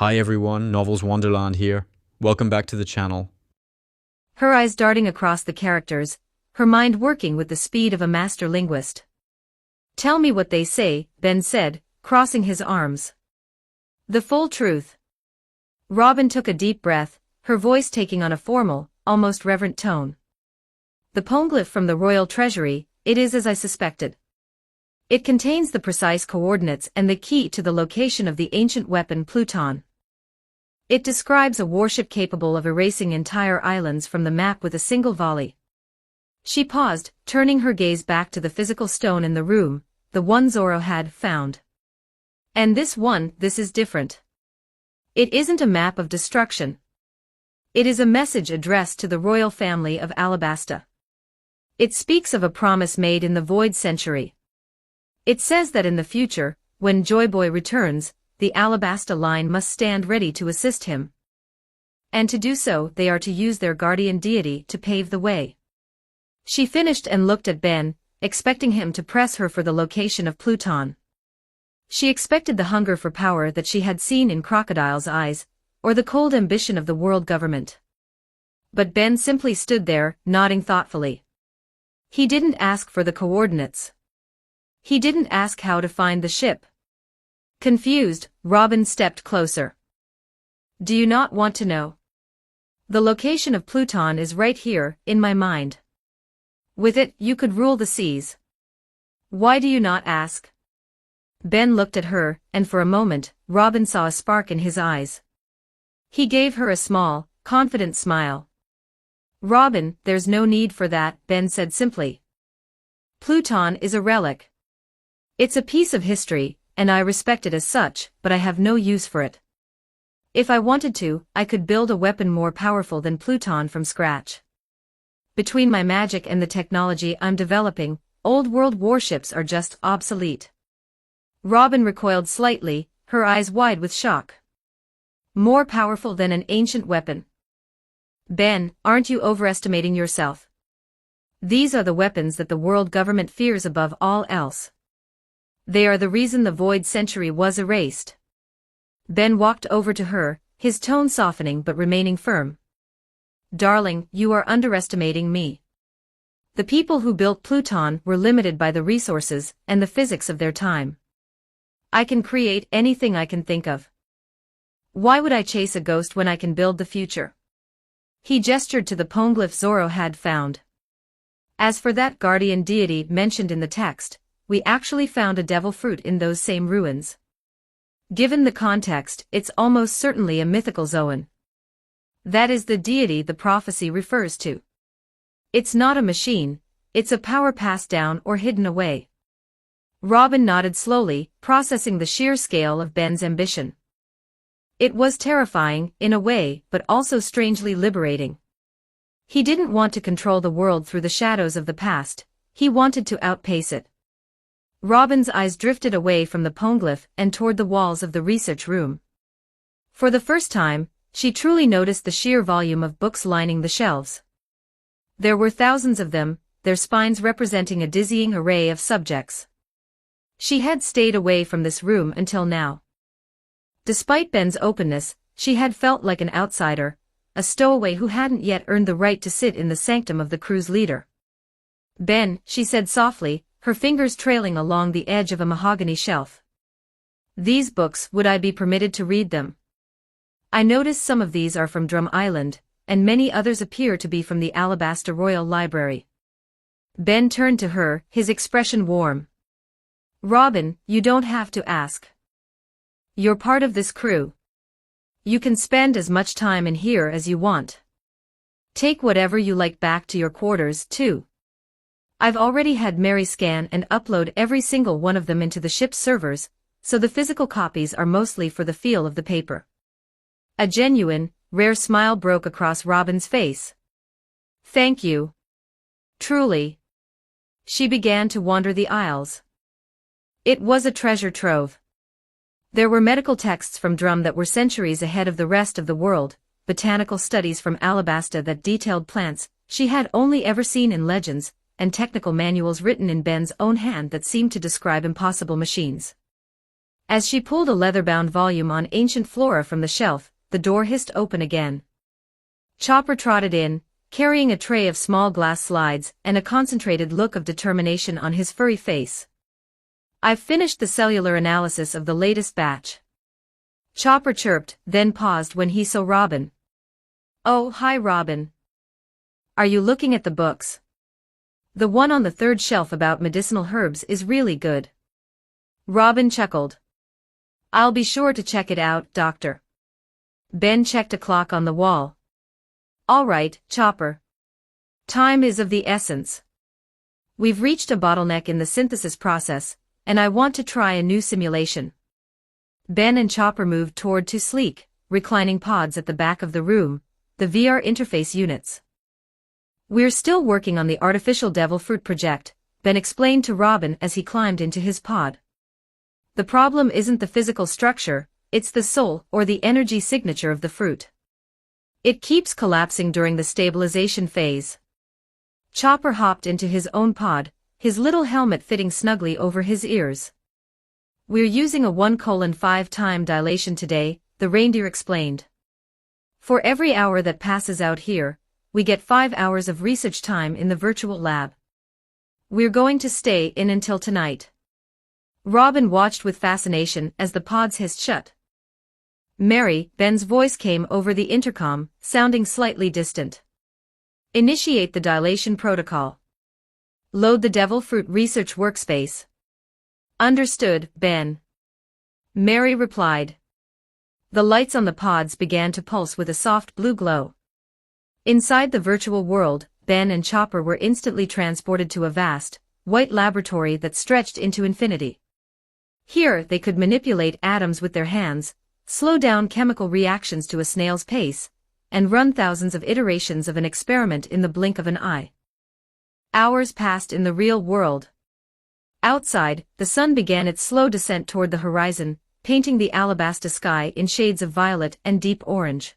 Hi everyone, Novels Wonderland here. Welcome back to the channel. Her eyes darting across the characters, her mind working with the speed of a master linguist. "Tell me what they say," Ben said, crossing his arms. "The full truth." Robin took a deep breath, her voice taking on a formal, almost reverent tone. "The poneglyph from the royal treasury, it is as I suspected. It contains the precise coordinates and the key to the location of the ancient weapon Pluton. It describes a warship capable of erasing entire islands from the map with a single volley." She paused, turning her gaze back to the physical stone in the room, the one Zorro had found. "And this is different. It isn't a map of destruction. It is a message addressed to the royal family of Alabasta. It speaks of a promise made in the Void Century. It says that in the future, when Joy Boy returns, the Alabasta line must stand ready to assist him. And to do so, they are to use their guardian deity to pave the way." She finished and looked at Ben, expecting him to press her for the location of Pluton. She expected the hunger for power that she had seen in Crocodile's eyes, or the cold ambition of the world government. But Ben simply stood there, nodding thoughtfully. He didn't ask for the coordinates. He didn't ask how to find the ship. Confused, Robin stepped closer. "Do you not want to know? The location of Pluton is right here, in my mind. With it, you could rule the seas. Why do you not ask?" Ben looked at her, and for a moment, Robin saw a spark in his eyes. He gave her a small, confident smile. "Robin, there's no need for that," Ben said simply. "Pluton is a relic. It's a piece of history, and I respect it as such, but I have no use for it. If I wanted to, I could build a weapon more powerful than Pluton from scratch. Between my magic and the technology I'm developing, old world warships are just obsolete." Robin recoiled slightly, her eyes wide with shock. "More powerful than an ancient weapon? Ben, aren't you overestimating yourself? These are the weapons that the world government fears above all else. They are the reason the Void Century was erased." Ben walked over to her, his tone softening but remaining firm. "Darling, you are underestimating me. The people who built Pluton were limited by the resources and the physics of their time. I can create anything I can think of. Why would I chase a ghost when I can build the future?" He gestured to the poneglyph Zorro had found. "As for that guardian deity mentioned in the text, we actually found a devil fruit in those same ruins. Given the context, it's almost certainly a mythical Zoan. That is the deity the prophecy refers to. It's not a machine, it's a power passed down or hidden away." Robin nodded slowly, processing the sheer scale of Ben's ambition. It was terrifying, in a way, but also strangely liberating. He didn't want to control the world through the shadows of the past, he wanted to outpace it. Robin's eyes drifted away from the poneglyph and toward the walls of the research room. For the first time, she truly noticed the sheer volume of books lining the shelves. There were thousands of them, their spines representing a dizzying array of subjects. She had stayed away from this room until now. Despite Ben's openness, she had felt like an outsider, a stowaway who hadn't yet earned the right to sit in the sanctum of the crew's leader. "Ben," she said softly, her fingers trailing along the edge of a mahogany shelf. "These books, would I be permitted to read them? I notice some of these are from Drum Island, and many others appear to be from the Alabasta Royal Library." Ben turned to her, his expression warm. "Robin, you don't have to ask. You're part of this crew. You can spend as much time in here as you want. Take whatever you like back to your quarters, too. I've already had Mary scan and upload every single one of them into the ship's servers, so the physical copies are mostly for the feel of the paper." A genuine, rare smile broke across Robin's face. "Thank you. Truly." She began to wander the aisles. It was a treasure trove. There were medical texts from Drum that were centuries ahead of the rest of the world, botanical studies from Alabasta that detailed plants she had only ever seen in legends, and technical manuals written in Ben's own hand that seemed to describe impossible machines. As she pulled a leather-bound volume on ancient flora from the shelf, the door hissed open again. Chopper trotted in, carrying a tray of small glass slides and a concentrated look of determination on his furry face. "I've finished the cellular analysis of the latest batch." Chopper chirped, then paused when he saw Robin. "Oh, hi Robin. Are you looking at the books? The one on the third shelf about medicinal herbs is really good." Robin chuckled. "I'll be sure to check it out, Doctor." Ben checked a clock on the wall. "All right, Chopper. Time is of the essence. We've reached a bottleneck in the synthesis process, and I want to try a new simulation." Ben and Chopper moved toward two sleek, reclining pods at the back of the room, the VR interface units. "We're still working on the artificial devil fruit project," Ben explained to Robin as he climbed into his pod. "The problem isn't the physical structure, it's the soul or the energy signature of the fruit. It keeps collapsing during the stabilization phase." Chopper hopped into his own pod, his little helmet fitting snugly over his ears. "We're using a 1:5 time dilation today," the reindeer explained. "For every hour that passes out here, we get 5 hours of research time in the virtual lab. We're going to stay in until tonight." Robin watched with fascination as the pods hissed shut. "Mary," Ben's voice came over the intercom, sounding slightly distant. "Initiate the dilation protocol. Load the devil fruit research workspace." "Understood, Ben." Mary replied. The lights on the pods began to pulse with a soft blue glow. Inside the virtual world, Ben and Chopper were instantly transported to a vast, white laboratory that stretched into infinity. Here they could manipulate atoms with their hands, slow down chemical reactions to a snail's pace, and run thousands of iterations of an experiment in the blink of an eye. Hours passed in the real world. Outside, the sun began its slow descent toward the horizon, painting the alabaster sky in shades of violet and deep orange.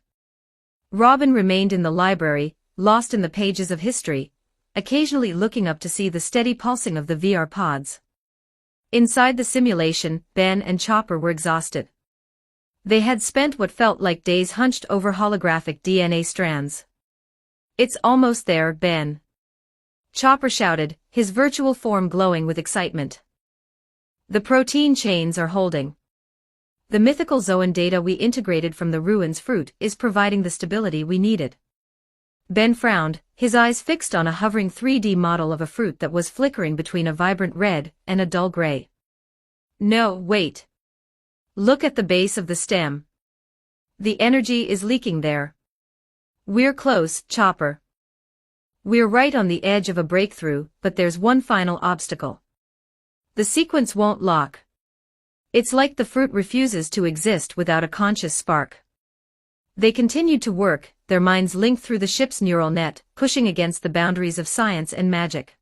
Robin remained in the library, lost in the pages of history, occasionally looking up to see the steady pulsing of the VR pods. Inside the simulation, Ben and Chopper were exhausted. They had spent what felt like days hunched over holographic DNA strands. "It's almost there, Ben," Chopper shouted, his virtual form glowing with excitement. "The protein chains are holding. The mythical Zoan data we integrated from the ruins fruit is providing the stability we needed." Ben frowned, his eyes fixed on a hovering 3D model of a fruit that was flickering between a vibrant red and a dull gray. "No, wait. Look at the base of the stem. The energy is leaking there." "We're close, Chopper. We're right on the edge of a breakthrough, but there's one final obstacle. The sequence won't lock. It's like the fruit refuses to exist without a conscious spark." They continued to work, their minds linked through the ship's neural net, pushing against the boundaries of science and magic.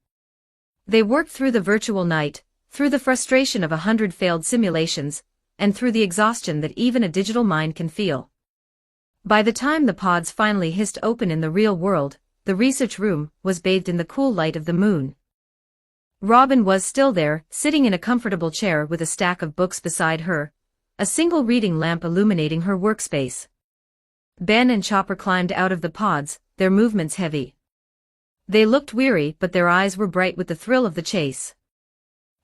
They worked through the virtual night, through the frustration of 100 failed simulations, and through the exhaustion that even a digital mind can feel. By the time the pods finally hissed open in the real world, the research room was bathed in the cool light of the moon. Robin was still there, sitting in a comfortable chair with a stack of books beside her, a single reading lamp illuminating her workspace. Ben and Chopper climbed out of the pods, their movements heavy. They looked weary, but their eyes were bright with the thrill of the chase.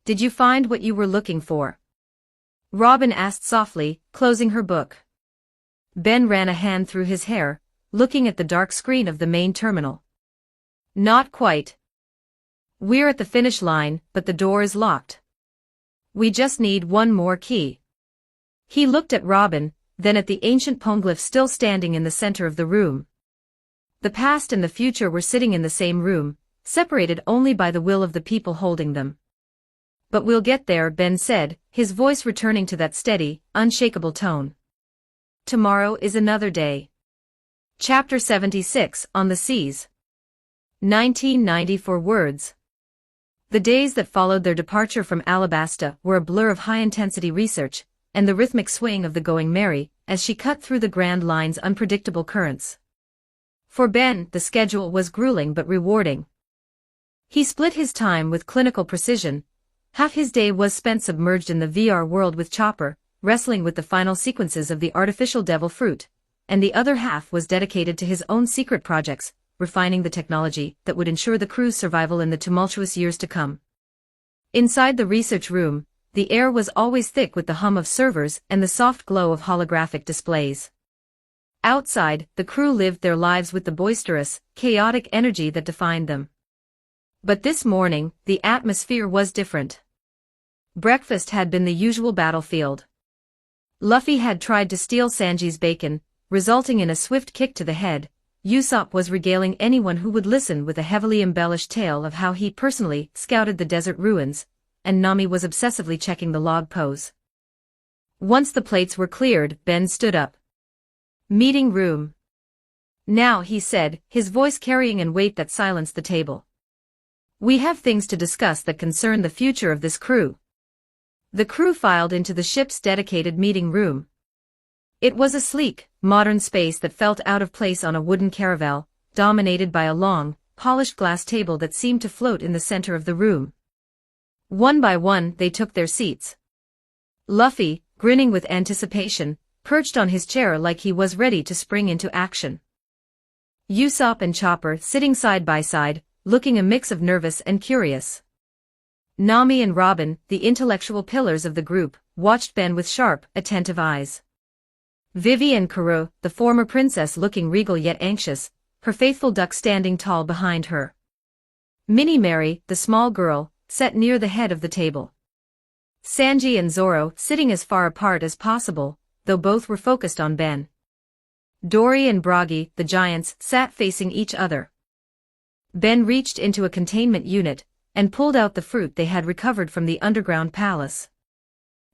"Did you find what you were looking for?" Robin asked softly, closing her book. Ben ran a hand through his hair, looking at the dark screen of the main terminal. "Not quite. We're at the finish line, but the door is locked. We just need one more key." He looked at Robin, then at the ancient poneglyph still standing in the center of the room. The past and the future were sitting in the same room, separated only by the will of the people holding them. "But we'll get there," Ben said, his voice returning to that steady, unshakable tone. "Tomorrow is another day." Chapter 76, On the Seas. 1994 words. The days that followed their departure from Alabasta were a blur of high-intensity research, and the rhythmic swaying of the Going Mary, as she cut through the Grand Line's unpredictable currents. For Ben, the schedule was grueling but rewarding. He split his time with clinical precision, Half his day was spent submerged in the VR world with Chopper, wrestling with the final sequences of the artificial devil fruit, and the other half was dedicated to his own secret projects, refining the technology that would ensure the crew's survival in the tumultuous years to come. Inside the research room, the air was always thick with the hum of servers and the soft glow of holographic displays. Outside, the crew lived their lives with the boisterous, chaotic energy that defined them. But this morning, the atmosphere was different. Breakfast had been the usual battlefield. Luffy had tried to steal Sanji's bacon, resulting in a swift kick to the head. Usopp was regaling anyone who would listen with a heavily embellished tale of how he personally scouted the desert ruins, and Nami was obsessively checking the log pose. Once the plates were cleared, Ben stood up. Meeting room. Now, he said, his voice carrying an weight that silenced the table. We have things to discuss that concern the future of this crew. The crew filed into the ship's dedicated meeting room. It was a sleek, modern space that felt out of place on a wooden caravel, dominated by a long, polished glass table that seemed to float in the center of the room. One by one, they took their seats. Luffy, grinning with anticipation, perched on his chair like he was ready to spring into action. Usopp and Chopper sitting side by side, looking a mix of nervous and curious. Nami and Robin, the intellectual pillars of the group, watched Ben with sharp, attentive eyes. Vivi and Kuro, the former princess looking regal yet anxious, her faithful duck standing tall behind her. Minnie Mary, the small girl, sat near the head of the table. Sanji and Zoro sitting as far apart as possible, though both were focused on Ben. Dory and Bragi, the giants, sat facing each other. Ben reached into a containment unit and pulled out the fruit they had recovered from the underground palace.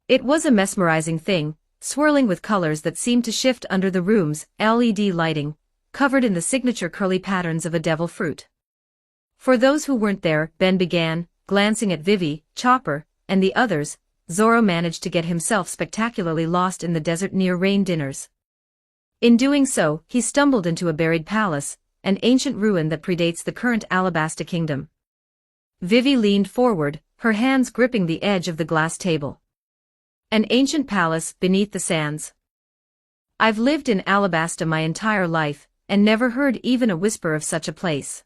It was a mesmerizing thing, swirling with colors that seemed to shift under the room's LED lighting, covered in the signature curly patterns of a devil fruit. For those who weren't there, Ben began, glancing at Vivi, Chopper, and the others. Zoro managed to get himself spectacularly lost in the desert near rain dinners. In doing so, he stumbled into a buried palace, an ancient ruin that predates the current Alabasta kingdom. Vivi leaned forward, her hands gripping the edge of the glass table. An ancient palace beneath the sands. I've lived in Alabasta my entire life, and never heard even a whisper of such a place.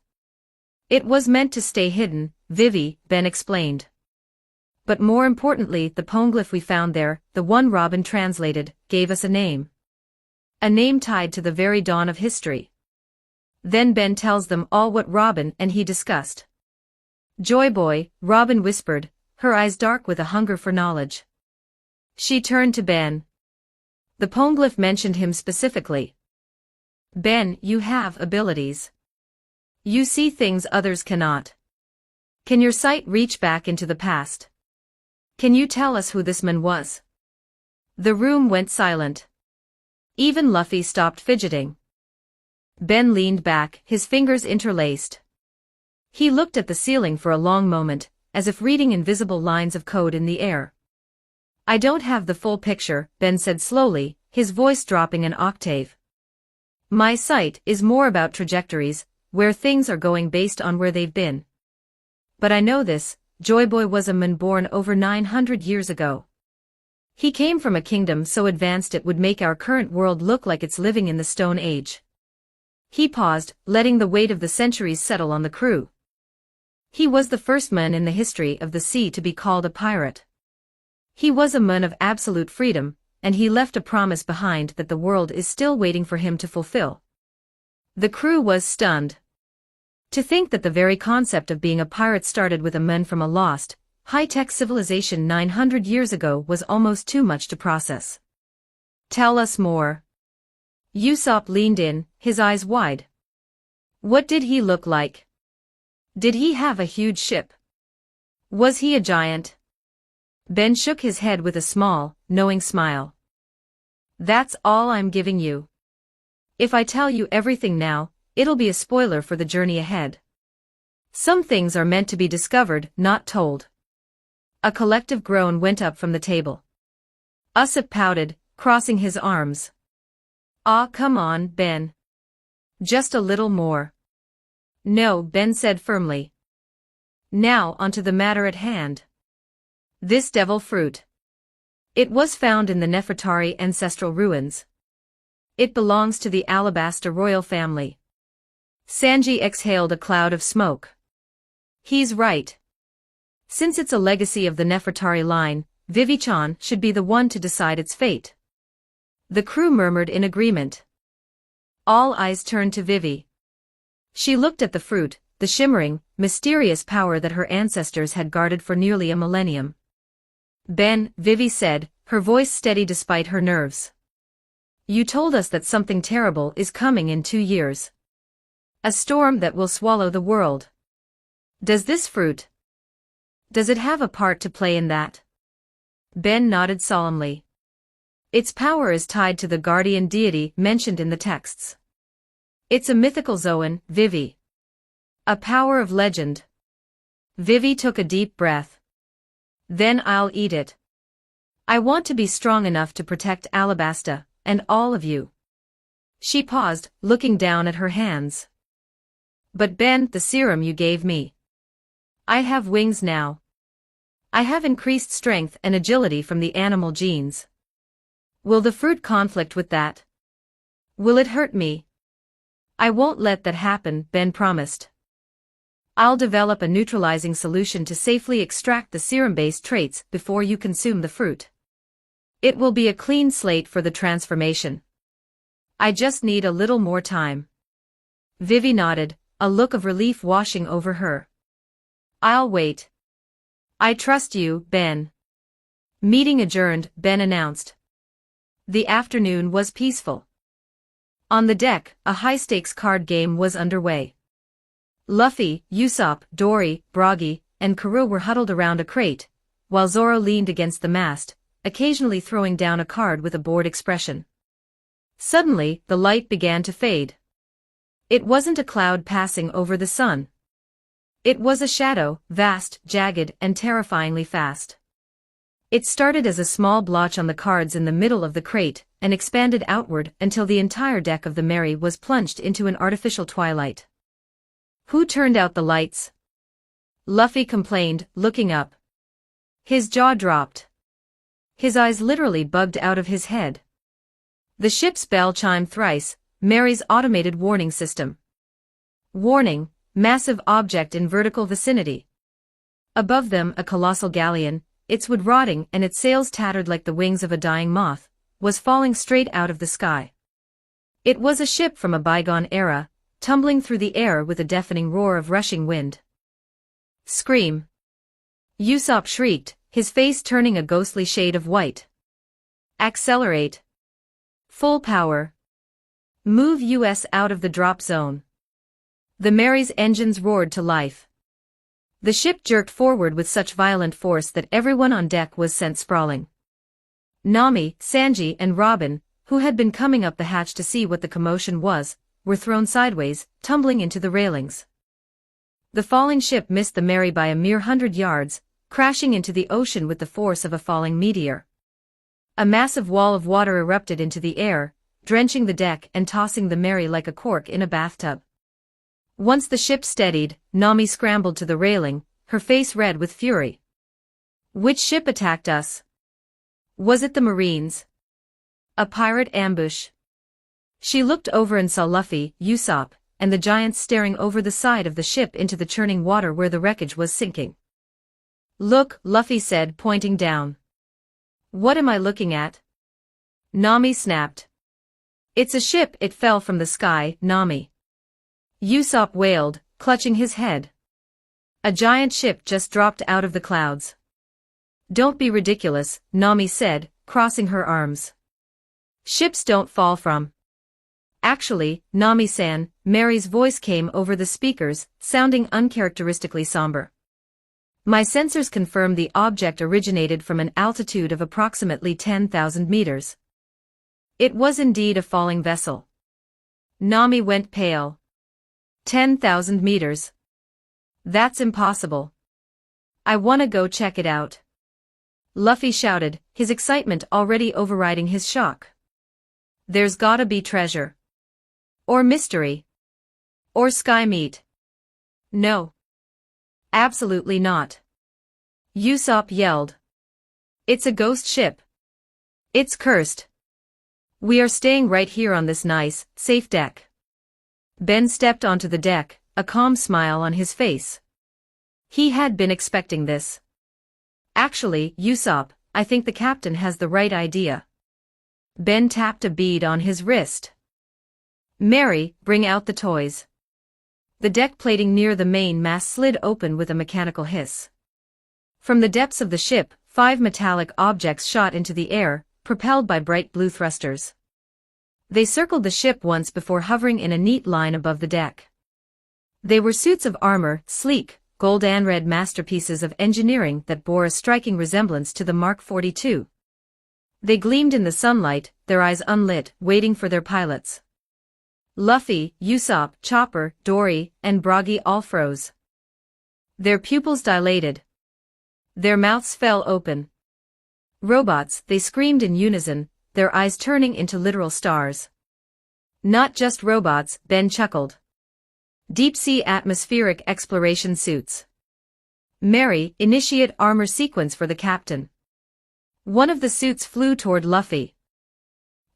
It was meant to stay hidden, Vivi, Ben explained. But more importantly, the poneglyph we found there, the one Robin translated, gave us a name. A name tied to the very dawn of history. Then Ben tells them all what Robin and he discussed. Joy Boy, Robin whispered, her eyes dark with a hunger for knowledge. She turned to Ben. The poneglyph mentioned him specifically. Ben, you have abilities. You see things others cannot. Can your sight reach back into the past? Can you tell us who this man was? The room went silent. Even Luffy stopped fidgeting. Ben leaned back, his fingers interlaced. He looked at the ceiling for a long moment, as if reading invisible lines of code in the air. I don't have the full picture, Ben said slowly, his voice dropping an octave. My sight is more about trajectories, where things are going based on where they've been. But I know this, Joy Boy was a man born over 900 years ago. He came from a kingdom so advanced it would make our current world look like it's living in the Stone Age. He paused, letting the weight of the centuries settle on the crew. He was the first man in the history of the sea to be called a pirate. He was a man of absolute freedom, and he left a promise behind that the world is still waiting for him to fulfill. The crew was stunned. To think that the very concept of being a pirate started with a man from a lost, high-tech civilization 900 years ago was almost too much to process. Tell us more. Usopp leaned in, his eyes wide. What did he look like? Did he have a huge ship? Was he a giant? Ben shook his head with a small, knowing smile. That's all I'm giving you. If I tell you everything now, it'll be a spoiler for the journey ahead. Some things are meant to be discovered, not told. A collective groan went up from the table. Usopp pouted, crossing his arms. Ah, come on, Ben. Just a little more. No, Ben said firmly. Now onto the matter at hand. This devil fruit. It was found in the Nefertari ancestral ruins. It belongs to the Alabasta royal family. Sanji exhaled a cloud of smoke. He's right. Since it's a legacy of the Nefertari line, Vivi-chan should be the one to decide its fate. The crew murmured in agreement. All eyes turned to Vivi. She looked at the fruit, the shimmering, mysterious power that her ancestors had guarded for nearly a millennium. Ben, Vivi said, her voice steady despite her nerves. You told us that something terrible is coming in 2 years. A storm that will swallow the world. Does this fruit? Does it have a part to play in that? Ben nodded solemnly. Its power is tied to the guardian deity mentioned in the texts. It's a mythical Zoan, Vivi. A power of legend. Vivi took a deep breath. Then I'll eat it. I want to be strong enough to protect Alabasta, and all of you. She paused, looking down at her hands. But Ben, the serum you gave me. I have wings now. I have increased strength and agility from the animal genes. Will the fruit conflict with that? Will it hurt me? I won't let that happen, Ben promised. I'll develop a neutralizing solution to safely extract the serum-based traits before you consume the fruit. It will be a clean slate for the transformation. I just need a little more time. Vivi nodded, a look of relief washing over her. I'll wait. I trust you, Ben. Meeting adjourned, Ben announced. The afternoon was peaceful. On the deck, a high-stakes card game was underway. Luffy, Usopp, Dory, Broggy, and Karoo were huddled around a crate, while Zoro leaned against the mast, occasionally throwing down a card with a bored expression. Suddenly, the light began to fade. It wasn't a cloud passing over the sun. It was a shadow, vast, jagged, and terrifyingly fast. It started as a small blotch on the cards in the middle of the crate, and expanded outward until the entire deck of the Mary was plunged into an artificial twilight. Who turned out the lights? Luffy complained, looking up. His jaw dropped. His eyes literally bugged out of his head. The ship's bell chimed thrice, Mary's automated warning system. Warning, massive object in vertical vicinity. Above them a colossal galleon, its wood rotting and its sails tattered like the wings of a dying moth, was falling straight out of the sky. It was a ship from a bygone era, tumbling through the air with a deafening roar of rushing wind. Scream! Usopp shrieked, his face turning a ghostly shade of white. Accelerate! Full power! Move US out of the drop zone. The Mary's engines roared to life. The ship jerked forward with such violent force that everyone on deck was sent sprawling. Nami, Sanji, and Robin, who had been coming up the hatch to see what the commotion was, were thrown sideways, tumbling into the railings. The falling ship missed the Mary by a mere 100 yards, crashing into the ocean with the force of a falling meteor. A massive wall of water erupted into the air, drenching the deck and tossing the Mary like a cork in a bathtub. Once the ship steadied, Nami scrambled to the railing, her face red with fury. Which ship attacked us? Was it the Marines? A pirate ambush? She looked over and saw Luffy, Usopp, and the giants staring over the side of the ship into the churning water where the wreckage was sinking. Look, Luffy said, pointing down. What am I looking at? Nami snapped. It's a ship, it fell from the sky, Nami. Usopp wailed, clutching his head. A giant ship just dropped out of the clouds. Don't be ridiculous, Nami said, crossing her arms. Ships don't fall from. Actually, Nami-san, Mary's voice came over the speakers, sounding uncharacteristically somber. My sensors confirm the object originated from an altitude of approximately 10,000 meters. It was indeed a falling vessel. Nami went pale. 10,000 meters. That's impossible. I wanna go check it out. Luffy shouted, his excitement already overriding his shock. There's gotta be treasure. Or mystery. Or sky meat. No. Absolutely not. Usopp yelled. It's a ghost ship. It's cursed. We are staying right here on this nice, safe deck. Ben stepped onto the deck, a calm smile on his face. He had been expecting this. Actually, Usopp, I think the captain has the right idea. Ben tapped a bead on his wrist. Mary, bring out the toys. The deck plating near the main mast slid open with a mechanical hiss. From the depths of the ship, 5 metallic objects shot into the air, propelled by bright blue thrusters. They circled the ship once before hovering in a neat line above the deck. They were suits of armor, sleek, gold and red masterpieces of engineering that bore a striking resemblance to the Mark 42. They gleamed in the sunlight, their eyes unlit, waiting for their pilots. Luffy, Usopp, Chopper, Dory, and Broggy all froze. Their pupils dilated. Their mouths fell open. Robots, they screamed in unison, their eyes turning into literal stars. Not just robots, Ben chuckled. Deep-sea atmospheric exploration suits. Mary, initiate armor sequence for the captain. One of the suits flew toward Luffy.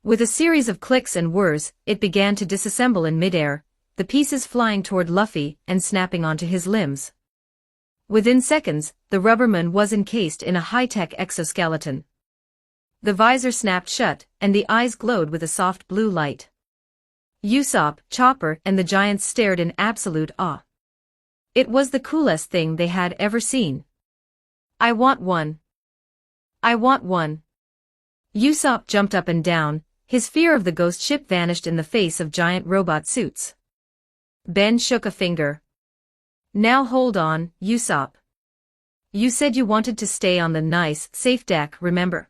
With a series of clicks and whirs, it began to disassemble in midair, the pieces flying toward Luffy and snapping onto his limbs. Within seconds, the rubberman was encased in a high-tech exoskeleton. The visor snapped shut, and the eyes glowed with a soft blue light. Usopp, Chopper, and the giants stared in absolute awe. It was the coolest thing they had ever seen. I want one. I want one. Usopp jumped up and down, his fear of the ghost ship vanished in the face of giant robot suits. Ben shook a finger. Now hold on, Usopp. You said you wanted to stay on the nice, safe deck, remember?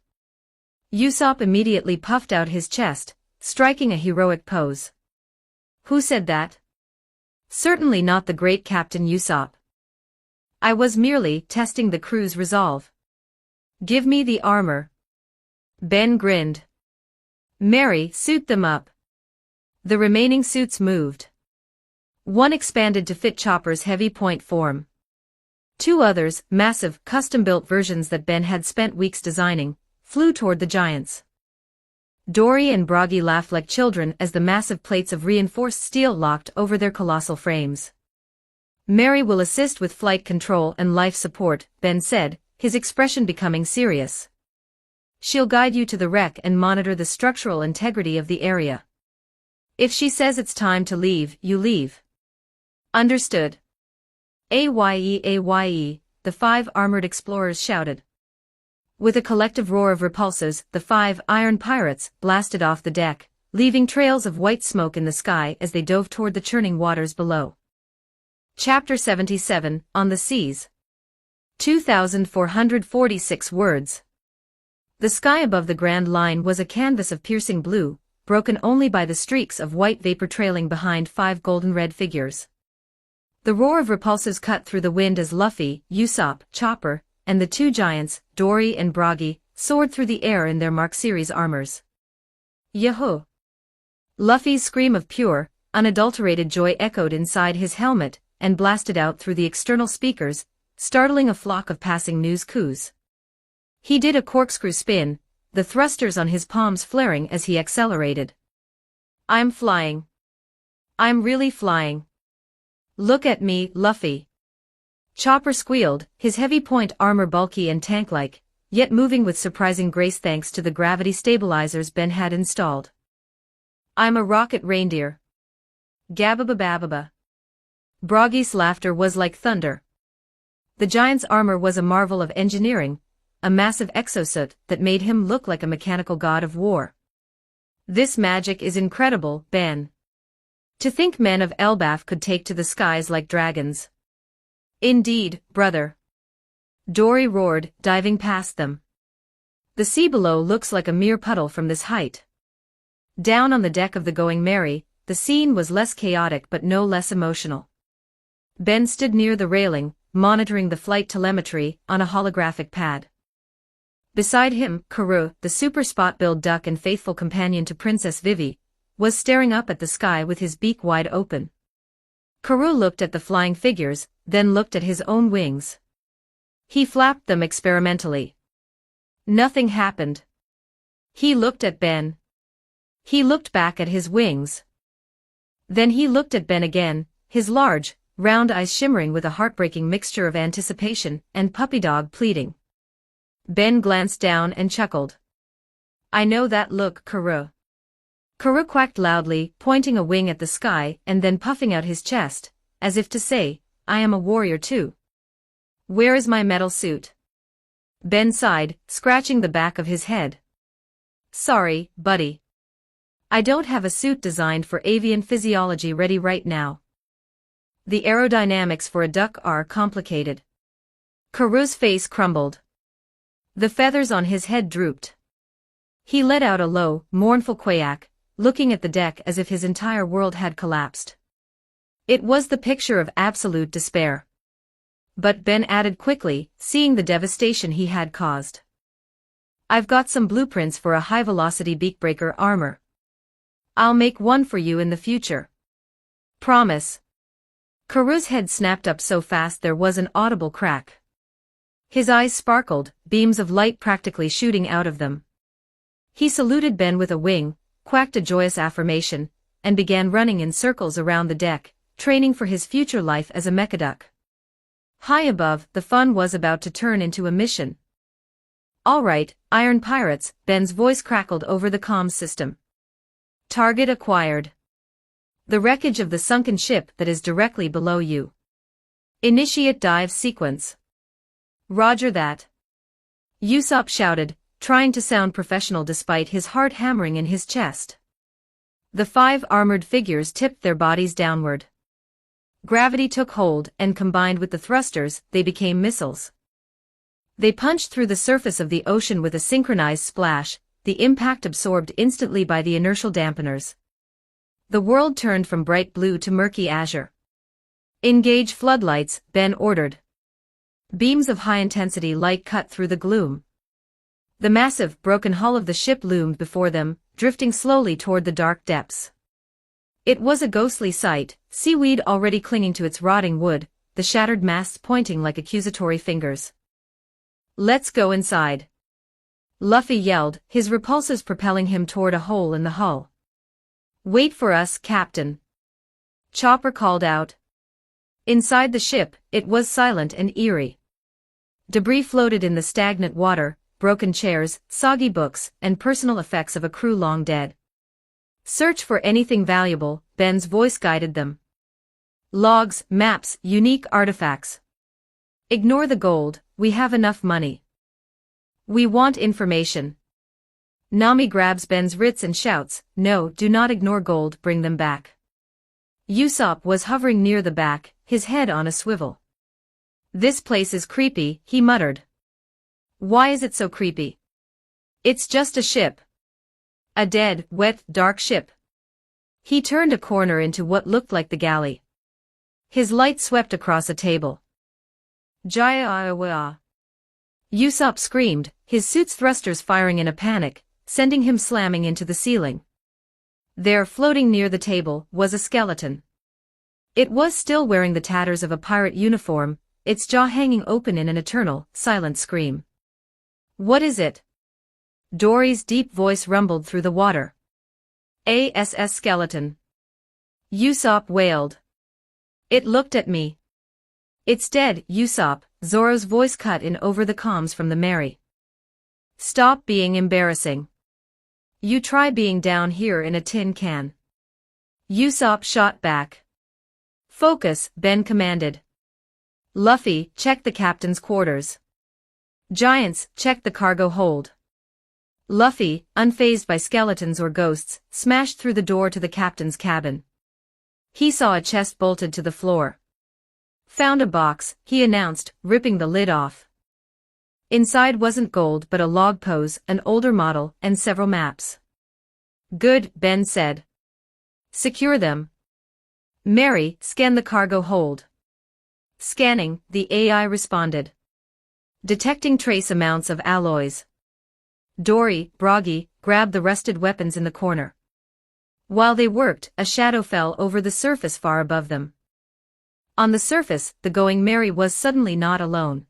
Usopp immediately puffed out his chest, striking a heroic pose. Who said that? Certainly not the great Captain Usopp. I was merely testing the crew's resolve. Give me the armor. Ben grinned. Mary, suit them up. The remaining suits moved. One expanded to fit Chopper's heavy point form. 2 others, massive, custom-built versions that Ben had spent weeks designing, flew toward the giants. Dory and Broggy laughed like children as the massive plates of reinforced steel locked over their colossal frames. Mary will assist with flight control and life support, Ben said, his expression becoming serious. She'll guide you to the wreck and monitor the structural integrity of the area. If she says it's time to leave, you leave. Understood. AYE, the 5 armored explorers shouted. With a collective roar of repulsors, the 5 iron pirates blasted off the deck, leaving trails of white smoke in the sky as they dove toward the churning waters below. Chapter 77, On the Seas. 2,446 words. The sky above the Grand Line was a canvas of piercing blue, broken only by the streaks of white vapor trailing behind 5 golden-red figures. The roar of repulsors cut through the wind as Luffy, Usopp, Chopper, and the 2 giants, Dory and Broggy, soared through the air in their Mark Series armors. Yahoo! Luffy's scream of pure, unadulterated joy echoed inside his helmet and blasted out through the external speakers, startling a flock of passing news coos. He did a corkscrew spin, the thrusters on his palms flaring as he accelerated. I'm flying. I'm really flying. Look at me, Luffy. Chopper squealed, his heavy point armor bulky and tank-like, yet moving with surprising grace thanks to the gravity stabilizers Ben had installed. I'm a rocket reindeer. Gabba-ba-ba-ba. Broggy's laughter was like thunder. The giant's armor was a marvel of engineering, a massive exosuit that made him look like a mechanical god of war. This magic is incredible, Ben. To think men of Elbaf could take to the skies like dragons. Indeed, brother. Dory roared, diving past them. The sea below looks like a mere puddle from this height. Down on the deck of the Going Merry, the scene was less chaotic but no less emotional. Ben stood near the railing, monitoring the flight telemetry on a holographic pad. Beside him, Karoo, the super spot-billed duck and faithful companion to Princess Vivi, was staring up at the sky with his beak wide open. Karoo looked at the flying figures, then looked at his own wings. He flapped them experimentally. Nothing happened. He looked at Ben. He looked back at his wings. Then he looked at Ben again, his large, round eyes shimmering with a heartbreaking mixture of anticipation and puppy dog pleading. Ben glanced down and chuckled. I know that look, Karoo. Karoo quacked loudly, pointing a wing at the sky and then puffing out his chest, as if to say, I am a warrior too. Where is my metal suit? Ben sighed, scratching the back of his head. Sorry, buddy. I don't have a suit designed for avian physiology ready right now. The aerodynamics for a duck are complicated. Karoo's face crumbled. The feathers on his head drooped. He let out a low, mournful quack, looking at the deck as if his entire world had collapsed. It was the picture of absolute despair. But Ben added quickly, seeing the devastation he had caused. I've got some blueprints for a high-velocity beakbreaker armor. I'll make one for you in the future. Promise. Karoo's head snapped up so fast there was an audible crack. His eyes sparkled, beams of light practically shooting out of them. He saluted Ben with a wing, quacked a joyous affirmation, and began running in circles around the deck, training for his future life as a mechaduck. High above, the fun was about to turn into a mission. All right, Iron Pirates, Ben's voice crackled over the comms system. Target acquired. The wreckage of the sunken ship that is directly below you. Initiate dive sequence. Roger that. Usopp shouted, trying to sound professional despite his heart hammering in his chest. The 5 armored figures tipped their bodies downward. Gravity took hold, and combined with the thrusters, they became missiles. They punched through the surface of the ocean with a synchronized splash, the impact absorbed instantly by the inertial dampeners. The world turned from bright blue to murky azure. Engage floodlights, Ben ordered. Beams of high-intensity light cut through the gloom. The massive, broken hull of the ship loomed before them, drifting slowly toward the dark depths. It was a ghostly sight, seaweed already clinging to its rotting wood, the shattered masts pointing like accusatory fingers. Let's go inside. Luffy yelled, his repulsors propelling him toward a hole in the hull. Wait for us, Captain. Chopper called out. Inside the ship, it was silent and eerie. Debris floated in the stagnant water, broken chairs, soggy books, and personal effects of a crew long dead. Search for anything valuable, Ben's voice guided them. Logs, maps, unique artifacts. Ignore the gold, we have enough money. We want information. Nami grabs Ben's wrists and shouts, no, do not ignore gold, bring them back. Usopp was hovering near the back, his head on a swivel. This place is creepy, he muttered. Why is it so creepy? It's just a ship. A dead, wet, dark ship. He turned a corner into what looked like the galley. His light swept across a table. Jaya. Usopp screamed, his suit's thrusters firing in a panic, sending him slamming into the ceiling. There, floating near the table, was a skeleton. It was still wearing the tatters of a pirate uniform, its jaw hanging open in an eternal, silent scream. What is it? Dory's deep voice rumbled through the water. ASS skeleton. Usopp wailed. It looked at me. It's dead, Usopp, Zoro's voice cut in over the comms from the Mary. Stop being embarrassing. You try being down here in a tin can. Usopp shot back. Focus, Ben commanded. Luffy, check the captain's quarters. Giants, check the cargo hold. Luffy, unfazed by skeletons or ghosts, smashed through the door to the captain's cabin. He saw a chest bolted to the floor. Found a box, he announced, ripping the lid off. Inside wasn't gold but a log pose, an older model, and several maps. Good, Ben said. Secure them. Mary, scan the cargo hold. Scanning, the AI responded. Detecting trace amounts of alloys. Dory, groggy, grabbed the rusted weapons in the corner. While they worked, a shadow fell over the surface far above them. On the surface, the Going Merry was suddenly not alone.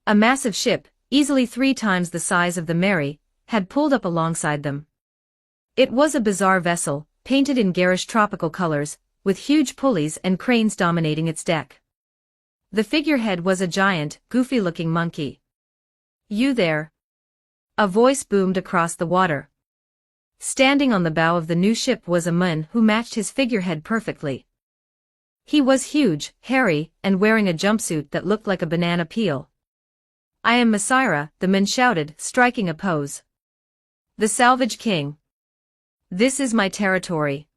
A massive ship, easily 3 times the size of the Mary, had pulled up alongside them. It was a bizarre vessel, painted in garish tropical colors, with huge pulleys and cranes dominating its deck. The figurehead was a giant, goofy-looking monkey. "You there?" a voice boomed across the water. Standing on the bow of the new ship was a man who matched his figurehead perfectly. He was huge, hairy, and wearing a jumpsuit that looked like a banana peel. "I am Masira," the man shouted, striking a pose. "The Salvage King. This is my territory.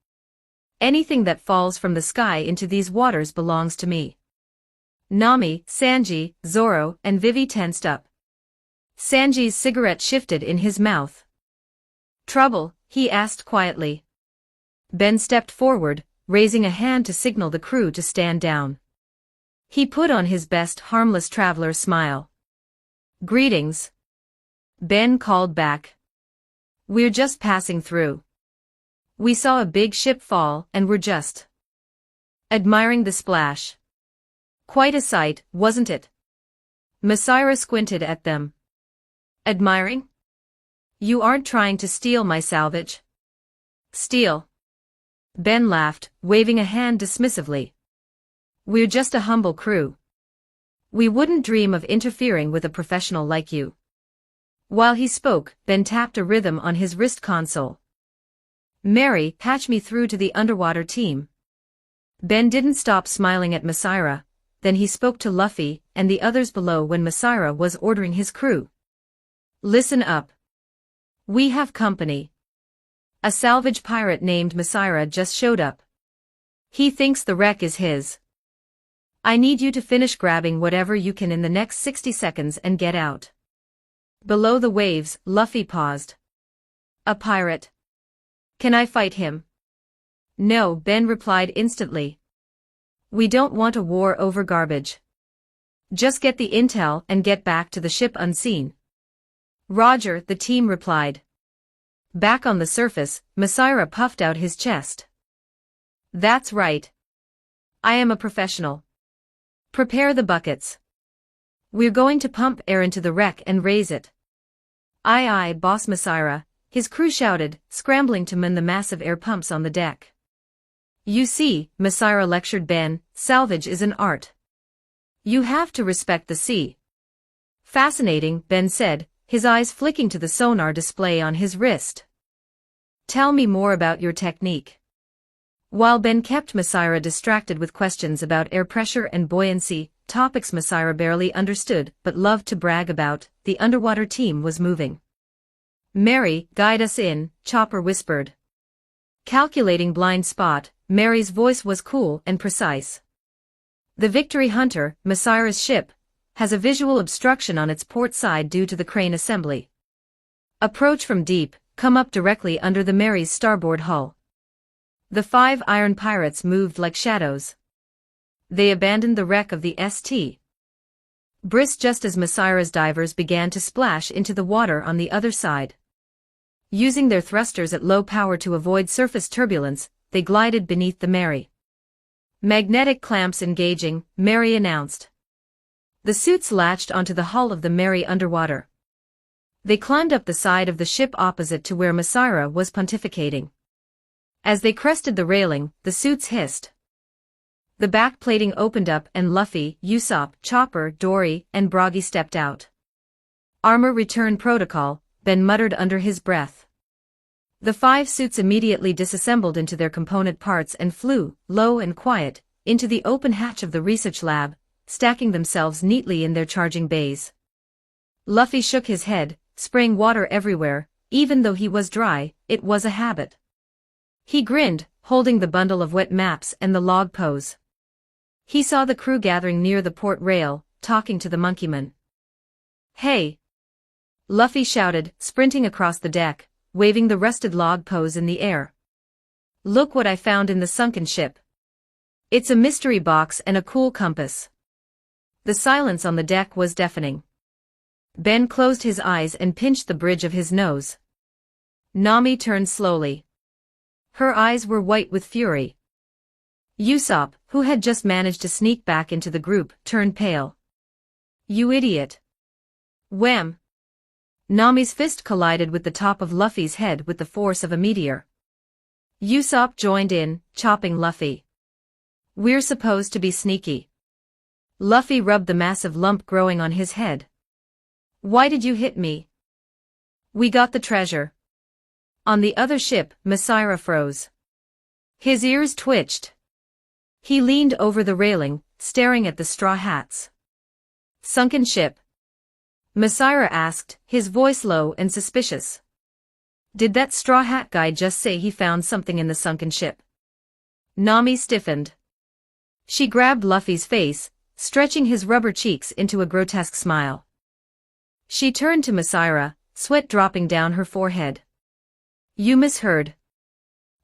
Anything that falls from the sky into these waters belongs to me." Nami, Sanji, Zoro, and Vivi tensed up. Sanji's cigarette shifted in his mouth. "Trouble?" he asked quietly. Ben stepped forward, raising a hand to signal the crew to stand down. He put on his best harmless traveler smile. "Greetings," Ben called back. "We're just passing through. We saw a big ship fall and we're just admiring the splash." "Quite a sight, wasn't it?" Masira squinted at them. "Admiring? You aren't trying to steal my salvage?" "Steal?" Ben laughed, waving a hand dismissively. "We're just a humble crew. We wouldn't dream of interfering with a professional like you." While he spoke, Ben tapped a rhythm on his wrist console. "Mary, patch me through to the underwater team." Ben didn't stop smiling at Masira, then he spoke to Luffy and the others below when Masira was ordering his crew. "Listen up. We have company. A salvage pirate named Masira just showed up. He thinks the wreck is his. I need you to finish grabbing whatever you can in the next 60 seconds and get out." Below the waves, Luffy paused. "A pirate? Can I fight him?" "No," Ben replied instantly. "We don't want a war over garbage. Just get the intel and get back to the ship unseen." "Roger," the team replied. Back on the surface, Masira puffed out his chest. "That's right. I am a professional. Prepare the buckets. We're going to pump air into the wreck and raise it." "Aye aye, boss." Masira, his crew shouted, scrambling to man the massive air pumps on the deck. "You see," Masira lectured Ben, "salvage is an art. You have to respect the sea." "Fascinating," Ben said, his eyes flicking to the sonar display on his wrist. "Tell me more about your technique." While Ben kept Masira distracted with questions about air pressure and buoyancy, topics Masira barely understood but loved to brag about, the underwater team was moving. "Mary, guide us in," Chopper whispered. Calculating blind spot, Mary's voice was cool and precise. "The Victory Hunter, Masira's ship, has a visual obstruction on its port side due to the crane assembly. Approach from deep, come up directly under the Mary's starboard hull." The 5 iron pirates moved like shadows. They abandoned the wreck of the St. Briss just as Masira's divers began to splash into the water on the other side. Using their thrusters at low power to avoid surface turbulence, they glided beneath the Mary. "Magnetic clamps engaging," Mary announced. The suits latched onto the hull of the Mary underwater. They climbed up the side of the ship opposite to where Masira was pontificating. As they crested the railing, the suits hissed. The back plating opened up and Luffy, Usopp, Chopper, Dory, and Broggy stepped out. "Armor return protocol," Ben muttered under his breath. The 5 suits immediately disassembled into their component parts and flew, low and quiet, into the open hatch of the research lab, stacking themselves neatly in their charging bays. Luffy shook his head, spraying water everywhere. Even though he was dry, it was a habit. He grinned, holding the bundle of wet maps and the log pose. He saw the crew gathering near the port rail, talking to the monkeyman. "Hey!" Luffy shouted, sprinting across the deck, waving the rusted log pose in the air. "Look what I found in the sunken ship. It's a mystery box and a cool compass." The silence on the deck was deafening. Ben closed his eyes and pinched the bridge of his nose. Nami turned slowly. Her eyes were white with fury. Usopp, who had just managed to sneak back into the group, turned pale. "You idiot. Wham! Nami's fist collided with the top of Luffy's head with the force of a meteor. Usopp joined in, chopping Luffy. We're supposed to be sneaky. Luffy rubbed the massive lump growing on his head. Why did you hit me? We got the treasure. On the other ship, Messira froze. His ears twitched. He leaned over the railing, staring at the straw hats. Sunken ship? Messira asked, his voice low and suspicious. Did that straw hat guy just say he found something in the sunken ship? Nami stiffened. She grabbed Luffy's face, stretching his rubber cheeks into a grotesque smile. She turned to Messira, sweat dropping down her forehead. You misheard.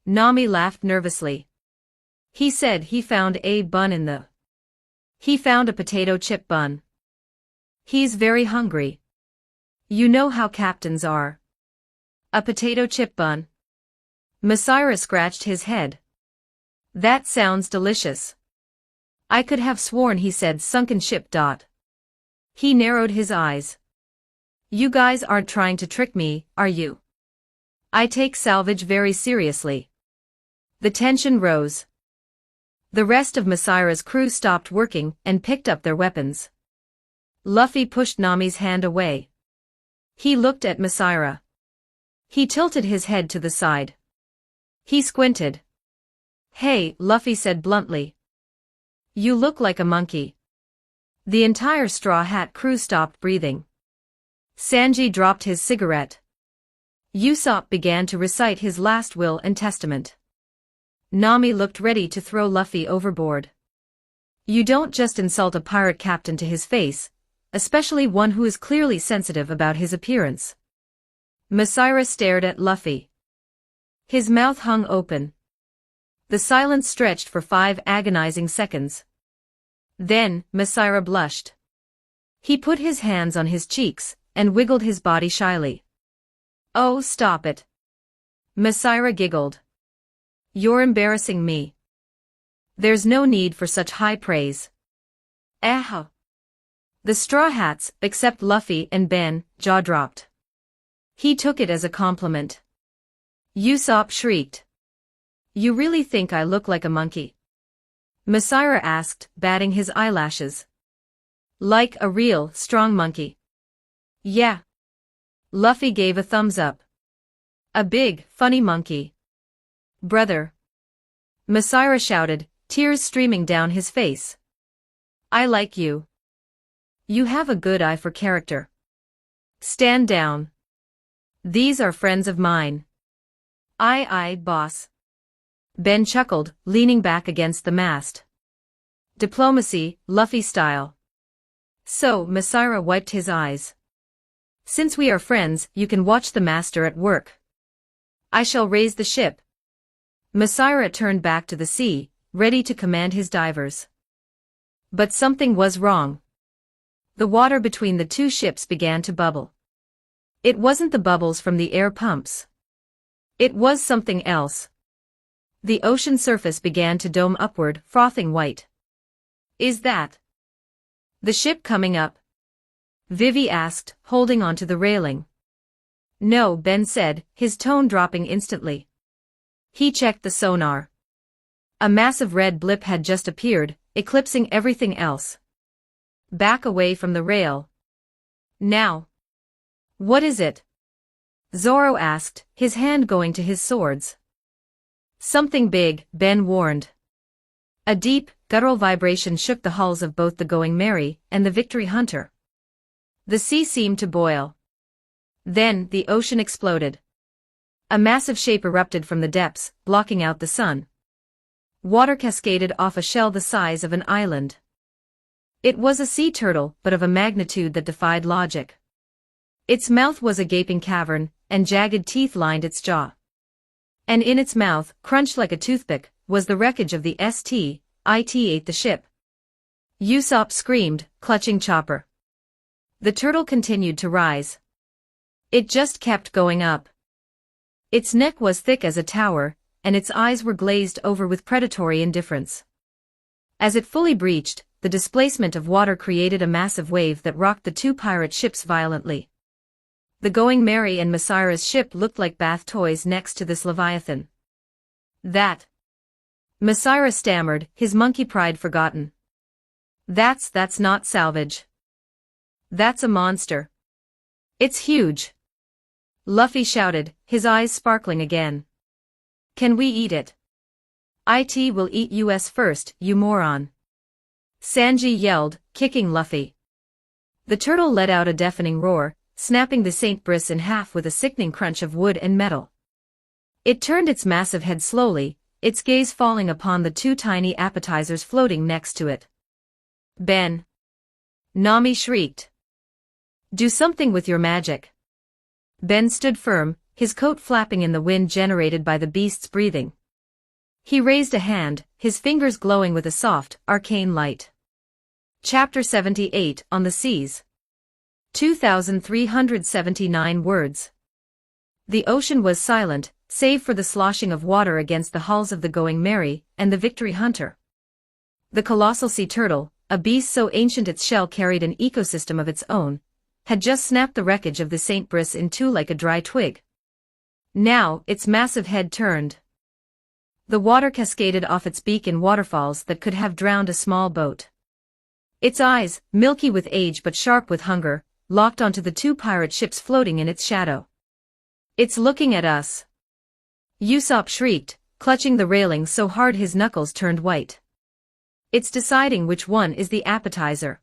Nami laughed nervously. He said he found a bun in the... He found a potato chip bun. He's very hungry. You know how captains are. A potato chip bun. Messira scratched his head. That sounds delicious. I could have sworn he said sunken ship. He narrowed his eyes. You guys aren't trying to trick me, are you? I take salvage very seriously. The tension rose. The rest of Messira's crew stopped working and picked up their weapons. Luffy pushed Nami's hand away. He looked at Messira. He tilted his head to the side. He squinted. Hey, Luffy said bluntly. You look like a monkey. The entire Straw Hat crew stopped breathing. Sanji dropped his cigarette. Usopp began to recite his last will and testament. Nami looked ready to throw Luffy overboard. You don't just insult a pirate captain to his face, especially one who is clearly sensitive about his appearance. Messira stared at Luffy. His mouth hung open. The silence stretched for 5 agonizing seconds. Then, Messira blushed. He put his hands on his cheeks and wiggled his body shyly. Oh, stop it. Messira giggled. You're embarrassing me. There's no need for such high praise. The Straw Hats, except Luffy and Ben, jaw dropped. He took it as a compliment. Usopp shrieked. You really think I look like a monkey? Messira asked, batting his eyelashes. Like a real, strong monkey. Yeah. Luffy gave a thumbs up. A big, funny monkey. Brother. Messira shouted, tears streaming down his face. I like you. You have a good eye for character. Stand down. These are friends of mine. Aye, boss. Ben chuckled, leaning back against the mast. Diplomacy, Luffy style. So, Messira wiped his eyes. Since we are friends, you can watch the master at work. I shall raise the ship. Messira turned back to the sea, ready to command his divers. But something was wrong. The water between the two ships began to bubble. It wasn't the bubbles from the air pumps. It was something else. The ocean surface began to dome upward, frothing white. Is that the ship coming up? Vivi asked, holding onto the railing. No, Ben said, his tone dropping instantly. He checked the sonar. A massive red blip had just appeared, eclipsing everything else. Back away from the rail. Now. What is it? Zoro asked, his hand going to his swords. Something big, Ben warned. A deep, guttural vibration shook the hulls of both the Going Merry and the Victory Hunter. The sea seemed to boil. Then, the ocean exploded. A massive shape erupted from the depths, blocking out the sun. Water cascaded off a shell the size of an island. It was a sea turtle, but of a magnitude that defied logic. Its mouth was a gaping cavern, and jagged teeth lined its jaw. And in its mouth, crunched like a toothpick, was the wreckage of the St. It the ship. Usopp screamed, clutching Chopper. The turtle continued to rise. It just kept going up. Its neck was thick as a tower, and its eyes were glazed over with predatory indifference. As it fully breached, the displacement of water created a massive wave that rocked the two pirate ships violently. The Going Merry and Masira's ship looked like bath toys next to this leviathan. That. Masira stammered, his monkey pride forgotten. That's not salvage. That's a monster. It's huge. Luffy shouted, his eyes sparkling again. Can we eat it? It will eat us first, you moron. Sanji yelled, kicking Luffy. The turtle let out a deafening roar, snapping the Saint Brice in half with a sickening crunch of wood and metal. It turned its massive head slowly, its gaze falling upon the two tiny appetizers floating next to it. Ben. Nami shrieked. Do something with your magic. Ben stood firm, his coat flapping in the wind generated by the beast's breathing. He raised a hand, his fingers glowing with a soft, arcane light. Chapter 78 On the Seas. 2,379 words. The ocean was silent, save for the sloshing of water against the hulls of the Going Merry and the Victory Hunter. The colossal sea turtle, a beast so ancient its shell carried an ecosystem of its own, had just snapped the wreckage of the Saint Brice in two like a dry twig. Now, its massive head turned. The water cascaded off its beak in waterfalls that could have drowned a small boat. Its eyes, milky with age but sharp with hunger, locked onto the two pirate ships floating in its shadow. It's looking at us. Usopp shrieked, clutching the railing so hard his knuckles turned white. It's deciding which one is the appetizer.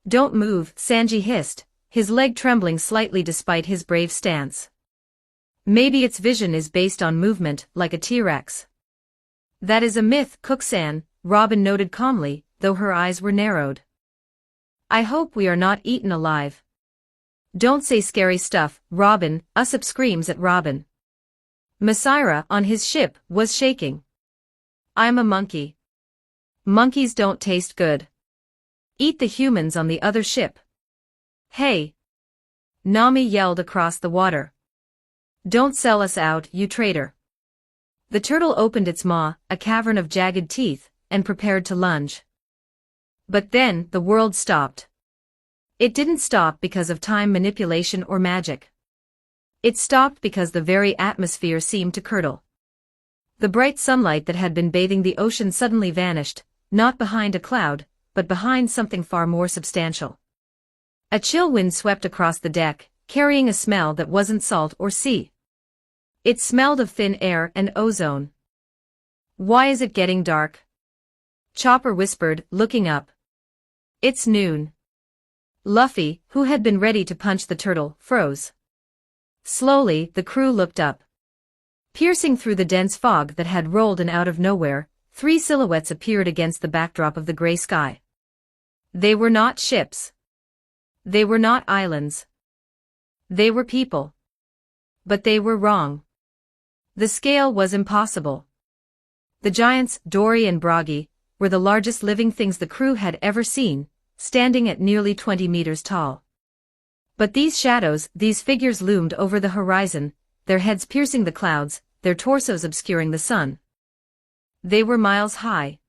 Don't move, Sanji hissed, his leg trembling slightly despite his brave stance. Maybe its vision is based on movement, like a T-Rex. That is a myth, Cook-san, Robin noted calmly, though her eyes were narrowed. I hope we are not eaten alive. Don't say scary stuff, Robin, Usopp screams at Robin. Masira, on his ship, was shaking. I'm a monkey. Monkeys don't taste good. Eat the humans on the other ship. Hey! Nami yelled across the water. Don't sell us out, you traitor. The turtle opened its maw, a cavern of jagged teeth, and prepared to lunge. But then, the world stopped. It didn't stop because of time manipulation or magic. It stopped because the very atmosphere seemed to curdle. The bright sunlight that had been bathing the ocean suddenly vanished, not behind a cloud, but behind something far more substantial. A chill wind swept across the deck, carrying a smell that wasn't salt or sea. It smelled of thin air and ozone. Why is it getting dark? Chopper whispered, looking up. It's noon. Luffy, who had been ready to punch the turtle, froze. Slowly, the crew looked up. Piercing through the dense fog that had rolled in out of nowhere, three silhouettes appeared against the backdrop of the gray sky. They were not ships. They were not islands. They were people. But they were wrong. The scale was impossible. The giants, Dory and Bragi, were the largest living things the crew had ever seen, standing at nearly 20 meters tall. But these shadows, these figures loomed over the horizon, their heads piercing the clouds, their torsos obscuring the sun. They were miles high.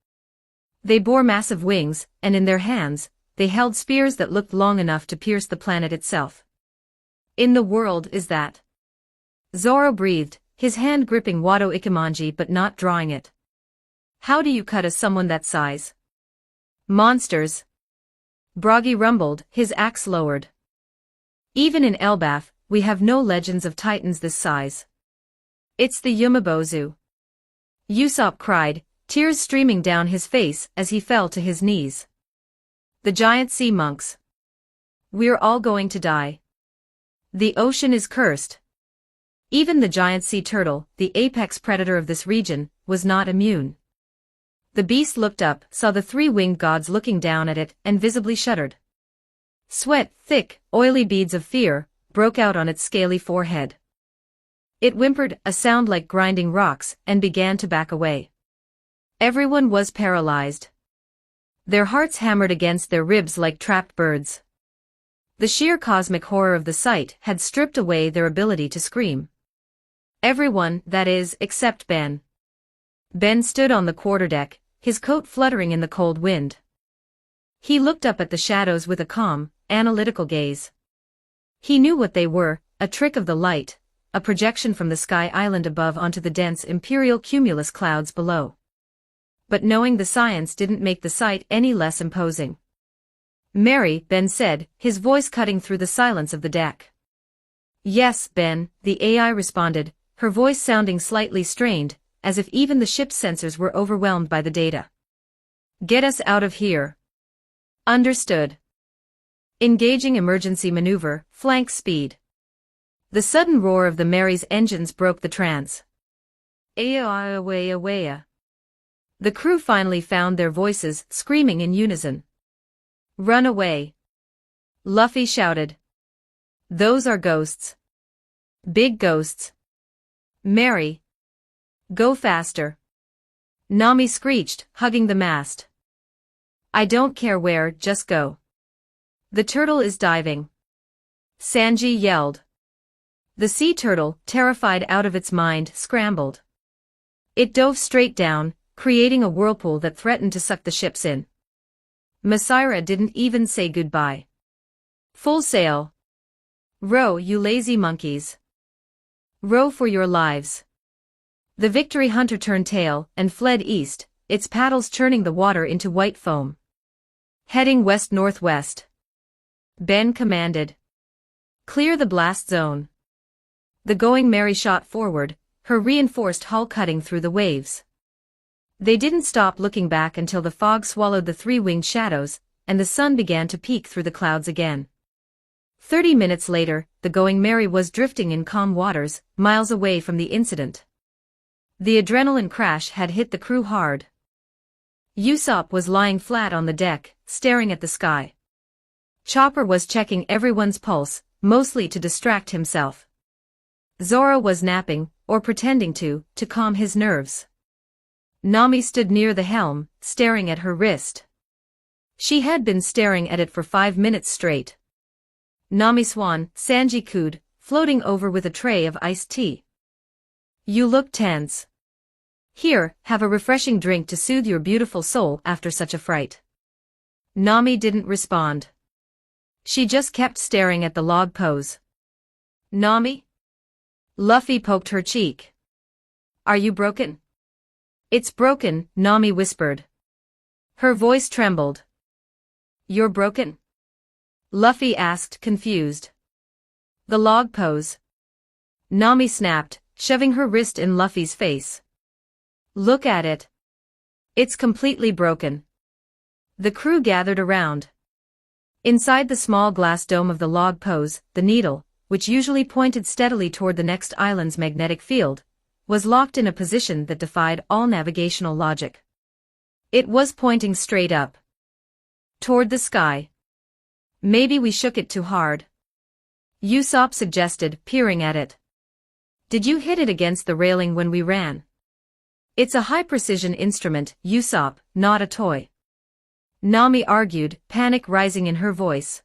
They bore massive wings, and in their hands, they held spears that looked long enough to pierce the planet itself. In the world is that? Zoro breathed, his hand gripping Wado Ikimonji but not drawing it. How do you cut someone that size? Monsters. Bragi rumbled, his axe lowered. Even in Elbaf, we have no legends of titans this size. It's the Yumabozu. Usopp cried, tears streaming down his face as he fell to his knees. The giant sea monks. We're all going to die. The ocean is cursed. Even the giant sea turtle, the apex predator of this region, was not immune. The beast looked up, saw the three-winged gods looking down at it, and visibly shuddered. Sweat, thick, oily beads of fear, broke out on its scaly forehead. It whimpered, a sound like grinding rocks, and began to back away. Everyone was paralyzed. Their hearts hammered against their ribs like trapped birds. The sheer cosmic horror of the sight had stripped away their ability to scream. Everyone, that is, except Ben. Ben stood on the quarterdeck, his coat fluttering in the cold wind. He looked up at the shadows with a calm, analytical gaze. He knew what they were, a trick of the light, a projection from the sky island above onto the dense imperial cumulus clouds below. But knowing the science didn't make the sight any less imposing. "Mary," Ben said, his voice cutting through the silence of the deck. "Yes, Ben," the AI responded, her voice sounding slightly strained, as if even the ship's sensors were overwhelmed by the data. "Get us out of here." "Understood." Engaging emergency maneuver, flank speed. The sudden roar of the Mary's engines broke the trance. "Awaya." The crew finally found their voices, screaming in unison. "Run away!" Luffy shouted. "Those are ghosts. Big ghosts." "Mary! Go faster!" Nami screeched, hugging the mast. "I don't care where, just go." "The turtle is diving." Sanji yelled. The sea turtle, terrified out of its mind, scrambled. It dove straight down, creating a whirlpool that threatened to suck the ships in. Masira didn't even say goodbye. "Full sail. Row, you lazy monkeys. Row for your lives." The Victory Hunter turned tail and fled east, its paddles churning the water into white foam. Heading west-northwest. Ben commanded. "Clear the blast zone." The Going Mary shot forward, her reinforced hull cutting through the waves. They didn't stop looking back until the fog swallowed the three-winged shadows, and the sun began to peek through the clouds again. 30 minutes later, the Going Mary was drifting in calm waters, miles away from the incident. The adrenaline crash had hit the crew hard. Usopp was lying flat on the deck, staring at the sky. Chopper was checking everyone's pulse, mostly to distract himself. Zoro was napping, or pretending to calm his nerves. Nami stood near the helm, staring at her wrist. She had been staring at it for 5 minutes straight. Nami Swan, Sanji cooed, floating over with a tray of iced tea. "You look tense. Here, have a refreshing drink to soothe your beautiful soul after such a fright." Nami didn't respond. She just kept staring at the log pose. "Nami?" Luffy poked her cheek. "Are you broken?" "It's broken," Nami whispered. Her voice trembled. "You're broken?" Luffy asked, confused. "The log pose." Nami snapped, shoving her wrist in Luffy's face. "Look at it. It's completely broken." The crew gathered around. Inside the small glass dome of the log pose, the needle, which usually pointed steadily toward the next island's magnetic field, was locked in a position that defied all navigational logic. It was pointing straight up. Toward the sky. "Maybe we shook it too hard," Usopp suggested, peering at it. "Did you hit it against the railing when we ran?" "It's a high-precision instrument, Usopp, not a toy," Nami argued, panic rising in her voice.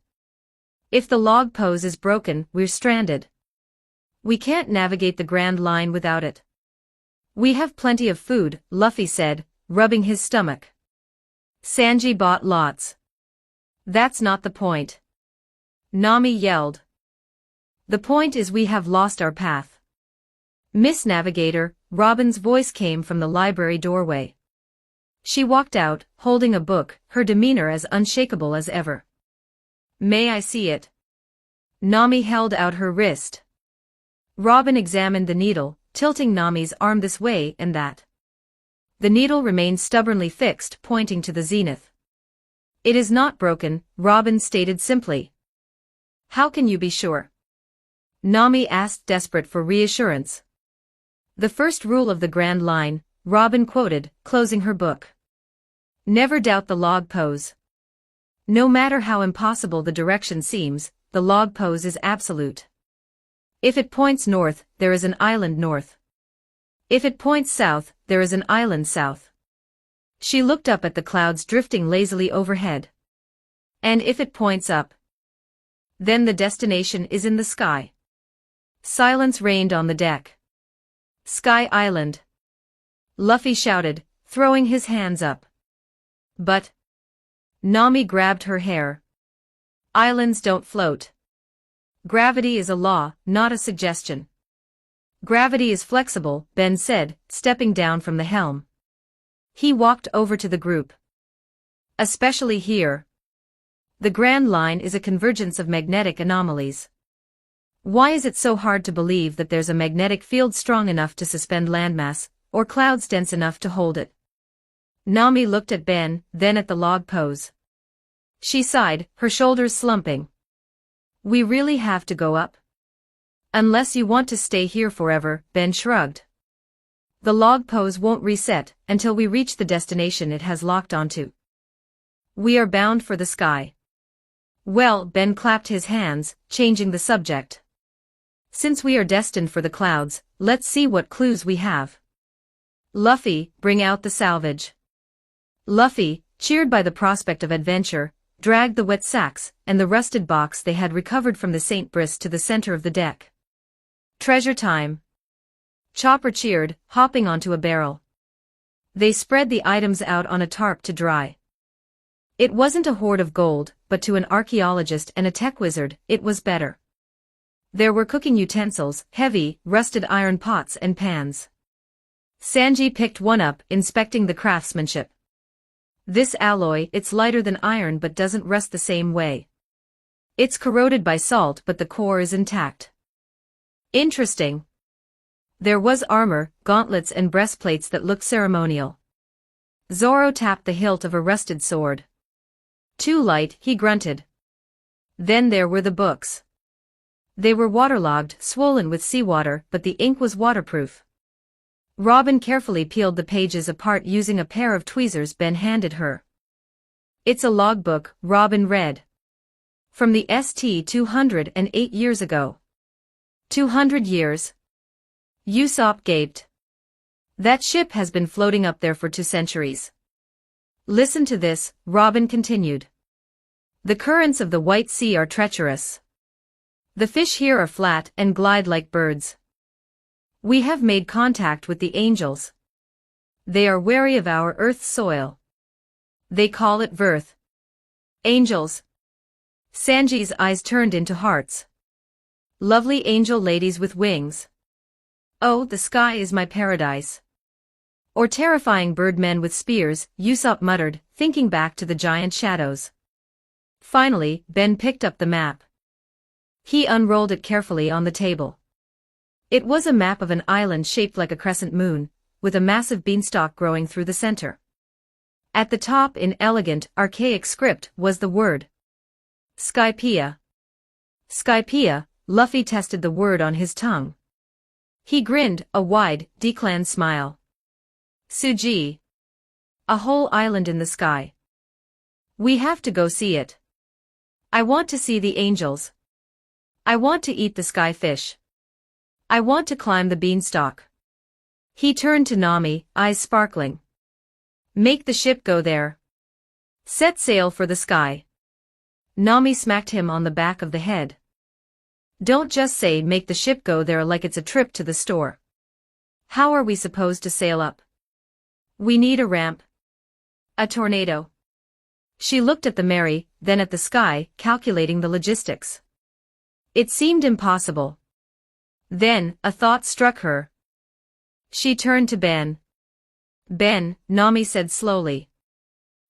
"If the log pose is broken, we're stranded. We can't navigate the Grand Line without it." "We have plenty of food," Luffy said, rubbing his stomach. "Sanji bought lots." "That's not the point," Nami yelled. "The point is we have lost our path." "Miss Navigator," Robin's voice came from the library doorway. She walked out, holding a book, her demeanor as unshakable as ever. "May I see it?" Nami held out her wrist. Robin examined the needle, tilting Nami's arm this way and that. The needle remained stubbornly fixed, pointing to the zenith. "It is not broken," Robin stated simply. "How can you be sure?" Nami asked, desperate for reassurance. "The first rule of the Grand Line," Robin quoted, closing her book. "Never doubt the log pose. No matter how impossible the direction seems, the log pose is absolute. If it points north, there is an island north. If it points south, there is an island south." She looked up at the clouds drifting lazily overhead. "And if it points up, then the destination is in the sky." Silence reigned on the deck. "Sky Island," Luffy shouted, throwing his hands up. "But..." Nami grabbed her hair. Islands don't float. Gravity is a law, not a suggestion. Gravity is flexible, Ben said, stepping down from the helm. He walked over to the group. Especially here. The Grand Line is a convergence of magnetic anomalies. Why is it so hard to believe that there's a magnetic field strong enough to suspend landmass, or clouds dense enough to hold it? Nami looked at Ben, then at the log pose. She sighed, her shoulders slumping. We really have to go up? Unless you want to stay here forever, Ben shrugged. The log pose won't reset until we reach the destination it has locked onto. We are bound for the sky. Well, Ben clapped his hands, changing the subject. Since we are destined for the clouds, let's see what clues we have. Luffy, bring out the salvage. Luffy, cheered by the prospect of adventure, dragged the wet sacks and the rusted box they had recovered from the St. Brice to the center of the deck. Treasure time. Chopper cheered, hopping onto a barrel. They spread the items out on a tarp to dry. It wasn't a hoard of gold, but to an archaeologist and a tech wizard, it was better. There were cooking utensils, heavy, rusted iron pots and pans. Sanji picked one up, inspecting the craftsmanship. This alloy, it's lighter than iron but doesn't rust the same way. It's corroded by salt but the core is intact. Interesting. There was armor, gauntlets and breastplates that looked ceremonial. Zoro tapped the hilt of a rusted sword. Too light, he grunted. Then there were the books. They were waterlogged, swollen with seawater, but the ink was waterproof. Robin carefully peeled the pages apart using a pair of tweezers Ben handed her. It's a logbook, Robin read. From the St. 208 years ago. 200 years? Usopp gaped. That ship has been floating up there for 2 centuries. Listen to this, Robin continued. The currents of the White Sea are treacherous. The fish here are flat and glide like birds. We have made contact with the angels. They are wary of our Earth's soil. They call it Verth. Angels. Sanji's eyes turned into hearts. Lovely angel ladies with wings. Oh, the sky is my paradise. Or terrifying birdmen with spears, Usopp muttered, thinking back to the giant shadows. Finally, Ben picked up the map. He unrolled it carefully on the table. It was a map of an island shaped like a crescent moon, with a massive beanstalk growing through the center. At the top in elegant, archaic script was the word Skypiea. Skypiea, Luffy tested the word on his tongue. He grinned, a wide, declan smile. Suji. A whole island in the sky. We have to go see it. I want to see the angels. I want to eat the sky fish. I want to climb the beanstalk. He turned to Nami, eyes sparkling. Make the ship go there. Set sail for the sky. Nami smacked him on the back of the head. Don't just say make the ship go there like it's a trip to the store. How are we supposed to sail up? We need a ramp. A tornado. She looked at the Mary, then at the sky, calculating the logistics. It seemed impossible. Then, a thought struck her. She turned to Ben. Ben, Nami said slowly.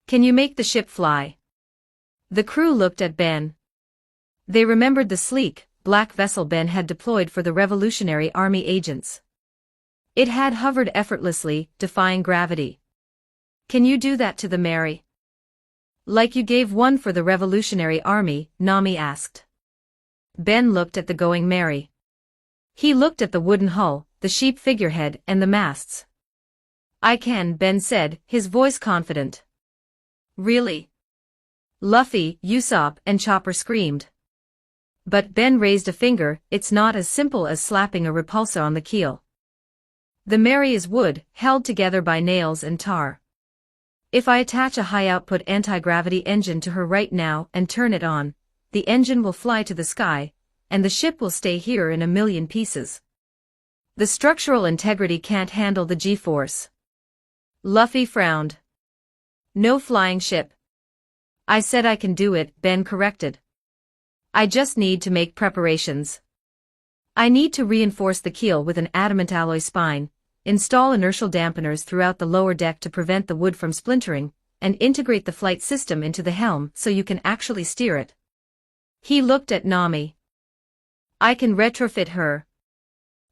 Can you make the ship fly? The crew looked at Ben. They remembered the sleek, black vessel Ben had deployed for the Revolutionary Army agents. It had hovered effortlessly, defying gravity. Can you do that to the Mary? Like you gave one for the Revolutionary Army, Nami asked. Ben looked at the going Mary. He looked at the wooden hull, the sheep figurehead and the masts. I can, Ben said, his voice confident. Really? Luffy, Usopp and Chopper screamed. But Ben raised a finger, it's not as simple as slapping a repulsor on the keel. The Mary is wood, held together by nails and tar. If I attach a high-output anti-gravity engine to her right now and turn it on, the engine will fly to the sky, and the ship will stay here in a million pieces. The structural integrity can't handle the G-force. Luffy frowned. No flying ship. I said I can do it, Ben corrected. I just need to make preparations. I need to reinforce the keel with an adamant alloy spine, install inertial dampeners throughout the lower deck to prevent the wood from splintering, and integrate the flight system into the helm so you can actually steer it. He looked at Nami. I can retrofit her.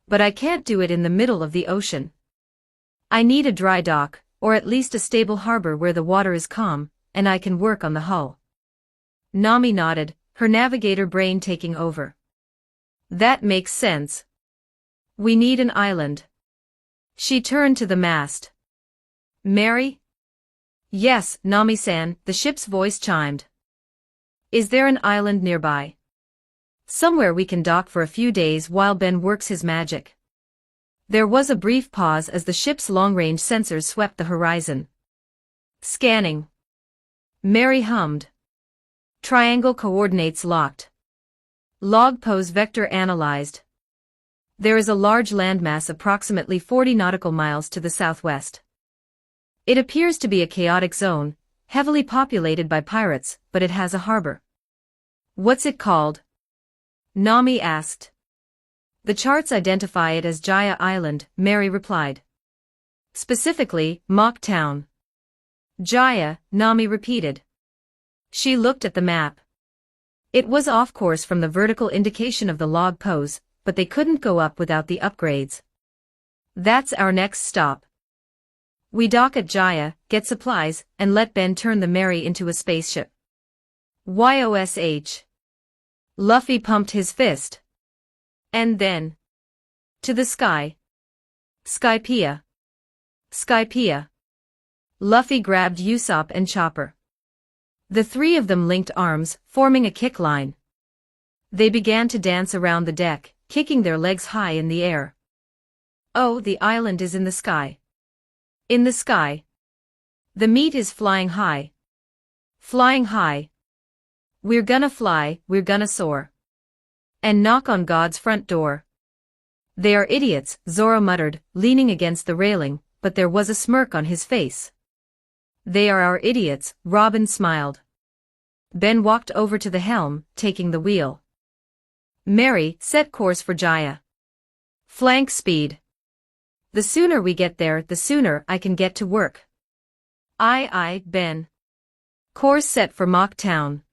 But I can't do it in the middle of the ocean. I need a dry dock, or at least a stable harbor where the water is calm, and I can work on the hull. Nami nodded, her navigator brain taking over. That makes sense. We need an island. She turned to the mast. Mary? Yes, Nami-san, the ship's voice chimed. Is there an island nearby? Somewhere we can dock for a few days while Ben works his magic. There was a brief pause as the ship's long-range sensors swept the horizon. Scanning. Mary hummed. Triangle coordinates locked. Log pose vector analyzed. There is a large landmass approximately 40 nautical miles to the southwest. It appears to be a chaotic zone, heavily populated by pirates, but it has a harbor. What's it called? Nami asked. The charts identify it as Jaya Island, Mary replied. Specifically, Mock Town. Jaya, Nami repeated. She looked at the map. It was off course from the vertical indication of the log pose, but they couldn't go up without the upgrades. That's our next stop. We dock at Jaya, get supplies, and let Ben turn the Mary into a spaceship. YOSH. Luffy pumped his fist. And then. To the sky. Skypiea. Skypiea. Luffy grabbed Usopp and Chopper. The three of them linked arms, forming a kick line. They began to dance around the deck, kicking their legs high in the air. Oh, the island is in the sky. In the sky. The meat is flying high. Flying high. We're gonna fly, we're gonna soar. And knock on God's front door. They are idiots, Zoro muttered, leaning against the railing, but there was a smirk on his face. They are our idiots, Robin smiled. Ben walked over to the helm, taking the wheel. Mary, set course for Jaya. Flank speed. The sooner we get there, the sooner I can get to work. Aye, Ben. Course set for Mock Town.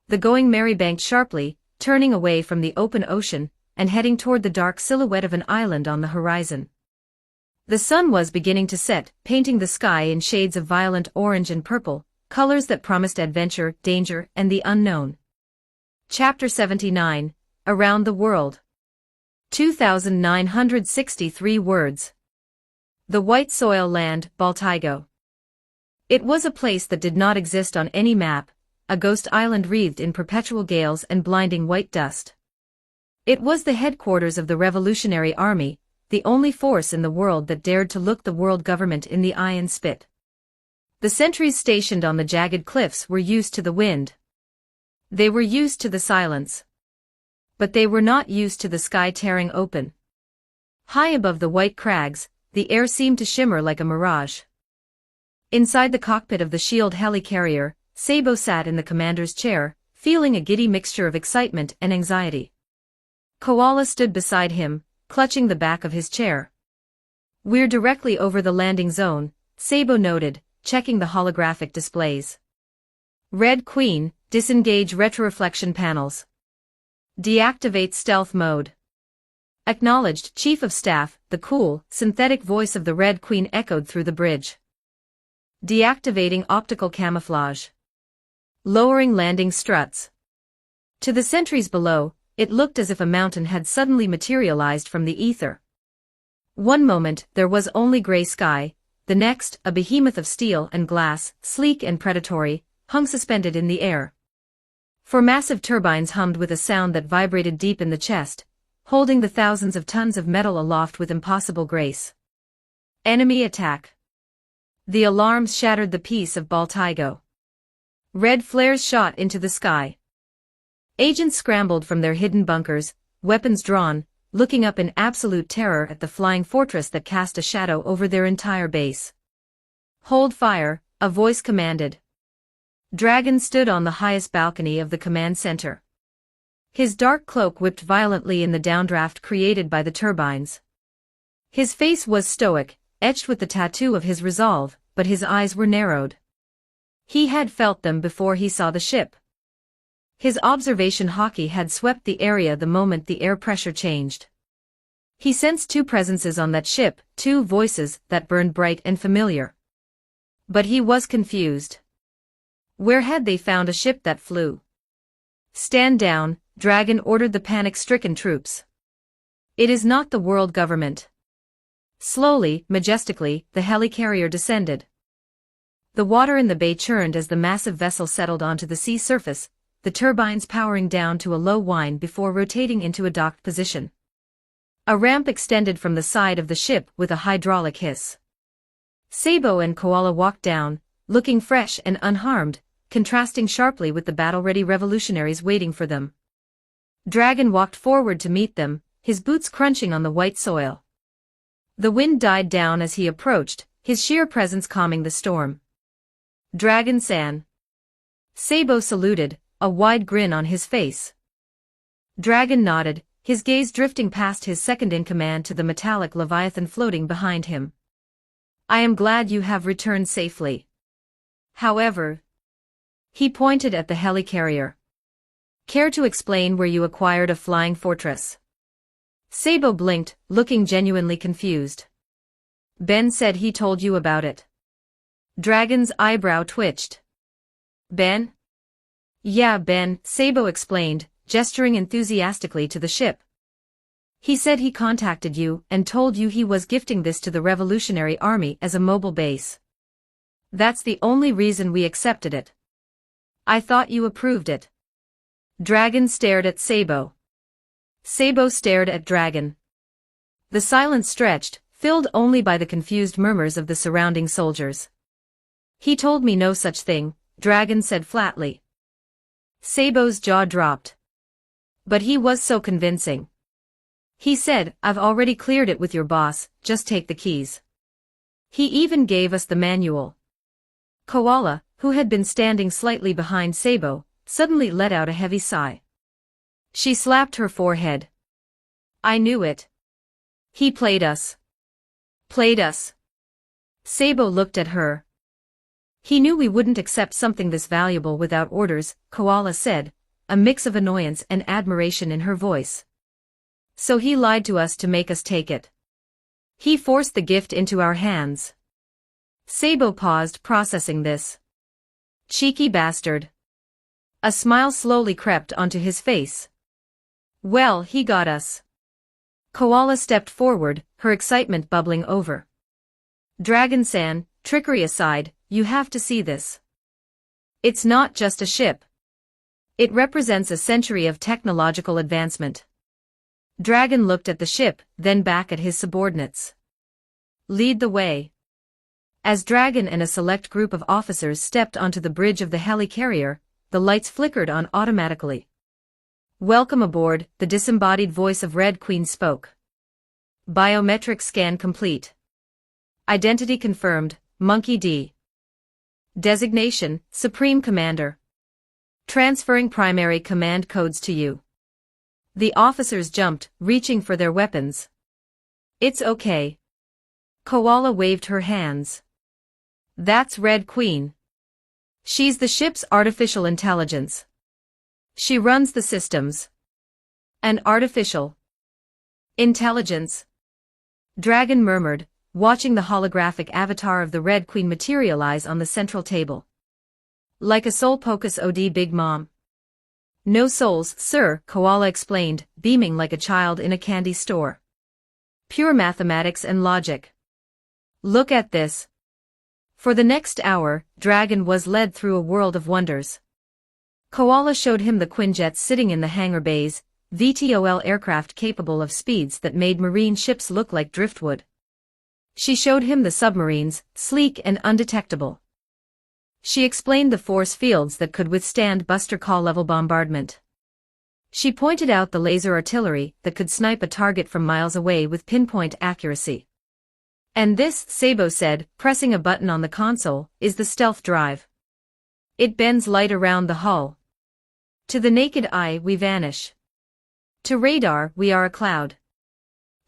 The Going Mary banked sharply, turning away from the open ocean, and heading toward the dark silhouette of an island on the horizon. The sun was beginning to set, painting the sky in shades of violent orange and purple, colors that promised adventure, danger, and the unknown. Chapter 79, Around the World. 2,963 words. The White Soil Land, Baltigo. It was a place that did not exist on any map, a ghost island wreathed in perpetual gales and blinding white dust. It was the headquarters of the Revolutionary Army, the only force in the world that dared to look the world government in the eye and spit. The sentries stationed on the jagged cliffs were used to the wind. They were used to the silence. But they were not used to the sky tearing open. High above the white crags, the air seemed to shimmer like a mirage. Inside the cockpit of the Shield helicarrier, Sabo sat in the commander's chair, feeling a giddy mixture of excitement and anxiety. Koala stood beside him, clutching the back of his chair. We're directly over the landing zone, Sabo noted, checking the holographic displays. Red Queen, disengage retroreflection panels. Deactivate stealth mode. Acknowledged, Chief of Staff. The cool, synthetic voice of the Red Queen echoed through the bridge. Deactivating optical camouflage. Lowering landing struts. To the sentries below, it looked as if a mountain had suddenly materialized from the ether. One moment, there was only gray sky, the next, a behemoth of steel and glass, sleek and predatory, hung suspended in the air. Four massive turbines hummed with a sound that vibrated deep in the chest, holding the thousands of tons of metal aloft with impossible grace. Enemy attack. The alarms shattered the peace of Baltigo. Red flares shot into the sky. Agents scrambled from their hidden bunkers, weapons drawn, looking up in absolute terror at the flying fortress that cast a shadow over their entire base. Hold fire, a voice commanded. Dragon stood on the highest balcony of the command center. His dark cloak whipped violently in the downdraft created by the turbines. His face was stoic, etched with the tattoo of his resolve, but his eyes were narrowed. He had felt them before he saw the ship. His observation hockey had swept the area the moment the air pressure changed. He sensed two presences on that ship, two voices that burned bright and familiar. But he was confused. Where had they found a ship that flew? "Stand down," Dragon ordered the panic-stricken troops. "It is not the world government." Slowly, majestically, the helicarrier descended. The water in the bay churned as the massive vessel settled onto the sea surface, the turbines powering down to a low whine before rotating into a docked position. A ramp extended from the side of the ship with a hydraulic hiss. Sabo and Koala walked down, looking fresh and unharmed, contrasting sharply with the battle-ready revolutionaries waiting for them. Dragon walked forward to meet them, his boots crunching on the white soil. The wind died down as he approached, his sheer presence calming the storm. "Dragon-san." Sabo saluted, a wide grin on his face. Dragon nodded, his gaze drifting past his second-in-command to the metallic leviathan floating behind him. "I am glad you have returned safely. However," he pointed at the helicarrier. "Care to explain where you acquired a flying fortress?" Sabo blinked, looking genuinely confused. "Ben said he told you about it." Dragon's eyebrow twitched. "Ben?" "Yeah, Ben," Sabo explained, gesturing enthusiastically to the ship. "He said he contacted you and told you he was gifting this to the Revolutionary Army as a mobile base. That's the only reason we accepted it. I thought you approved it." Dragon stared at Sabo. Sabo stared at Dragon. The silence stretched, filled only by the confused murmurs of the surrounding soldiers. "He told me no such thing," Dragon said flatly. Sabo's jaw dropped. But he was so convincing. "He said, I've already cleared it with your boss, just take the keys." He even gave us the manual. Koala, who had been standing slightly behind Sabo, suddenly let out a heavy sigh. She slapped her forehead. "I knew it. He played us." "Played us?" Sabo looked at her. "He knew we wouldn't accept something this valuable without orders," Koala said, a mix of annoyance and admiration in her voice. "So he lied to us to make us take it. He forced the gift into our hands." Sabo paused, processing this. "Cheeky bastard." A smile slowly crept onto his face. "Well, he got us." Koala stepped forward, her excitement bubbling over. "Dragon-san, trickery aside, you have to see this. It's not just a ship. It represents a century of technological advancement." Dragon looked at the ship, then back at his subordinates. "Lead the way." As Dragon and a select group of officers stepped onto the bridge of the helicarrier, the lights flickered on automatically. "Welcome aboard," the disembodied voice of Red Queen spoke. "Biometric scan complete. Identity confirmed, Monkey D. Designation, Supreme Commander. Transferring primary command codes to you." The officers jumped, reaching for their weapons. "It's okay." Koala waved her hands. "That's Red Queen. She's the ship's artificial intelligence. She runs the systems." "An artificial intelligence?" Dragon murmured, watching the holographic avatar of the Red Queen materialize on the central table. "Like a soul pocus od Big Mom." "No souls, sir," Koala explained, beaming like a child in a candy store. "Pure mathematics and logic. Look at this." For the next hour, Dragon was led through a world of wonders. Koala showed him the Quinjets sitting in the hangar bays, VTOL aircraft capable of speeds that made marine ships look like driftwood. She showed him the submarines, sleek and undetectable. She explained the force fields that could withstand Buster Call-level bombardment. She pointed out the laser artillery that could snipe a target from miles away with pinpoint accuracy. "And this," Sabo said, pressing a button on the console, "is the stealth drive. It bends light around the hull. To the naked eye, we vanish. To radar, we are a cloud.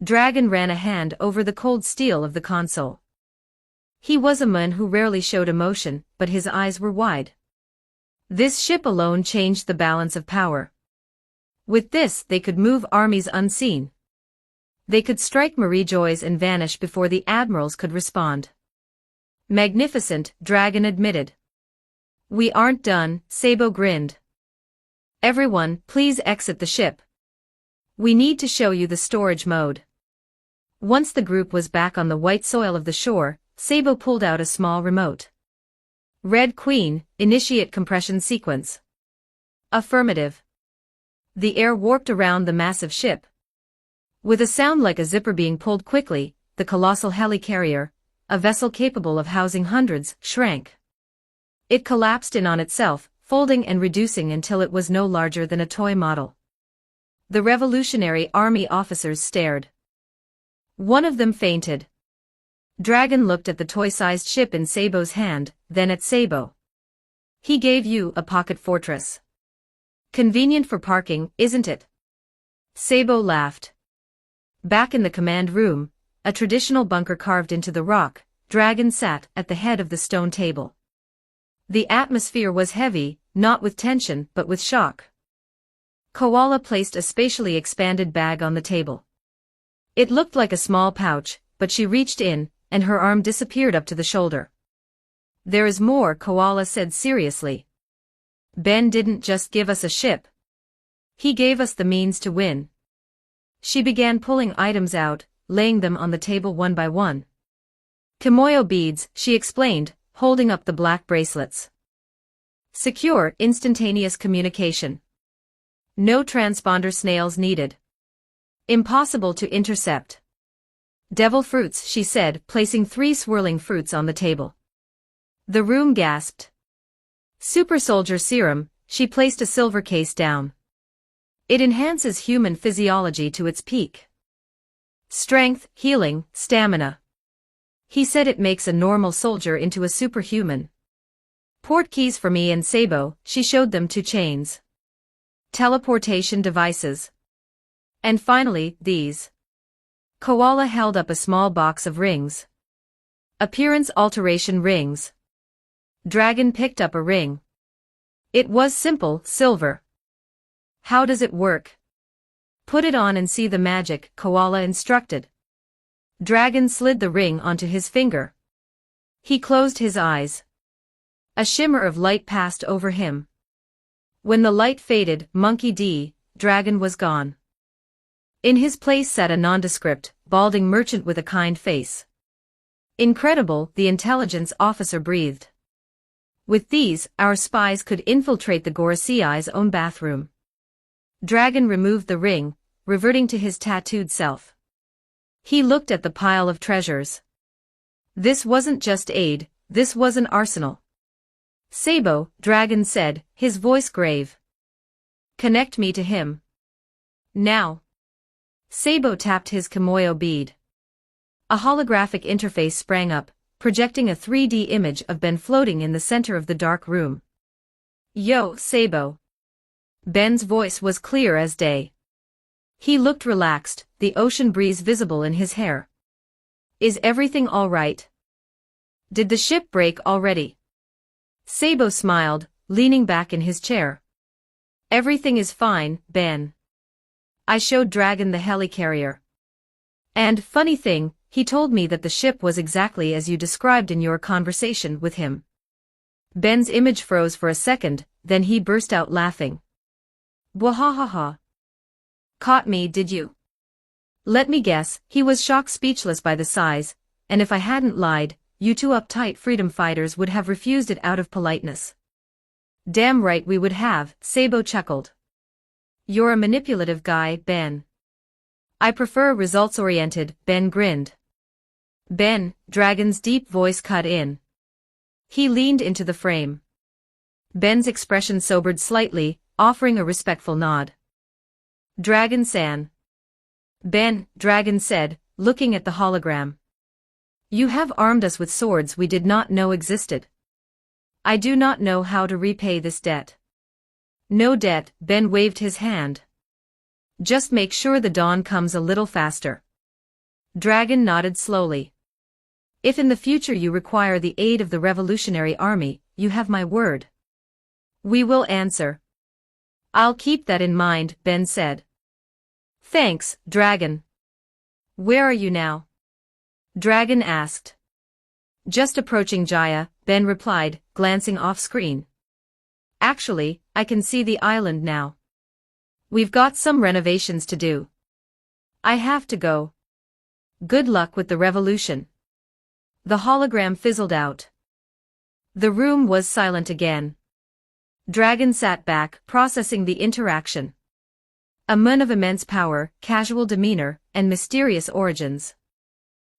Dragon ran a hand over the cold steel of the console. He was a man who rarely showed emotion, but his eyes were wide. This ship alone changed the balance of power. With this, they could move armies unseen. They could strike Marie-Joy's and vanish before the admirals could respond. Magnificent, Dragon admitted. We aren't done, Sabo grinned. Everyone, please exit the ship. We need to show you the storage mode. Once the group was back on the white soil of the shore, Sabo pulled out a small remote. Red Queen, initiate compression sequence. Affirmative. The air warped around the massive ship. With a sound like a zipper being pulled quickly, the colossal helicarrier, a vessel capable of housing hundreds, shrank. It collapsed in on itself, folding and reducing until it was no larger than a toy model. The Revolutionary Army officers stared. One of them fainted. Dragon looked at the toy-sized ship in Sabo's hand, then at Sabo. He gave you a pocket fortress. Convenient for parking, isn't it? Sabo laughed. Back in the command room, a traditional bunker carved into the rock, Dragon sat at the head of the stone table. The atmosphere was heavy, not with tension but with shock. Koala placed a spatially expanded bag on the table. It looked like a small pouch, but she reached in, and her arm disappeared up to the shoulder. There is more, Koala said seriously. Ben didn't just give us a ship. He gave us the means to win. She began pulling items out, laying them on the table one by one. Kimoyo beads, she explained, holding up the black bracelets. Secure, instantaneous communication. No transponder snails needed. Impossible to intercept. Devil fruits, she said, placing 3 swirling fruits on the table. The room gasped. Super soldier serum, she placed a silver case down. It enhances human physiology to its peak. Strength, healing, stamina. He said it makes a normal soldier into a superhuman. Port keys for me and Sabo, she showed them 2 chains. Teleportation devices. And finally, these. Koala held up a small box of rings. Appearance alteration rings. Dragon picked up a ring. It was simple, silver. How does it work? Put it on and see the magic, Koala instructed. Dragon slid the ring onto his finger. He closed his eyes. A shimmer of light passed over him. When the light faded, Monkey D, Dragon was gone. In his place sat a nondescript, balding merchant with a kind face. Incredible, the intelligence officer breathed. With these, our spies could infiltrate the Gorosei's own bathroom. Dragon removed the ring, reverting to his tattooed self. He looked at the pile of treasures. This wasn't just aid, this was an arsenal. Sabo, Dragon said, his voice grave. Connect me to him. Now. Sabo tapped his Kimoyo bead. A holographic interface sprang up, projecting a 3D image of Ben floating in the center of the dark room. Yo, Sabo. Ben's voice was clear as day. He looked relaxed, the ocean breeze visible in his hair. Is everything all right? Did the ship break already? Sabo smiled, leaning back in his chair. Everything is fine, Ben. I showed Dragon the helicarrier. And, funny thing, he told me that the ship was exactly as you described in your conversation with him. Ben's image froze for a second, then he burst out laughing. Bwahahaha. Caught me, did you? Let me guess, he was shocked speechless by the size, and if I hadn't lied, you 2 uptight freedom fighters would have refused it out of politeness. Damn right we would have, Sabo chuckled. You're a manipulative guy, Ben. I prefer results-oriented, Ben grinned. Ben, Dragon's deep voice cut in. He leaned into the frame. Ben's expression sobered slightly, offering a respectful nod. Dragon-san. Ben, Dragon said, looking at the hologram. You have armed us with swords we did not know existed. I do not know how to repay this debt. No debt, Ben waved his hand. Just make sure the dawn comes a little faster. Dragon nodded slowly. If in the future you require the aid of the Revolutionary Army, you have my word. We will answer. I'll keep that in mind, Ben said. Thanks, Dragon. Where are you now? Dragon asked. Just approaching Jaya, Ben replied, glancing off-screen. Actually, I can see the island now. We've got some renovations to do. I have to go. Good luck with the revolution. The hologram fizzled out. The room was silent again. Dragon sat back, processing the interaction. A man of immense power, casual demeanor, and mysterious origins.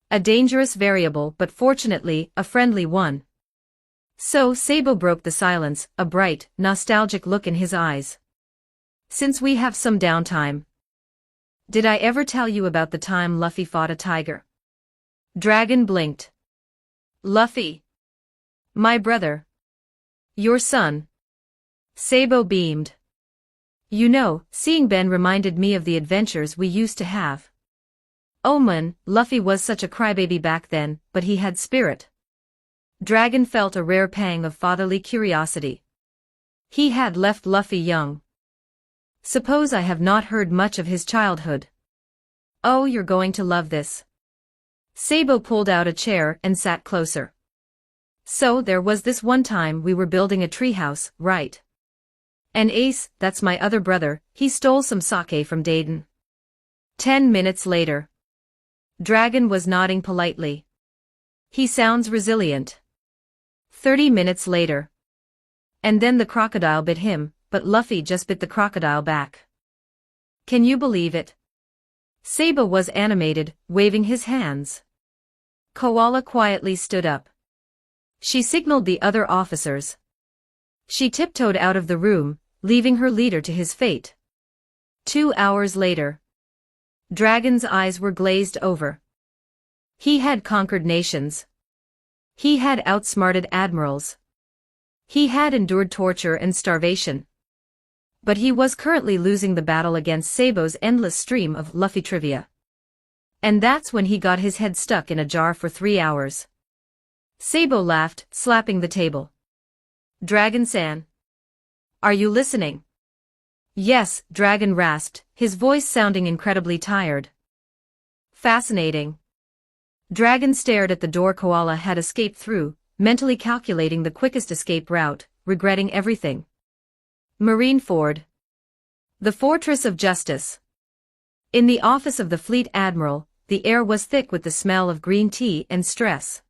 A dangerous variable but fortunately, a friendly one. So Sabo broke the silence, a bright, nostalgic look in his eyes. Since we have some downtime. Did I ever tell you about the time Luffy fought a tiger? Dragon blinked. Luffy. My brother. Your son. Sabo beamed. You know, seeing Ben reminded me of the adventures we used to have. Oh man, Luffy was such a crybaby back then, but he had spirit. Dragon felt a rare pang of fatherly curiosity. He had left Luffy young. Suppose I have not heard much of his childhood. Oh, you're going to love this. Sabo pulled out a chair and sat closer. So there was this one time we were building a treehouse, right? And Ace, that's my other brother, he stole some sake from Dayton. 10 minutes later. Dragon was nodding politely. He sounds resilient. 30 minutes later. And then the crocodile bit him, but Luffy just bit the crocodile back. Can you believe it? Sabo was animated, waving his hands. Koala quietly stood up. She signaled the other officers. She tiptoed out of the room, leaving her leader to his fate. 2 hours later. Dragon's eyes were glazed over. He had conquered nations. He had outsmarted admirals. He had endured torture and starvation. But he was currently losing the battle against Sabo's endless stream of Luffy trivia. And that's when he got his head stuck in a jar for 3 hours. Sabo laughed, slapping the table. Dragon-san. Are you listening? Yes, Dragon rasped, his voice sounding incredibly tired. Fascinating. Dragon stared at the door Koala had escaped through, mentally calculating the quickest escape route, regretting everything. Marineford. The Fortress of Justice. In the office of the Fleet Admiral, the air was thick with the smell of green tea and stress.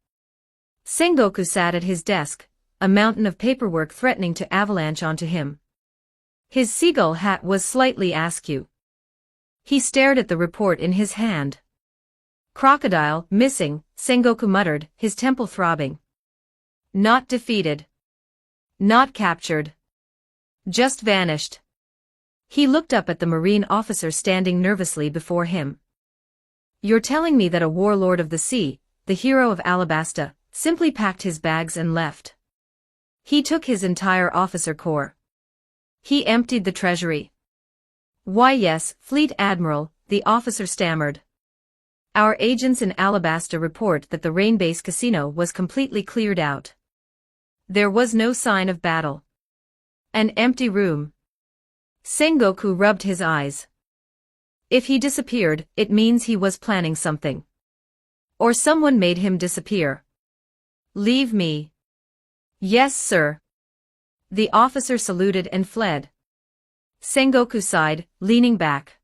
Sengoku sat at his desk, a mountain of paperwork threatening to avalanche onto him. His seagull hat was slightly askew. He stared at the report in his hand. Crocodile, missing, Sengoku muttered, his temple throbbing. Not defeated. Not captured. Just vanished. He looked up at the marine officer standing nervously before him. You're telling me that a warlord of the sea, the hero of Alabasta, simply packed his bags and left. He took his entire officer corps. He emptied the treasury. Why yes, Fleet Admiral, the officer stammered. Our agents in Alabasta report that the Rain-Base casino was completely cleared out. There was no sign of battle. An empty room. Sengoku rubbed his eyes. If he disappeared, it means he was planning something. Or someone made him disappear. Leave me. Yes, sir. The officer saluted and fled. Sengoku sighed, leaning back.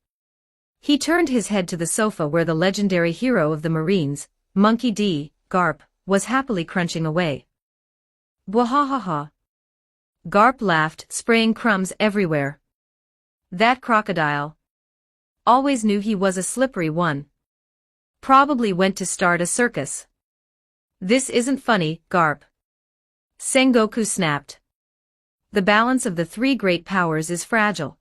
He turned his head to the sofa where the legendary hero of the Marines, Monkey D. Garp, was happily crunching away. Bwahahaha. Garp laughed, spraying crumbs everywhere. That crocodile. Always knew he was a slippery one. Probably went to start a circus. This isn't funny, Garp. Sengoku snapped. The balance of the three great powers is fragile.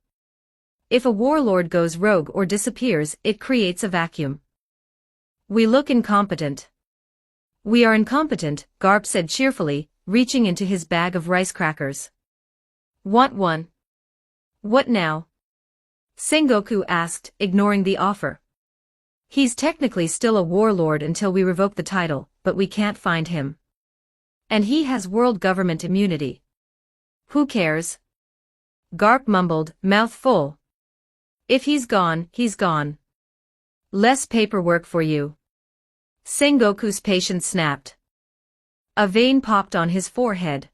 If a warlord goes rogue or disappears, it creates a vacuum. We look incompetent. We are incompetent, Garp said cheerfully, reaching into his bag of rice crackers. Want one? What now? Sengoku asked, ignoring the offer. He's technically still a warlord until we revoke the title, but we can't find him. And he has world government immunity. Who cares? Garp mumbled, mouth full. If he's gone, he's gone. Less paperwork for you. Sengoku's patience snapped. A vein popped on his forehead.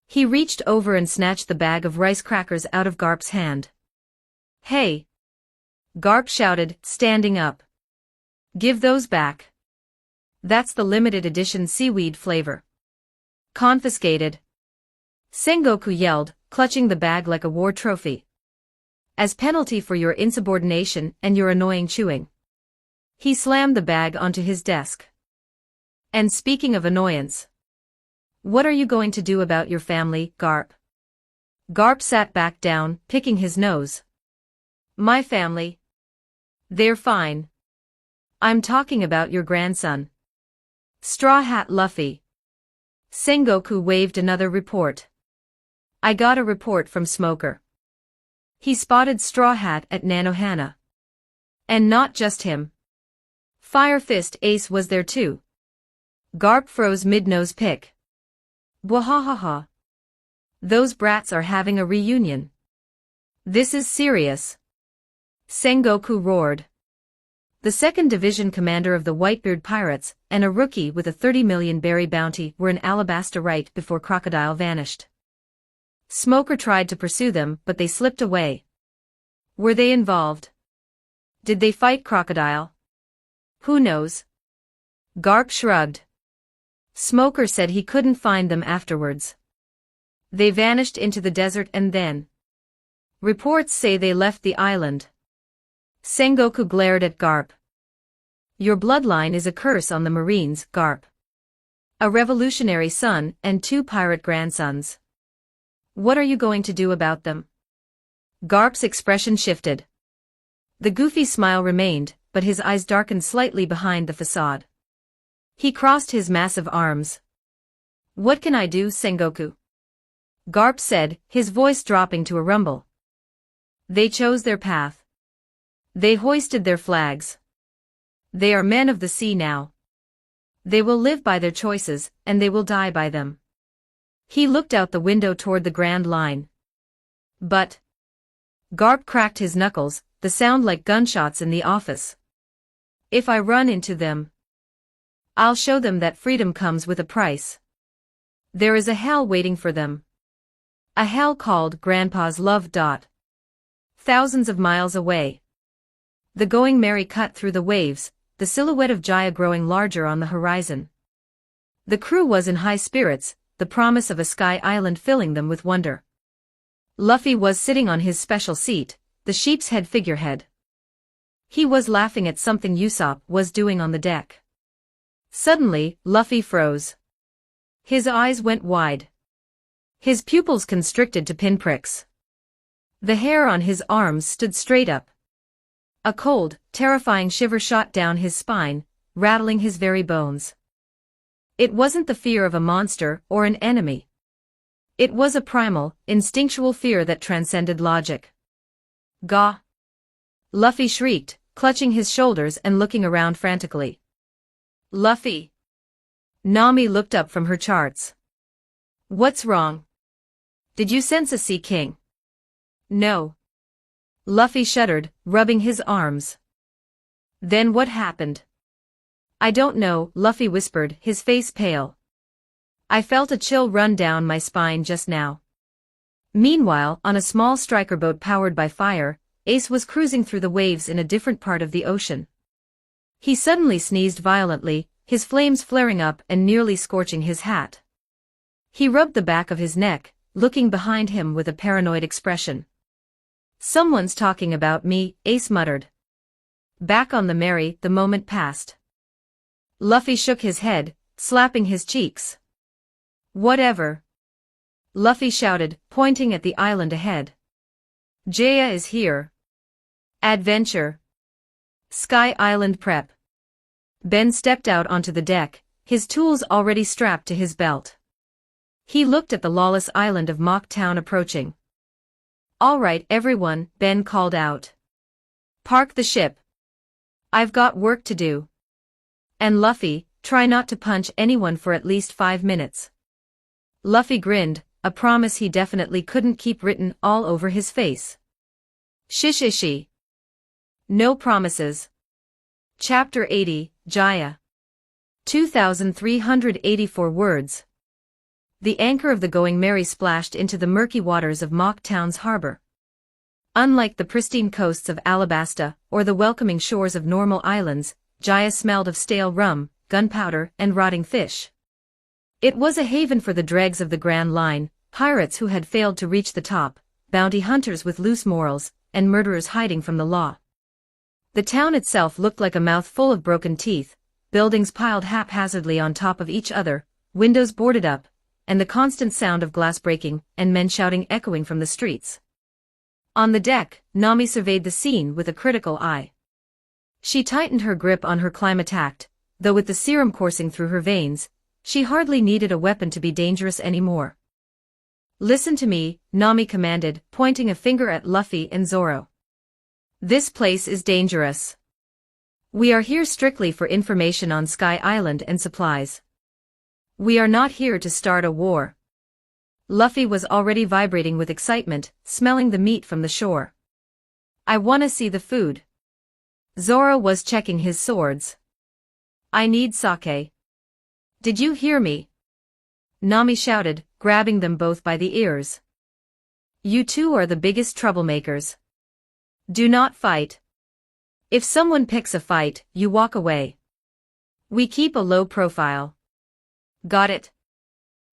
He reached over and snatched the bag of rice crackers out of Garp's hand. Hey! Garp shouted, standing up. Give those back. That's the limited edition seaweed flavor. Confiscated. Sengoku yelled, clutching the bag like a war trophy. As penalty for your insubordination and your annoying chewing. He slammed the bag onto his desk. And speaking of annoyance. What are you going to do about your family, Garp? Garp sat back down, picking his nose. My family? They're fine. I'm talking about your grandson. Straw Hat Luffy. Sengoku waved another report. I got a report from Smoker. He spotted Straw Hat at Nanohana. And not just him. Fire Fist Ace was there too. Garp froze mid-nose pick. Bwahahaha. Those brats are having a reunion. This is serious. Sengoku roared. The 2nd Division commander of the Whitebeard Pirates and a rookie with a 30 million berry bounty were in Alabasta right before Crocodile vanished. Smoker tried to pursue them, but they slipped away. Were they involved? Did they fight Crocodile? Who knows? Garp shrugged. Smoker said he couldn't find them afterwards. They vanished into the desert and then. Reports say they left the island. Sengoku glared at Garp. Your bloodline is a curse on the Marines, Garp. A revolutionary son and 2 pirate grandsons. What are you going to do about them? Garp's expression shifted. The goofy smile remained, but his eyes darkened slightly behind the facade. He crossed his massive arms. What can I do, Sengoku? Garp said, his voice dropping to a rumble. They chose their path. They hoisted their flags. They are men of the sea now. They will live by their choices, and they will die by them. He looked out the window toward the Grand Line. But. Garp cracked his knuckles, the sound like gunshots in the office. If I run into them, I'll show them that freedom comes with a price. There is a hell waiting for them. A hell called Grandpa's Love. Thousands of miles away. The Going Merry cut through the waves, the silhouette of Jaya growing larger on the horizon. The crew was in high spirits, the promise of a sky island filling them with wonder. Luffy was sitting on his special seat, the sheep's head figurehead. He was laughing at something Usopp was doing on the deck. Suddenly, Luffy froze. His eyes went wide. His pupils constricted to pinpricks. The hair on his arms stood straight up. A cold, terrifying shiver shot down his spine, rattling his very bones. It wasn't the fear of a monster or an enemy. It was a primal, instinctual fear that transcended logic. Gah! Luffy shrieked, clutching his shoulders and looking around frantically. Luffy! Nami looked up from her charts. What's wrong? Did you sense a Sea King? No. Luffy shuddered, rubbing his arms. Then what happened? I don't know, Luffy whispered, his face pale. I felt a chill run down my spine just now. Meanwhile, on a small striker boat powered by fire, Ace was cruising through the waves in a different part of the ocean. He suddenly sneezed violently, his flames flaring up and nearly scorching his hat. He rubbed the back of his neck, looking behind him with a paranoid expression. Someone's talking about me, Ace muttered. Back on the Merry, the moment passed. Luffy shook his head, slapping his cheeks. Whatever. Luffy shouted, pointing at the island ahead. Jaya is here. Adventure. Sky Island prep. Ben stepped out onto the deck, his tools already strapped to his belt. He looked at the lawless island of Mock Town approaching. "All right, everyone," Ben called out. "Park the ship. I've got work to do. And Luffy, try not to punch anyone for at least 5 minutes." Luffy grinned, a promise he definitely couldn't keep written all over his face. Shishishi. No promises. Chapter 80, Jaya. 2,384 words. The anchor of the Going Merry splashed into the murky waters of Mock Town's harbor. Unlike the pristine coasts of Alabasta or the welcoming shores of normal islands, Jaya smelled of stale rum, gunpowder, and rotting fish. It was a haven for the dregs of the Grand Line, pirates who had failed to reach the top, bounty hunters with loose morals, and murderers hiding from the law. The town itself looked like a mouth full of broken teeth, buildings piled haphazardly on top of each other, windows boarded up, and the constant sound of glass breaking and men shouting echoing from the streets. On the deck, Nami surveyed the scene with a critical eye. She tightened her grip on her climatact, though with the serum coursing through her veins, she hardly needed a weapon to be dangerous anymore. "Listen to me," Nami commanded, pointing a finger at Luffy and Zoro. "This place is dangerous. We are here strictly for information on Sky Island and supplies. We are not here to start a war." Luffy was already vibrating with excitement, smelling the meat from the shore. "I wanna see the food." Zoro was checking his swords. "I need sake." "Did you hear me?" Nami shouted, grabbing them both by the ears. "You two are the biggest troublemakers. Do not fight. If someone picks a fight, you walk away. We keep a low profile. Got it?"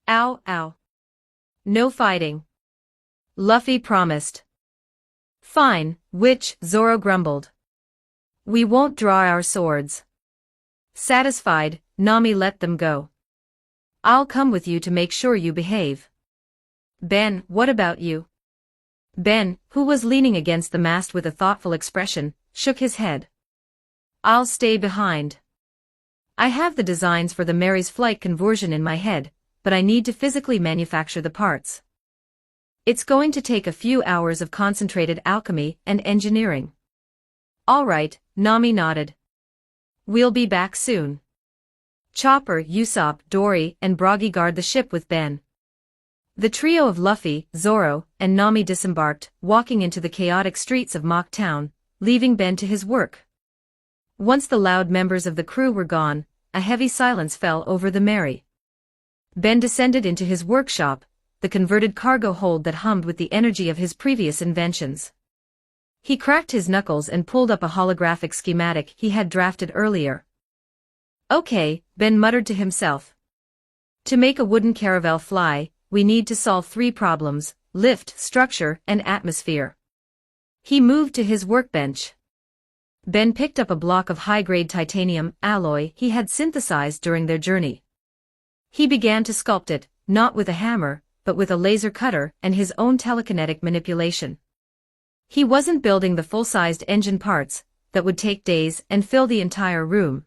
"Ow, ow. No fighting." Luffy promised. "Fine, which?" Zoro grumbled. "We won't draw our swords." Satisfied, Nami let them go. "I'll come with you to make sure you behave." "Ben, what about you?" Ben, who was leaning against the mast with a thoughtful expression, shook his head. "I'll stay behind. I have the designs for the Mary's flight conversion in my head, but I need to physically manufacture the parts. It's going to take a few hours of concentrated alchemy and engineering." "All right," Nami nodded. "We'll be back soon." Chopper, Usopp, Dory, and Broggy guard the ship with Ben. The trio of Luffy, Zoro, and Nami disembarked, walking into the chaotic streets of Mock Town, leaving Ben to his work. Once the loud members of the crew were gone, a heavy silence fell over the Mary. Ben descended into his workshop, the converted cargo hold that hummed with the energy of his previous inventions. He cracked his knuckles and pulled up a holographic schematic he had drafted earlier. "Okay," Ben muttered to himself. "To make a wooden caravel fly, we need to solve 3 problems: lift, structure, and atmosphere." He moved to his workbench. Ben picked up a block of high-grade titanium alloy he had synthesized during their journey. He began to sculpt it, not with a hammer, but with a laser cutter and his own telekinetic manipulation. He wasn't building the full-sized engine parts that would take days and fill the entire room.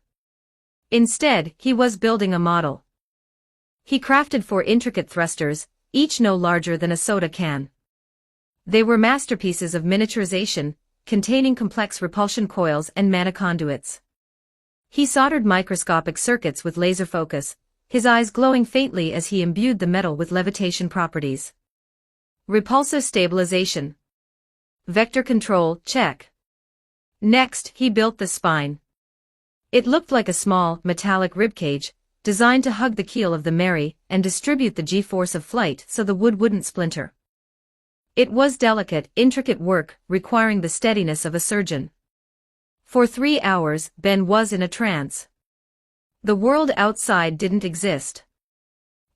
Instead, he was building a model. He crafted 4 intricate thrusters, each no larger than a soda can. They were masterpieces of miniaturization, containing complex repulsion coils and mana conduits. He soldered microscopic circuits with laser focus, his eyes glowing faintly as he imbued the metal with levitation properties. Repulsor stabilization. Vector control, check. Next, he built the spine. It looked like a small, metallic ribcage, designed to hug the keel of the Mary and distribute the G-force of flight so the wood wouldn't splinter. It was delicate, intricate work, requiring the steadiness of a surgeon. For 3 hours, Ben was in a trance. The world outside didn't exist.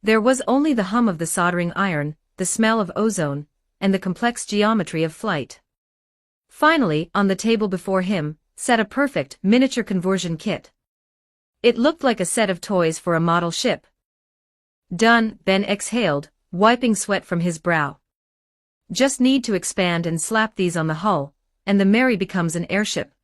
There was only the hum of the soldering iron, the smell of ozone, and the complex geometry of flight. Finally, on the table before him, sat a perfect, miniature conversion kit. It looked like a set of toys for a model ship. "Done," Ben exhaled, wiping sweat from his brow. "Just need to expand and slap these on the hull, and the Mary becomes an airship."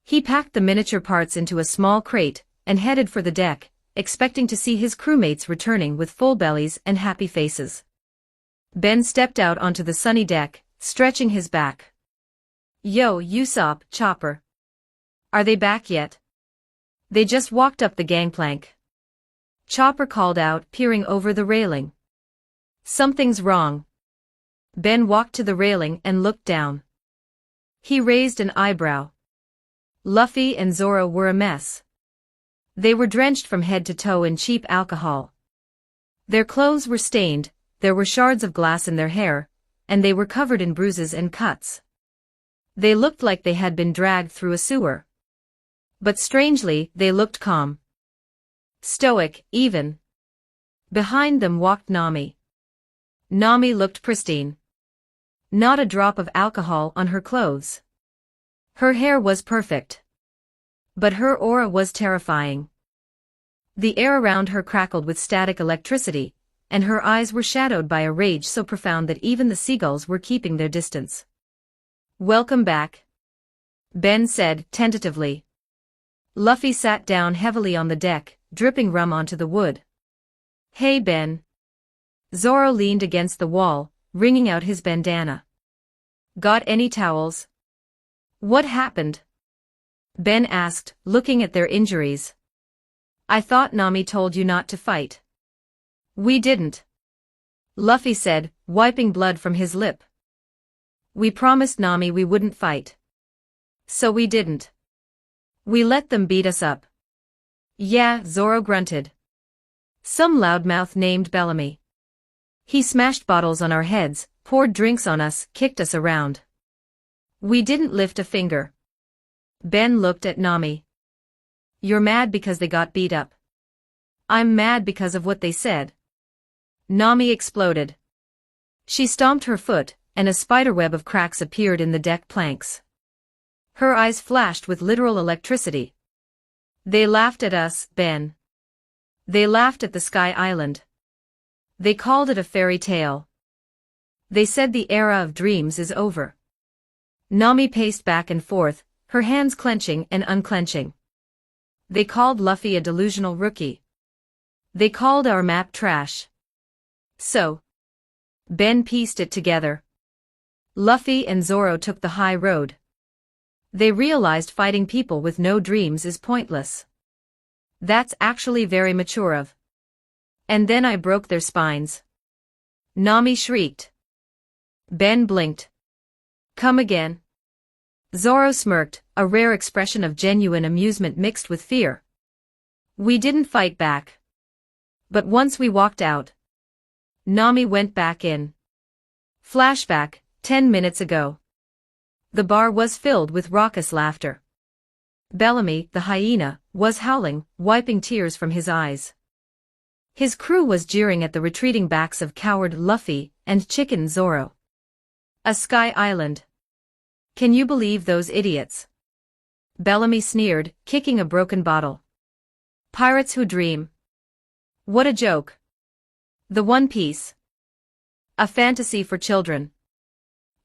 He packed the miniature parts into a small crate and headed for the deck, expecting to see his crewmates returning with full bellies and happy faces. Ben stepped out onto the sunny deck, stretching his back. "Yo, Usopp, Chopper. Are they back yet?" "They just walked up the gangplank," Chopper called out, peering over the railing. "Something's wrong." Ben walked to the railing and looked down. He raised an eyebrow. Luffy and Zoro were a mess. They were drenched from head to toe in cheap alcohol. Their clothes were stained, there were shards of glass in their hair, and they were covered in bruises and cuts. They looked like they had been dragged through a sewer. But strangely, they looked calm. Stoic, even. Behind them walked Nami. Nami looked pristine. Not a drop of alcohol on her clothes. Her hair was perfect. But her aura was terrifying. The air around her crackled with static electricity, and her eyes were shadowed by a rage so profound that even the seagulls were keeping their distance. "Welcome back," Ben said tentatively. Luffy sat down heavily on the deck, dripping rum onto the wood. "Hey Ben." Zoro leaned against the wall, wringing out his bandana. "Got any towels?" "What happened?" Ben asked, looking at their injuries. "I thought Nami told you not to fight." "We didn't," Luffy said, wiping blood from his lip. "We promised Nami we wouldn't fight. So we didn't. We let them beat us up." "Yeah," Zoro grunted. "Some loudmouth named Bellamy. He smashed bottles on our heads, poured drinks on us, kicked us around. We didn't lift a finger." Ben looked at Nami. "You're mad because they got beat up." "I'm mad because of what they said." Nami exploded. She stomped her foot, and a spiderweb of cracks appeared in the deck planks. Her eyes flashed with literal electricity. "They laughed at us, Ben. They laughed at the Sky Island. They called it a fairy tale. They said the era of dreams is over." Nami paced back and forth, her hands clenching and unclenching. "They called Luffy a delusional rookie. They called our map trash. So." Ben pieced it together. Luffy and Zoro took the high road. They realized fighting people with no dreams is pointless. That's actually very mature of. "And then I broke their spines." Nami shrieked. Ben blinked. "Come again?" Zoro smirked, a rare expression of genuine amusement mixed with fear. "We didn't fight back. But once we walked out." Nami went back in. Flashback, 10 minutes ago. The bar was filled with raucous laughter. Bellamy, the hyena, was howling, wiping tears from his eyes. His crew was jeering at the retreating backs of coward Luffy and chicken Zoro. A Sky Island. "Can you believe those idiots?" Bellamy sneered, kicking a broken bottle. "Pirates who dream. What a joke. The One Piece. A fantasy for children.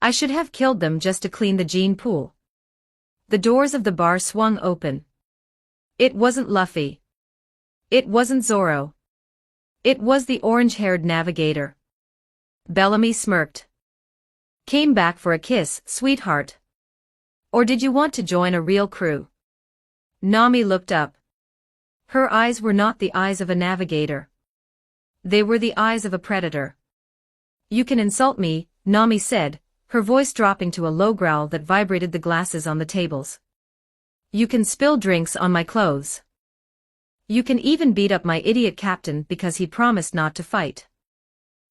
I should have killed them just to clean the gene pool." The doors of the bar swung open. It wasn't Luffy. It wasn't Zoro. It was the orange-haired navigator. Bellamy smirked. "Came back for a kiss, sweetheart. Or did you want to join a real crew?" Nami looked up. Her eyes were not the eyes of a navigator. They were the eyes of a predator. "You can insult me," Nami said, her voice dropping to a low growl that vibrated the glasses on the tables. "You can spill drinks on my clothes. You can even beat up my idiot captain because he promised not to fight."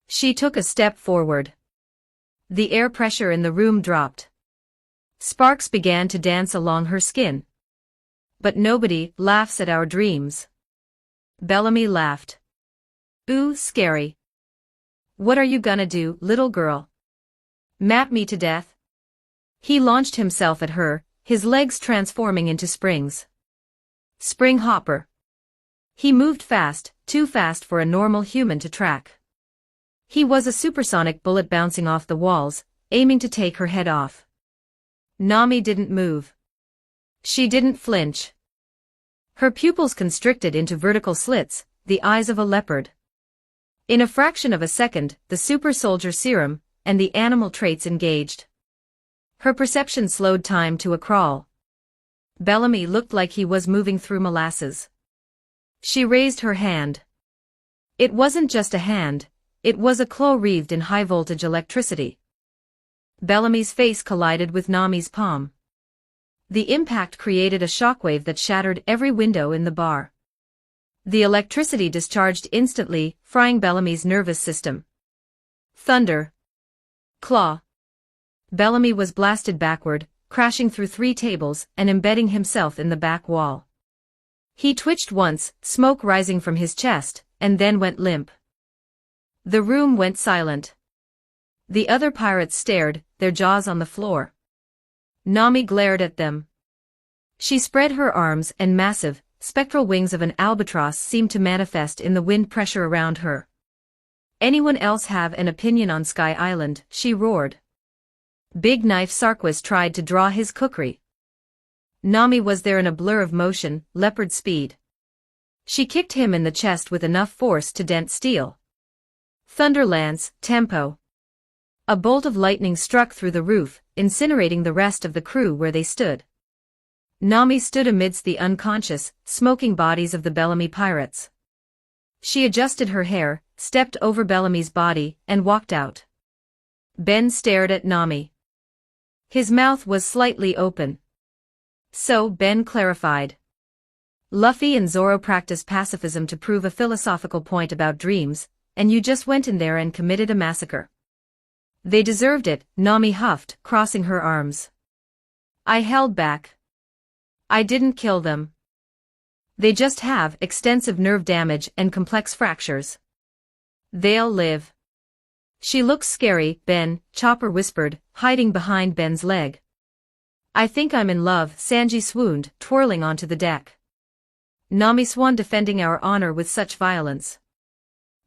She took a step forward. The air pressure in the room dropped. Sparks began to dance along her skin. "But nobody laughs at our dreams." Bellamy laughed. "Ooh, scary. What are you gonna do, little girl? Map me to death?" He launched himself at her, his legs transforming into springs. Spring hopper. He moved fast, too fast for a normal human to track. He was a supersonic bullet bouncing off the walls, aiming to take her head off. Nami didn't move. She didn't flinch. Her pupils constricted into vertical slits, the eyes of a leopard. In a fraction of a second, the super soldier serum and the animal traits engaged. Her perception slowed time to a crawl. Bellamy looked like he was moving through molasses. She raised her hand. It wasn't just a hand, it was a claw wreathed in high-voltage electricity. Bellamy's face collided with Nami's palm. The impact created a shockwave that shattered every window in the bar. The electricity discharged instantly, frying Bellamy's nervous system. Thunder. Claw. Bellamy was blasted backward, crashing through 3 tables and embedding himself in the back wall. He twitched once, smoke rising from his chest, and then went limp. The room went silent. The other pirates stared, their jaws on the floor. Nami glared at them. She spread her arms and massive, spectral wings of an albatross seemed to manifest in the wind pressure around her. Anyone else have an opinion on Sky Island? She roared. Big Knife Sarquis tried to draw his kukri. Nami was there in a blur of motion, leopard speed. She kicked him in the chest with enough force to dent steel. Thunder lance, tempo. A bolt of lightning struck through the roof, incinerating the rest of the crew where they stood. Nami stood amidst the unconscious, smoking bodies of the Bellamy pirates. She adjusted her hair, stepped over Bellamy's body, and walked out. Ben stared at Nami. His mouth was slightly open. So, Ben clarified. Luffy and Zoro practiced pacifism to prove a philosophical point about dreams, and you just went in there and committed a massacre. They deserved it, Nami huffed, crossing her arms. I held back. I didn't kill them. They just have extensive nerve damage and complex fractures. They'll live. She looks scary, Ben, Chopper whispered, hiding behind Ben's leg. I think I'm in love, Sanji swooned, twirling onto the deck. Nami Swan defending our honor with such violence.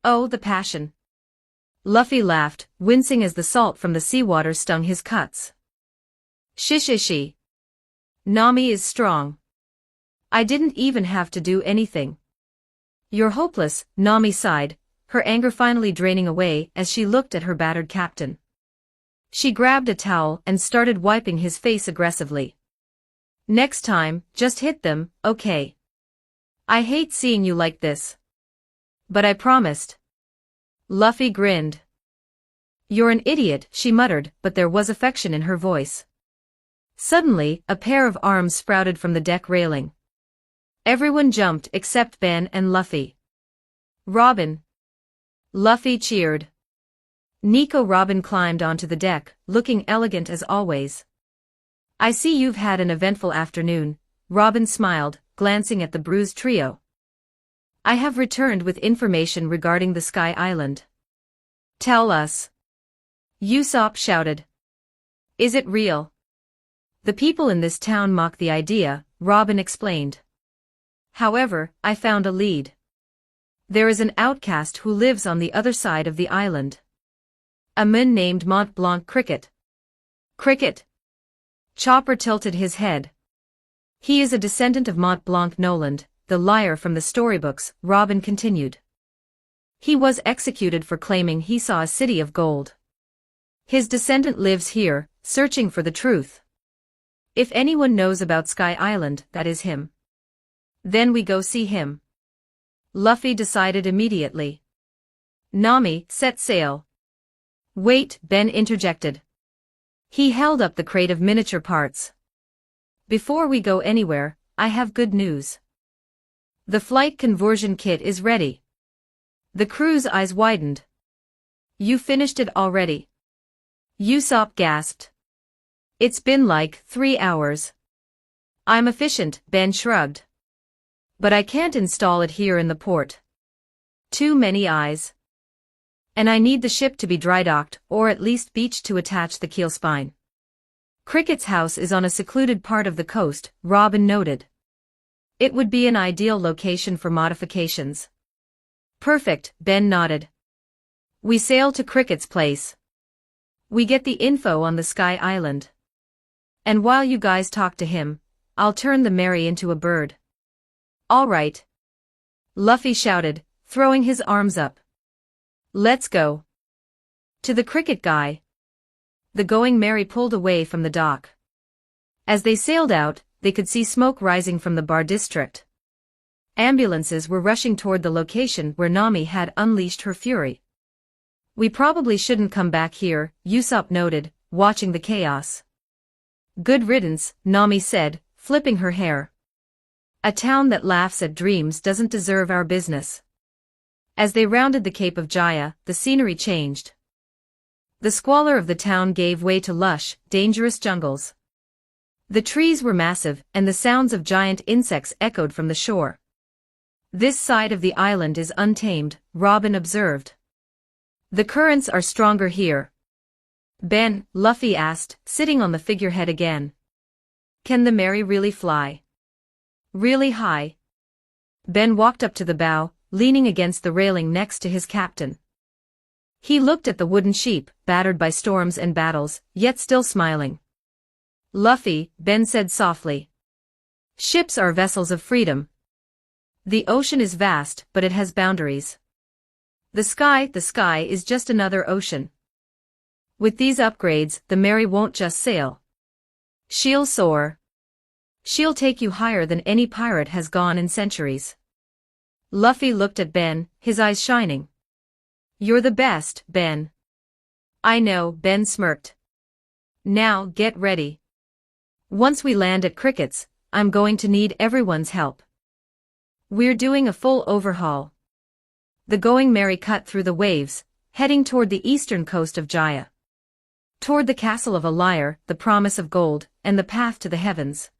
Oh, the passion. Luffy laughed, wincing as the salt from the seawater stung his cuts. Shishishi. Nami is strong. I didn't even have to do anything. You're hopeless, Nami sighed, her anger finally draining away as she looked at her battered captain. She grabbed a towel and started wiping his face aggressively. Next time, just hit them, okay? I hate seeing you like this. But I promised. Luffy grinned. You're an idiot, she muttered, but there was affection in her voice. Suddenly, a pair of arms sprouted from the deck railing. Everyone jumped except Ben and Luffy. Robin. Luffy cheered. Nico Robin climbed onto the deck, looking elegant as always. I see you've had an eventful afternoon, Robin smiled, glancing at the bruised trio. I have returned with information regarding the Sky Island. Tell us. Usopp shouted. Is it real? The people in this town mock the idea, Robin explained. However, I found a lead. There is an outcast who lives on the other side of the island. A man named Mont Blanc Cricket. Cricket? Chopper tilted his head. He is a descendant of Mont Blanc Noland, the liar from the storybooks, Robin continued. He was executed for claiming he saw a city of gold. His descendant lives here, searching for the truth. If anyone knows about Sky Island, that is him. Then we go see him. Luffy decided immediately. Nami, set sail. Wait, Ben interjected. He held up the crate of miniature parts. Before we go anywhere, I have good news. The flight conversion kit is ready. The crew's eyes widened. You finished it already? Usopp gasped. It's been like 3 hours. I'm efficient, Ben shrugged. But I can't install it here in the port. Too many eyes. And I need the ship to be dry-docked, or at least beached to attach the keel spine. Cricket's house is on a secluded part of the coast, Robin noted. It would be an ideal location for modifications. Perfect, Ben nodded. We sail to Cricket's place. We get the info on the Sky Island. And while you guys talk to him, I'll turn the Mary into a bird. All right. Luffy shouted, throwing his arms up. Let's go. To the cricket guy. The Going Merry pulled away from the dock. As they sailed out, they could see smoke rising from the bar district. Ambulances were rushing toward the location where Nami had unleashed her fury. We probably shouldn't come back here, Usopp noted, watching the chaos. Good riddance, Nami said, flipping her hair. A town that laughs at dreams doesn't deserve our business. As they rounded the Cape of Jaya, the scenery changed. The squalor of the town gave way to lush, dangerous jungles. The trees were massive, and the sounds of giant insects echoed from the shore. This side of the island is untamed, Robin observed. The currents are stronger here. Ben, Luffy asked, sitting on the figurehead again. Can the Merry really fly? Really high? Ben walked up to the bow, leaning against the railing next to his captain. He looked at the wooden sheep, battered by storms and battles, yet still smiling. Luffy, Ben said softly. Ships are vessels of freedom. The ocean is vast, but it has boundaries. The sky is just another ocean. With these upgrades, the Merry won't just sail. She'll soar. She'll take you higher than any pirate has gone in centuries. Luffy looked at Ben, his eyes shining. You're the best, Ben. I know, Ben smirked. Now, get ready. Once we land at Cricket's, I'm going to need everyone's help. We're doing a full overhaul. The Going Merry cut through the waves, heading toward the eastern coast of Jaya. Toward the castle of a liar, the promise of gold, and the path to the heavens.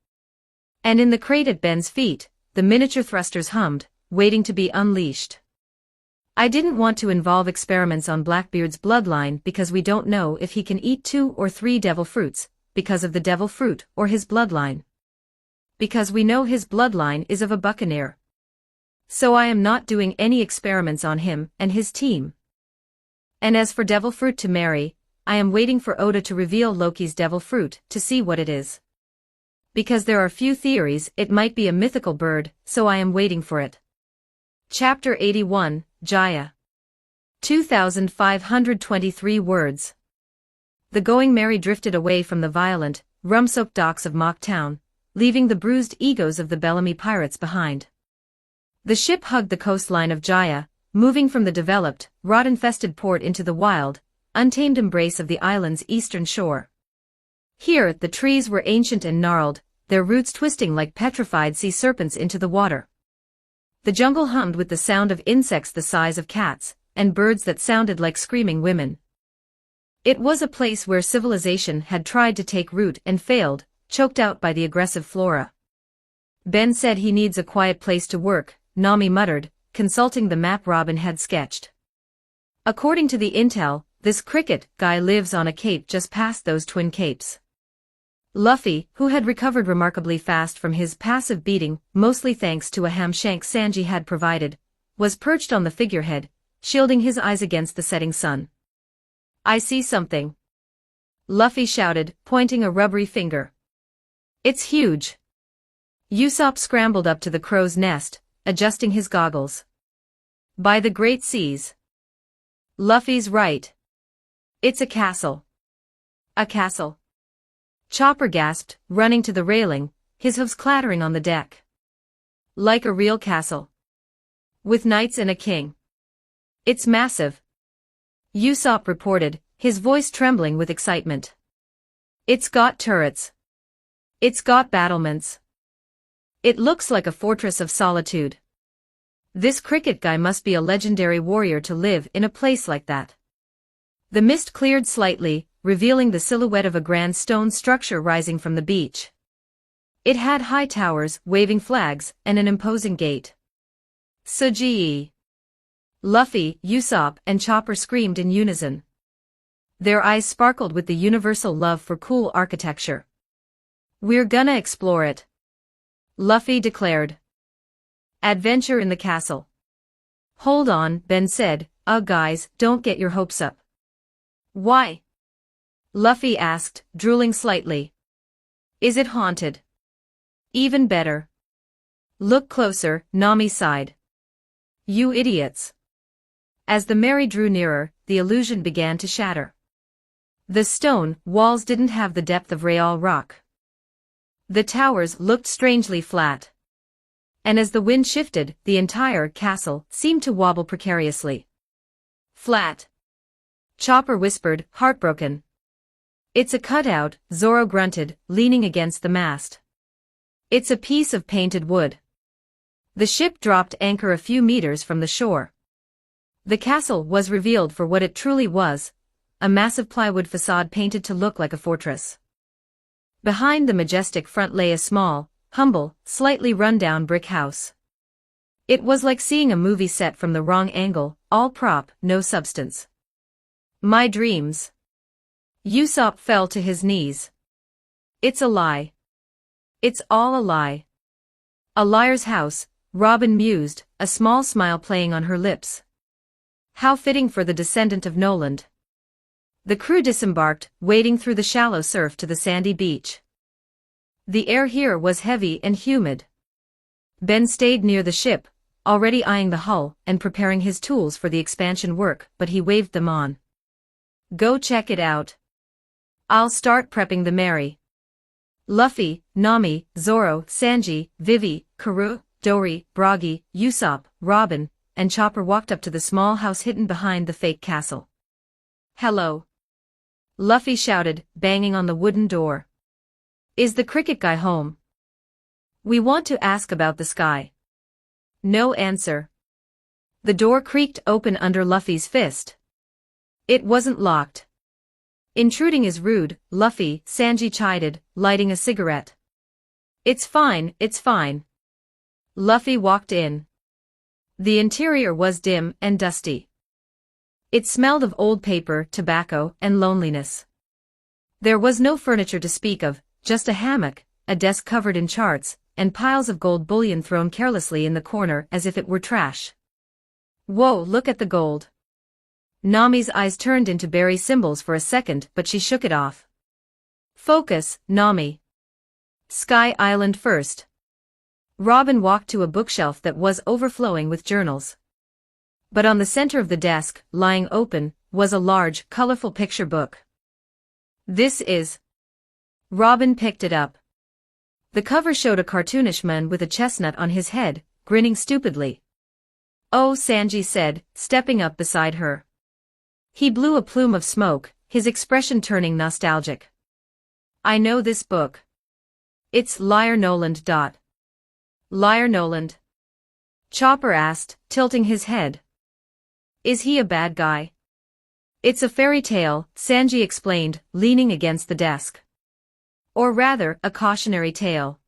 And in the crate at Ben's feet, the miniature thrusters hummed, waiting to be unleashed. I didn't want to involve experiments on Blackbeard's bloodline because we don't know if he can eat 2 or 3 devil fruits, because of the devil fruit or his bloodline. Because we know his bloodline is of a buccaneer. So I am not doing any experiments on him and his team. And as for devil fruit to Merry, I am waiting for Oda to reveal Loki's devil fruit to see what it is. Because there are few theories it might be a mythical bird, so I am waiting for it. Chapter 81, Jaya. 2,523 words. The Going Merry drifted away from the violent, rum-soaked docks of Mock Town, leaving the bruised egos of the Bellamy pirates behind. The ship hugged the coastline of Jaya, moving from the developed, rot-infested port into the wild, untamed embrace of the island's eastern shore. Here, the trees were ancient and gnarled, their roots twisting like petrified sea serpents into the water. The jungle hummed with the sound of insects the size of cats, and birds that sounded like screaming women. It was a place where civilization had tried to take root and failed, choked out by the aggressive flora. Ben said he needs a quiet place to work, Nami muttered, consulting the map Robin had sketched. According to the intel, this cricket guy lives on a cape just past those twin capes. Luffy, who had recovered remarkably fast from his passive beating, mostly thanks to a ham shank Sanji had provided, was perched on the figurehead, shielding his eyes against the setting sun. I see something. Luffy shouted, pointing a rubbery finger. It's huge. Usopp scrambled up to the crow's nest, adjusting his goggles. By the great seas. Luffy's right. It's a castle. A castle. Chopper gasped, running to the railing, his hooves clattering on the deck. Like a real castle. With knights and a king. It's massive. Usopp reported, his voice trembling with excitement. It's got turrets. It's got battlements. It looks like a fortress of solitude. This cricket guy must be a legendary warrior to live in a place like that. The mist cleared slightly, revealing the silhouette of a grand stone structure rising from the beach. It had high towers, waving flags, and an imposing gate. Suji! Luffy, Usopp, and Chopper screamed in unison. Their eyes sparkled with the universal love for cool architecture. We're gonna explore it. Luffy declared. Adventure in the castle. Hold on, Ben said, guys, don't get your hopes up. Why? Luffy asked, drooling slightly. Is it haunted? Even better. Look closer, Nami sighed. You idiots. As the Mary drew nearer, the illusion began to shatter. The stone walls didn't have the depth of Real rock. The towers looked strangely flat. And as the wind shifted, the entire castle seemed to wobble precariously. Flat. Chopper whispered, heartbroken. It's a cutout, Zoro grunted, leaning against the mast. It's a piece of painted wood. The ship dropped anchor a few meters from the shore. The castle was revealed for what it truly was, a massive plywood facade painted to look like a fortress. Behind the majestic front lay a small, humble, slightly run-down brick house. It was like seeing a movie set from the wrong angle, all prop, no substance. My dreams. Usopp fell to his knees. It's a lie. It's all a lie. A liar's house, Robin mused, a small smile playing on her lips. How fitting for the descendant of Noland. The crew disembarked, wading through the shallow surf to the sandy beach. The air here was heavy and humid. Ben stayed near the ship, already eyeing the hull and preparing his tools for the expansion work, but he waved them on. Go check it out. I'll start prepping the Mary. Luffy, Nami, Zoro, Sanji, Vivi, Karoo, Dory, Bragi, Usopp, Robin, and Chopper walked up to the small house hidden behind the fake castle. Hello. Luffy shouted, banging on the wooden door. Is the cricket guy home? We want to ask about the sky. No answer. The door creaked open under Luffy's fist. It wasn't locked. Intruding is rude, Luffy, Sanji chided, lighting a cigarette. It's fine, it's fine. Luffy walked in. The interior was dim and dusty. It smelled of old paper, tobacco, and loneliness. There was no furniture to speak of, just a hammock, a desk covered in charts, and piles of gold bullion thrown carelessly in the corner as if it were trash. Whoa, look at the gold. Nami's eyes turned into berry symbols for a second, but she shook it off. Focus, Nami. Sky Island first. Robin walked to a bookshelf that was overflowing with journals. But on the center of the desk, lying open, was a large, colorful picture book. This is... Robin picked it up. The cover showed a cartoonish man with a chestnut on his head, grinning stupidly. Oh, Sanji said, stepping up beside her. He blew a plume of smoke, his expression turning nostalgic. I know this book. It's Liar Noland. Liar Noland? Chopper asked, tilting his head. Is he a bad guy? It's a fairy tale, Sanji explained, leaning against the desk. Or rather, a cautionary tale.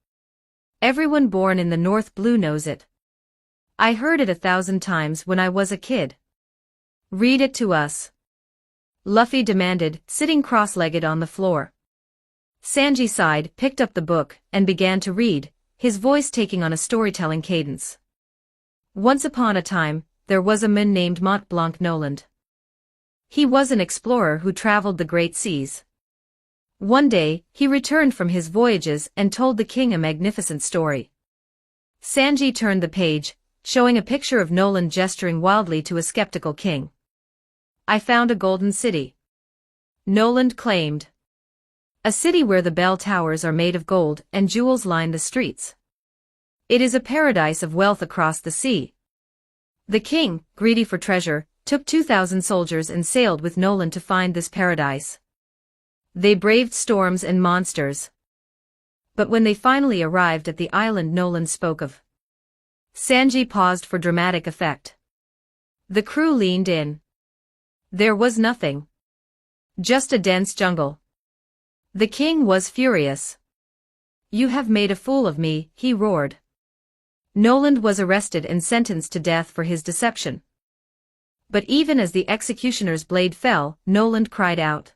Everyone born in the North Blue knows it. I heard it 1,000 times when I was a kid. Read it to us. Luffy demanded, sitting cross-legged on the floor. Sanji sighed, picked up the book, and began to read, his voice taking on a storytelling cadence. Once upon a time, there was a man named Mont Blanc Noland. He was an explorer who traveled the great seas. One day, he returned from his voyages and told the king a magnificent story. Sanji turned the page, showing a picture of Noland gesturing wildly to a skeptical king. I found a golden city. Noland claimed. A city where the bell towers are made of gold and jewels line the streets. It is a paradise of wealth across the sea. The king, greedy for treasure, took 2,000 soldiers and sailed with Noland to find this paradise. They braved storms and monsters. But when they finally arrived at the island Noland spoke of, Sanji paused for dramatic effect. The crew leaned in. There was nothing. Just a dense jungle. The king was furious. You have made a fool of me, he roared. Noland was arrested and sentenced to death for his deception. But even as the executioner's blade fell, Noland cried out.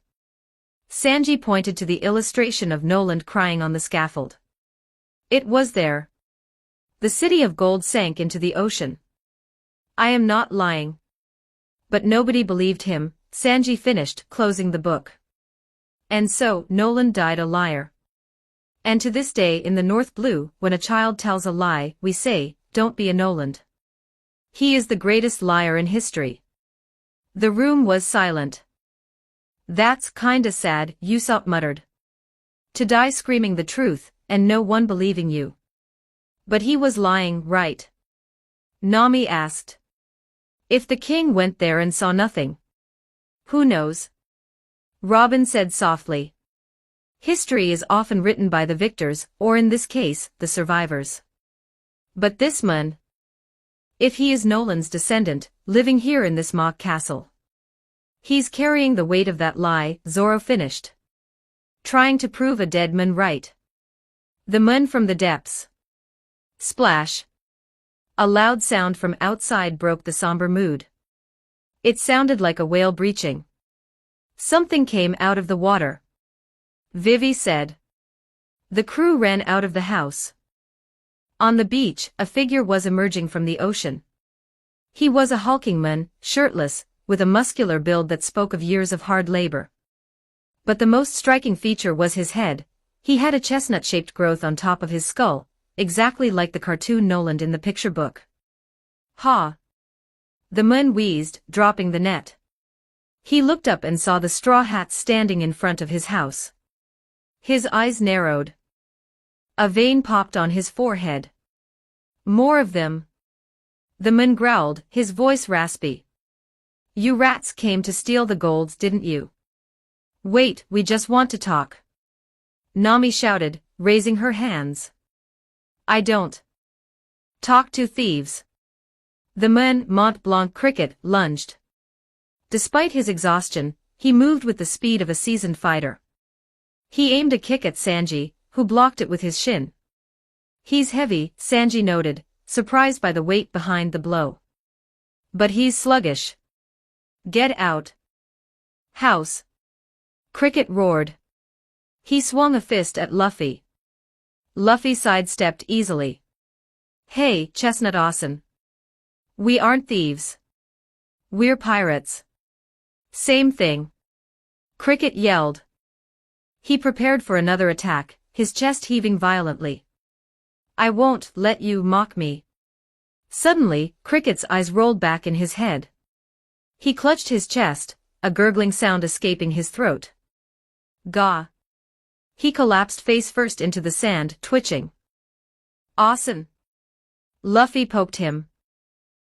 Sanji pointed to the illustration of Noland crying on the scaffold. It was there. The city of gold sank into the ocean. I am not lying. But nobody believed him, Sanji finished, closing the book. And so, Noland died a liar. And to this day in the North Blue, when a child tells a lie, we say, "Don't be a Noland. He is the greatest liar in history." The room was silent. "That's kinda sad," Usopp muttered. "To die screaming the truth, and no one believing you." "But he was lying, right?" Nami asked. "If the king went there and saw nothing?" "Who knows?" Robin said softly. "History is often written by the victors, or in this case, the survivors. But this man, if he is Nolan's descendant, living here in this mock castle, he's carrying the weight of that lie," Zoro finished. "Trying to prove a dead man right. The man from the depths." Splash. A loud sound from outside broke the somber mood. It sounded like a whale breaching. Something came out of the water. Vivi said. The crew ran out of the house. On the beach, a figure was emerging from the ocean. He was a hulking man, shirtless, with a muscular build that spoke of years of hard labor. But the most striking feature was his head. He had a chestnut-shaped growth on top of his skull, exactly like the cartoon Noland in the picture book. "Ha!" The man wheezed, dropping the net. He looked up and saw the straw hat standing in front of his house. His eyes narrowed. A vein popped on his forehead. "More of them." The man growled, his voice raspy. "You rats came to steal the golds, didn't you?" "Wait, we just want to talk," Nami shouted, raising her hands. "I don't talk to thieves." The man Mont Blanc Cricket lunged. Despite his exhaustion, he moved with the speed of a seasoned fighter. He aimed a kick at Sanji, who blocked it with his shin. "He's heavy," Sanji noted, surprised by the weight behind the blow. "But he's sluggish." "Get out." "House." Cricket roared. He swung a fist at Luffy. Luffy sidestepped easily. "Hey, Chestnut Ossen. We aren't thieves. We're pirates." "Same thing," Cricket yelled. He prepared for another attack, his chest heaving violently. "I won't let you mock me." Suddenly, Cricket's eyes rolled back in his head. He clutched his chest, a gurgling sound escaping his throat. "Gah!" He collapsed face first into the sand, twitching. "Ossen." Luffy poked him.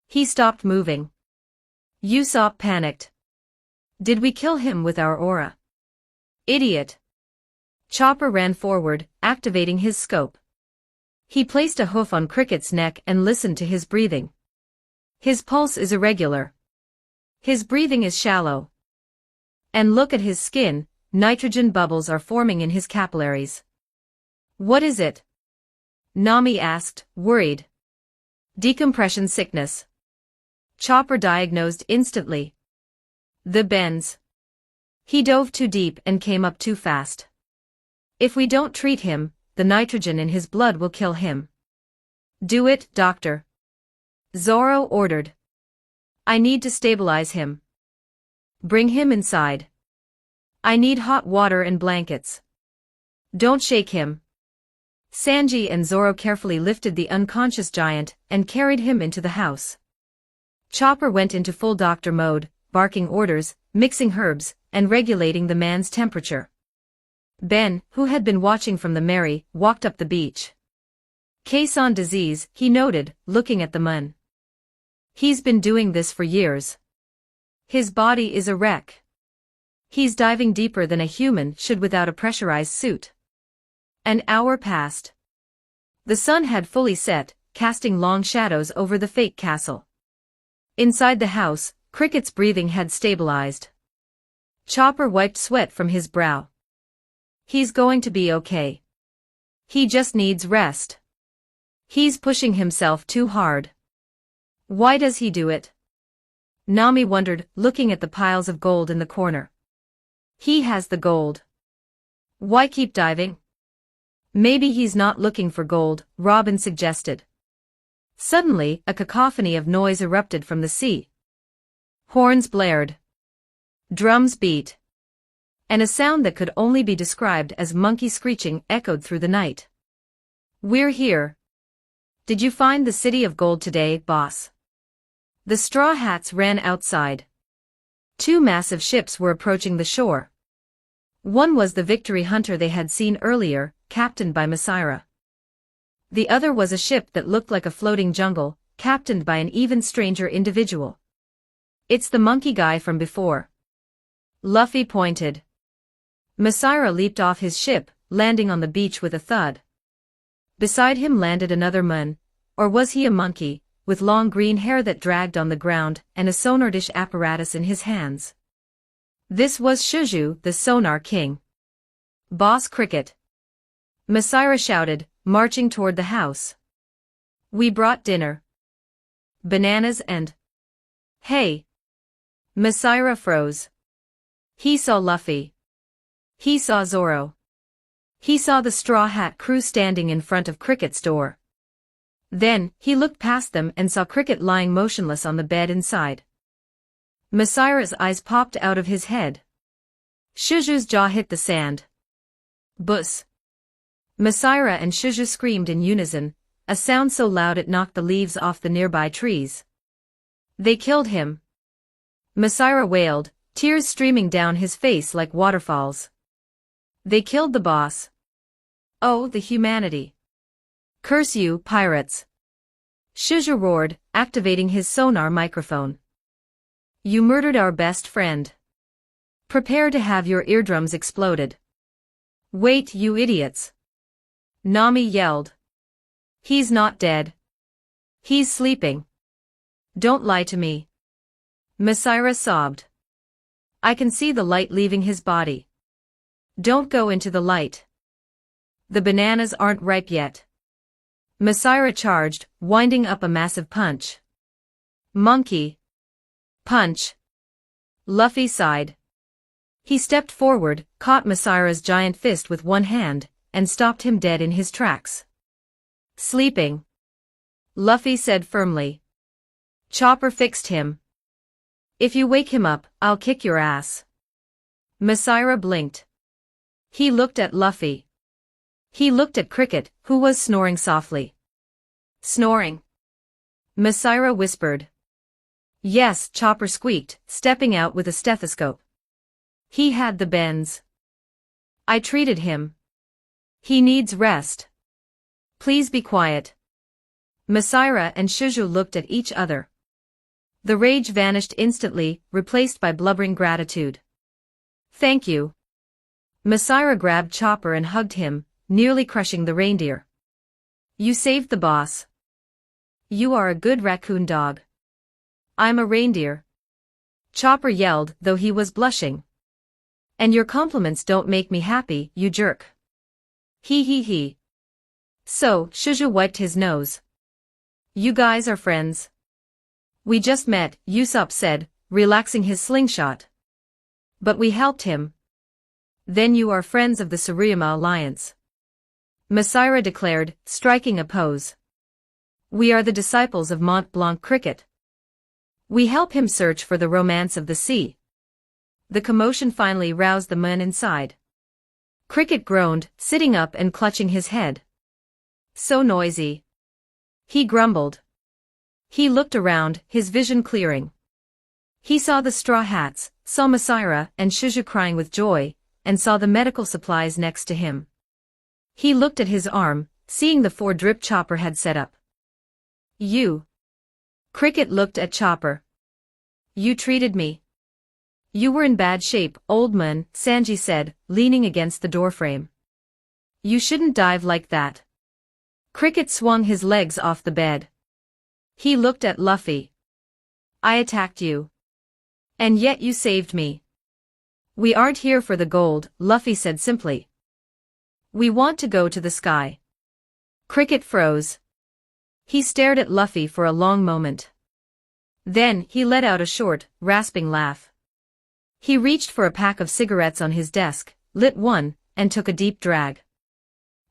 He stopped moving. Usopp panicked. "Did we kill him with our aura?" "Idiot." Chopper ran forward, activating his scope. He placed a hoof on Cricket's neck and listened to his breathing. His pulse is irregular. His breathing is shallow. And look at his skin, nitrogen bubbles are forming in his capillaries. "What is it?" Nami asked, worried. "Decompression sickness." Chopper diagnosed instantly. "The bends." He dove too deep and came up too fast. "If we don't treat him, the nitrogen in his blood will kill him." "Do it, doctor," Zoro ordered. "I need to stabilize him. Bring him inside. I need hot water and blankets. Don't shake him." Sanji and Zoro carefully lifted the unconscious giant and carried him into the house. Chopper went into full doctor mode, barking orders, mixing herbs, and regulating the man's temperature. Ben, who had been watching from the Mary, walked up the beach. "Caisson disease," he noted, looking at the man. "He's been doing this for years. His body is a wreck. He's diving deeper than a human should without a pressurized suit." An hour passed. The sun had fully set, casting long shadows over the fake castle. Inside the house, Cricket's breathing had stabilized. Chopper wiped sweat from his brow. "He's going to be okay. He just needs rest. He's pushing himself too hard." "Why does he do it?" Nami wondered, looking at the piles of gold in the corner. "He has the gold. Why keep diving?" "Maybe he's not looking for gold," Robin suggested. Suddenly, a cacophony of noise erupted from the sea. Horns blared. Drums beat. and a sound that could only be described as monkey screeching echoed through the night. "We're here. Did you find the city of gold today, boss?" The Straw Hats ran outside. Two massive ships were approaching the shore. One was the Victory Hunter they had seen earlier, captained by Messira. The other was a ship that looked like a floating jungle, captained by an even stranger individual. "It's the monkey guy from before." Luffy pointed. Messira leaped off his ship, landing on the beach with a thud. Beside him landed another man, or was he a monkey, with long green hair that dragged on the ground and a sonar dish apparatus in his hands. This was Shuju, the Sonar King. "Boss Cricket!" Messira shouted, marching toward the house. "We brought dinner. Bananas and—" "Hey!" Messira froze. He saw Luffy. He saw Zoro. He saw the Straw Hat crew standing in front of Cricket's door. Then, he looked past them and saw Cricket lying motionless on the bed inside. Messira's eyes popped out of his head. Shuju's jaw hit the sand. "Buzz!" Messira and Shuju screamed in unison, a sound so loud it knocked the leaves off the nearby trees. "They killed him!" Messira wailed, tears streaming down his face like waterfalls. "They killed the boss. Oh, the humanity! Curse you, pirates!" Shuju roared, activating his sonar microphone. "You murdered our best friend. Prepare to have your eardrums exploded." "Wait, you idiots!" Nami yelled. "He's not dead. He's sleeping. Don't lie to me." Messira sobbed. "I can see the light leaving his body. Don't go into the light. The bananas aren't ripe yet." Messira charged, winding up a massive punch. "Monkey punch!" Luffy sighed. He stepped forward, caught Messira's giant fist with one hand, and stopped him dead in his tracks. "Sleeping," Luffy said firmly. "Chopper fixed him. If you wake him up, I'll kick your ass." Messira blinked. He looked at Luffy. He looked at Cricket, who was snoring softly. "Snoring?" Messira whispered. "Yes," Chopper squeaked, stepping out with a stethoscope. "He had the bends. I treated him. He needs rest. Please be quiet." Messira and Shuju looked at each other. The rage vanished instantly, replaced by blubbering gratitude. "Thank you." Messira grabbed Chopper and hugged him, nearly crushing the reindeer. "You saved the boss. You are a good raccoon dog." "I'm a reindeer," Chopper yelled, though he was blushing. "And your compliments don't make me happy, you jerk." He he he. So, Shuju wiped his nose. "You guys are friends?" "We just met," Usopp said, relaxing his slingshot. "But we helped him." "Then you are friends of the Tsuruyama Alliance," Messira declared, striking a pose. "We are the disciples of Mont Blanc Cricket. We help him search for the romance of the sea." The commotion finally roused the men inside. Cricket groaned, sitting up and clutching his head. "So noisy," he grumbled. He looked around, his vision clearing. He saw the Straw Hats, saw Messira and Shuju crying with joy, and saw the medical supplies next to him. He looked at his arm, seeing the 4-drip Chopper had set up. "You." Cricket looked at Chopper. "You treated me." "You were in bad shape, old man," Sanji said, leaning against the doorframe. "You shouldn't dive like that." Cricket swung his legs off the bed. He looked at Luffy. "I attacked you. And yet you saved me." "We aren't here for the gold," Luffy said simply. "We want to go to the sky." Cricket froze. He stared at Luffy for a long moment. Then, he let out a short, rasping laugh. He reached for a pack of cigarettes on his desk, lit one, and took a deep drag.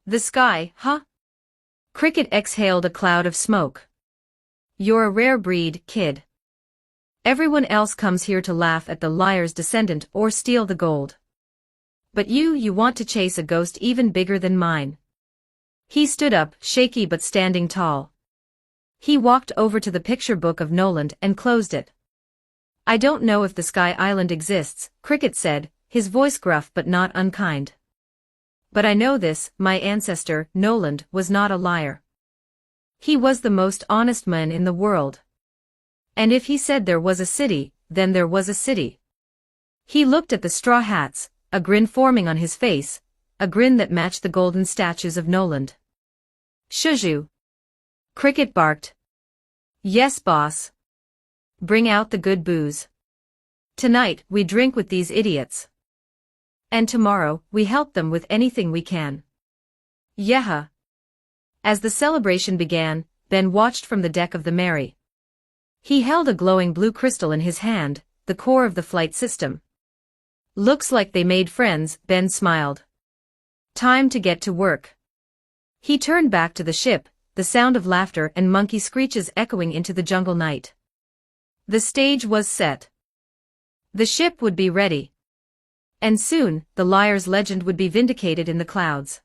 "The sky, huh?" Cricket exhaled a cloud of smoke. "You're a rare breed, kid. Everyone else comes here to laugh at the liar's descendant or steal the gold. But you want to chase a ghost even bigger than mine. He stood up, shaky but standing tall. He walked over to the picture book of Noland and closed it. I don't know if the Sky Island exists, Cricket said, his voice gruff but not unkind. But I know this, my ancestor, Noland, was not a liar. He was the most honest man in the world. And if he said there was a city, then there was a city. He looked at the straw hats, a grin forming on his face, a grin that matched the golden statues of Noland. Shuju. Cricket barked. Yes, boss. Bring out the good booze. Tonight, we drink with these idiots. And tomorrow, we help them with anything we can. Yeha. As the celebration began, Ben watched from the deck of the Mary. He held a glowing blue crystal in his hand, the core of the flight system. Looks like they made friends, Ben smiled. Time to get to work. He turned back to the ship, the sound of laughter and monkey screeches echoing into the jungle night. The stage was set. The ship would be ready. And soon, the liar's legend would be vindicated in the clouds.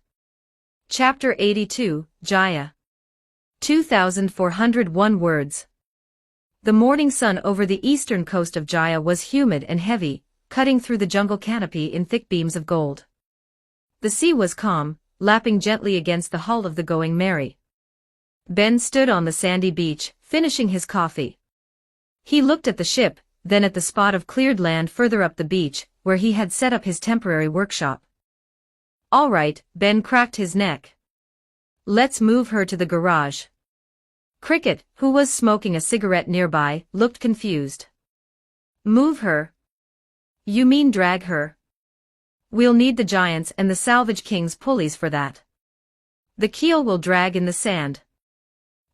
Chapter 82, Jaya. 2,401 words. The morning sun over the eastern coast of Jaya was humid and heavy, cutting through the jungle canopy in thick beams of gold. The sea was calm, lapping gently against the hull of the Going Mary. Ben stood on the sandy beach, finishing his coffee. He looked at the ship, then at the spot of cleared land further up the beach, where he had set up his temporary workshop. All right, Ben cracked his neck. Let's move her to the garage. Cricket, who was smoking a cigarette nearby, looked confused. Move her? You mean drag her? We'll need the Giants and the Salvage King's pulleys for that. The keel will drag in the sand.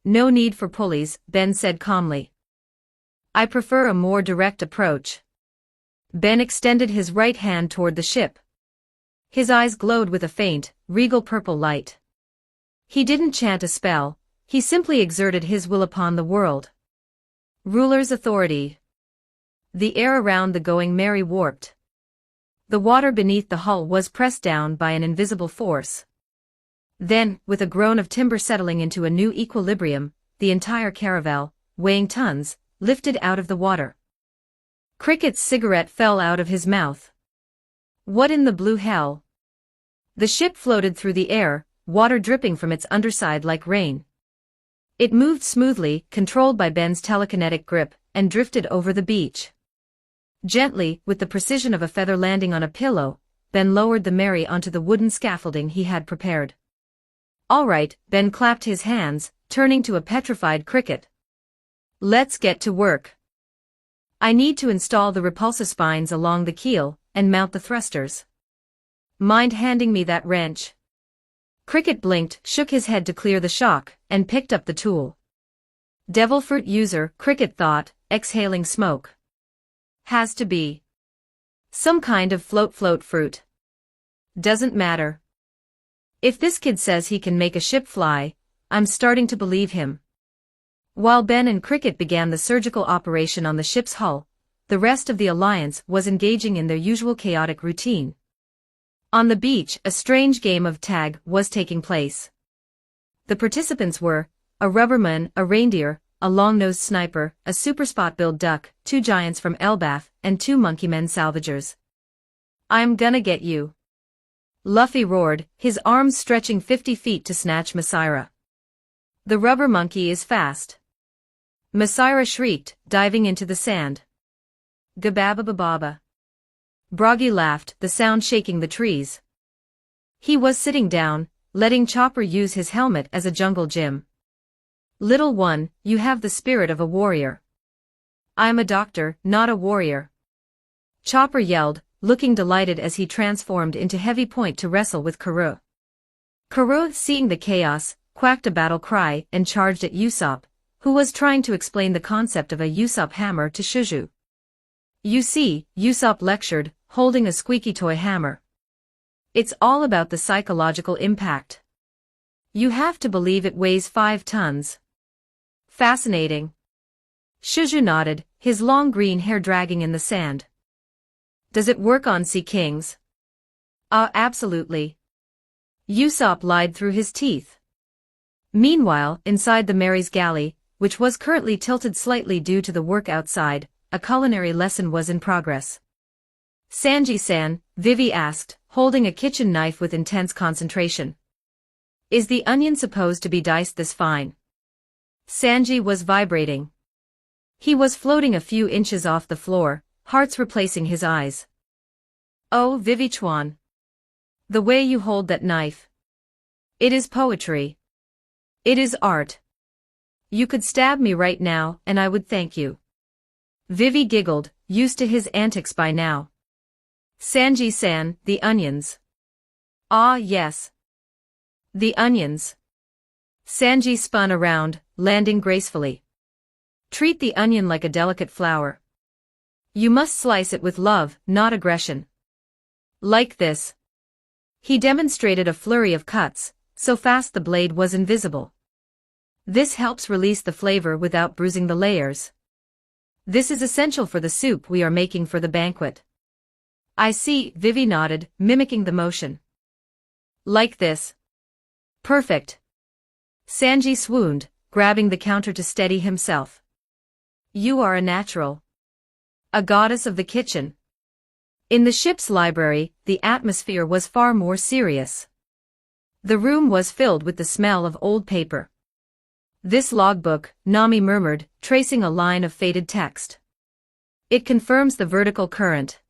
No need for pulleys, Ben said calmly. I prefer a more direct approach. Ben extended his right hand toward the ship. His eyes glowed with a faint, regal purple light. He didn't chant a spell, he simply exerted his will upon the world. Ruler's authority. The air around the Going Mary warped. The water beneath the hull was pressed down by an invisible force. Then, with a groan of timber settling into a new equilibrium, the entire caravel, weighing tons, lifted out of the water. Cricket's cigarette fell out of his mouth. What in the blue hell? The ship floated through the air, water dripping from its underside like rain. It moved smoothly, controlled by Ben's telekinetic grip, and drifted over the beach. Gently, with the precision of a feather landing on a pillow, Ben lowered the Mary onto the wooden scaffolding he had prepared. All right, Ben clapped his hands, turning to a petrified Cricket. Let's get to work. I need to install the repulsor spines along the keel, and mount the thrusters. Mind handing me that wrench? Cricket blinked, shook his head to clear the shock, and picked up the tool. Devil fruit user, Cricket thought, exhaling smoke. Has to be. Some kind of float fruit. Doesn't matter. If this kid says he can make a ship fly, I'm starting to believe him. While Ben and Cricket began the surgical operation on the ship's hull, the rest of the Alliance was engaging in their usual chaotic routine. On the beach, a strange game of tag was taking place. The participants were a rubberman, a reindeer, a long-nosed sniper, a super spot-billed duck, 2 giants from Elbath, and 2 monkeymen salvagers. I'm gonna get you. Luffy roared, his arms stretching 50 feet to snatch Masira. The rubber monkey is fast. Masira shrieked, diving into the sand. Gababababa. Broggy laughed, the sound shaking the trees. He was sitting down, letting Chopper use his helmet as a jungle gym. Little one, you have the spirit of a warrior. I'm a doctor, not a warrior. Chopper yelled, looking delighted as he transformed into Heavy Point to wrestle with Karoo. Karoo, seeing the chaos, quacked a battle cry and charged at Usopp, who was trying to explain the concept of a Usopp hammer to Shuju. You see, Usopp lectured, holding a squeaky toy hammer. It's all about the psychological impact. You have to believe it weighs 5 tons. Fascinating. Shuju nodded, his long green hair dragging in the sand. Does it work on Sea Kings? Ah, absolutely. Usopp lied through his teeth. Meanwhile, inside the Mary's galley, which was currently tilted slightly due to the work outside, a culinary lesson was in progress. Sanji-san, Vivi asked, holding a kitchen knife with intense concentration. Is the onion supposed to be diced this fine? Sanji was vibrating. He was floating a few inches off the floor, hearts replacing his eyes. Oh, Vivi-chuan. The way you hold that knife. It is poetry. It is art. You could stab me right now, and I would thank you. Vivi giggled, used to his antics by now. Sanji-san, the onions. Ah, yes. The onions. Sanji spun around, landing gracefully. Treat the onion like a delicate flower. You must slice it with love, not aggression. Like this. He demonstrated a flurry of cuts, so fast the blade was invisible. This helps release the flavor without bruising the layers. This is essential for the soup we are making for the banquet. I see, Vivi nodded, mimicking the motion. Like this. Perfect. Sanji swooned, grabbing the counter to steady himself. You are a natural. A goddess of the kitchen. In the ship's library, the atmosphere was far more serious. The room was filled with the smell of old paper. This logbook, Nami murmured, tracing a line of faded text. It confirms the vertical current.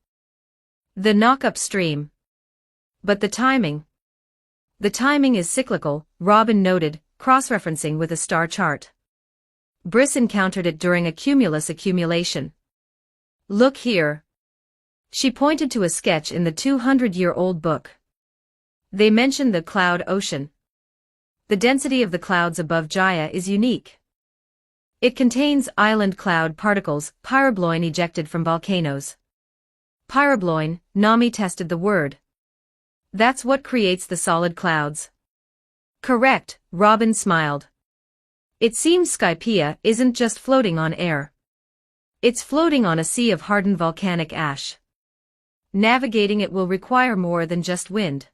The knock-up stream. But the timing. The timing is cyclical, Robin noted, cross-referencing with a star chart. Briss encountered it during a cumulus accumulation. Look here. She pointed to a sketch in the 200-year-old book. They mentioned the cloud ocean. The density of the clouds above Jaya is unique. It contains island cloud particles, pyrobloin ejected from volcanoes. Pyrobloin, Nami tested the word. That's what creates the solid clouds. Correct, Robin smiled. It seems Skypiea isn't just floating on air. It's floating on a sea of hardened volcanic ash. Navigating it will require more than just wind.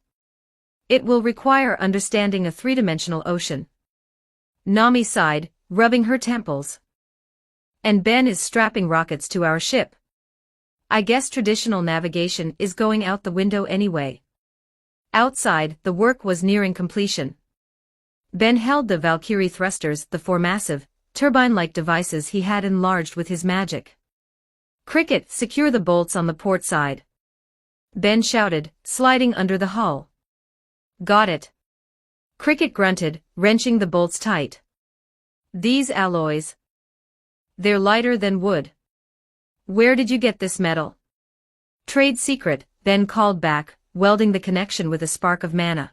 It will require understanding a three-dimensional ocean. Nami sighed, rubbing her temples. And Ben is strapping rockets to our ship. I guess traditional navigation is going out the window anyway. Outside, the work was nearing completion. Ben held the Valkyrie thrusters, the four massive, turbine-like devices he had enlarged with his magic. Cricket, secure the bolts on the port side. Ben shouted, sliding under the hull. Got it. Cricket grunted, wrenching the bolts tight. These alloys. They're lighter than wood. Where did you get this metal? Trade secret, Ben called back, welding the connection with a spark of mana.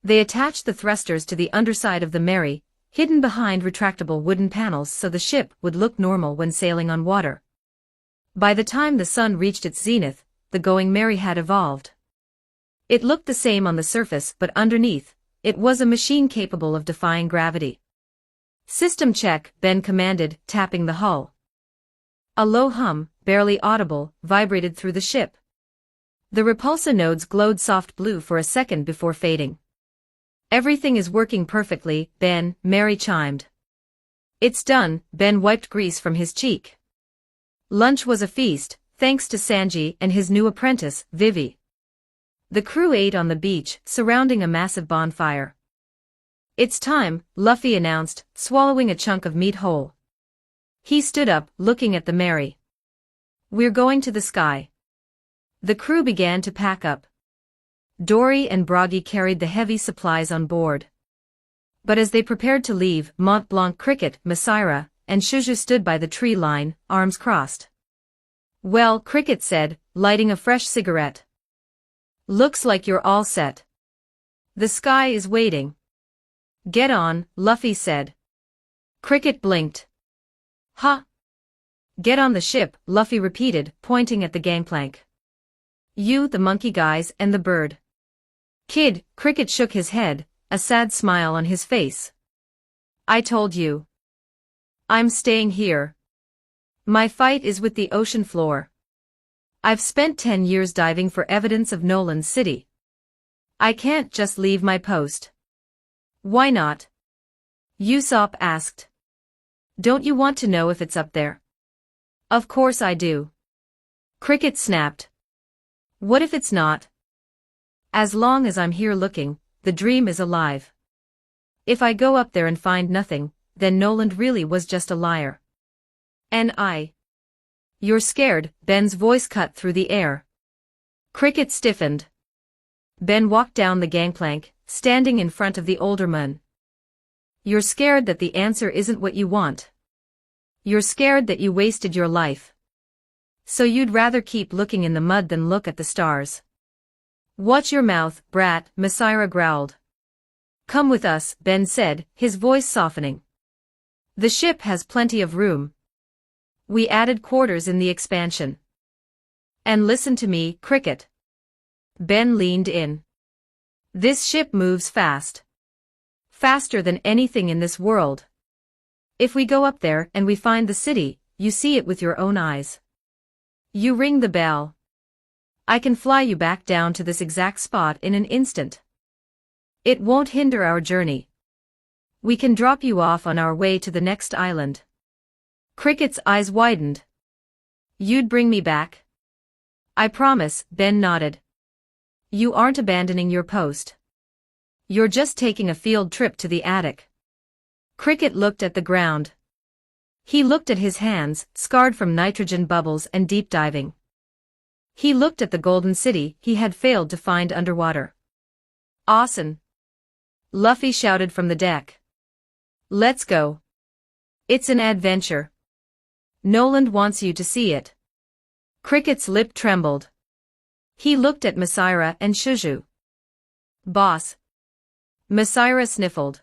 They attached the thrusters to the underside of the Mary, hidden behind retractable wooden panels so the ship would look normal when sailing on water. By the time the sun reached its zenith, the Going Merry had evolved. It looked the same on the surface, but underneath, it was a machine capable of defying gravity. System check, Ben commanded, tapping the hull. A low hum, barely audible, vibrated through the ship. The repulsor nodes glowed soft blue for a second before fading. Everything is working perfectly, Ben, Mary chimed. It's done, Ben wiped grease from his cheek. Lunch was a feast, thanks to Sanji and his new apprentice, Vivi. The crew ate on the beach, surrounding a massive bonfire. It's time, Luffy announced, swallowing a chunk of meat whole. He stood up, looking at the Mary. We're going to the sky. The crew began to pack up. Dory and Broggy carried the heavy supplies on board. But as they prepared to leave, Mont Blanc, Cricket, Masira, and Shuju stood by the tree line, arms crossed. Well, Cricket said, lighting a fresh cigarette. Looks like you're all set. The sky is waiting. Get on, Luffy said. Cricket blinked. Huh? Get on the ship, Luffy repeated, pointing at the gangplank. You, the monkey guys, and the bird. Kid, Cricket shook his head, a sad smile on his face. I told you. I'm staying here. My fight is with the ocean floor. I've spent 10 years diving for evidence of Nolan's city. I can't just leave my post. Why not? Usopp asked. Don't you want to know if it's up there? Of course I do. Cricket snapped. What if it's not? As long as I'm here looking, the dream is alive. If I go up there and find nothing, then Nolan really was just a liar. And You're scared, Ben's voice cut through the air. Cricket stiffened. Ben walked down the gangplank, standing in front of the older man. You're scared that the answer isn't what you want. You're scared that you wasted your life. So you'd rather keep looking in the mud than look at the stars. Watch your mouth, brat, Messira growled. Come with us, Ben said, his voice softening. The ship has plenty of room. We added quarters in the expansion. And listen to me, Cricket. Ben leaned in. This ship moves fast. Faster than anything in this world. If we go up there and we find the city, you see it with your own eyes. You ring the bell. I can fly you back down to this exact spot in an instant. It won't hinder our journey. We can drop you off on our way to the next island. Cricket's eyes widened. You'd bring me back? I promise, Ben nodded. You aren't abandoning your post. You're just taking a field trip to the attic. Cricket looked at the ground. He looked at his hands, scarred from nitrogen bubbles and deep diving. He looked at the golden city he had failed to find underwater. Awesome! Luffy shouted from the deck. Let's go. It's an adventure. Noland wants you to see it. Cricket's lip trembled. He looked at Messira and Shuju. Boss. Messira sniffled.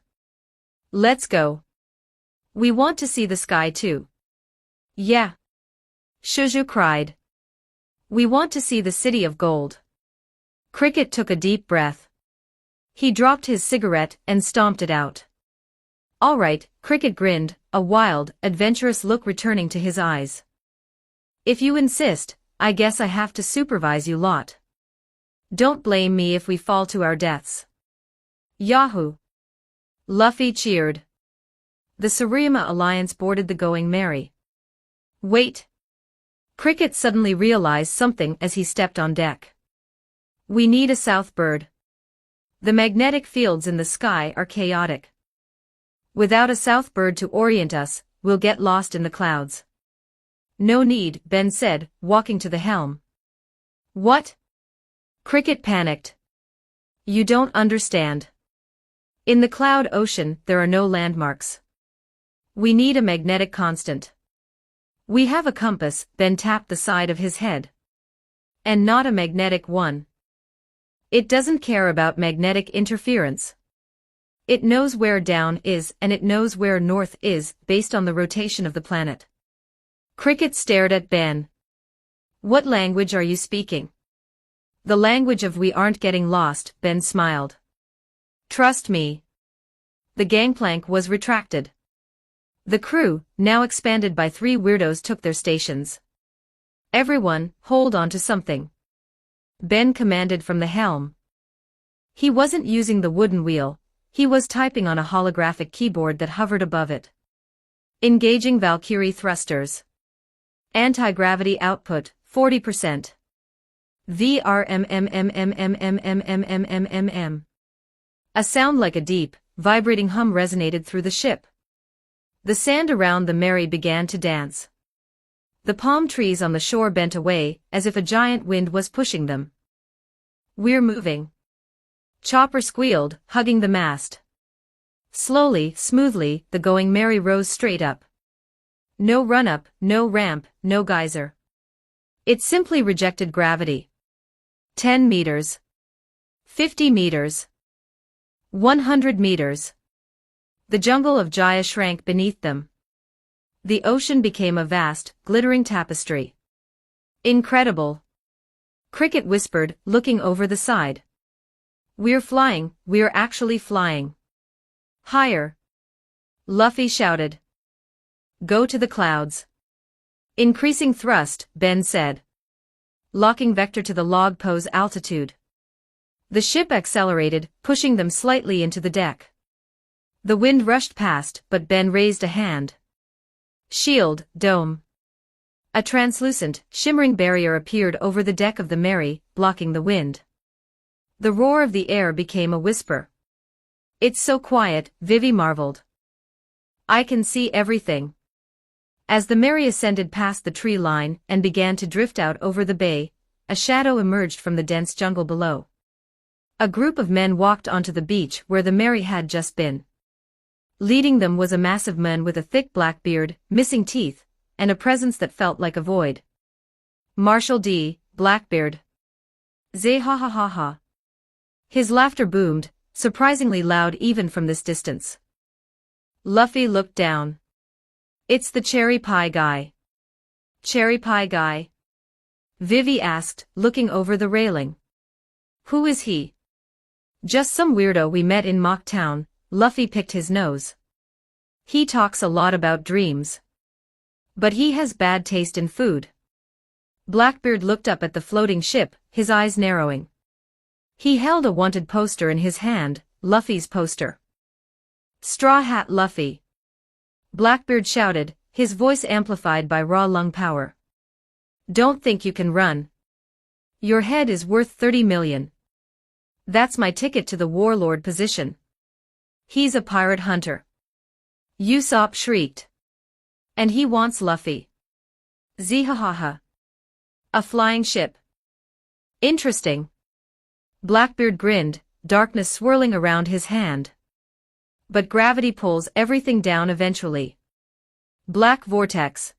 Let's go. We want to see the sky too. Yeah. Shuju cried. We want to see the city of gold. Cricket took a deep breath. He dropped his cigarette and stomped it out. All right, Cricket grinned, a wild, adventurous look returning to his eyes. If you insist, I guess I have to supervise you lot. Don't blame me if we fall to our deaths. Yahoo! Luffy cheered. The Tsurima Alliance boarded the Going Merry. Wait! Cricket suddenly realized something as he stepped on deck. We need a south bird. The magnetic fields in the sky are chaotic. Without a south bird to orient us, we'll get lost in the clouds. No need, Ben said, walking to the helm. What? Cricket panicked. You don't understand. In the cloud ocean, there are no landmarks. We need a magnetic constant. We have a compass, Ben tapped the side of his head. And not a magnetic one. It doesn't care about magnetic interference. It knows where down is and it knows where north is, based on the rotation of the planet. Cricket stared at Ben. What language are you speaking? The language of we aren't getting lost, Ben smiled. Trust me. The gangplank was retracted. The crew, now expanded by 3 weirdos, took their stations. Everyone, hold on to something. Ben commanded from the helm. He wasn't using the wooden wheel, he was typing on a holographic keyboard that hovered above it. Engaging Valkyrie thrusters. Anti-gravity output, 40%. VRMMMMMMMMMMMMM. A sound like a deep, vibrating hum resonated through the ship. The sand around the Mary began to dance. The palm trees on the shore bent away, as if a giant wind was pushing them. We're moving. Chopper squealed, hugging the mast. Slowly, smoothly, the Going Merry rose straight up. No run-up, no ramp, no geyser. It simply rejected gravity. 10 meters. 50 meters. 100 meters. The jungle of Jaya shrank beneath them. The ocean became a vast, glittering tapestry. Incredible. Cricket whispered, looking over the side. We're flying, we're actually flying. Higher. Luffy shouted. Go to the clouds. Increasing thrust, Ben said. locking vector to the log pose altitude. The ship accelerated, pushing them slightly into the deck. The wind rushed past, but Ben raised a hand. Shield, dome. A translucent, shimmering barrier appeared over the deck of the Mary, blocking the wind. The roar of the air became a whisper. It's so quiet, Vivi marveled. I can see everything. As the Mary ascended past the tree line and began to drift out over the bay, a shadow emerged from the dense jungle below. A group of men walked onto the beach where the Mary had just been. Leading them was a massive man with a thick black beard, missing teeth, and a presence that felt like a void. Marshal D. Blackbeard. Zay ha ha ha ha. His laughter boomed, surprisingly loud even from this distance. Luffy looked down. It's the cherry pie guy. Cherry pie guy? Vivi asked, looking over the railing. Who is he? Just some weirdo we met in Mock Town. Luffy picked his nose. He talks a lot about dreams. But he has bad taste in food. Blackbeard looked up at the floating ship, his eyes narrowing. He held a wanted poster in his hand, Luffy's poster. Straw Hat Luffy. Blackbeard shouted, his voice amplified by raw lung power. Don't think you can run. Your head is worth 30 million. That's my ticket to the warlord position. He's a pirate hunter. Usopp shrieked. And he wants Luffy. Zihahaha. A flying ship. Interesting. Blackbeard grinned, darkness swirling around his hand. But gravity pulls everything down eventually. Black vortex.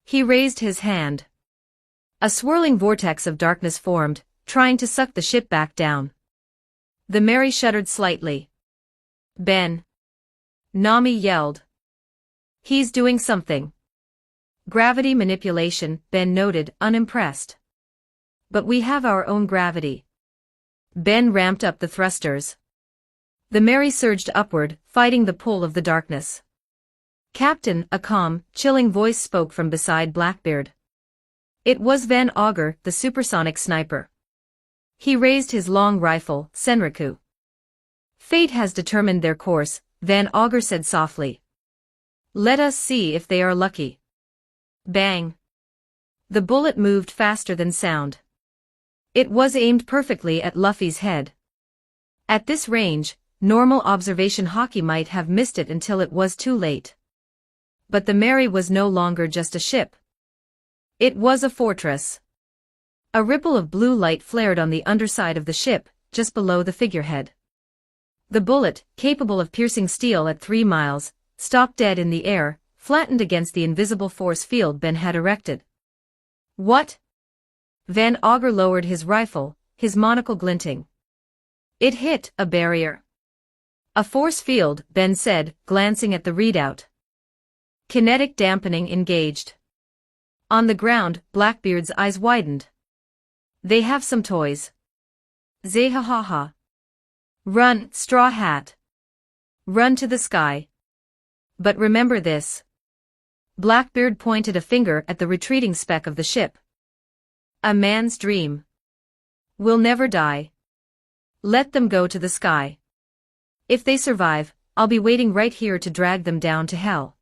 He raised his hand. A swirling vortex of darkness formed, trying to suck the ship back down. The Mary shuddered slightly. Ben. Nami yelled. He's doing something. Gravity manipulation, Ben noted, unimpressed. But we have our own gravity. Ben ramped up the thrusters. The Mary surged upward, fighting the pull of the darkness. Captain, a calm, chilling voice spoke from beside Blackbeard. It was Van Augur, the supersonic sniper. He raised his long rifle, Senriku. Fate has determined their course, Van Augur said softly. Let us see if they are lucky. Bang. The bullet moved faster than sound. It was aimed perfectly at Luffy's head. At this range, normal observation hockey might have missed it until it was too late. But the Mary was no longer just a ship. It was a fortress. A ripple of blue light flared on the underside of the ship, just below the figurehead. The bullet, capable of piercing steel at 3 miles, stopped dead in the air, flattened against the invisible force field Ben had erected. What? Van Augur lowered his rifle, his monocle glinting. It hit a barrier. A force field, Ben said, glancing at the readout. Kinetic dampening engaged. On the ground, Blackbeard's eyes widened. They have some toys. Zehahaha. Run, Straw Hat. Run to the sky. But remember this. Blackbeard pointed a finger at the retreating speck of the ship. A man's dream. Will never die. Let them go to the sky. If they survive, I'll be waiting right here to drag them down to hell.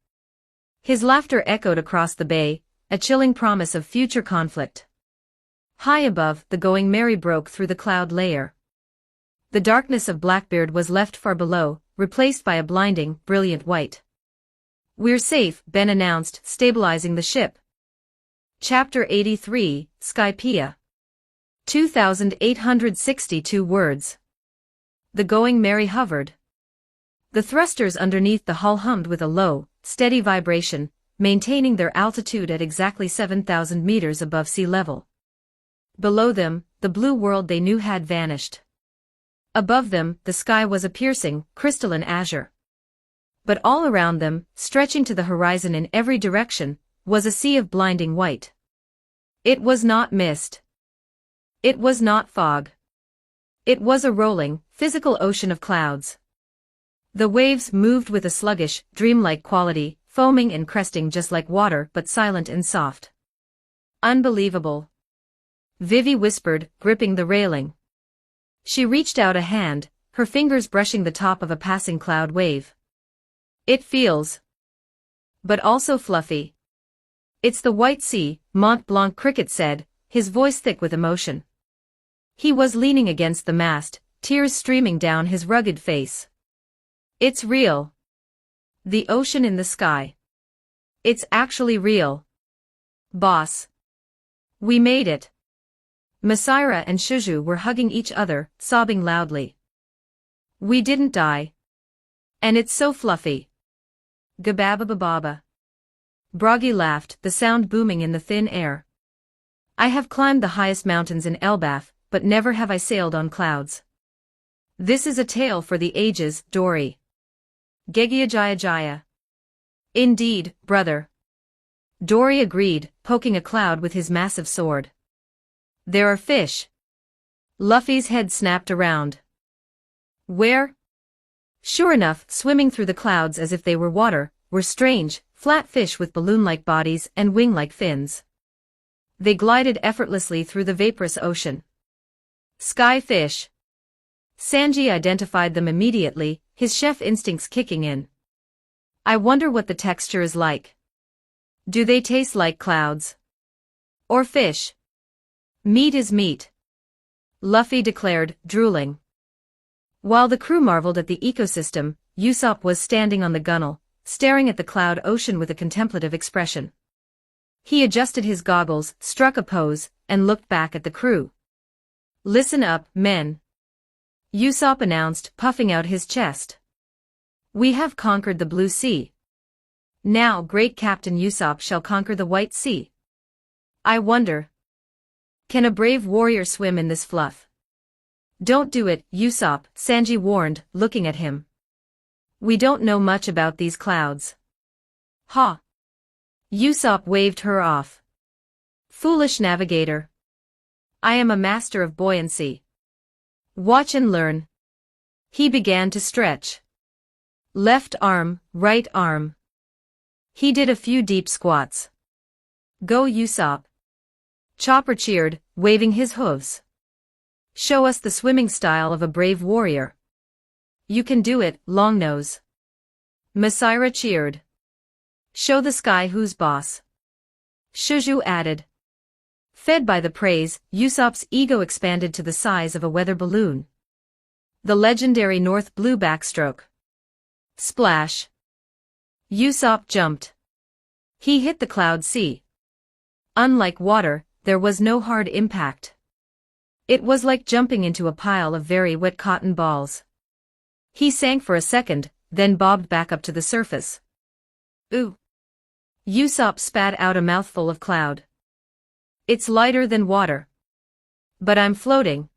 His laughter echoed across the bay, a chilling promise of future conflict. High above, the Going Mary broke through the cloud layer. The darkness of Blackbeard was left far below, replaced by a blinding, brilliant white. We're safe, Ben announced, stabilizing the ship. Chapter 83, Skypiea. 2,862 words. The Going Mary hovered. The thrusters underneath the hull hummed with a low, steady vibration, maintaining their altitude at exactly 7,000 meters above sea level. Below them, the blue world they knew had vanished. Above them, the sky was a piercing, crystalline azure. But all around them, stretching to the horizon in every direction, was a sea of blinding white. It was not mist. It was not fog. It was a rolling, physical ocean of clouds. The waves moved with a sluggish, dreamlike quality, foaming and cresting just like water but silent and soft. Unbelievable. Vivi whispered, gripping the railing. She reached out a hand, her fingers brushing the top of a passing cloud wave. It feels, but also fluffy. It's the White Sea, Mont Blanc Cricket said, his voice thick with emotion. He was leaning against the mast, tears streaming down his rugged face. It's real. The ocean in the sky. It's actually real. Boss. We made it. Masaira and Shuju were hugging each other, sobbing loudly. We didn't die. And it's so fluffy. Gabababababa. Bragi laughed, the sound booming in the thin air. I have climbed the highest mountains in Elbaf, but never have I sailed on clouds. This is a tale for the ages, Dory. Gegia Jaya Jaya. Indeed, brother. Dory agreed, poking a cloud with his massive sword. There are fish. Luffy's head snapped around. Where? Sure enough, swimming through the clouds as if they were water, were strange, flat fish with balloon-like bodies and wing-like fins. They glided effortlessly through the vaporous ocean. Sky fish. Sanji identified them immediately, his chef instincts kicking in. I wonder what the texture is like. Do they taste like clouds? Or fish? Meat is meat. Luffy declared, drooling. While the crew marveled at the ecosystem, Usopp was standing on the gunwale, staring at the cloud ocean with a contemplative expression. He adjusted his goggles, struck a pose, and looked back at the crew. Listen up, men. Usopp announced, puffing out his chest. We have conquered the Blue Sea. Now great Captain Usopp shall conquer the White Sea. I wonder. Can a brave warrior swim in this fluff? Don't do it, Usopp, Sanji warned, looking at him. We don't know much about these clouds. Ha! Usopp waved her off. Foolish navigator. I am a master of buoyancy. Watch and learn. He began to stretch. Left arm, right arm. He did a few deep squats. Go Usopp. Chopper cheered, waving his hooves. Show us the swimming style of a brave warrior. You can do it, Longnose. Masaira cheered. Show the sky who's boss. Shuju added. Fed by the praise, Usopp's ego expanded to the size of a weather balloon. The legendary North Blue backstroke. Splash. Usopp jumped. He hit the cloud sea. Unlike water, there was no hard impact. It was like jumping into a pile of very wet cotton balls. He sank for a second, then bobbed back up to the surface. Ooh. Usopp spat out a mouthful of cloud. It's lighter than water. But I'm floating.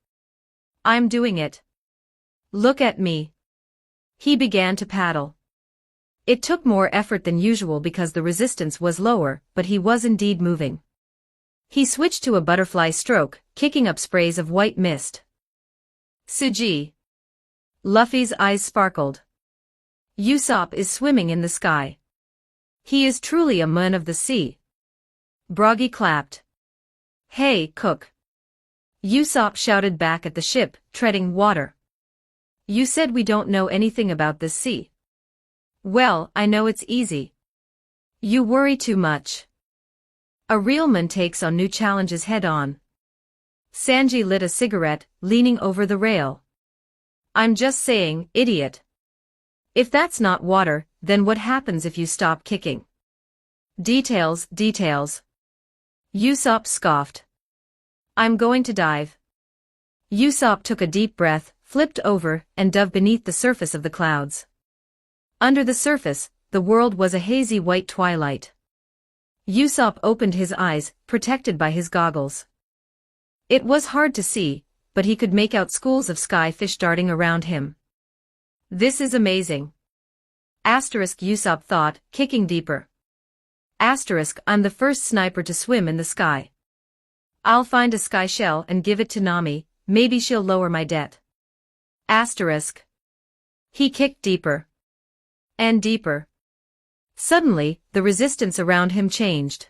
I'm doing it. Look at me. He began to paddle. It took more effort than usual because the resistance was lower, but he was indeed moving. He switched to a butterfly stroke, kicking up sprays of white mist. Suji. Luffy's eyes sparkled. Usopp is swimming in the sky. He is truly a man of the sea. Bragi clapped. Hey, cook. Usopp shouted back at the ship, treading water. You said we don't know anything about this sea. Well, I know it's easy. You worry too much. A real man takes on new challenges head-on. Sanji lit a cigarette, leaning over the rail. I'm just saying, idiot. If that's not water, then what happens if you stop kicking? Details, details. Usopp scoffed. I'm going to dive. Usopp took a deep breath, flipped over, and dove beneath the surface of the clouds. Under the surface, the world was a hazy white twilight. Usopp opened his eyes, protected by his goggles. It was hard to see, but he could make out schools of sky fish darting around him. This is amazing. Asterisk Usopp thought, kicking deeper. Asterisk I'm the first sniper to swim in the sky. I'll find a sky shell and give it to Nami, maybe she'll lower my debt. Asterisk. He kicked deeper. And deeper. Suddenly, the resistance around him changed.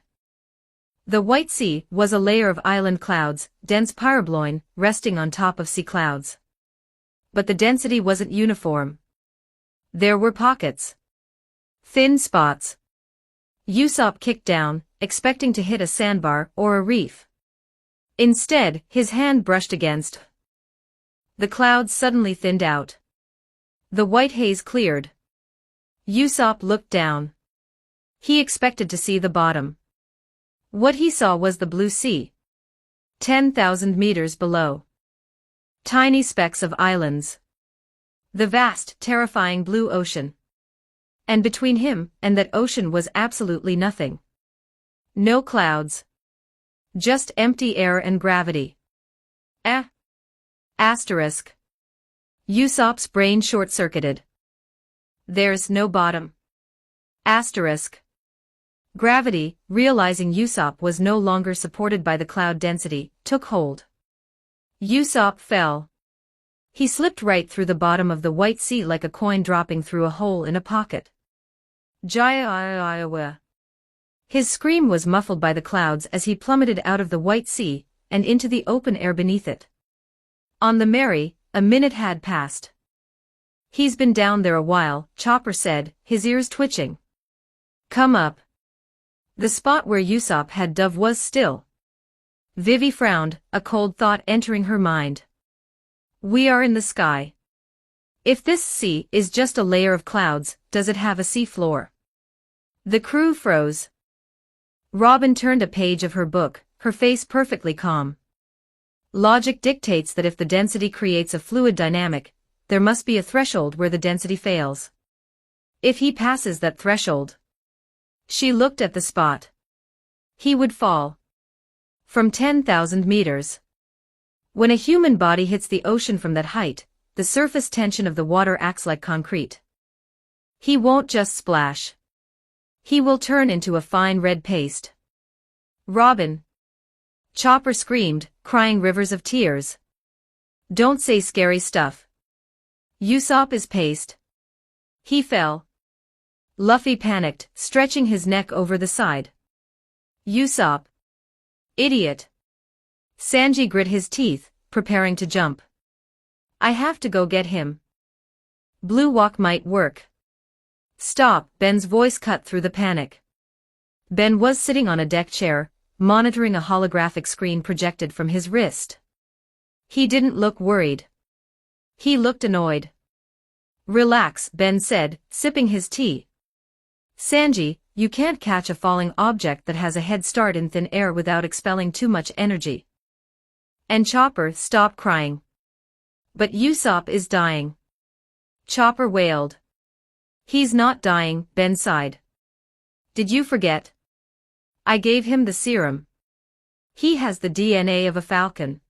The White Sea was a layer of island clouds, dense pyrobloin, resting on top of sea clouds. But the density wasn't uniform. There were pockets. Thin spots. Usopp kicked down, expecting to hit a sandbar or a reef. Instead, his hand brushed against. The clouds suddenly thinned out. The white haze cleared. Usopp looked down. He expected to see the bottom. What he saw was the blue sea. 10,000 meters below. Tiny specks of islands. The vast, terrifying blue ocean. And between him and that ocean was absolutely nothing. No clouds. Just empty air and gravity. Asterisk. Usopp's brain short-circuited. There's no bottom. Asterisk. Gravity, realizing Usopp was no longer supported by the cloud density, took hold. Usopp fell. He slipped right through the bottom of the White Sea like a coin dropping through a hole in a pocket. Jaya. His scream was muffled by the clouds as he plummeted out of the White Sea and into the open air beneath it. On the Mary, a minute had passed. He's been down there a while, Chopper said, his ears twitching. Come up. The spot where Usopp had dove was still. Vivi frowned, a cold thought entering her mind. We are in the sky. If this sea is just a layer of clouds, does it have a sea floor? The crew froze. Robin turned a page of her book, her face perfectly calm. Logic dictates that if the density creates a fluid dynamic, there must be a threshold where the density fails. If he passes that threshold. She looked at the spot. He would fall. From 10,000 meters. When a human body hits the ocean from that height, the surface tension of the water acts like concrete. He won't just splash. He will turn into a fine red paste. Robin. Chopper screamed, crying rivers of tears. Don't say scary stuff. Usopp is paste. He fell. Luffy panicked, stretching his neck over the side. Usopp. Idiot. Sanji grit his teeth, preparing to jump. I have to go get him. Blue walk might work. Stop, Ben's voice cut through the panic. Ben was sitting on a deck chair, monitoring a holographic screen projected from his wrist. He didn't look worried. He looked annoyed. Relax, Ben said, sipping his tea. Sanji, you can't catch a falling object that has a head start in thin air without expelling too much energy. And Chopper, stop crying. But Usopp is dying. Chopper wailed. He's not dying, Ben sighed. Did you forget? I gave him the serum. He has the DNA of a falcon.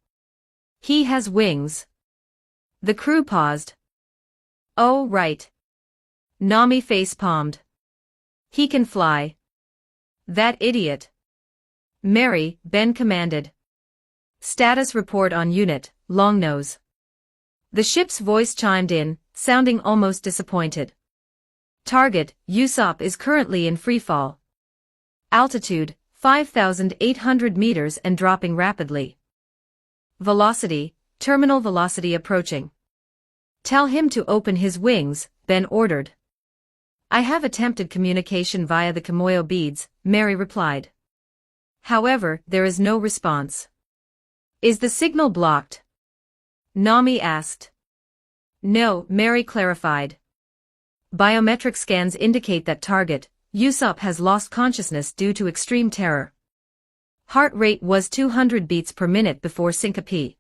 He has wings. The crew paused. Oh, right. Nami face-palmed. He can fly. That idiot. Mary, Ben commanded. Status report on unit, Longnose. The ship's voice chimed in, sounding almost disappointed. Target, Usopp is currently in freefall. Altitude, 5,800 meters and dropping rapidly. Velocity, terminal velocity approaching. Tell him to open his wings, Ben ordered. I have attempted communication via the Kimoyo beads, Mary replied. However, there is no response. Is the signal blocked? Nami asked. No, Mary clarified. Biometric scans indicate that target, Usopp has lost consciousness due to extreme terror. Heart rate was 200 beats per minute before syncope.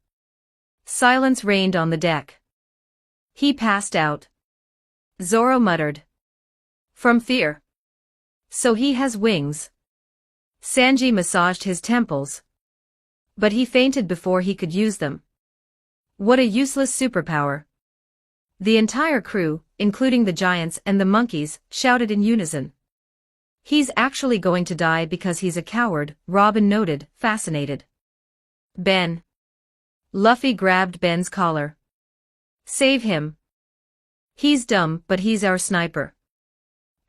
Silence reigned on the deck. He passed out. Zoro muttered. From fear. So he has wings. Sanji massaged his temples. But he fainted before he could use them. What a useless superpower. The entire crew, including the giants and the monkeys, shouted in unison. He's actually going to die because he's a coward, Robin noted, fascinated. Ben. Luffy grabbed Ben's collar. Save him. He's dumb, but he's our sniper.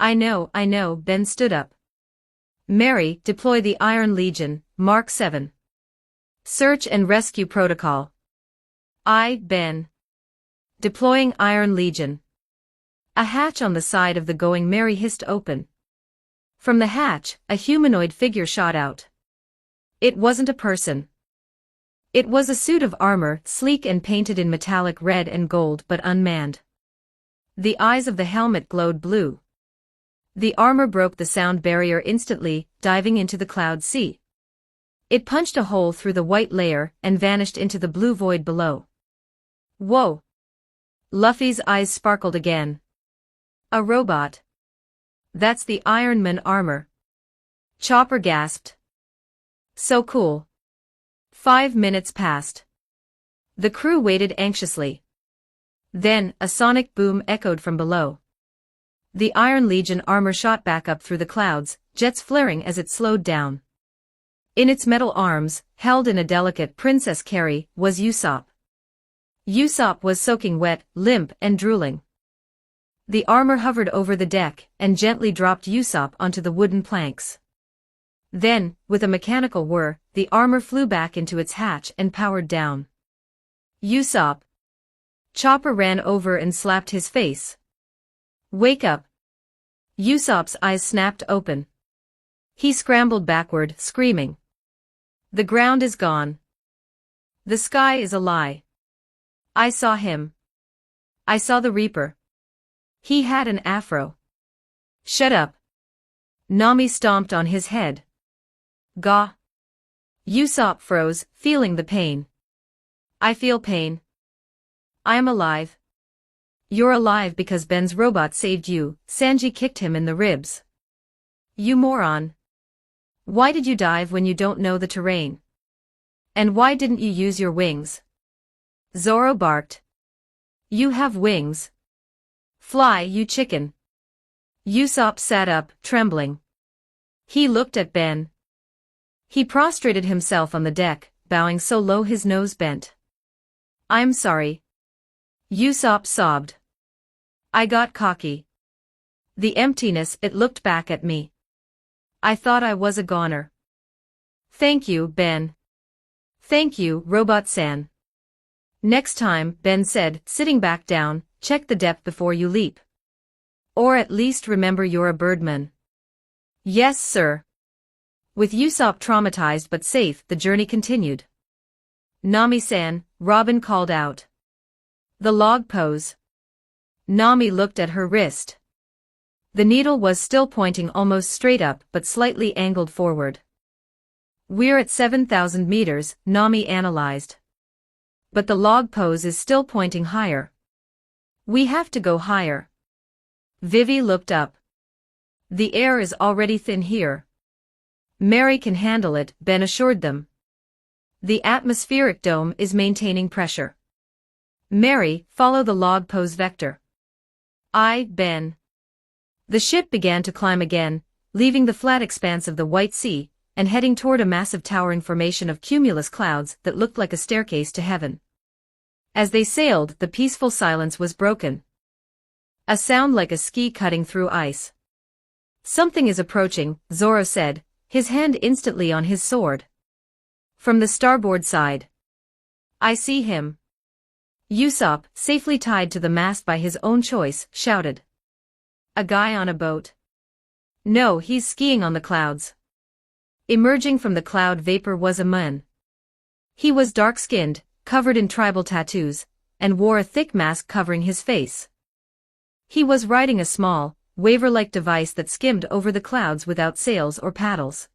I know, Ben stood up. Mary, deploy the Iron Legion, Mark 7. Search and Rescue Protocol. Ben. Deploying Iron Legion. A hatch on the side of the Going Mary hissed open. From the hatch, a humanoid figure shot out. It wasn't a person. It was a suit of armor, sleek and painted in metallic red and gold but unmanned. The eyes of the helmet glowed blue. The armor broke the sound barrier instantly, diving into the cloud sea. It punched a hole through the white layer and vanished into the blue void below. Whoa! Luffy's eyes sparkled again. A robot. That's the Iron Man armor. Chopper gasped. So cool. 5 minutes passed. The crew waited anxiously. Then, a sonic boom echoed from below. The Iron Legion armor shot back up through the clouds, jets flaring as it slowed down. In its metal arms, held in a delicate princess carry, was Usopp. Usopp was soaking wet, limp and drooling. The armor hovered over the deck and gently dropped Usopp onto the wooden planks. Then, with a mechanical whir, the armor flew back into its hatch and powered down. Usopp. Chopper ran over and slapped his face. Wake up. Usopp's eyes snapped open. He scrambled backward, screaming. The ground is gone. The sky is a lie. I saw him. I saw the Reaper. He had an afro. Shut up. Nami stomped on his head. Gah. Usopp froze, feeling the pain. I feel pain. I am alive. You're alive because Ben's robot saved you, Sanji kicked him in the ribs. You moron. Why did you dive when you don't know the terrain? And why didn't you use your wings? Zoro barked. You have wings. Fly, you chicken. Usopp sat up, trembling. He looked at Ben. He prostrated himself on the deck, bowing so low his nose bent. I'm sorry. Usopp sobbed. I got cocky. The emptiness, it looked back at me. I thought I was a goner. Thank you, Ben. Thank you, Robot-san. Next time, Ben said, sitting back down, check the depth before you leap. Or at least remember you're a birdman. Yes, sir. With Usopp traumatized but safe, the journey continued. Nami-san, Robin called out. The log pose. Nami looked at her wrist. The needle was still pointing almost straight up but slightly angled forward. We're at 7,000 meters, Nami analyzed. But the log pose is still pointing higher. We have to go higher. Vivi looked up. The air is already thin here. Mary can handle it, Ben assured them. The atmospheric dome is maintaining pressure. Mary, follow the log pose vector. Ben. The ship began to climb again, leaving the flat expanse of the White Sea, and heading toward a massive towering formation of cumulus clouds that looked like a staircase to heaven. As they sailed, the peaceful silence was broken. A sound like a ski cutting through ice. Something is approaching, Zoro said, his hand instantly on his sword. From the starboard side. I see him. Usopp, safely tied to the mast by his own choice, shouted. A guy on a boat? No, he's skiing on the clouds. Emerging from the cloud vapor was a man. He was dark-skinned, covered in tribal tattoos, and wore a thick mask covering his face. He was riding a small, waver-like device that skimmed over the clouds without sails or paddles.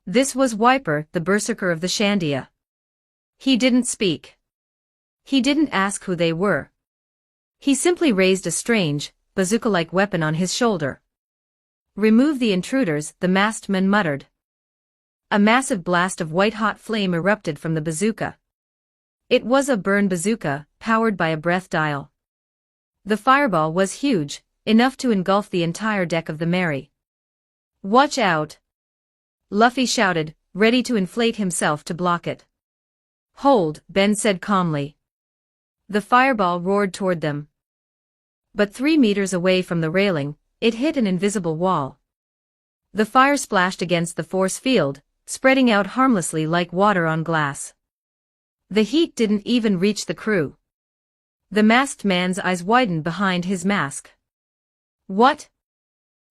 This was Wiper, the berserker of the Shandia. He didn't speak. He didn't ask who they were. He simply raised a strange, bazooka-like weapon on his shoulder. Remove the intruders, the masked man muttered. A massive blast of white-hot flame erupted from the bazooka. It was a burn bazooka, powered by a breath dial. The fireball was huge, enough to engulf the entire deck of the Mary. Watch out! Luffy shouted, ready to inflate himself to block it. Hold, Ben said calmly. The fireball roared toward them. But 3 meters away from the railing, it hit an invisible wall. The fire splashed against the force field, spreading out harmlessly like water on glass. The heat didn't even reach the crew. The masked man's eyes widened behind his mask. What?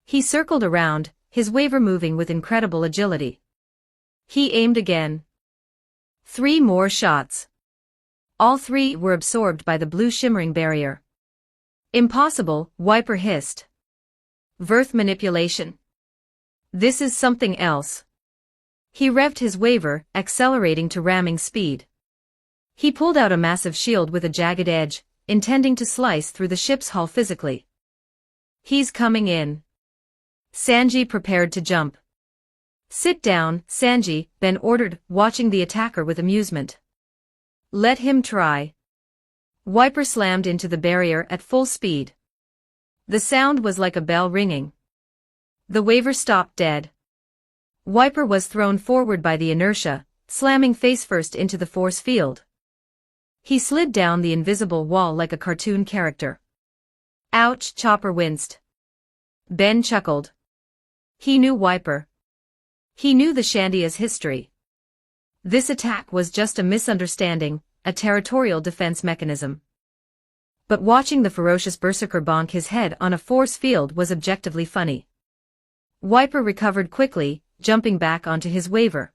He circled around, his waver moving with incredible agility. He aimed again. 3 more shots. All 3 were absorbed by the blue shimmering barrier. Impossible, Wiper hissed. Verth manipulation. This is something else. He revved his waver, accelerating to ramming speed. He pulled out a massive shield with a jagged edge, intending to slice through the ship's hull physically. He's coming in. Sanji prepared to jump. Sit down, Sanji, Ben ordered, watching the attacker with amusement. Let him try. Wiper slammed into the barrier at full speed. The sound was like a bell ringing. The waver stopped dead. Wiper was thrown forward by the inertia, slamming face first into the force field. He slid down the invisible wall like a cartoon character. Ouch, Chopper winced. Ben chuckled. He knew Wiper. He knew the Shandia's history. This attack was just a misunderstanding, a territorial defense mechanism. But watching the ferocious berserker bonk his head on a force field was objectively funny. Wiper recovered quickly, jumping back onto his waver.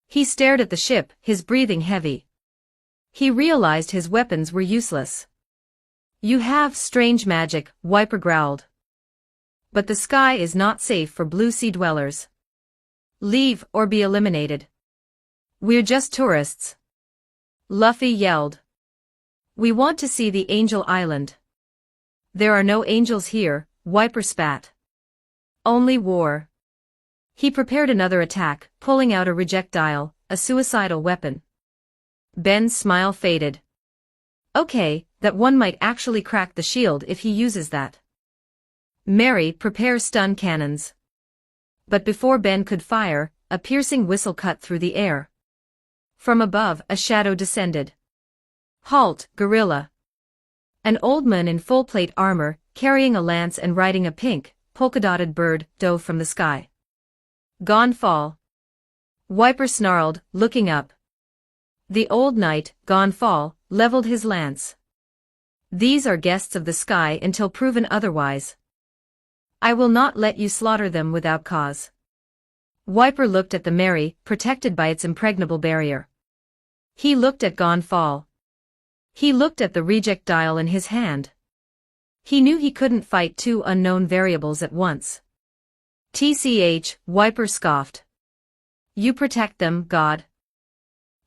He stared at the ship, his breathing heavy. He realized his weapons were useless. You have strange magic, Wiper growled. But the sky is not safe for blue sea dwellers. Leave or be eliminated. We're just tourists. Luffy yelled. We want to see the Angel Island. There are no angels here, Wiper spat. Only war. He prepared another attack, pulling out a rejectile, a suicidal weapon. Ben's smile faded. Okay, that one might actually crack the shield if he uses that. Mary, prepare stun cannons. But before Ben could fire, a piercing whistle cut through the air. From above, a shadow descended. Halt, gorilla. An old man in full plate armor, carrying a lance and riding a pink, polka-dotted bird, dove from the sky. Gone fall. Wiper snarled, looking up. The old knight, Gone fall, leveled his lance. These are guests of the sky until proven otherwise. I will not let you slaughter them without cause. Wiper looked at the Mary, protected by its impregnable barrier. He looked at Gone fall. He looked at the reject dial in his hand. He knew he couldn't fight 2 unknown variables at once. TCH, Wiper scoffed. You protect them, God.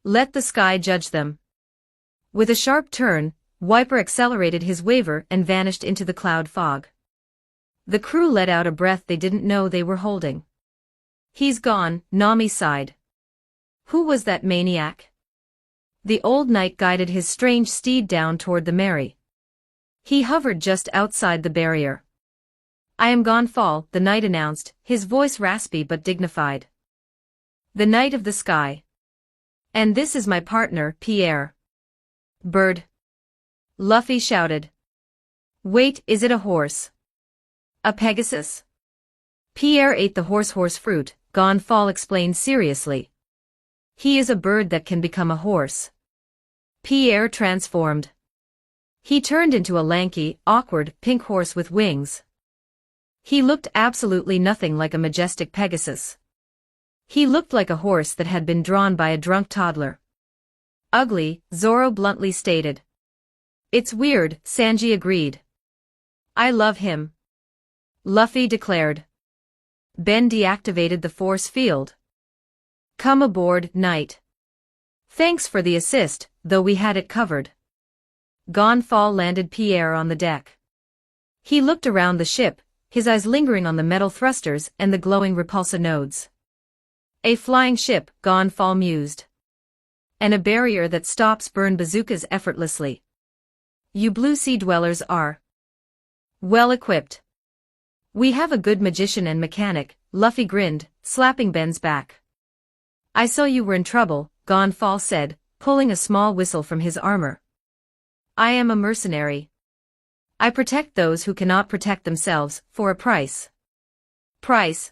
Let the sky judge them. With a sharp turn, Wiper accelerated his waver and vanished into the cloud fog. The crew let out a breath they didn't know they were holding. He's gone, Nami sighed. Who was that maniac? The old knight guided his strange steed down toward the Mary. He hovered just outside the barrier. I am Gone fall, the knight announced, his voice raspy but dignified. The knight of the sky. And this is my partner, Pierre. Bird. Luffy shouted. Wait, is it a horse? A Pegasus? Pierre ate the horse fruit, Gone fall explained seriously. He is a bird that can become a horse. Pierre transformed. He turned into a lanky, awkward, pink horse with wings. He looked absolutely nothing like a majestic Pegasus. He looked like a horse that had been drawn by a drunk toddler. Ugly, Zoro bluntly stated. It's weird, Sanji agreed. I love him. Luffy declared. Ben deactivated the force field. Come aboard, knight. Thanks for the assist, though we had it covered. Gone fall landed Pierre on the deck. He looked around the ship, his eyes lingering on the metal thrusters and the glowing repulsor nodes. A flying ship, Gone fall mused. And a barrier that stops burn bazookas effortlessly. You blue sea dwellers are well equipped. We have a good magician and mechanic, Luffy grinned, slapping Ben's back. I saw you were in trouble, Gone fall said, pulling a small whistle from his armor. I am a mercenary. I protect those who cannot protect themselves, for a price. Price?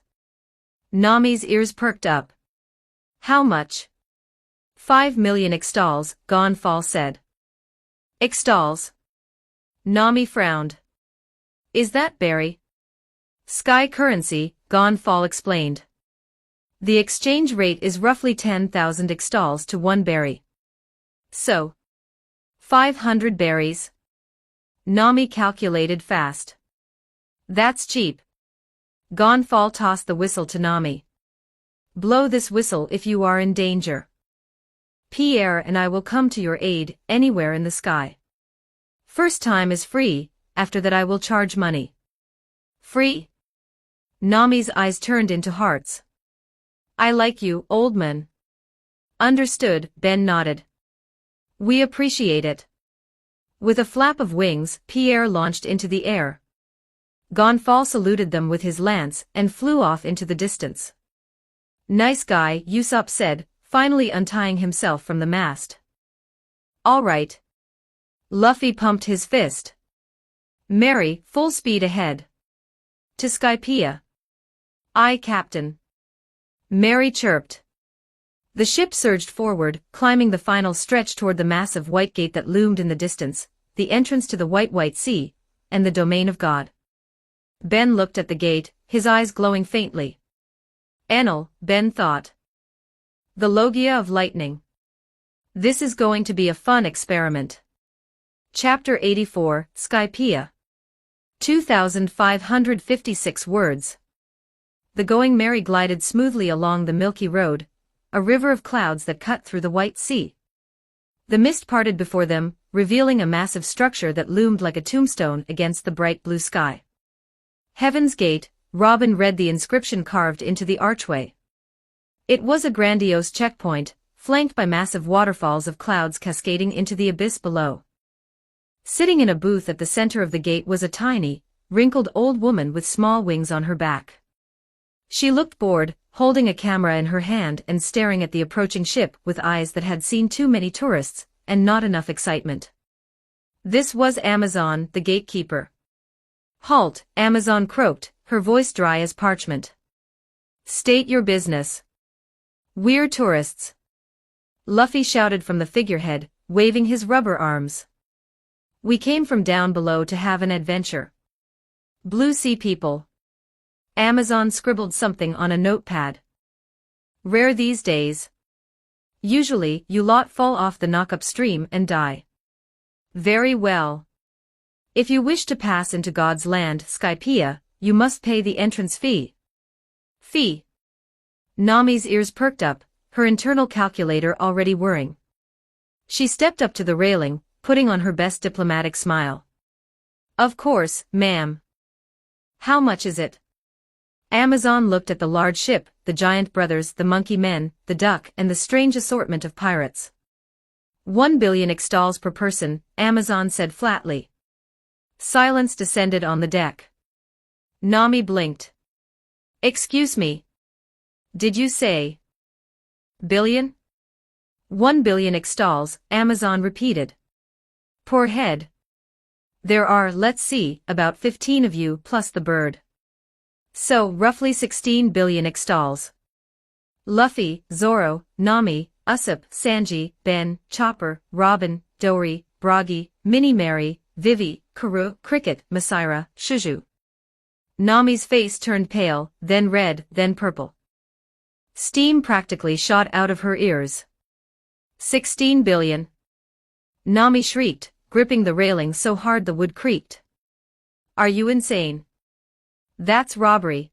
Nami's ears perked up. How much? 5 million extals, Gonfal said. Extals? Nami frowned. Is that berry? Sky currency, Gonfal explained. The exchange rate is roughly 10,000 extals to 1 berry. So, 500 berries. Nami calculated fast. That's cheap. Gonfal tossed the whistle to Nami. Blow this whistle if you are in danger. Pierre and I will come to your aid, anywhere in the sky. First time is free, after that I will charge money. Free? Nami's eyes turned into hearts. I like you, old man. Understood, Ben nodded. We appreciate it. With a flap of wings, Pierre launched into the air. Gonfal saluted them with his lance and flew off into the distance. Nice guy, Usopp said, finally untying himself from the mast. All right. Luffy pumped his fist. Mary, full speed ahead. To Skypiea. Aye, Captain. Mary chirped. The ship surged forward, climbing the final stretch toward the massive white gate that loomed in the distance, the entrance to the white sea, and the domain of God. Ben looked at the gate, his eyes glowing faintly. Enel, Ben thought. The Logia of Lightning. This is going to be a fun experiment. Chapter 84, Skypiea. 2,556 words. The Going Merry glided smoothly along the milky road, a river of clouds that cut through the white sea. The mist parted before them, revealing a massive structure that loomed like a tombstone against the bright blue sky. Heaven's Gate, Robin read the inscription carved into the archway. It was a grandiose checkpoint, flanked by massive waterfalls of clouds cascading into the abyss below. Sitting in a booth at the center of the gate was a tiny, wrinkled old woman with small wings on her back. She looked bored, holding a camera in her hand and staring at the approaching ship with eyes that had seen too many tourists, and not enough excitement. This was Amazon, the gatekeeper. Halt, Amazon croaked, her voice dry as parchment. State your business. We're tourists. Luffy shouted from the figurehead, waving his rubber arms. We came from down below to have an adventure. Blue Sea people. Amazon scribbled something on a notepad. Rare these days. Usually, you lot fall off the knock-up stream and die. Very well. If you wish to pass into God's land, Skypiea, you must pay the entrance fee. Fee. Nami's ears perked up, her internal calculator already whirring. She stepped up to the railing, putting on her best diplomatic smile. Of course, ma'am. How much is it? Amazon looked at the large ship, the giant brothers, the monkey men, the duck, and the strange assortment of pirates. 1 billion extals per person, Amazon said flatly. Silence descended on the deck. Nami blinked. Excuse me. Did you say billion? 1 billion extals, Amazon repeated. Poor head. There are, let's see, about 15 of you plus the bird. So, roughly 16 billion extals. Luffy, Zoro, Nami, Usopp, Sanji, Ben, Chopper, Robin, Dory, Bragi, Minnie Mary, Vivi, Karoo, Cricket, Masira, Shuju. Nami's face turned pale, then red, then purple. Steam practically shot out of her ears. 16 billion. Nami shrieked, gripping the railing so hard the wood creaked. Are you insane? That's robbery.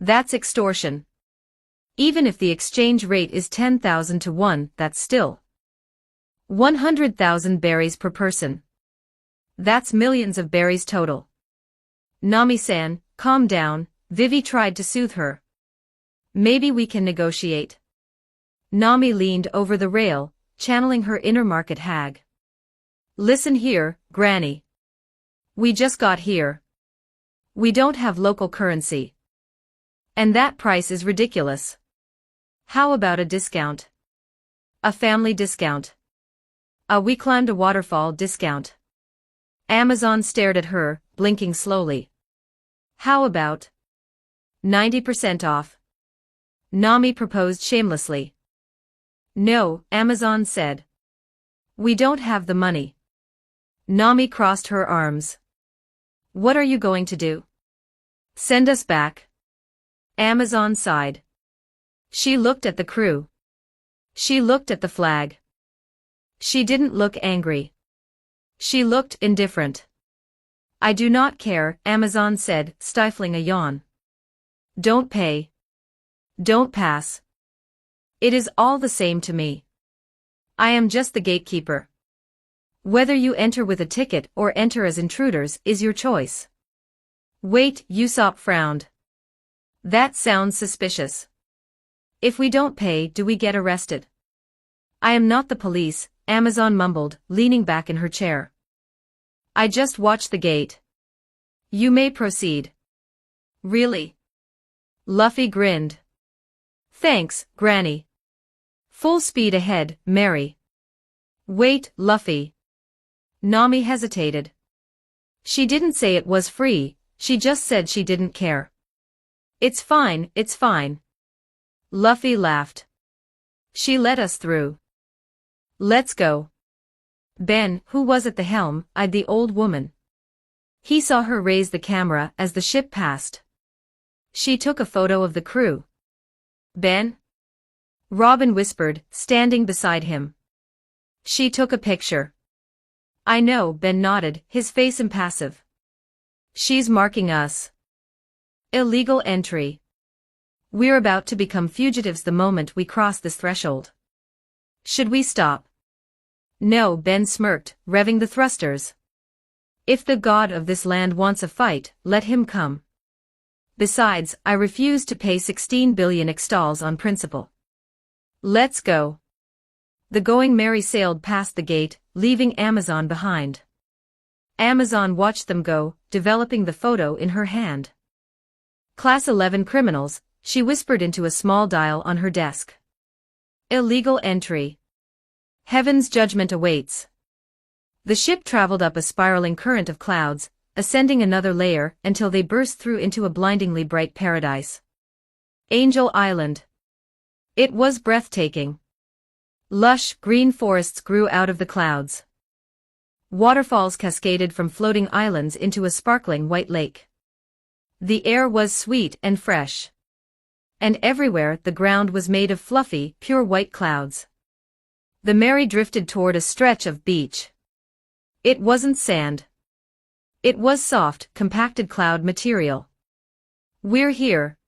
That's extortion. Even if the exchange rate is 10,000 to 1, that's still 100,000 berries per person. That's millions of berries total. Nami-san, calm down, Vivi tried to soothe her. Maybe we can negotiate. Nami leaned over the rail, channeling her inner market hag. Listen here, Granny. We just got here. We don't have local currency. And that price is ridiculous. How about a discount? A family discount. A we climbed a waterfall discount. Amazon stared at her, blinking slowly. How about 90% off? Nami proposed shamelessly. No, Amazon said. We don't have the money. Nami crossed her arms. What are you going to do? Send us back? Amazon sighed. She looked at the crew. She looked at the flag. She didn't look angry. She looked indifferent. I do not care, Amazon said, stifling a yawn. Don't pay. Don't pass. It is all the same to me. I am just the gatekeeper. Whether you enter with a ticket or enter as intruders is your choice. Wait, Usopp frowned. That sounds suspicious. If we don't pay, do we get arrested? I am not the police, Amazon mumbled, leaning back in her chair. I just watch the gate. You may proceed. Really? Luffy grinned. Thanks, Granny. Full speed ahead, Mary. Wait, Luffy. Nami hesitated. She didn't say it was free, she just said she didn't care. It's fine, it's fine. Luffy laughed. She let us through. Let's go. Ben, who was at the helm, eyed the old woman. He saw her raise the camera as the ship passed. She took a photo of the crew. Ben? Robin whispered, standing beside him. She took a picture. I know, Ben nodded, his face impassive. She's marking us. Illegal entry. We're about to become fugitives the moment we cross this threshold. Should we stop? No, Ben smirked, revving the thrusters. If the god of this land wants a fight, let him come. Besides, I refuse to pay 16 billion extals on principle. Let's go. The Going Merry sailed past the gate, leaving Amazon behind. Amazon watched them go, developing the photo in her hand. Class 11 criminals, she whispered into a small dial on her desk. Illegal entry. Heaven's judgment awaits. The ship traveled up a spiraling current of clouds, ascending another layer until they burst through into a blindingly bright paradise. Angel Island. It was breathtaking. Lush, green forests grew out of the clouds. Waterfalls cascaded from floating islands into a sparkling white lake. The air was sweet and fresh. And everywhere the ground was made of fluffy, pure white clouds. The Mary drifted toward a stretch of beach. It wasn't sand. It was soft, compacted cloud material. We're here.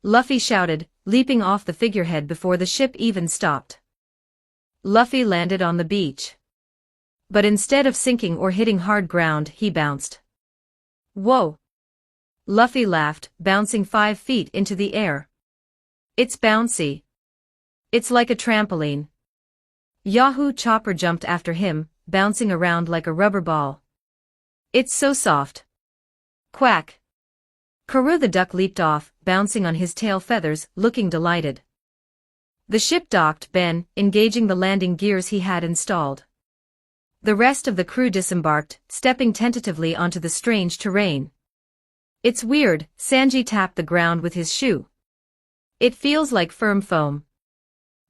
Luffy shouted, leaping off the figurehead before the ship even stopped. Luffy landed on the beach. But instead of sinking or hitting hard ground, he bounced. Whoa! Luffy laughed, bouncing 5 feet into the air. It's bouncy. It's like a trampoline. Yahoo! Chopper jumped after him, bouncing around like a rubber ball. It's so soft. Quack. Karoo the duck leaped off, bouncing on his tail feathers, looking delighted. The ship docked, Ben, engaging the landing gears he had installed. The rest of the crew disembarked, stepping tentatively onto the strange terrain. It's weird, Sanji tapped the ground with his shoe. It feels like firm foam.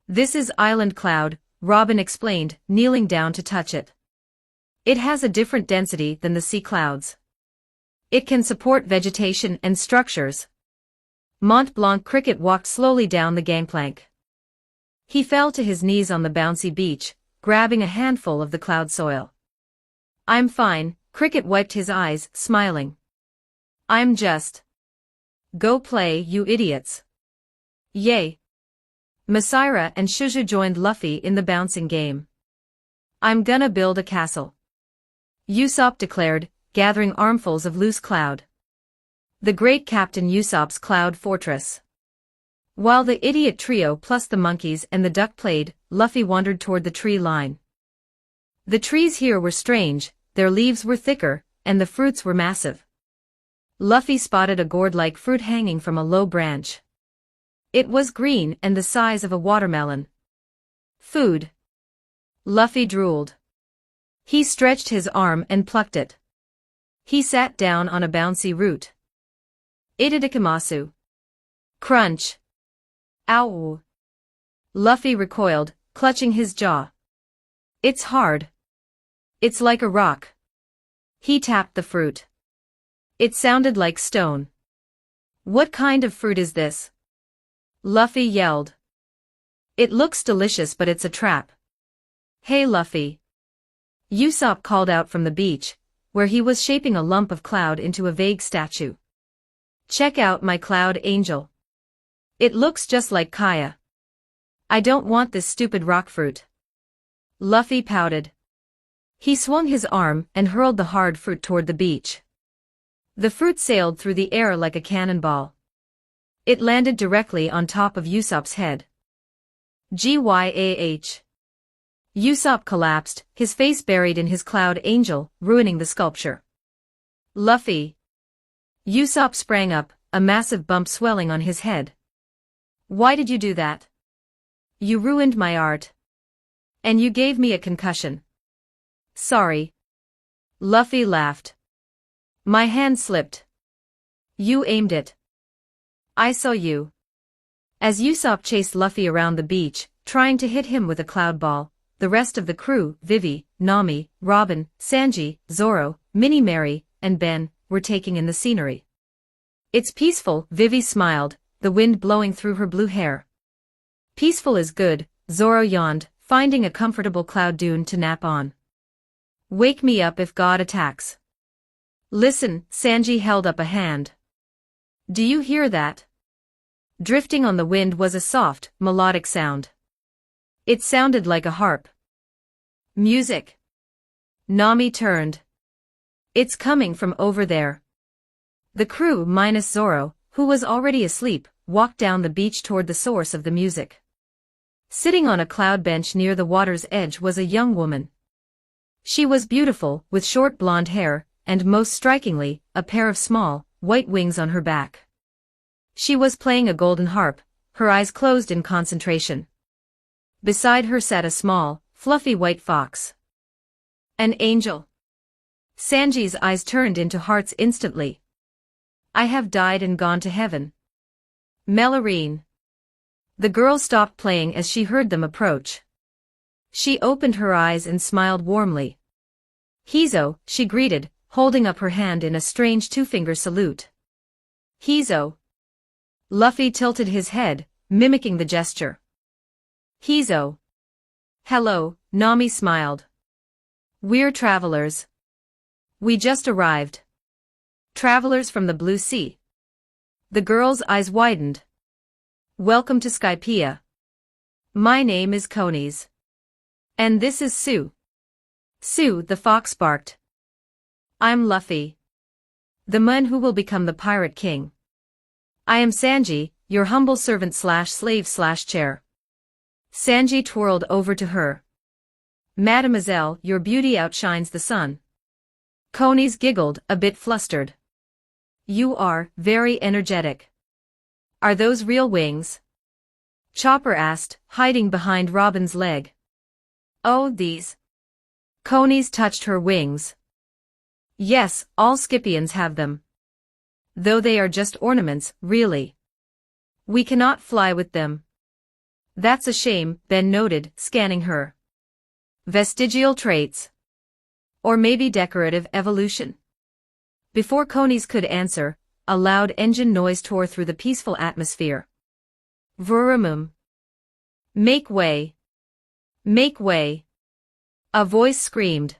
This is Island Cloud, Robin explained, kneeling down to touch it. It has a different density than the sea clouds. It can support vegetation and structures. Mont Blanc Cricket walked slowly down the gangplank. He fell to his knees on the bouncy beach, grabbing a handful of the cloud soil. I'm fine, Cricket wiped his eyes, smiling. I'm just. Go play, you idiots. Yay. Masira and Shuju joined Luffy in the bouncing game. I'm gonna build a castle. Usopp declared, gathering armfuls of loose cloud. The great Captain Usopp's cloud fortress. While the idiot trio plus the monkeys and the duck played, Luffy wandered toward the tree line. The trees here were strange, their leaves were thicker, and the fruits were massive. Luffy spotted a gourd-like fruit hanging from a low branch. It was green and the size of a watermelon. Food. Luffy drooled. He stretched his arm and plucked it. He sat down on a bouncy root. Itadakimasu. Crunch. Ow! Luffy recoiled, clutching his jaw. It's hard. It's like a rock. He tapped the fruit. It sounded like stone. What kind of fruit is this? Luffy yelled. It looks delicious, but it's a trap. Hey Luffy. Usopp called out from the beach, where he was shaping a lump of cloud into a vague statue. Check out my cloud angel. It looks just like Kaya. I don't want this stupid rock fruit. Luffy pouted. He swung his arm and hurled the hard fruit toward the beach. The fruit sailed through the air like a cannonball. It landed directly on top of Usopp's head. Gyah. Usopp collapsed, his face buried in his cloud angel, ruining the sculpture. Luffy. Usopp sprang up, a massive bump swelling on his head. Why did you do that? You ruined my art. And you gave me a concussion. Sorry. Luffy laughed. My hand slipped. You aimed it. I saw you. As Usopp chased Luffy around the beach, trying to hit him with a cloud ball, the rest of the crew, Vivi, Nami, Robin, Sanji, Zoro, Minnie Mary, and Ben, were taking in the scenery. It's peaceful, Vivi smiled, the wind blowing through her blue hair. Peaceful is good, Zoro yawned, finding a comfortable cloud dune to nap on. Wake me up if God attacks. Listen, Sanji held up a hand. Do you hear that? Drifting on the wind was a soft, melodic sound. It sounded like a harp. Music. Nami turned. It's coming from over there. The crew minus Zoro, who was already asleep, walked down the beach toward the source of the music. Sitting on a cloud bench near the water's edge was a young woman. She was beautiful, with short blonde hair, and most strikingly, a pair of small, white wings on her back. She was playing a golden harp, her eyes closed in concentration. Beside her sat a small, fluffy white fox. An angel. Sanji's eyes turned into hearts instantly. I have died and gone to heaven. Melarine. The girl stopped playing as she heard them approach. She opened her eyes and smiled warmly. Hizo, she greeted, holding up her hand in a strange two-finger salute. Hizo. Luffy tilted his head, mimicking the gesture. Hizo. Hello, Nami smiled. We're travelers. We just arrived. Travelers from the Blue Sea. The girl's eyes widened. Welcome to Skypiea. My name is Konis. And this is Sue. Sue, the fox barked. I'm Luffy. The man who will become the Pirate King. I am Sanji, your humble servant/slave/chair. Sanji twirled over to her. Mademoiselle, your beauty outshines the sun. Konis giggled, a bit flustered. You are very energetic. Are those real wings? Chopper asked, hiding behind Robin's leg. Oh, these. Konis touched her wings. Yes, all Scythians have them. Though they are just ornaments, really. We cannot fly with them. That's a shame, Ben noted, scanning her. Vestigial traits. Or maybe decorative evolution. Before Konis could answer, a loud engine noise tore through the peaceful atmosphere. Vrurumum. Make way. Make way. A voice screamed.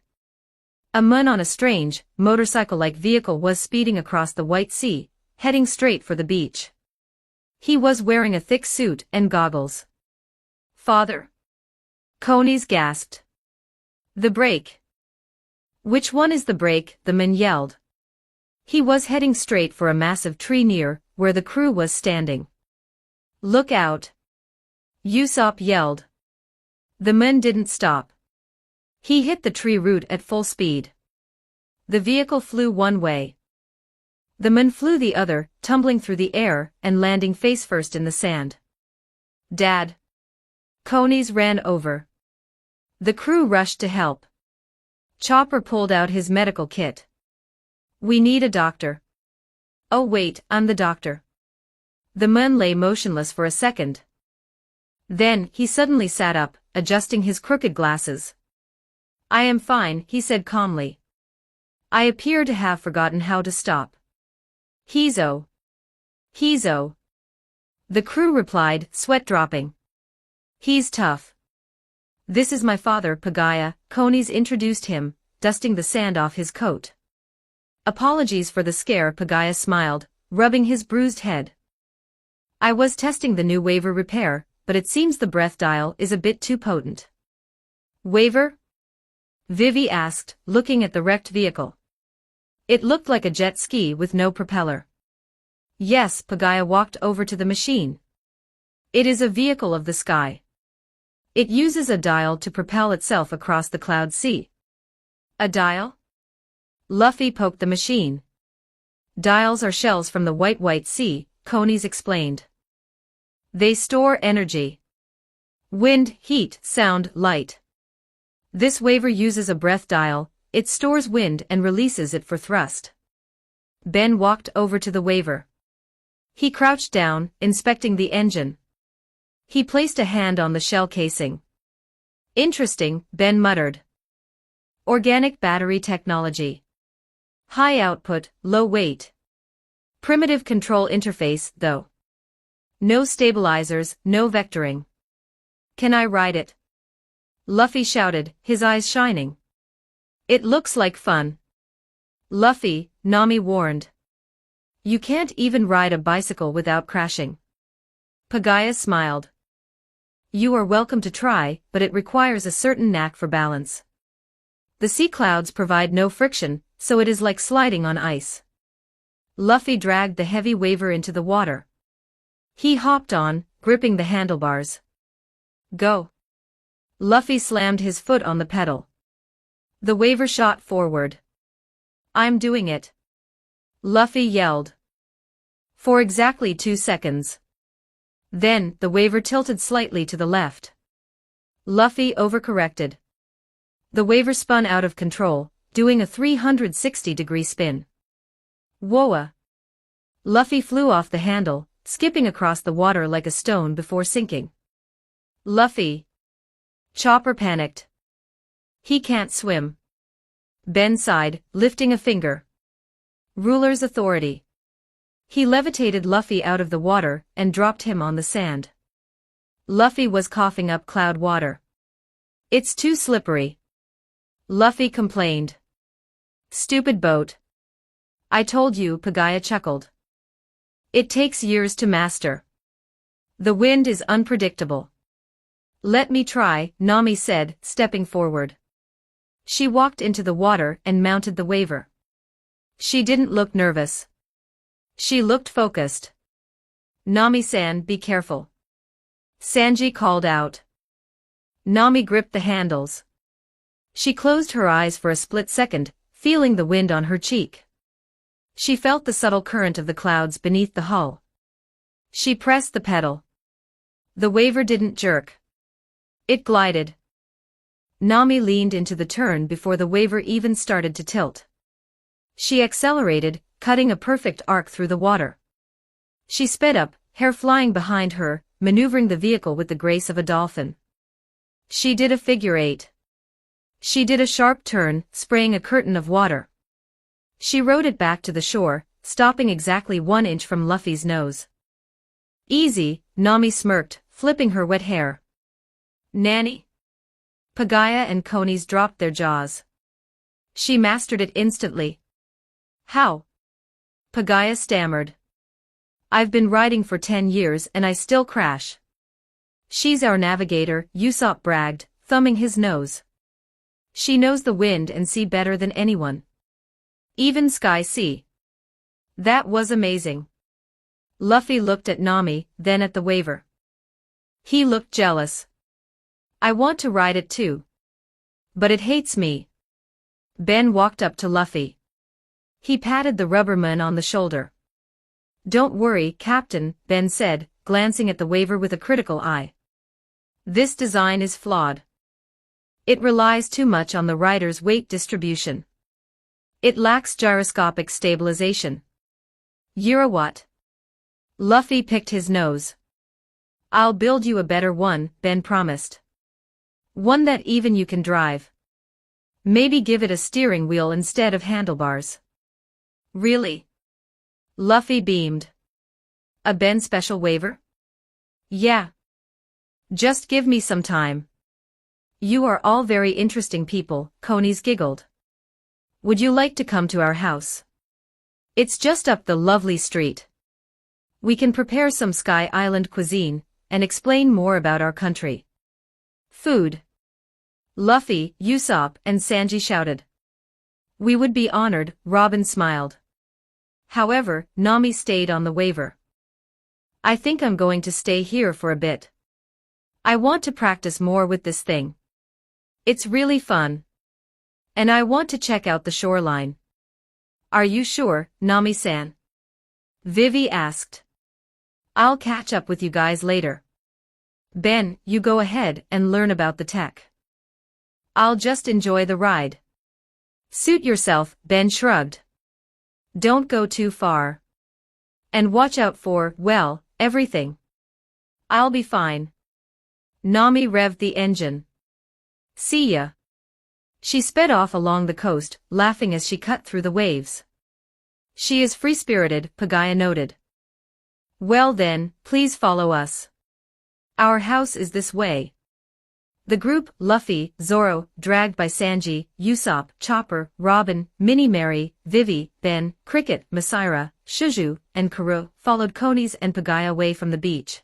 A man on a strange, motorcycle-like vehicle was speeding across the white sea, heading straight for the beach. He was wearing a thick suit and goggles. Father. Konis gasped. The brake. Which one is the brake? The man yelled. He was heading straight for a massive tree near where the crew was standing. Look out. Usopp yelled. The man didn't stop. He hit the tree root at full speed. The vehicle flew one way. The man flew the other, tumbling through the air and landing face first in the sand. Dad. Konis ran over. The crew rushed to help. Chopper pulled out his medical kit. We need a doctor. Oh wait, I'm the doctor. The man lay motionless for a second, Then, he suddenly sat up, adjusting his crooked glasses. "I am fine," he said calmly. "I appear to have forgotten how to stop." "Hezo. Hezo." The crew replied, sweat dropping. "He's tough. This is my father, Pagaya," Conies introduced him, dusting the sand off his coat. "Apologies for the scare," Pagaya smiled, rubbing his bruised head. "I was testing the new waiver repair, but it seems the breath dial is a bit too potent." "Waiver?" Vivi asked, looking at the wrecked vehicle. It looked like a jet ski with no propeller. "Yes," Pagaya walked over to the machine. "It is a vehicle of the sky. It uses a dial to propel itself across the cloud sea." "A dial?" Luffy poked the machine. "Dials are shells from the white sea," Conies explained. "They store energy. Wind, heat, sound, light. This waiver uses a breath dial. It stores wind and releases it for thrust." Ben walked over to the waiver. He crouched down, inspecting the engine. He placed a hand on the shell casing. "Interesting," Ben muttered. "Organic battery technology. High output, low weight. Primitive control interface, though. No stabilizers, no vectoring. Can I ride it?" Luffy shouted, his eyes shining. "It looks like fun." "Luffy," Nami warned. "You can't even ride a bicycle without crashing." Pagaya smiled. "You are welcome to try, but it requires a certain knack for balance. The sea clouds provide no friction, so it is like sliding on ice." Luffy dragged the heavy waiver into the water. He hopped on, gripping the handlebars. "Go." Luffy slammed his foot on the pedal. The waiver shot forward. "I'm doing it," Luffy yelled. For exactly 2 seconds. Then, the waiver tilted slightly to the left. Luffy overcorrected. The waiver spun out of control, doing a 360-degree spin. Whoa! Luffy flew off the handle, skipping across the water like a stone before sinking. "Luffy!" Chopper panicked. "He can't swim." Ben sighed, lifting a finger. Ruler's authority. He levitated Luffy out of the water and dropped him on the sand. Luffy was coughing up cloud water. "It's too slippery," Luffy complained. "Stupid boat. I told you," Pagaya chuckled. "It takes years to master. The wind is unpredictable." "Let me try," Nami said, stepping forward. She walked into the water and mounted the waiver. She didn't look nervous. She looked focused. "Nami-san, be careful," Sanji called out. Nami gripped the handles. She closed her eyes for a split second, feeling the wind on her cheek. She felt the subtle current of the clouds beneath the hull. She pressed the pedal. The waiver didn't jerk. It glided. Nami leaned into the turn before the waiver even started to tilt. She accelerated, cutting a perfect arc through the water. She sped up, hair flying behind her, maneuvering the vehicle with the grace of a dolphin. She did a figure eight. She did a sharp turn, spraying a curtain of water. She rode it back to the shore, stopping exactly 1 inch from Luffy's nose. "Easy," Nami smirked, flipping her wet hair. "Nanny?" Pagaya and Conies dropped their jaws. "She mastered it instantly." "How?" Pagaya stammered. "I've been riding for 10 years and I still crash." "She's our navigator," Usopp bragged, thumbing his nose. "She knows the wind and sea better than anyone. Even Sky Sea." "That was amazing." Luffy looked at Nami, then at the waiver. He looked jealous. "I want to ride it too. But it hates me." Ben walked up to Luffy. He patted the rubberman on the shoulder. "Don't worry, Captain," Ben said, glancing at the waiver with a critical eye. "This design is flawed. It relies too much on the rider's weight distribution. It lacks gyroscopic stabilization." "You're a what?" Luffy picked his nose. I'll build you a better one, Ben promised. One that even you can drive. Maybe give it a steering wheel instead of handlebars. Really? Luffy beamed. A Ben special waiver? Yeah. Just give me some time. You are all very interesting people, Conies giggled. Would you like to come to our house? It's just up the lovely street. We can prepare some Sky Island cuisine, and explain more about our country. Food. Luffy, Usopp, and Sanji shouted. We would be honored, Robin smiled. However, Nami stayed on the waiver. I think I'm going to stay here for a bit. I want to practice more with this thing. It's really fun. And I want to check out the shoreline. Are you sure, Nami-san? Vivi asked. I'll catch up with you guys later. Ben, you go ahead and learn about the tech. I'll just enjoy the ride. Suit yourself, Ben shrugged. Don't go too far. And watch out for, well, everything. I'll be fine. Nami revved the engine. See ya. She sped off along the coast, laughing as she cut through the waves. She is free-spirited, Pagaya noted. Well then, please follow us. Our house is this way. The group, Luffy, Zoro, dragged by Sanji, Usopp, Chopper, Robin, Minnie-Mary, Vivi, Ben, Cricket, Masira, Shuju, and Karoo, followed Conies and Pagaya away from the beach.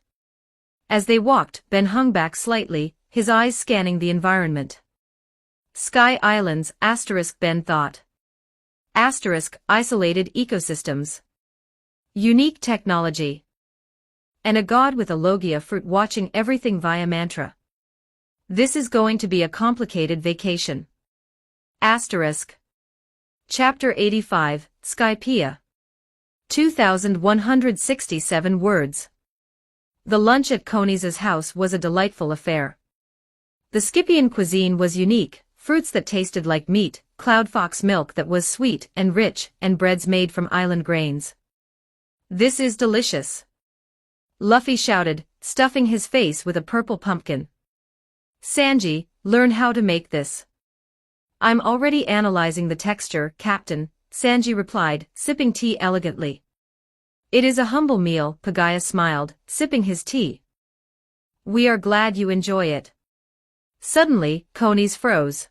As they walked, Ben hung back slightly, his eyes scanning the environment. Sky Islands, Ben thought. Isolated ecosystems. Unique technology. And a god with a Logia fruit watching everything via mantra. This is going to be a complicated vacation. Chapter 85, Skypiea. 2,167 words. The lunch at Conies' house was a delightful affair. The Scythian cuisine was unique, fruits that tasted like meat, cloud fox milk that was sweet and rich, and breads made from island grains. This is delicious. Luffy shouted, stuffing his face with a purple pumpkin. Sanji, learn how to make this. I'm already analyzing the texture, Captain, Sanji replied, sipping tea elegantly. It is a humble meal, Pagaya smiled, sipping his tea. We are glad you enjoy it. Suddenly, Conies froze.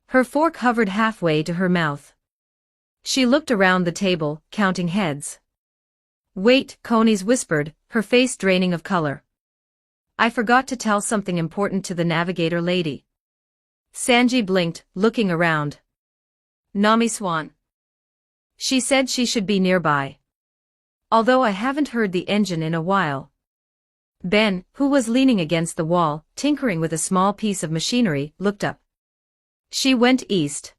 Her fork hovered halfway to her mouth. She looked around the table, counting heads. Wait, Conies whispered, her face draining of color. I forgot to tell something important to the navigator lady. Sanji blinked, looking around. Nami Swan. She said she should be nearby. Although I haven't heard the engine in a while. Ben, who was leaning against the wall, tinkering with a small piece of machinery, looked up. She went east.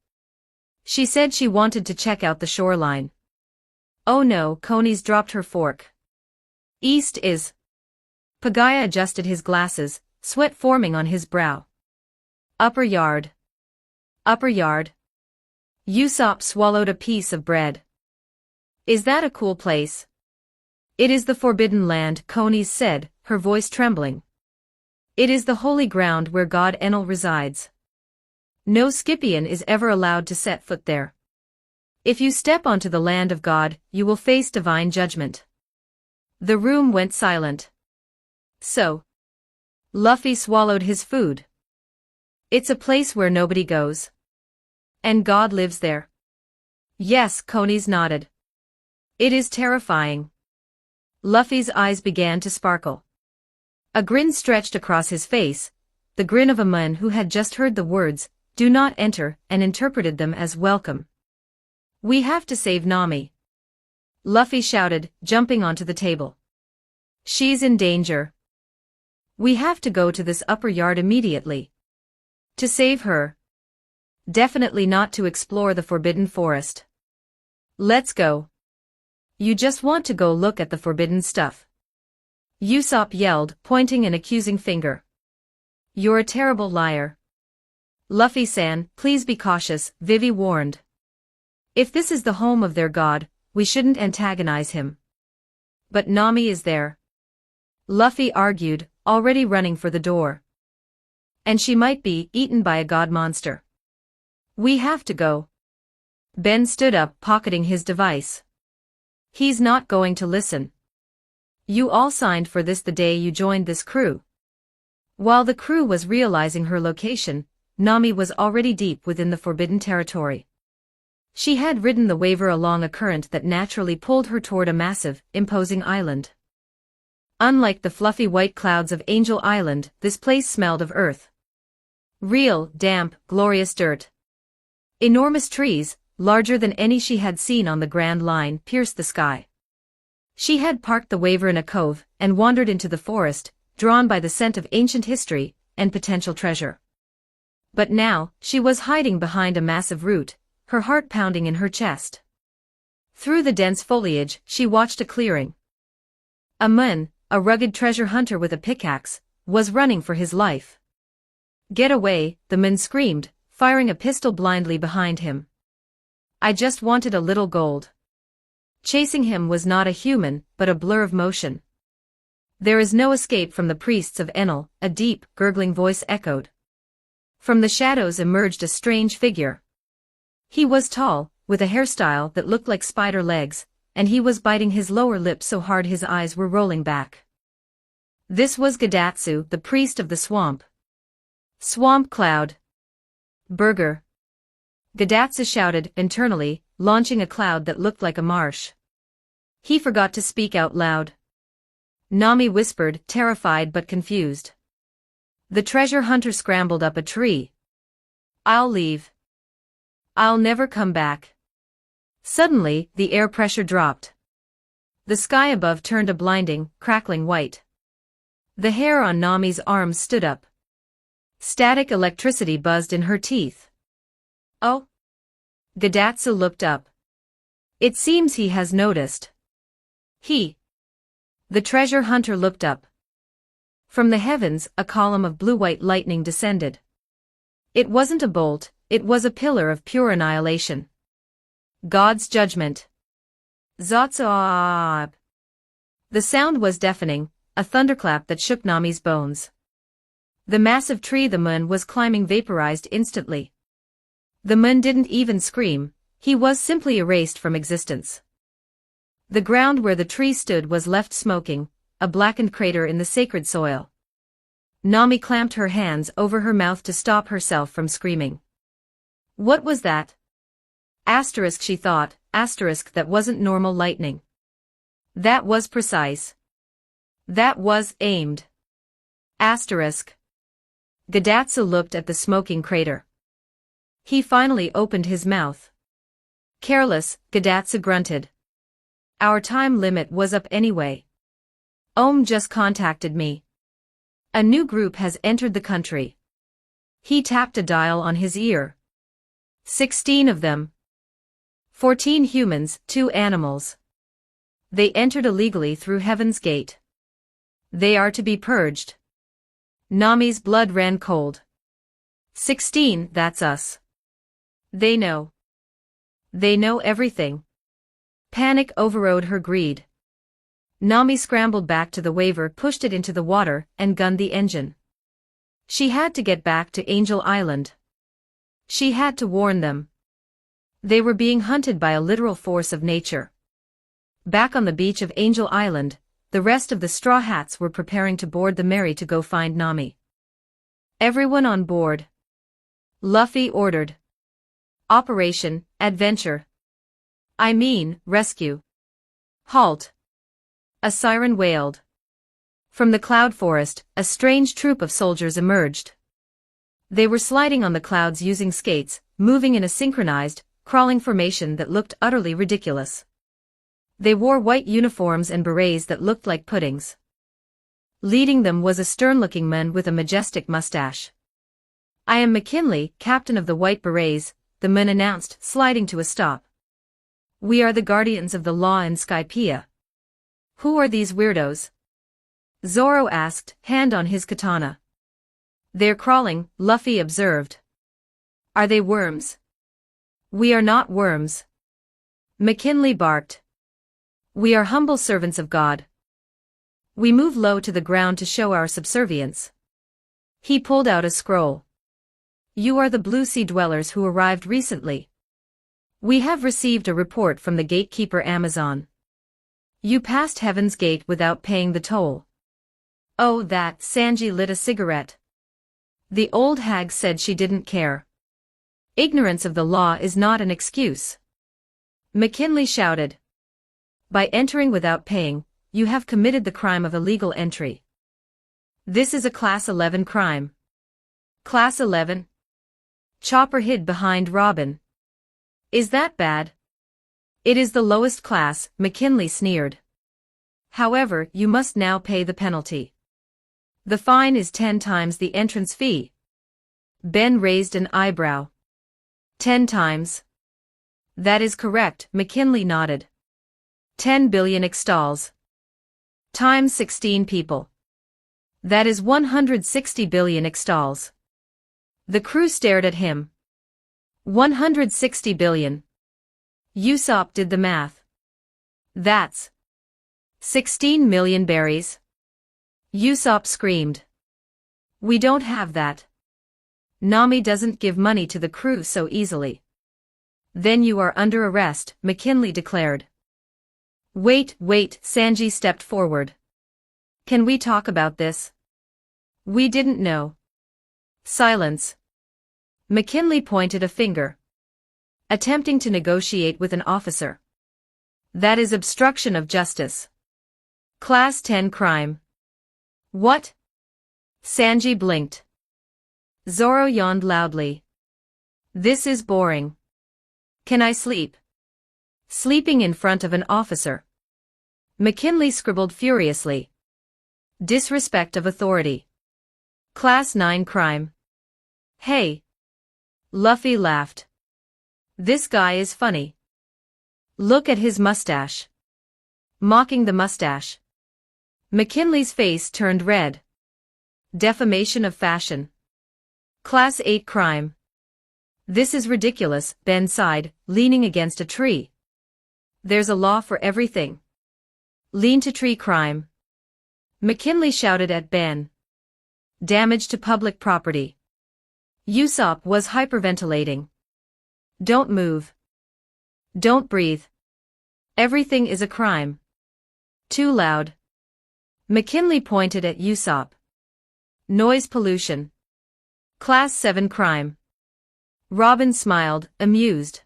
She said she wanted to check out the shoreline. Oh no, Conies dropped her fork. East is. Pagaya adjusted his glasses, sweat forming on his brow. Upper yard. Upper yard. Usopp swallowed a piece of bread. Is that a cool place? It is the Forbidden Land, Conies said, her voice trembling. It is the holy ground where God Enel resides. No Scythian is ever allowed to set foot there. If you step onto the land of God, you will face divine judgment. The room went silent. So. Luffy swallowed his food. It's a place where nobody goes. And God lives there. Yes, Conies nodded. It is terrifying. Luffy's eyes began to sparkle. A grin stretched across his face, the grin of a man who had just heard the words, "Do not enter," and interpreted them as welcome. We have to save Nami. Luffy shouted, jumping onto the table. She's in danger. We have to go to this upper yard immediately. To save her. Definitely not to explore the Forbidden Forest. Let's go. You just want to go look at the forbidden stuff. Usopp yelled, pointing an accusing finger. You're a terrible liar. Luffy-san, please be cautious, Vivi warned. If this is the home of their god, we shouldn't antagonize him. But Nami is there. Luffy argued, already running for the door. And she might be eaten by a god monster. We have to go. Ben stood up, pocketing his device. He's not going to listen. You all signed for this the day you joined this crew. While the crew was realizing her location, Nami was already deep within the forbidden territory. She had ridden the waver along a current that naturally pulled her toward a massive, imposing island. Unlike the fluffy white clouds of Angel Island, this place smelled of earth. Real, damp, glorious dirt. Enormous trees, larger than any she had seen on the Grand Line, pierced the sky. She had parked the waver in a cove and wandered into the forest, drawn by the scent of ancient history and potential treasure. But now, she was hiding behind a massive root, her heart pounding in her chest. Through the dense foliage, she watched a clearing. A man, a rugged treasure hunter with a pickaxe, was running for his life. Get away, the man screamed, firing a pistol blindly behind him. I just wanted a little gold. Chasing him was not a human, but a blur of motion. There is no escape from the priests of Enel, a deep, gurgling voice echoed. From the shadows emerged a strange figure. He was tall, with a hairstyle that looked like spider legs, and he was biting his lower lip so hard his eyes were rolling back. This was Gadatsu, the priest of the swamp. Swamp cloud. Burger. Gadatsu shouted internally, launching a cloud that looked like a marsh. He forgot to speak out loud. Nami whispered, terrified but confused. The treasure hunter scrambled up a tree. I'll leave. I'll never come back. Suddenly, the air pressure dropped. The sky above turned a blinding, crackling white. The hair on Nami's arms stood up. Static electricity buzzed in her teeth. Oh? Gadatsu looked up. It seems he has noticed. The treasure hunter looked up. From the heavens, a column of blue-white lightning descended. It wasn't a bolt, it was a pillar of pure annihilation. God's judgment. Zotsaab. The sound was deafening, a thunderclap that shook Nami's bones. The massive tree the moon was climbing vaporized instantly. The moon didn't even scream, he was simply erased from existence. The ground where the tree stood was left smoking, a blackened crater in the sacred soil. Nami clamped her hands over her mouth to stop herself from screaming. What was that? Asterisk, she thought, asterisk, that wasn't normal lightning. That was precise. That was aimed. Asterisk. Gadatsu looked at the smoking crater. He finally opened his mouth. Careless, Gadatsu grunted. Our time limit was up anyway. Ohm just contacted me. A new group has entered the country. He tapped a dial on his ear. 16 of them. 14 humans, 2 animals. They entered illegally through Heaven's Gate. They are to be purged. Nami's blood ran cold. 16, that's us. They know. They know everything. Panic overrode her greed. Nami scrambled back to the waver, pushed it into the water, and gunned the engine. She had to get back to Angel Island. She had to warn them. They were being hunted by a literal force of nature. Back on the beach of Angel Island, the rest of the Straw Hats were preparing to board the Mary to go find Nami. Everyone on board. Luffy ordered. Operation Adventure. I mean, rescue. Halt. A siren wailed. From the cloud forest, a strange troop of soldiers emerged. They were sliding on the clouds using skates, moving in a synchronized, crawling formation that looked utterly ridiculous. They wore white uniforms and berets that looked like puddings. Leading them was a stern-looking man with a majestic mustache. I am McKinley, captain of the White Berets, the man announced, sliding to a stop. We are the guardians of the law in Skypiea. Who are these weirdos? Zoro asked, hand on his katana. They're crawling, Luffy observed. Are they worms? We are not worms. McKinley barked. We are humble servants of God. We move low to the ground to show our subservience. He pulled out a scroll. You are the Blue Sea dwellers who arrived recently. We have received a report from the gatekeeper Amazon. You passed Heaven's Gate without paying the toll. Oh, that. Sanji lit a cigarette. The old hag said she didn't care. Ignorance of the law is not an excuse. McKinley shouted. By entering without paying, you have committed the crime of illegal entry. This is a Class 11 crime. Class 11? Chopper hid behind Robin. Is that bad? It is the lowest class, McKinley sneered. However, you must now pay the penalty. The fine is 10 times the entrance fee. Ben raised an eyebrow. 10 times? That is correct, McKinley nodded. 10 billion extals. Times 16 people. That is 160 billion extals. The crew stared at him. 160 billion. Usopp did the math. That's 16 million berries. Usopp screamed. We don't have that. Nami doesn't give money to the crew so easily. Then you are under arrest, McKinley declared. Wait, Sanji stepped forward. Can we talk about this? We didn't know. Silence. McKinley pointed a finger. Attempting to negotiate with an officer. That is obstruction of justice. Class 10 crime. What? Sanji blinked. Zoro yawned loudly. This is boring. Can I sleep? Sleeping in front of an officer. McKinley scribbled furiously. Disrespect of authority. Class 9 crime. Hey. Luffy laughed. This guy is funny. Look at his mustache. Mocking the mustache. McKinley's face turned red. Defamation of fashion. Class 8 crime. This is ridiculous, Ben sighed, leaning against a tree. There's a law for everything. Lean to tree crime. McKinley shouted at Ben. Damage to public property. Usopp was hyperventilating. Don't move. Don't breathe. Everything is a crime. Too loud. McKinley pointed at Usopp. Noise pollution. Class 7 crime. Robin smiled, amused.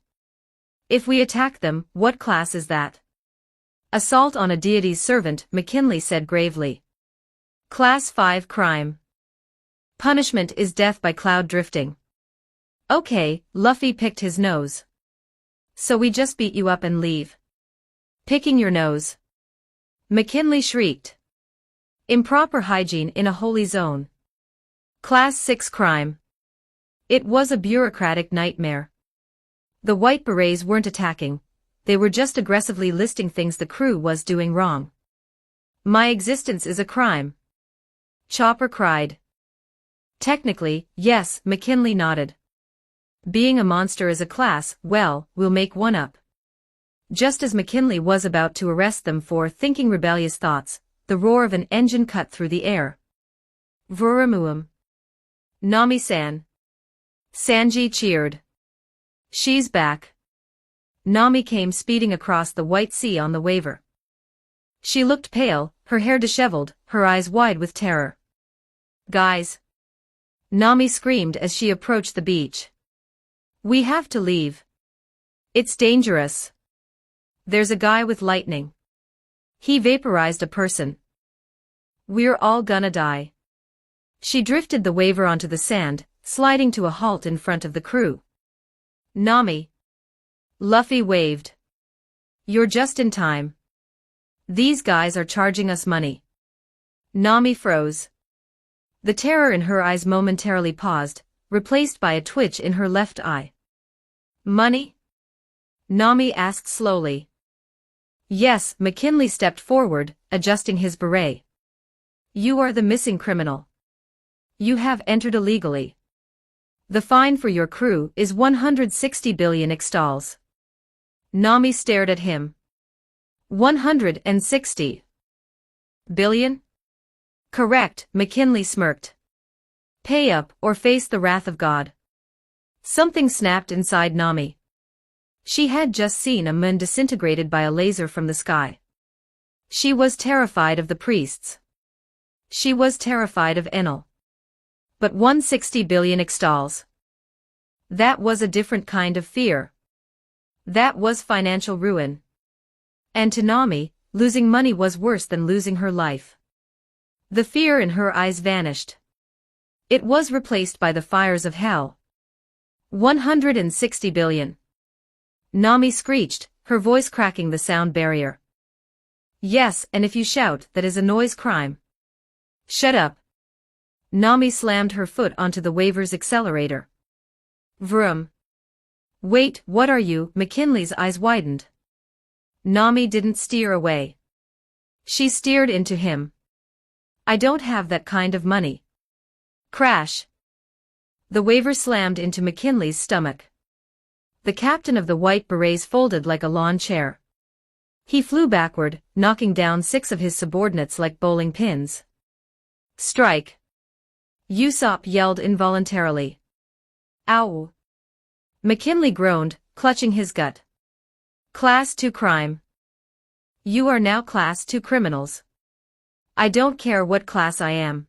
If we attack them, what class is that? Assault on a deity's servant, McKinley said gravely. Class 5 crime. Punishment is death by cloud drifting. Okay, Luffy picked his nose. So we just beat you up and leave. Picking your nose. McKinley shrieked. Improper hygiene in a holy zone. Class 6 crime. It was a bureaucratic nightmare. The White Berets weren't attacking, they were just aggressively listing things the crew was doing wrong. My existence is a crime. Chopper cried. Technically, yes, McKinley nodded. Being a monster is a class, well, we'll make one up. Just as McKinley was about to arrest them for thinking rebellious thoughts, the roar of an engine cut through the air. Vuramuum. Nami-san. Sanji cheered. She's back. Nami came speeding across the white sea on the waver. She looked pale, her hair disheveled, her eyes wide with terror. Guys. Nami screamed as she approached the beach. We have to leave. It's dangerous. There's a guy with lightning. He vaporized a person. We're all gonna die. She drifted the waver onto the sand, sliding to a halt in front of the crew. Nami. Luffy waved. You're just in time. These guys are charging us money. Nami froze. The terror in her eyes momentarily paused, replaced by a twitch in her left eye. Money? Nami asked slowly. Yes, McKinley stepped forward, adjusting his beret. You are the missing criminal. You have entered illegally. The fine for your crew is 160 billion extals. Nami stared at him. 160. Billion? Correct, McKinley smirked. Pay up or face the wrath of God. Something snapped inside Nami. She had just seen a moon disintegrated by a laser from the sky. She was terrified of the priests. She was terrified of Enel. But 160 billion extals. That was a different kind of fear. That was financial ruin. And to Nami, losing money was worse than losing her life. The fear in her eyes vanished. It was replaced by the fires of hell. 160 billion. Nami screeched, her voice cracking the sound barrier. Yes, and if you shout, that is a noise crime. Shut up. Nami slammed her foot onto the waver's accelerator. Vroom. Wait, what are you? McKinley's eyes widened. Nami didn't steer away. She steered into him. I don't have that kind of money. Crash. The waver slammed into McKinley's stomach. The captain of the White Berets folded like a lawn chair. He flew backward, knocking down 6 of his subordinates like bowling pins. Strike. Usopp yelled involuntarily. Ow. McKinley groaned, clutching his gut. Class 2 crime. You are now Class 2 criminals. I don't care what class I am.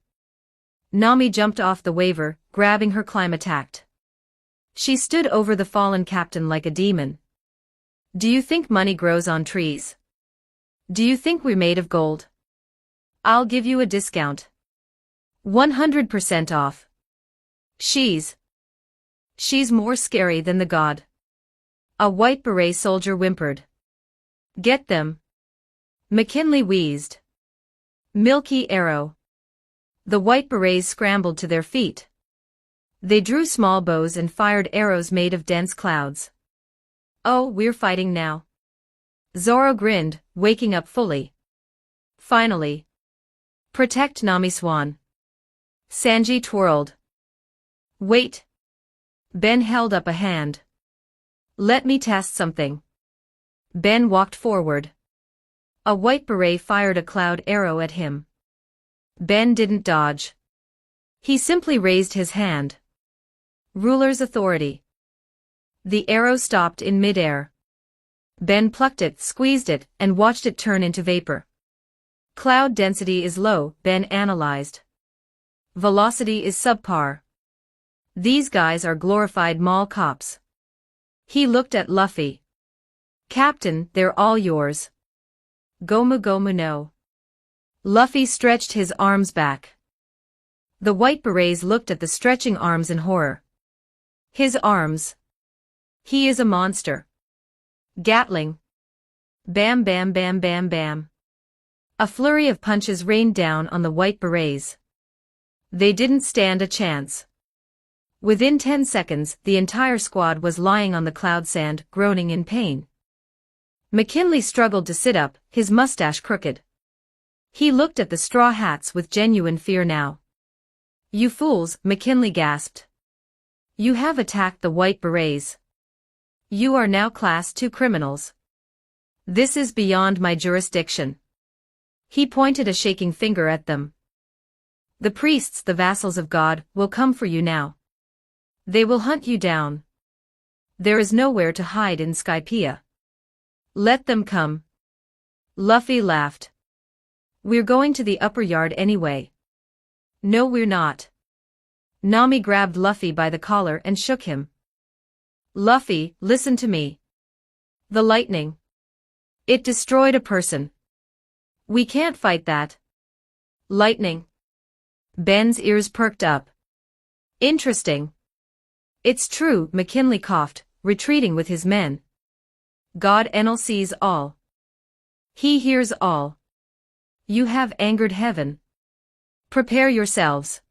Nami jumped off the waver, grabbing her climb attacked. She stood over the fallen captain like a demon. Do you think money grows on trees? Do you think we're made of gold? I'll give you a discount. 100% off. She's more scary than the god. A White Beret soldier whimpered. Get them. McKinley wheezed. Milky arrow. The White Berets scrambled to their feet. They drew small bows and fired arrows made of dense clouds. Oh, we're fighting now. Zoro grinned, waking up fully. Finally. Protect Nami Swan. Sanji twirled. Wait. Ben held up a hand. Let me test something. Ben walked forward. A White Beret fired a cloud arrow at him. Ben didn't dodge. He simply raised his hand. Ruler's authority. The arrow stopped in midair. Ben plucked it, squeezed it, and watched it turn into vapor. Cloud density is low, Ben analyzed. Velocity is subpar. These guys are glorified mall cops. He looked at Luffy. Captain, they're all yours. Gomu Gomu no. Luffy stretched his arms back. The White Berets looked at the stretching arms in horror. His arms. He is a monster. Gatling. Bam bam bam bam bam. A flurry of punches rained down on the White Berets. They didn't stand a chance. Within 10 seconds, the entire squad was lying on the cloud sand, groaning in pain. McKinley struggled to sit up, his mustache crooked. He looked at the straw hats with genuine fear now. You fools, McKinley gasped. You have attacked the White Berets. You are now Class 2 criminals. This is beyond my jurisdiction. He pointed a shaking finger at them. The priests, the vassals of God, will come for you now. They will hunt you down. There is nowhere to hide in Skypiea. Let them come. Luffy laughed. We're going to the upper yard anyway. No, we're not. Nami grabbed Luffy by the collar and shook him. Luffy, listen to me. The lightning. It destroyed a person. We can't fight that. Lightning. Ben's ears perked up. Interesting. It's true, McKinley coughed, retreating with his men. God Enel sees all. He hears all. You have angered heaven. Prepare yourselves.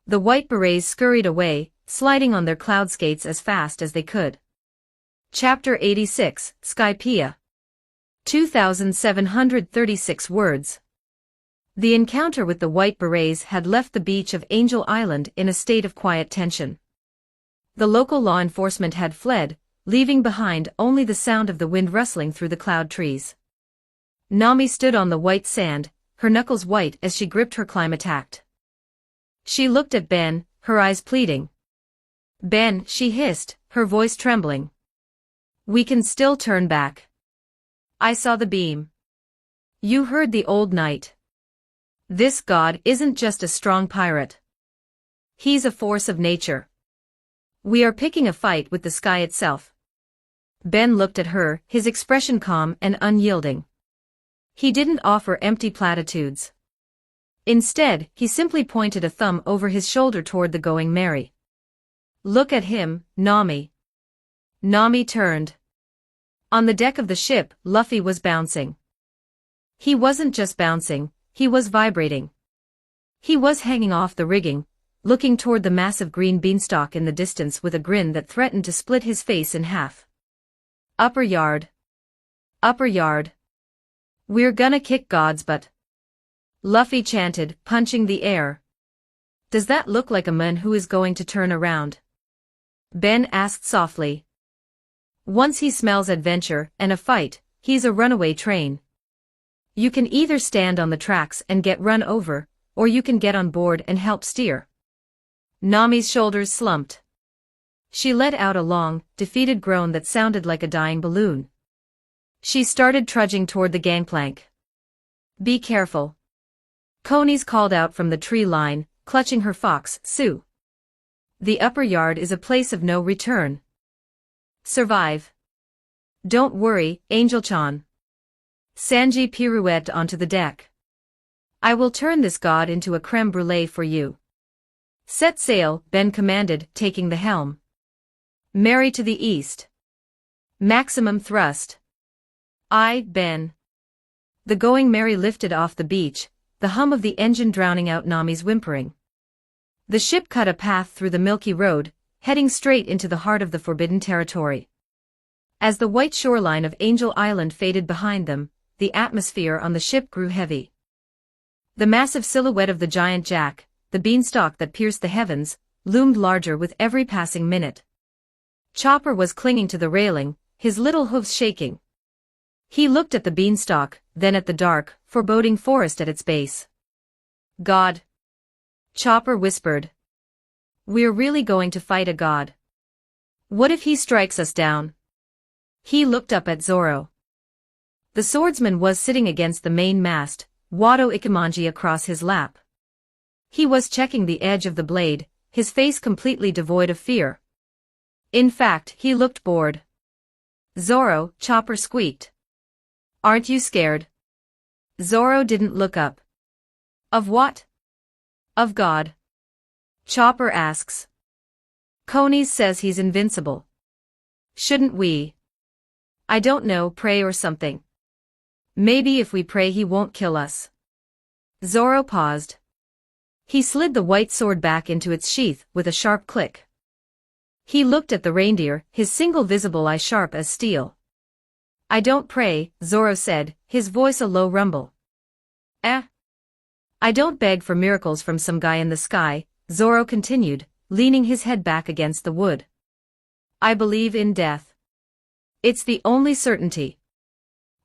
The White Berets scurried away, sliding on their cloud skates as fast as they could. Chapter 86, Skypiea. 2,736 words. The encounter with the White Berets had left the beach of Angel Island in a state of quiet tension. The local law enforcement had fled, leaving behind only the sound of the wind rustling through the cloud trees. Nami stood on the white sand, her knuckles white as she gripped her climate act. She looked at Ben, her eyes pleading. "Ben," she hissed, her voice trembling. "We can still turn back. I saw the beam. You heard the old knight. This god isn't just a strong pirate. He's a force of nature. We are picking a fight with the sky itself." Ben looked at her, his expression calm and unyielding. He didn't offer empty platitudes. Instead, he simply pointed a thumb over his shoulder toward the Going Merry. "Look at him, Nami." Nami turned. On the deck of the ship, Luffy was bouncing. He wasn't just bouncing, he was vibrating. He was hanging off the rigging, looking toward the massive green beanstalk in the distance with a grin that threatened to split his face in half. "Upper yard. Upper yard. We're gonna kick God's butt," Luffy chanted, punching the air. "Does that look like a man who is going to turn around?" Ben asked softly. "Once he smells adventure and a fight, he's a runaway train. You can either stand on the tracks and get run over, or you can get on board and help steer." Nami's shoulders slumped. She let out a long, defeated groan that sounded like a dying balloon. She started trudging toward the gangplank. "Be careful." Conies called out from the tree line, clutching her fox, Sue. "The upper yard is a place of no return. Survive. Don't worry, Angel-chan." Sanji pirouetted onto the deck. "I will turn this god into a creme brulee for you." "Set sail," Ben commanded, taking the helm. "Merry to the east. Maximum thrust." "Aye, Ben." The Going Merry lifted off the beach, the hum of the engine drowning out Nami's whimpering. The ship cut a path through the milky road, heading straight into the heart of the forbidden territory. As the white shoreline of Angel Island faded behind them, the atmosphere on the ship grew heavy. The massive silhouette of the giant jack, the beanstalk that pierced the heavens, loomed larger with every passing minute. Chopper was clinging to the railing, his little hooves shaking. He looked at the beanstalk, then at the dark, foreboding forest at its base. "God," Chopper whispered. "We're really going to fight a god. What if he strikes us down?" He looked up at Zoro. The swordsman was sitting against the main mast, Wado Ichimonji across his lap. He was checking the edge of the blade, his face completely devoid of fear. In fact, he looked bored. "Zoro," Chopper squeaked. "Aren't you scared?" Zoro didn't look up. "Of what?" "Of God." Chopper asks. "Conies says he's invincible. Shouldn't we? I don't know, pray or something. Maybe if we pray he won't kill us." Zoro paused. He slid the white sword back into its sheath with a sharp click. He looked at the reindeer, his single visible eye sharp as steel. "I don't pray," Zoro said, his voice a low rumble. "I don't beg for miracles from some guy in the sky," Zoro continued, leaning his head back against the wood. "I believe in death. It's the only certainty.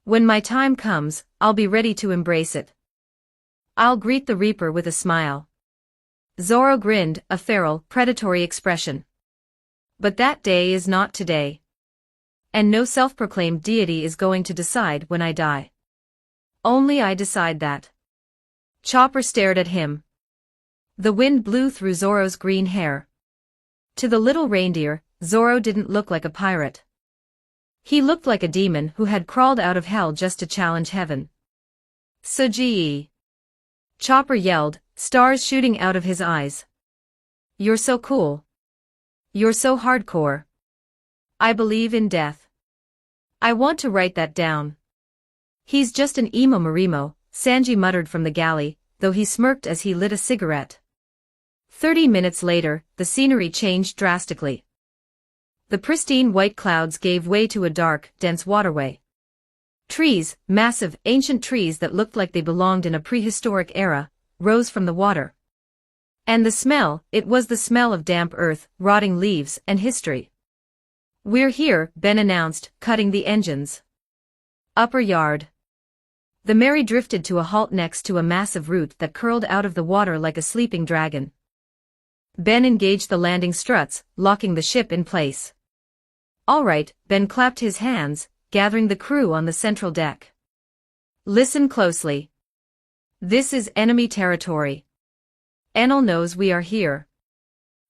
When my time comes, I'll be ready to embrace it. I'll greet the Reaper with a smile." Zoro grinned, a feral, predatory expression. "But that day is not today. And no self-proclaimed deity is going to decide when I die. Only I decide that." Chopper stared at him. The wind blew through Zoro's green hair. To the little reindeer, Zoro didn't look like a pirate. He looked like a demon who had crawled out of hell just to challenge heaven. "Suji!" Chopper yelled, stars shooting out of his eyes. "You're so cool. You're so hardcore. I believe in death. I want to write that down." "He's just an emo marimo," Sanji muttered from the galley, though he smirked as he lit a cigarette. 30 minutes later, the scenery changed drastically. The pristine white clouds gave way to a dark, dense waterway. Trees, massive, ancient trees that looked like they belonged in a prehistoric era, rose from the water. And the smell, it was the smell of damp earth, rotting leaves, and history. "We're here," Ben announced, cutting the engines. "Upper yard." The Mary drifted to a halt next to a massive root that curled out of the water like a sleeping dragon. Ben engaged the landing struts, locking the ship in place. All right, Ben clapped his hands, gathering the crew on the central deck. Listen closely. This is enemy territory. Enel knows we are here.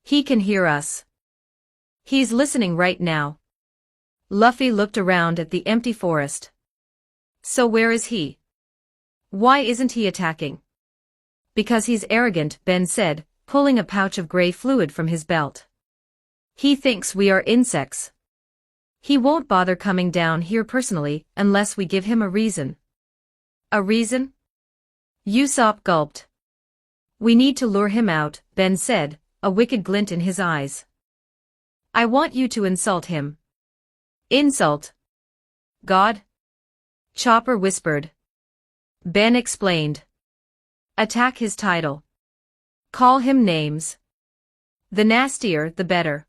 He can hear us. He's listening right now. Luffy looked around at the empty forest. So where is he? Why isn't he attacking? Because he's arrogant, Ben said, pulling a pouch of gray fluid from his belt. He thinks we are insects. He won't bother coming down here personally unless we give him a reason. A reason? Usopp gulped. We need to lure him out, Ben said, a wicked glint in his eyes. I want you to insult him. Insult? God? Chopper whispered. Ben explained. Attack his title. Call him names. The nastier, the better.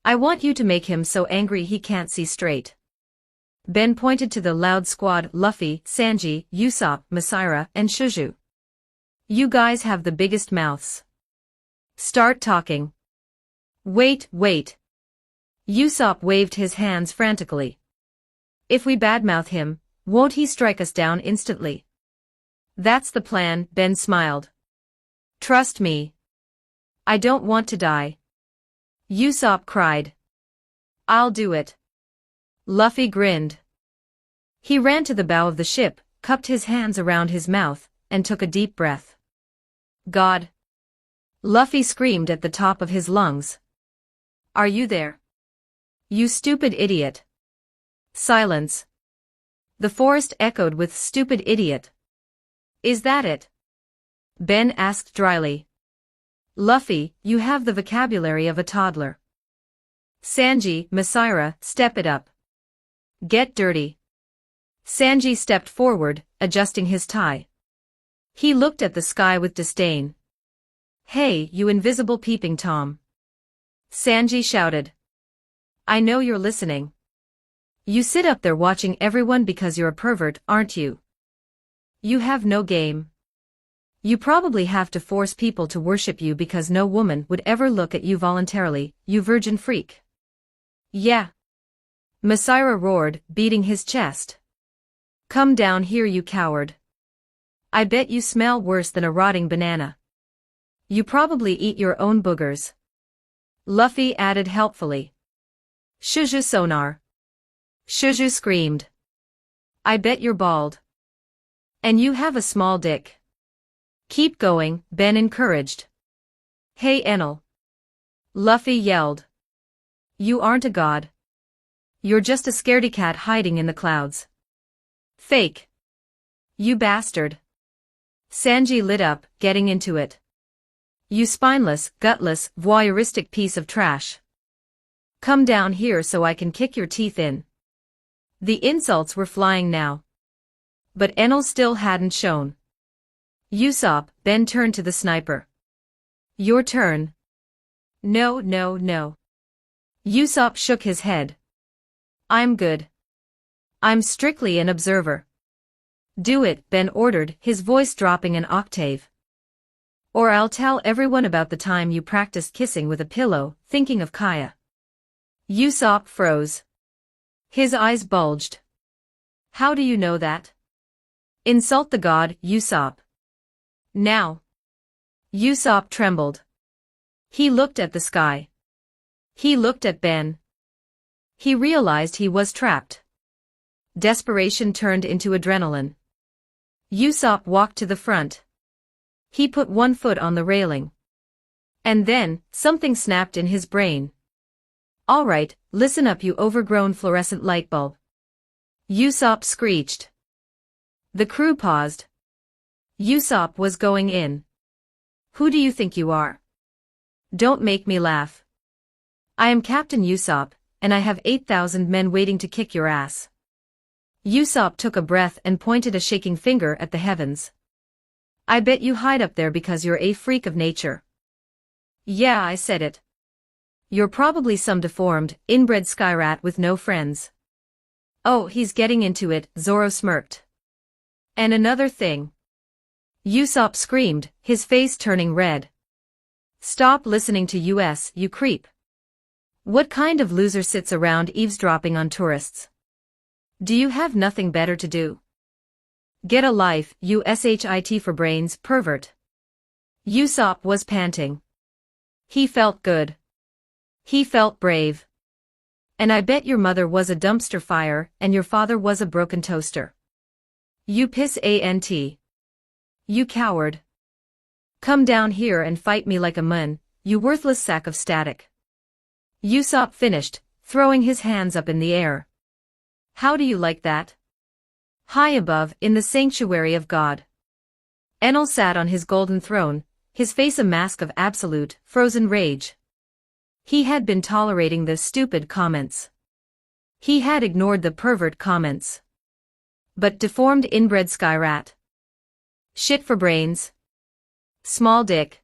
I want you to make him so angry he can't see straight. Ben pointed to the loud squad: Luffy, Sanji, Usopp, Masira, and Shuju. You guys have the biggest mouths. Start talking. Wait. Usopp waved his hands frantically. If we badmouth him, won't he strike us down instantly? That's the plan, Ben smiled. Trust me. I don't want to die. Usopp cried. I'll do it. Luffy grinned. He ran to the bow of the ship, cupped his hands around his mouth, and took a deep breath. God! Luffy screamed at the top of his lungs. Are you there? You stupid idiot. Silence. The forest echoed with stupid idiot. Is that it? Ben asked dryly. Luffy, you have the vocabulary of a toddler. Sanji, Masira, step it up. Get dirty. Sanji stepped forward, adjusting his tie. He looked at the sky with disdain. Hey, you invisible peeping Tom. Sanji shouted. I know you're listening. You sit up there watching everyone because you're a pervert, aren't you? You have no game. You probably have to force people to worship you because no woman would ever look at you voluntarily, you virgin freak. Yeah. Masira roared, beating his chest. Come down here, you coward. I bet you smell worse than a rotting banana. You probably eat your own boogers. Luffy added helpfully. Shuju sonar. Shuju screamed. I bet you're bald. And you have a small dick. Keep going, Ben encouraged. Hey Enel. Luffy yelled. You aren't a god. You're just a scaredy cat hiding in the clouds. Fake. You bastard. Sanji lit up, getting into it. You spineless, gutless, voyeuristic piece of trash. Come down here so I can kick your teeth in. The insults were flying now. But Enel still hadn't shown. Usopp, Ben turned to the sniper. Your turn. No. Usopp shook his head. I'm good. I'm strictly an observer. Do it, Ben ordered, his voice dropping an octave. Or I'll tell everyone about the time you practiced kissing with a pillow, thinking of Kaya. Usopp froze. His eyes bulged. How do you know that? Insult the god, Usopp. Now. Usopp trembled. He looked at the sky. He looked at Ben. He realized he was trapped. Desperation turned into adrenaline. Usopp walked to the front. He put one foot on the railing. And then, something snapped in his brain. All right, listen up, you overgrown fluorescent light bulb. Usopp screeched. The crew paused. Usopp was going in. Who do you think you are? Don't make me laugh. I am Captain Usopp, and I have 8,000 men waiting to kick your ass. Usopp took a breath and pointed a shaking finger at the heavens. I bet you hide up there because you're a freak of nature. Yeah, I said it. You're probably some deformed, inbred skyrat with no friends. Oh, he's getting into it, Zoro smirked. And another thing. Usopp screamed, his face turning red. Stop listening to us, you creep. What kind of loser sits around eavesdropping on tourists? Do you have nothing better to do? Get a life, you shit for brains, pervert. Usopp was panting. He felt good. He felt brave. And I bet your mother was a dumpster fire and your father was a broken toaster. You piss ant. You coward. Come down here and fight me like a man, you worthless sack of static. Usopp finished, throwing his hands up in the air. How do you like that? High above, in the sanctuary of God. Enel sat on his golden throne, his face a mask of absolute, frozen rage. He had been tolerating the stupid comments. He had ignored the pervert comments. But deformed inbred skyrat. Shit for brains. Small dick.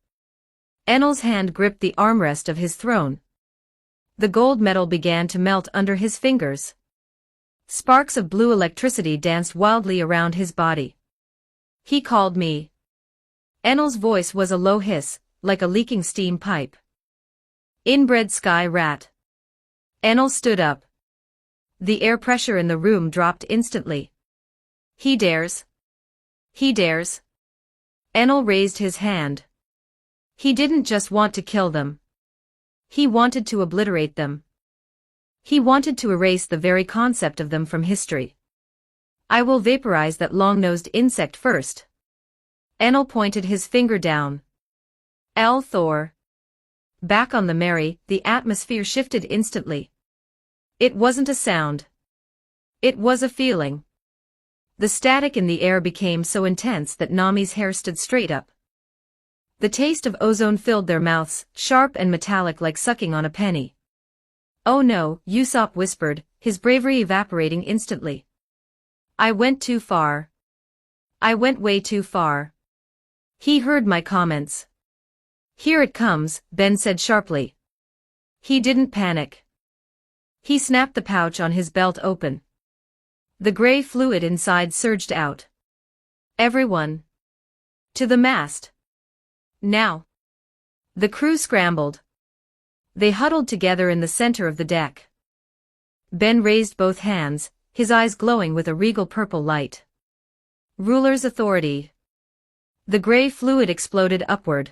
Enel's hand gripped the armrest of his throne. The gold metal began to melt under his fingers. Sparks of blue electricity danced wildly around his body. He called me. Enel's voice was a low hiss, like a leaking steam pipe. Inbred sky rat. Enel stood up. The air pressure in the room dropped instantly. He dares. He dares. Enel raised his hand. He didn't just want to kill them. He wanted to obliterate them. He wanted to erase the very concept of them from history. I will vaporize that long-nosed insect first. Enel pointed his finger down. L. Thor. Back on the Mary, the atmosphere shifted instantly. It wasn't a sound. It was a feeling. The static in the air became so intense that Nami's hair stood straight up. The taste of ozone filled their mouths, sharp and metallic like sucking on a penny. Oh no, Usopp whispered, his bravery evaporating instantly. I went too far. I went way too far. He heard my comments. Here it comes, Ben said sharply. He didn't panic. He snapped the pouch on his belt open. The gray fluid inside surged out. Everyone. To the mast. Now. The crew scrambled. They huddled together in the center of the deck. Ben raised both hands, his eyes glowing with a regal purple light. Ruler's authority. The gray fluid exploded upward.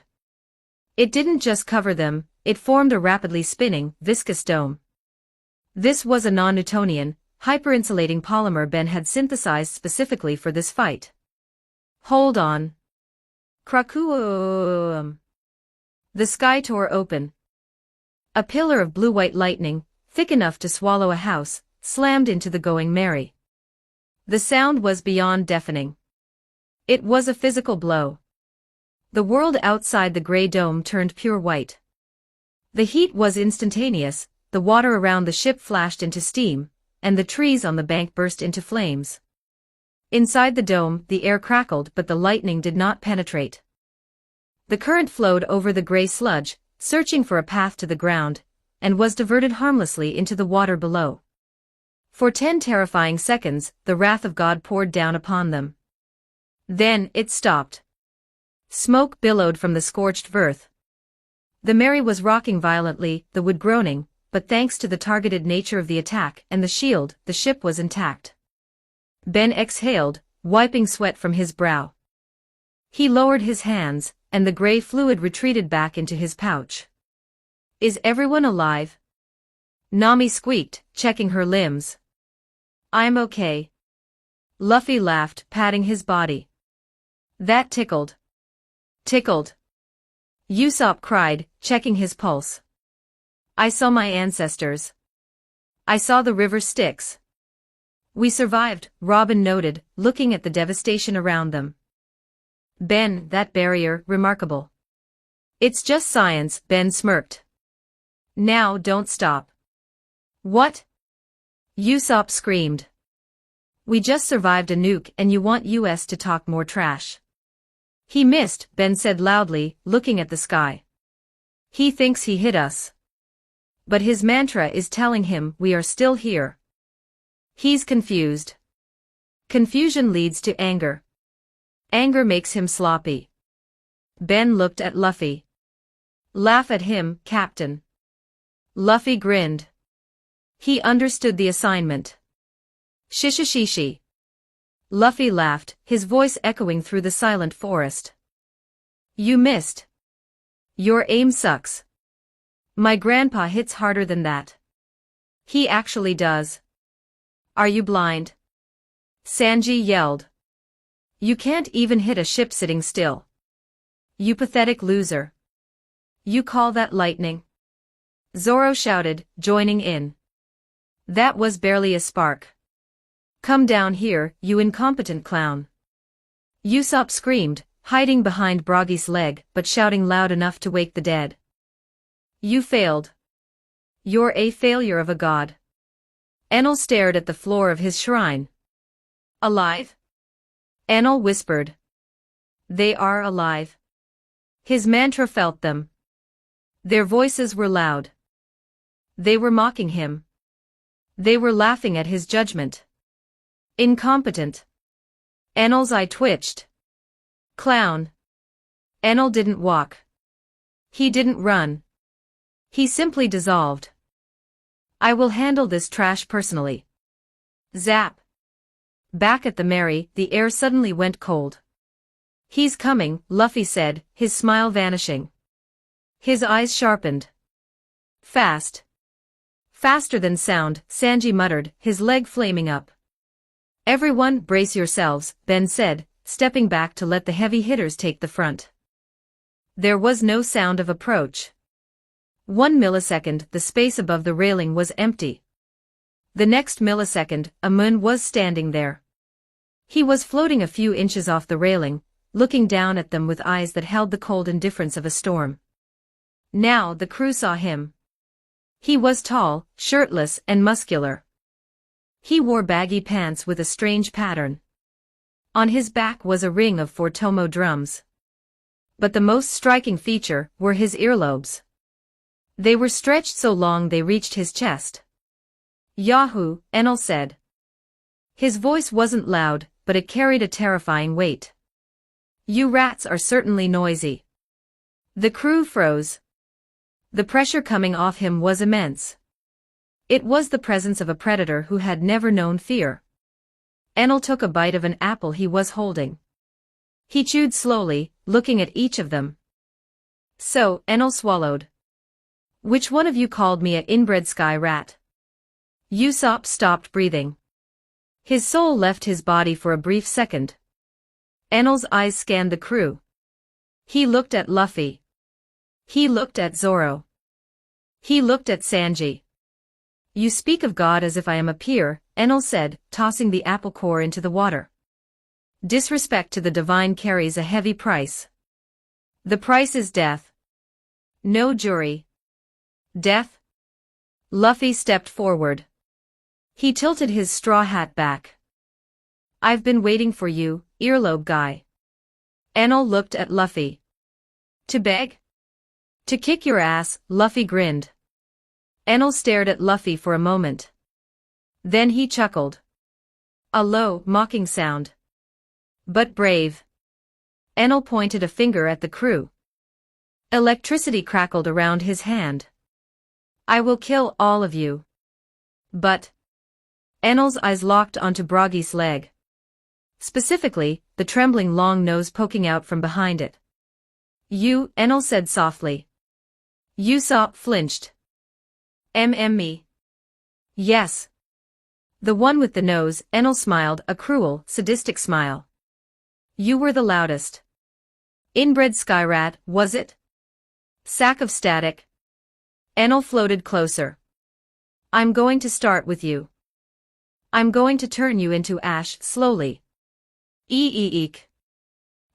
It didn't just cover them, it formed a rapidly spinning, viscous dome. This was a non-Newtonian, hyperinsulating polymer Ben had synthesized specifically for this fight. Hold on. Krakoom. The sky tore open. A pillar of blue-white lightning, thick enough to swallow a house, slammed into the Going Merry. The sound was beyond deafening. It was a physical blow. The world outside the gray dome turned pure white. The heat was instantaneous, the water around the ship flashed into steam, and the trees on the bank burst into flames. Inside the dome, the air crackled but the lightning did not penetrate. The current flowed over the gray sludge, searching for a path to the ground, and was diverted harmlessly into the water below. For 10 terrifying seconds, the wrath of God poured down upon them. Then, it stopped. Smoke billowed from the scorched earth. The Mary was rocking violently, the wood groaning, but thanks to the targeted nature of the attack and the shield, the ship was intact. Ben exhaled, wiping sweat from his brow. He lowered his hands, and the gray fluid retreated back into his pouch. Is everyone alive? Nami squeaked, checking her limbs. I'm okay. Luffy laughed, patting his body. That tickled. Tickled. Usopp cried, checking his pulse. I saw my ancestors. I saw the river Styx. We survived, Robin noted, looking at the devastation around them. Ben, that barrier, remarkable. It's just science, Ben smirked. Now don't stop. What? Usopp screamed. We just survived a nuke and you want us to talk more trash. He missed, Ben said loudly, looking at the sky. He thinks he hit us. But his mantra is telling him we are still here. He's confused. Confusion leads to anger. Anger makes him sloppy. Ben looked at Luffy. Laugh at him, Captain. Luffy grinned. He understood the assignment. Shishishishi. Luffy laughed, his voice echoing through the silent forest. You missed. Your aim sucks. My grandpa hits harder than that. He actually does. Are you blind? Sanji yelled. You can't even hit a ship sitting still. You pathetic loser. You call that lightning? Zoro shouted, joining in. That was barely a spark. Come down here, you incompetent clown. Usopp screamed, hiding behind Broggy's leg but shouting loud enough to wake the dead. You failed. You're a failure of a god. Enel stared at the floor of his shrine. Alive? Enel whispered. They are alive. His mantra felt them. Their voices were loud. They were mocking him. They were laughing at his judgment. Incompetent. Enel's eye twitched. Clown. Enel didn't walk. He didn't run. He simply dissolved. I will handle this trash personally. Zap. Back at the Mary, the air suddenly went cold. He's coming, Luffy said, his smile vanishing. His eyes sharpened. Fast. Faster than sound, Sanji muttered, his leg flaming up. Everyone, brace yourselves, Ben said, stepping back to let the heavy hitters take the front. There was no sound of approach. 1 millisecond, the space above the railing was empty. The next millisecond, a moon was standing there. He was floating a few inches off the railing, looking down at them with eyes that held the cold indifference of a storm. Now the crew saw him. He was tall, shirtless, and muscular. He wore baggy pants with a strange pattern. On his back was a ring of 4 tomo drums. But the most striking feature were his earlobes. They were stretched so long they reached his chest. Yahoo, Enel said. His voice wasn't loud, but it carried a terrifying weight. You rats are certainly noisy. The crew froze. The pressure coming off him was immense. It was the presence of a predator who had never known fear. Enel took a bite of an apple he was holding. He chewed slowly, looking at each of them. So, Enel swallowed. Which one of you called me an inbred sky rat? Usopp stopped breathing. His soul left his body for a brief second. Enel's eyes scanned the crew. He looked at Luffy. He looked at Zoro. He looked at Sanji. You speak of God as if I am a peer, Enel said, tossing the apple core into the water. Disrespect to the divine carries a heavy price. The price is death. No jury. Death? Luffy stepped forward. He tilted his straw hat back. I've been waiting for you, earlobe guy. Enel looked at Luffy. To beg? To kick your ass, Luffy grinned. Enel stared at Luffy for a moment. Then he chuckled. A low, mocking sound. But brave. Enel pointed a finger at the crew. Electricity crackled around his hand. I will kill all of you. But... Enel's eyes locked onto Broggy's leg. Specifically, the trembling long nose poking out from behind it. You, Enel said softly. Usopp flinched. Me. Yes. The one with the nose, Enel smiled, a cruel, sadistic smile. You were the loudest. Inbred sky rat, was it? Sack of static. Enel floated closer. I'm going to start with you. I'm going to turn you into ash, slowly. Eek.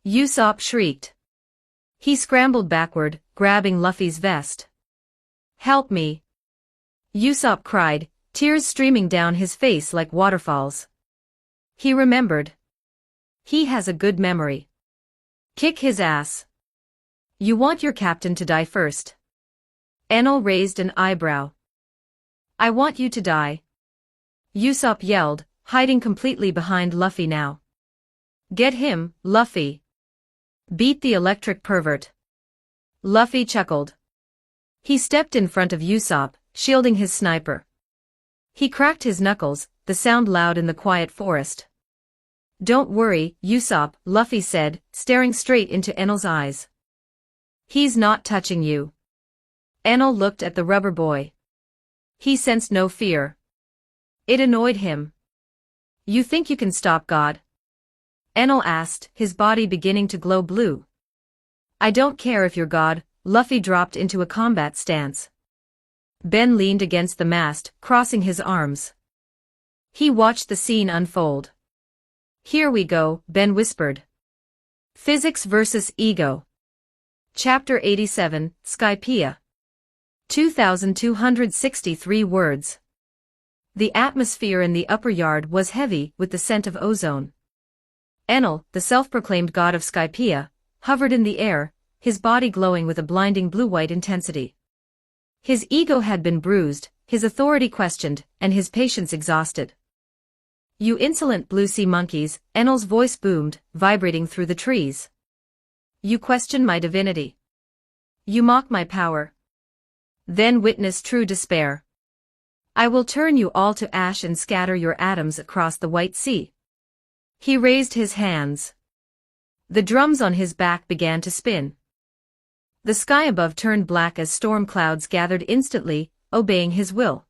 Usopp shrieked. He scrambled backward, grabbing Luffy's vest. Help me. Usopp cried, tears streaming down his face like waterfalls. He remembered. He has a good memory. Kick his ass. You want your captain to die first. Enel raised an eyebrow. I want you to die. Usopp yelled, hiding completely behind Luffy now. Get him, Luffy. Beat the electric pervert. Luffy chuckled. He stepped in front of Usopp, shielding his sniper. He cracked his knuckles, the sound loud in the quiet forest. Don't worry, Usopp, Luffy said, staring straight into Enel's eyes. He's not touching you. Enel looked at the rubber boy. He sensed no fear. It annoyed him. You think you can stop God? Enel asked, his body beginning to glow blue. I don't care if you're God. Luffy dropped into a combat stance. Ben leaned against the mast, crossing his arms. He watched the scene unfold. Here we go, Ben whispered. Physics versus Ego. Chapter 87, Skypiea. 2,263 words. The atmosphere in the upper yard was heavy with the scent of ozone. Enel, the self-proclaimed god of Skypiea, hovered in the air, his body glowing with a blinding blue-white intensity. His ego had been bruised, his authority questioned, and his patience exhausted. You insolent blue sea monkeys, Enel's voice boomed, vibrating through the trees. You question my divinity. You mock my power. Then witness true despair. I will turn you all to ash and scatter your atoms across the white sea. He raised his hands. The drums on his back began to spin. The sky above turned black as storm clouds gathered instantly, obeying his will.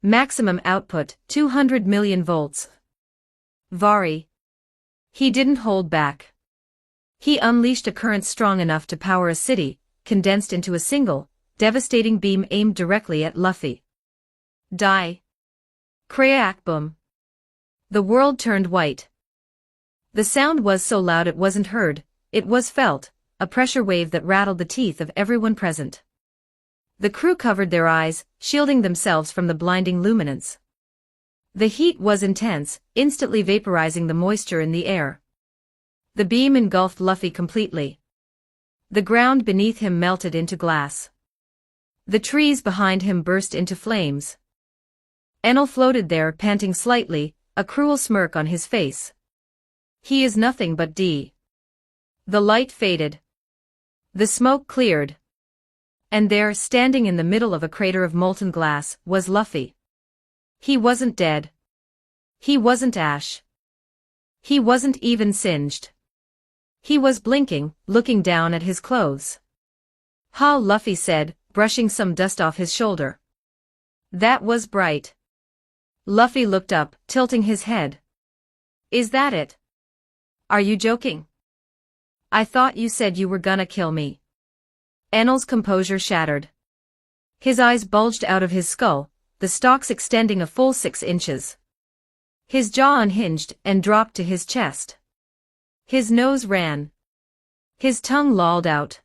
Maximum output, 200 million volts. Vari. He didn't hold back. He unleashed a current strong enough to power a city, condensed into a single, devastating beam aimed directly at Luffy. Die. Crack boom. The world turned white. The sound was so loud it wasn't heard, it was felt, a pressure wave that rattled the teeth of everyone present. The crew covered their eyes, shielding themselves from the blinding luminance. The heat was intense, instantly vaporizing the moisture in the air. The beam engulfed Luffy completely. The ground beneath him melted into glass. The trees behind him burst into flames. Enel floated there, panting slightly, a cruel smirk on his face. He is nothing but D. The light faded. The smoke cleared. And there, standing in the middle of a crater of molten glass, was Luffy. He wasn't dead. He wasn't ash. He wasn't even singed. He was blinking, looking down at his clothes. Ha, Luffy said, brushing some dust off his shoulder. That was bright. Luffy looked up, tilting his head. Is that it? Are you joking? I thought you said you were gonna kill me. Enel's composure shattered. His eyes bulged out of his skull, the stalks extending a full 6 inches. His jaw unhinged and dropped to his chest. His nose ran. His tongue lolled out.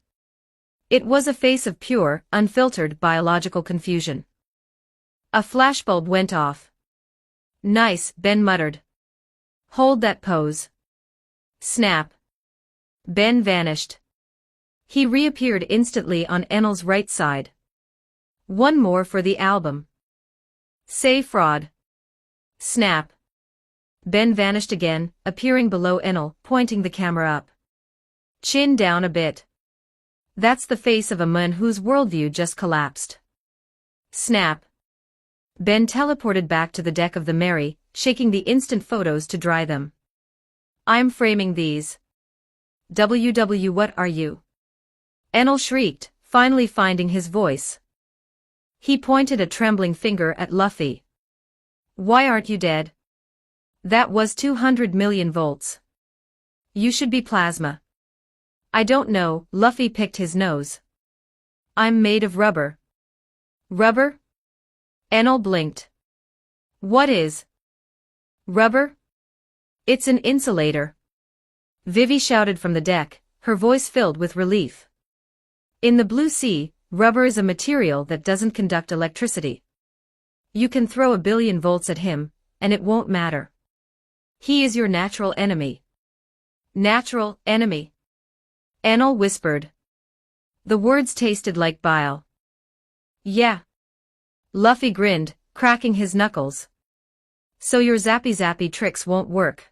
It was a face of pure, unfiltered biological confusion. A flashbulb went off. Nice, Ben muttered. Hold that pose. Snap. Ben vanished. He reappeared instantly on Enel's right side. One more for the album. Say fraud. Snap. Ben vanished again, appearing below Enel, pointing the camera up. Chin down a bit. That's the face of a man whose worldview just collapsed. Snap. Ben teleported back to the deck of the Mary, shaking the instant photos to dry them. I'm framing these. WW, what are you? Enel shrieked, finally finding his voice. He pointed a trembling finger at Luffy. Why aren't you dead? That was 200 million volts. You should be plasma. I don't know, Luffy picked his nose. I'm made of rubber. Rubber? Enel blinked. What is? Rubber? It's an insulator. Vivi shouted from the deck, her voice filled with relief. In the blue sea, rubber is a material that doesn't conduct electricity. You can throw 1 billion volts at him, and it won't matter. He is your natural enemy. Natural enemy. Enel whispered. The words tasted like bile. Yeah. Luffy grinned, cracking his knuckles. So your zappy tricks won't work.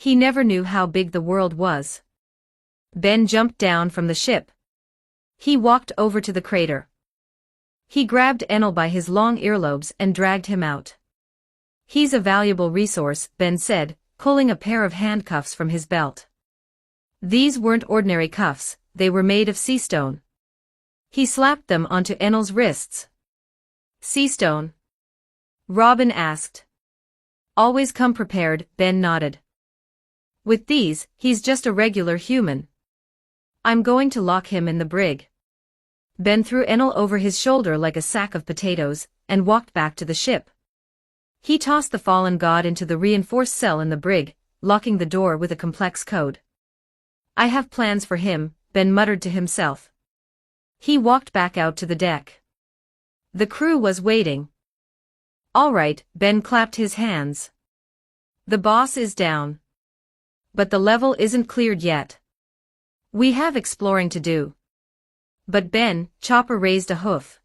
He never knew how big the world was. Ben jumped down from the ship. He walked over to the crater. He grabbed Enel by his long earlobes and dragged him out. He's a valuable resource, Ben said, pulling a pair of handcuffs from his belt. These weren't ordinary cuffs, they were made of sea stone. He slapped them onto Enel's wrists. Sea stone? Robin asked. Always come prepared, Ben nodded. With these, he's just a regular human. I'm going to lock him in the brig. Ben threw Enel over his shoulder like a sack of potatoes, and walked back to the ship. He tossed the fallen god into the reinforced cell in the brig, locking the door with a complex code. I have plans for him, Ben muttered to himself. He walked back out to the deck. The crew was waiting. All right, Ben clapped his hands. The boss is down. But the level isn't cleared yet. We have exploring to do. But Ben, Chopper raised a hoof.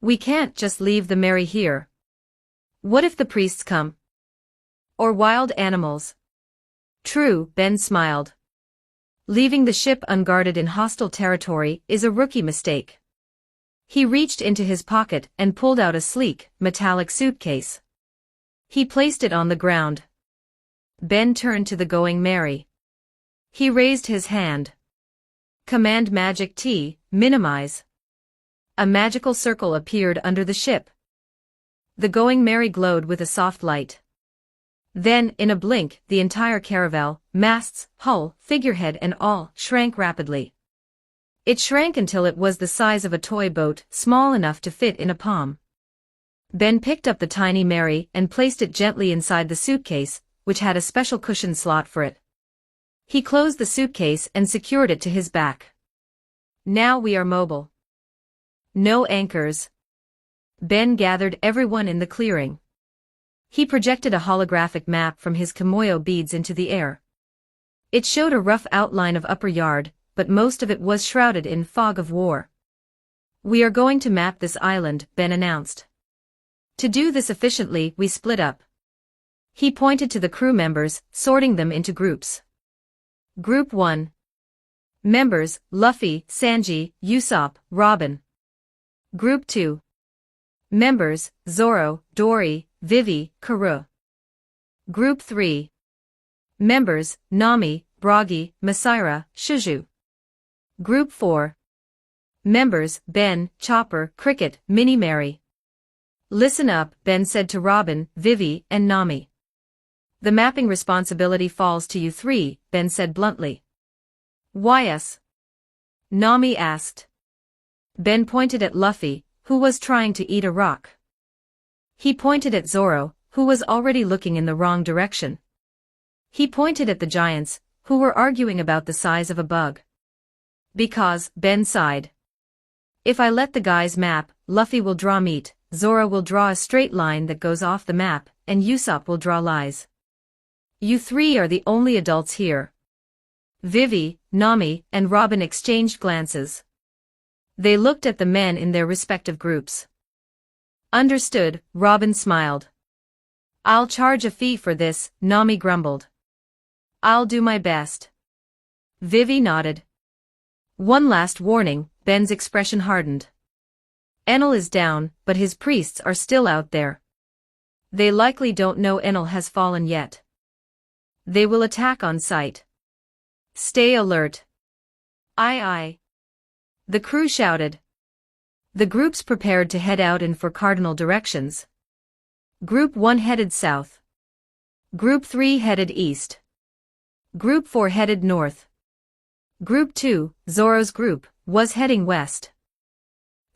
We can't just leave the Mary here. What if the priests come? Or wild animals? True, Ben smiled. Leaving the ship unguarded in hostile territory is a rookie mistake. He reached into his pocket and pulled out a sleek, metallic suitcase. He placed it on the ground. Ben turned to the Going Mary. He raised his hand. Command Magic T, minimize. A magical circle appeared under the ship. The Going Mary glowed with a soft light. Then, in a blink, the entire caravel, masts, hull, figurehead and all, shrank rapidly. It shrank until it was the size of a toy boat, small enough to fit in a palm. Ben picked up the tiny Mary and placed it gently inside the suitcase, which had a special cushion slot for it. He closed the suitcase and secured it to his back. Now we are mobile. No anchors. Ben gathered everyone in the clearing. He projected a holographic map from his Kimoyo beads into the air. It showed a rough outline of Upper Yard, but most of it was shrouded in fog of war. We are going to map this island, Ben announced. To do this efficiently, we split up. He pointed to the crew members, sorting them into groups. Group 1. Members, Luffy, Sanji, Usopp, Robin. Group 2. Members, Zoro, Dory, Vivi, Karoo. Group 3. Members, Nami, Bragi, Masira, Shuju. Group 4. Members, Ben, Chopper, Cricket, Minnie Mary. Listen up, Ben said to Robin, Vivi, and Nami. The mapping responsibility falls to you three, Ben said bluntly. Why us? Nami asked. Ben pointed at Luffy, who was trying to eat a rock. He pointed at Zoro, who was already looking in the wrong direction. He pointed at the giants, who were arguing about the size of a bug. Because, Ben sighed. If I let the guys map, Luffy will draw meat, Zoro will draw a straight line that goes off the map, and Usopp will draw lies. You three are the only adults here. Vivi, Nami, and Robin exchanged glances. They looked at the men in their respective groups. Understood, Robin smiled. I'll charge a fee for this, Nami grumbled. I'll do my best. Vivi nodded. One last warning, Ben's expression hardened. Enel is down, but his priests are still out there. They likely don't know Enel has fallen yet. They will attack on sight. Stay alert. Aye aye. The crew shouted. The groups prepared to head out in four cardinal directions. Group 1 headed south. Group 3 headed east. Group 4 headed north. Group 2, Zoro's group, was heading west.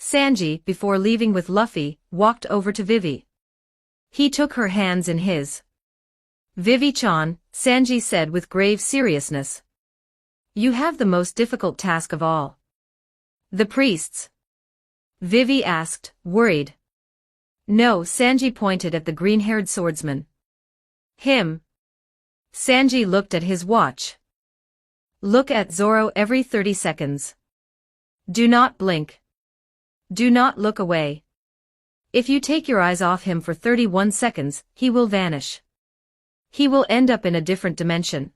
Sanji, before leaving with Luffy, walked over to Vivi. He took her hands in his. Vivi-chan, Sanji said with grave seriousness. You have the most difficult task of all. The priests? Vivi asked, worried. No, Sanji pointed at the green-haired swordsman. Him. Sanji looked at his watch. Look at Zoro every 30 seconds. Do not blink. Do not look away. If you take your eyes off him for 31 seconds, he will vanish. He will end up in a different dimension.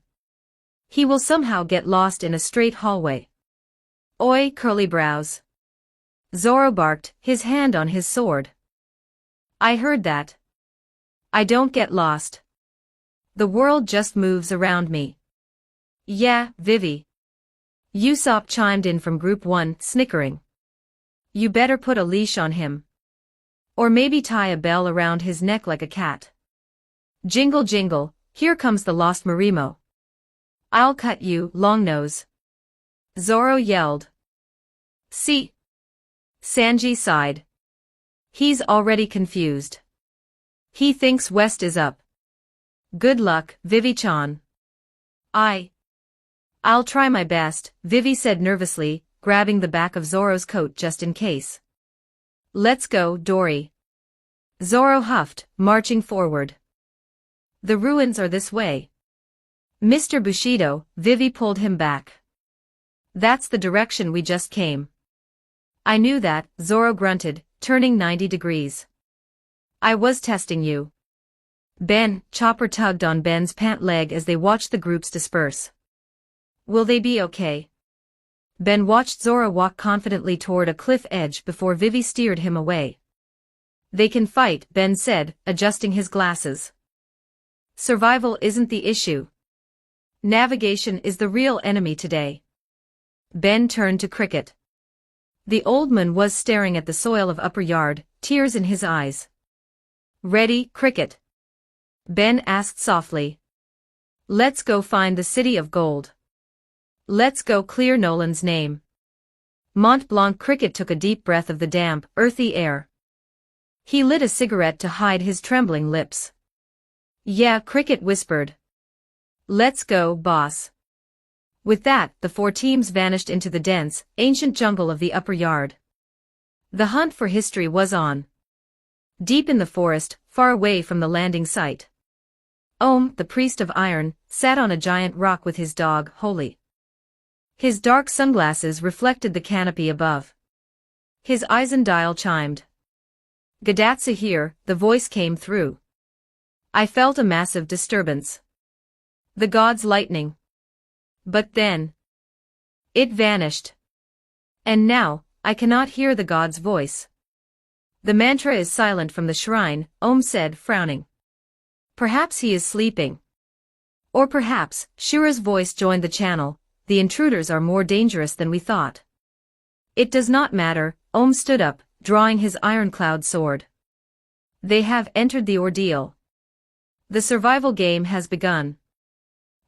He will somehow get lost in a straight hallway. Oi, curly brows. Zoro barked, his hand on his sword. I heard that. I don't get lost. The world just moves around me. Yeah, Vivi. Usopp chimed in from Group 1, snickering. You better put a leash on him. Or maybe tie a bell around his neck like a cat. Jingle jingle, here comes the lost Marimo. I'll cut you, Longnose. Zoro yelled. See? Sanji sighed. He's already confused. He thinks West is up. Good luck, Vivi-chan. I'll try my best, Vivi said nervously, grabbing the back of Zoro's coat just in case. Let's go, Dory. Zoro huffed, marching forward. The ruins are this way. Mr. Bushido, Vivi pulled him back. That's the direction we just came. I knew that, Zoro grunted, turning 90 degrees. I was testing you. Ben, Chopper tugged on Ben's pant leg as they watched the groups disperse. Will they be okay? Ben watched Zoro walk confidently toward a cliff edge before Vivi steered him away. They can fight, Ben said, adjusting his glasses. Survival isn't the issue. Navigation is the real enemy today. Ben turned to Cricket. The old man was staring at the soil of Upper Yard, tears in his eyes. Ready, Cricket? Ben asked softly. Let's go find the City of Gold. Let's go clear Nolan's name. Mont Blanc Cricket took a deep breath of the damp, earthy air. He lit a cigarette to hide his trembling lips. Yeah, Cricket whispered. Let's go, boss. With that, the four teams vanished into the dense, ancient jungle of the Upper Yard. The hunt for history was on. Deep in the forest, far away from the landing site. Ohm, the priest of iron, sat on a giant rock with his dog, Holy. His dark sunglasses reflected the canopy above. His Eisen dial chimed. Gadatsa here, the voice came through. I felt a massive disturbance. The god's lightning. But then, it vanished. And now, I cannot hear the god's voice. The mantra is silent from the shrine, Ohm said, frowning. Perhaps he is sleeping. Or perhaps, Shura's voice joined the channel. The intruders are more dangerous than we thought. It does not matter, Ohm stood up, drawing his ironclad sword. They have entered the ordeal. The survival game has begun.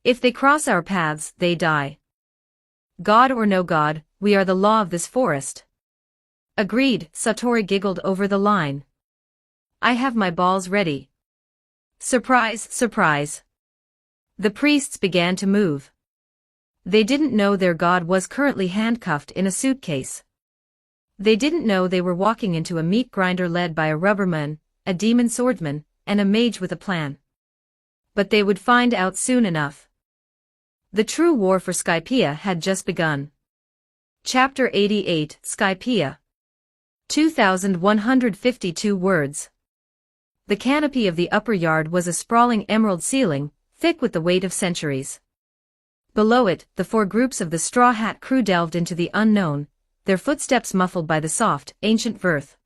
If they cross our paths, they die. God or no God, we are the law of this forest. Agreed, Satori giggled over the line. I have my balls ready. Surprise, surprise. The priests began to move. They didn't know their god was currently handcuffed in a suitcase. They didn't know they were walking into a meat grinder led by a rubberman, a demon swordsman, and a mage with a plan. But they would find out soon enough. The true war for Skypiea had just begun. Chapter 88, Skypiea. 2,152 words. The canopy of the upper yard was a sprawling emerald ceiling, thick with the weight of centuries. Below it, the four groups of the Straw Hat crew delved into the unknown, their footsteps muffled by the soft, ancient earth.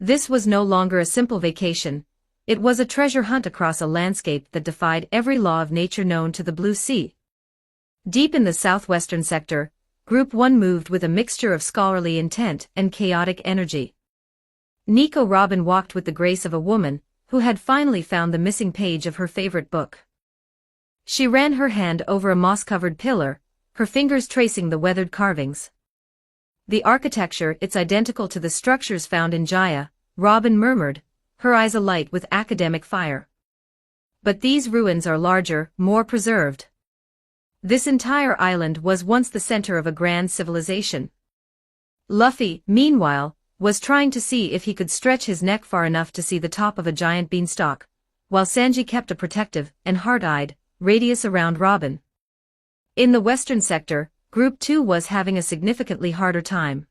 This was no longer a simple vacation. It was a treasure hunt across a landscape that defied every law of nature known to the Blue Sea. Deep in the southwestern sector, Group 1 moved with a mixture of scholarly intent and chaotic energy. Nico Robin walked with the grace of a woman who had finally found the missing page of her favorite book. She ran her hand over a moss-covered pillar, her fingers tracing the weathered carvings. The architecture, it's identical to the structures found in Jaya, Robin murmured, her eyes alight with academic fire. But these ruins are larger, more preserved. This entire island was once the center of a grand civilization. Luffy, meanwhile, was trying to see if he could stretch his neck far enough to see the top of a giant beanstalk, while Sanji kept a protective and hard-eyed radius around Robin. In the western sector, Group 2 was having a significantly harder time.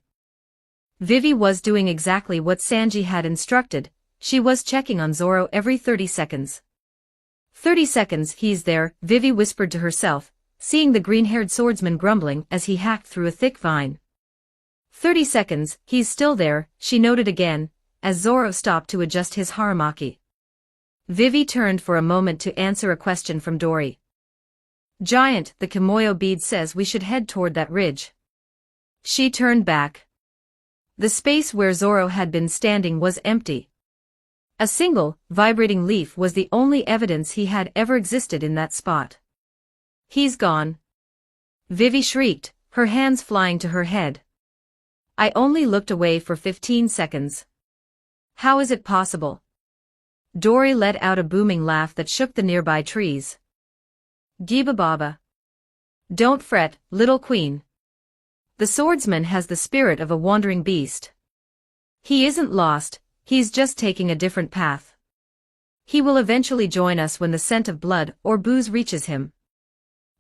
Vivi was doing exactly what Sanji had instructed, she was checking on Zoro every 30 seconds. 30 seconds, he's there, Vivi whispered to herself, seeing the green-haired swordsman grumbling as he hacked through a thick vine. 30 seconds, he's still there, she noted again, as Zoro stopped to adjust his haramaki. Vivi turned for a moment to answer a question from Dory. Giant, the Kimoyo bead says we should head toward that ridge. She turned back. The space where Zoro had been standing was empty. A single, vibrating leaf was the only evidence he had ever existed in that spot. He's gone. Vivi shrieked, her hands flying to her head. I only looked away for 15 seconds. How is it possible? Dory let out a booming laugh that shook the nearby trees. Giba Baba. Don't fret, little queen. The swordsman has the spirit of a wandering beast. He isn't lost, he's just taking a different path. He will eventually join us when the scent of blood or booze reaches him.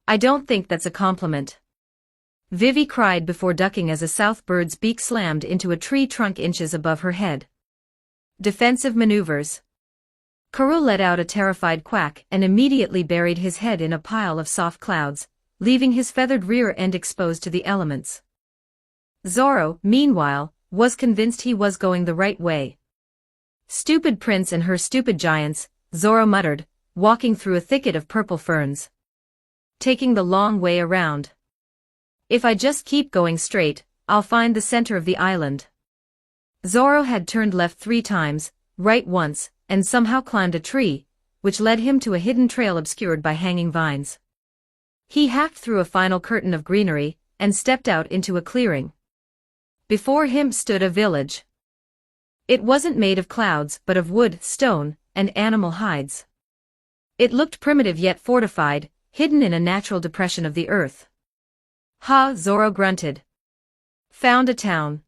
I don't think that's a compliment. Vivi cried before ducking as a south bird's beak slammed into a tree trunk inches above her head. Defensive maneuvers. Karoo let out a terrified quack and immediately buried his head in a pile of soft clouds, leaving his feathered rear end exposed to the elements. Zoro, meanwhile, was convinced he was going the right way. Stupid prince and her stupid giants, Zoro muttered, walking through a thicket of purple ferns. Taking the long way around. If I just keep going straight, I'll find the center of the island. Zoro had turned left 3 times, right once, and somehow climbed a tree, which led him to a hidden trail obscured by hanging vines. He hacked through a final curtain of greenery, and stepped out into a clearing. Before him stood a village. It wasn't made of clouds but of wood, stone, and animal hides. It looked primitive yet fortified, hidden in a natural depression of the earth. Ha, Zoro grunted. Found a town.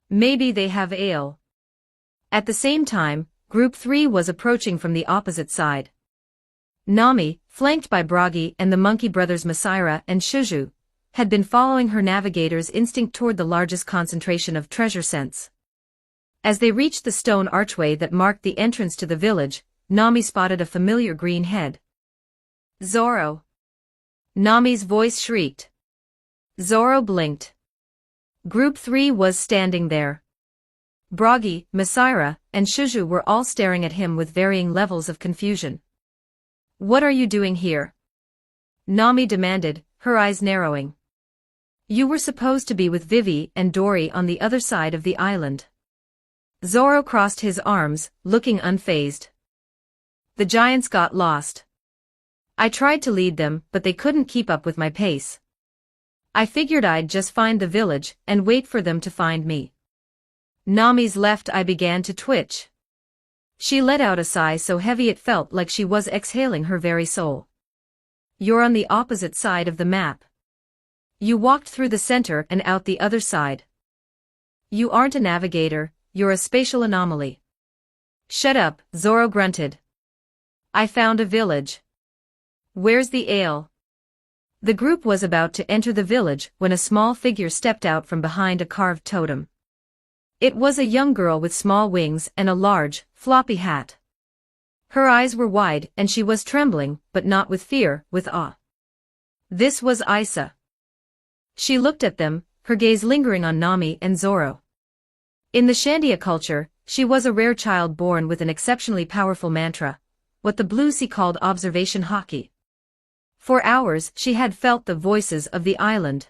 Maybe they have ale. At the same time, Group 3 was approaching from the opposite side. Nami, flanked by Bragi and the monkey brothers Masaira and Shuju, had been following her navigator's instinct toward the largest concentration of treasure scents. As they reached the stone archway that marked the entrance to the village, Nami spotted a familiar green head. Zoro! Nami's voice shrieked. Zoro blinked. Group 3 was standing there. Bragi, Masaira, and Shuju were all staring at him with varying levels of confusion. What are you doing here? Nami demanded, her eyes narrowing. You were supposed to be with Vivi and Dory on the other side of the island. Zoro crossed his arms, looking unfazed. The giants got lost. I tried to lead them, but they couldn't keep up with my pace. I figured I'd just find the village and wait for them to find me. Nami's left eye began to twitch. She let out a sigh so heavy it felt like she was exhaling her very soul. You're on the opposite side of the map. You walked through the center and out the other side. You aren't a navigator, you're a spatial anomaly. Shut up, Zoro grunted. I found a village. Where's the ale? The group was about to enter the village when a small figure stepped out from behind a carved totem. It was a young girl with small wings and a large, floppy hat. Her eyes were wide and she was trembling, but not with fear, with awe. This was Isa. She looked at them, her gaze lingering on Nami and Zoro. In the Shandia culture, she was a rare child born with an exceptionally powerful mantra, what the Blue Sea called observation hockey. For hours she had felt the voices of the island.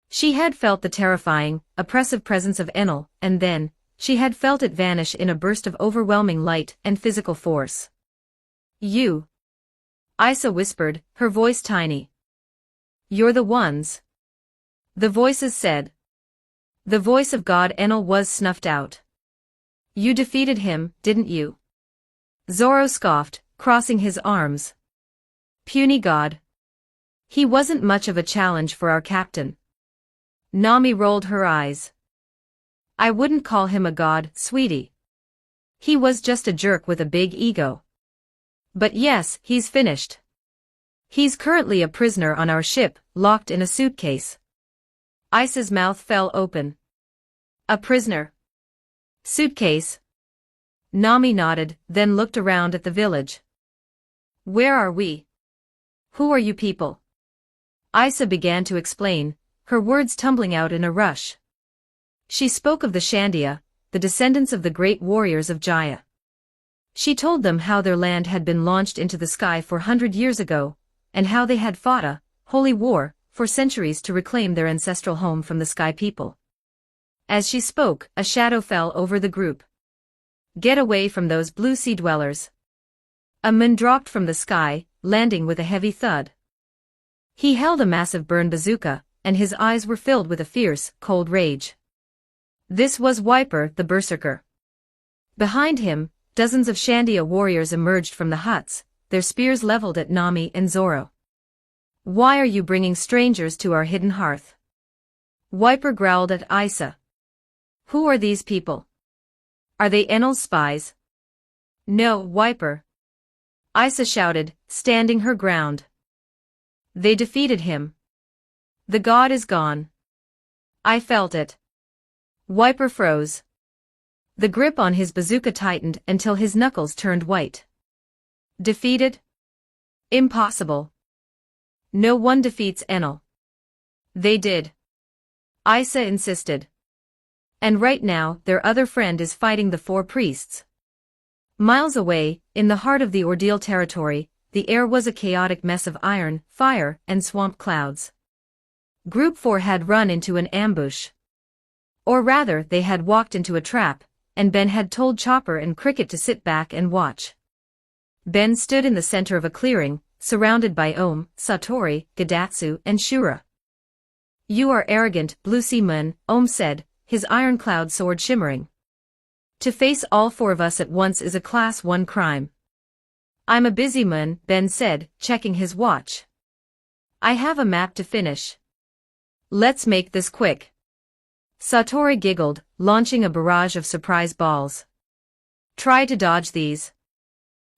She had felt the terrifying, oppressive presence of Enel, and then, she had felt it vanish in a burst of overwhelming light and physical force. You. Isa whispered, her voice tiny. You're the ones. The voices said. The voice of God Enel was snuffed out. You defeated him, didn't you? Zoro scoffed, crossing his arms. Puny God. He wasn't much of a challenge for our captain. Nami rolled her eyes. I wouldn't call him a god, sweetie. He was just a jerk with a big ego. But yes, he's finished. He's currently a prisoner on our ship, locked in a suitcase. Isa's mouth fell open. A prisoner. Suitcase. Nami nodded, then looked around at the village. Where are we? Who are you people? Isa began to explain, her words tumbling out in a rush. She spoke of the Shandia, the descendants of the great warriors of Jaya. She told them how their land had been launched into the sky 400 years ago, and how they had fought a holy war for centuries to reclaim their ancestral home from the sky people. As she spoke, a shadow fell over the group. Get away from those blue sea dwellers. A man dropped from the sky, landing with a heavy thud. He held a massive burn bazooka, and his eyes were filled with a fierce, cold rage. This was Wiper the Berserker. Behind him, dozens of Shandia warriors emerged from the huts, their spears leveled at Nami and Zoro. Why are you bringing strangers to our hidden hearth? Wiper growled at Isa. Who are these people? Are they Enel's spies? No, Wiper. Isa shouted, standing her ground. They defeated him. The god is gone. I felt it. Wiper froze. The grip on his bazooka tightened until his knuckles turned white. Defeated? Impossible. No one defeats Enel. They did. Isa insisted. And right now, their other friend is fighting the 4 priests. Miles away, in the heart of the ordeal territory, the air was a chaotic mess of iron, fire, and swamp clouds. Group 4 had run into an ambush. Or rather, they had walked into a trap, and Ben had told Chopper and Cricket to sit back and watch. Ben stood in the center of a clearing, surrounded by Om, Satori, Gadatsu, and Shura. You are arrogant, Blue Sea Moon, Om said, his iron-cloud sword shimmering. To face all 4 of us at once is a Class 1 crime. I'm a busy man, Ben said, checking his watch. I have a map to finish. Let's make this quick. Satori giggled, launching a barrage of surprise balls. Try to dodge these.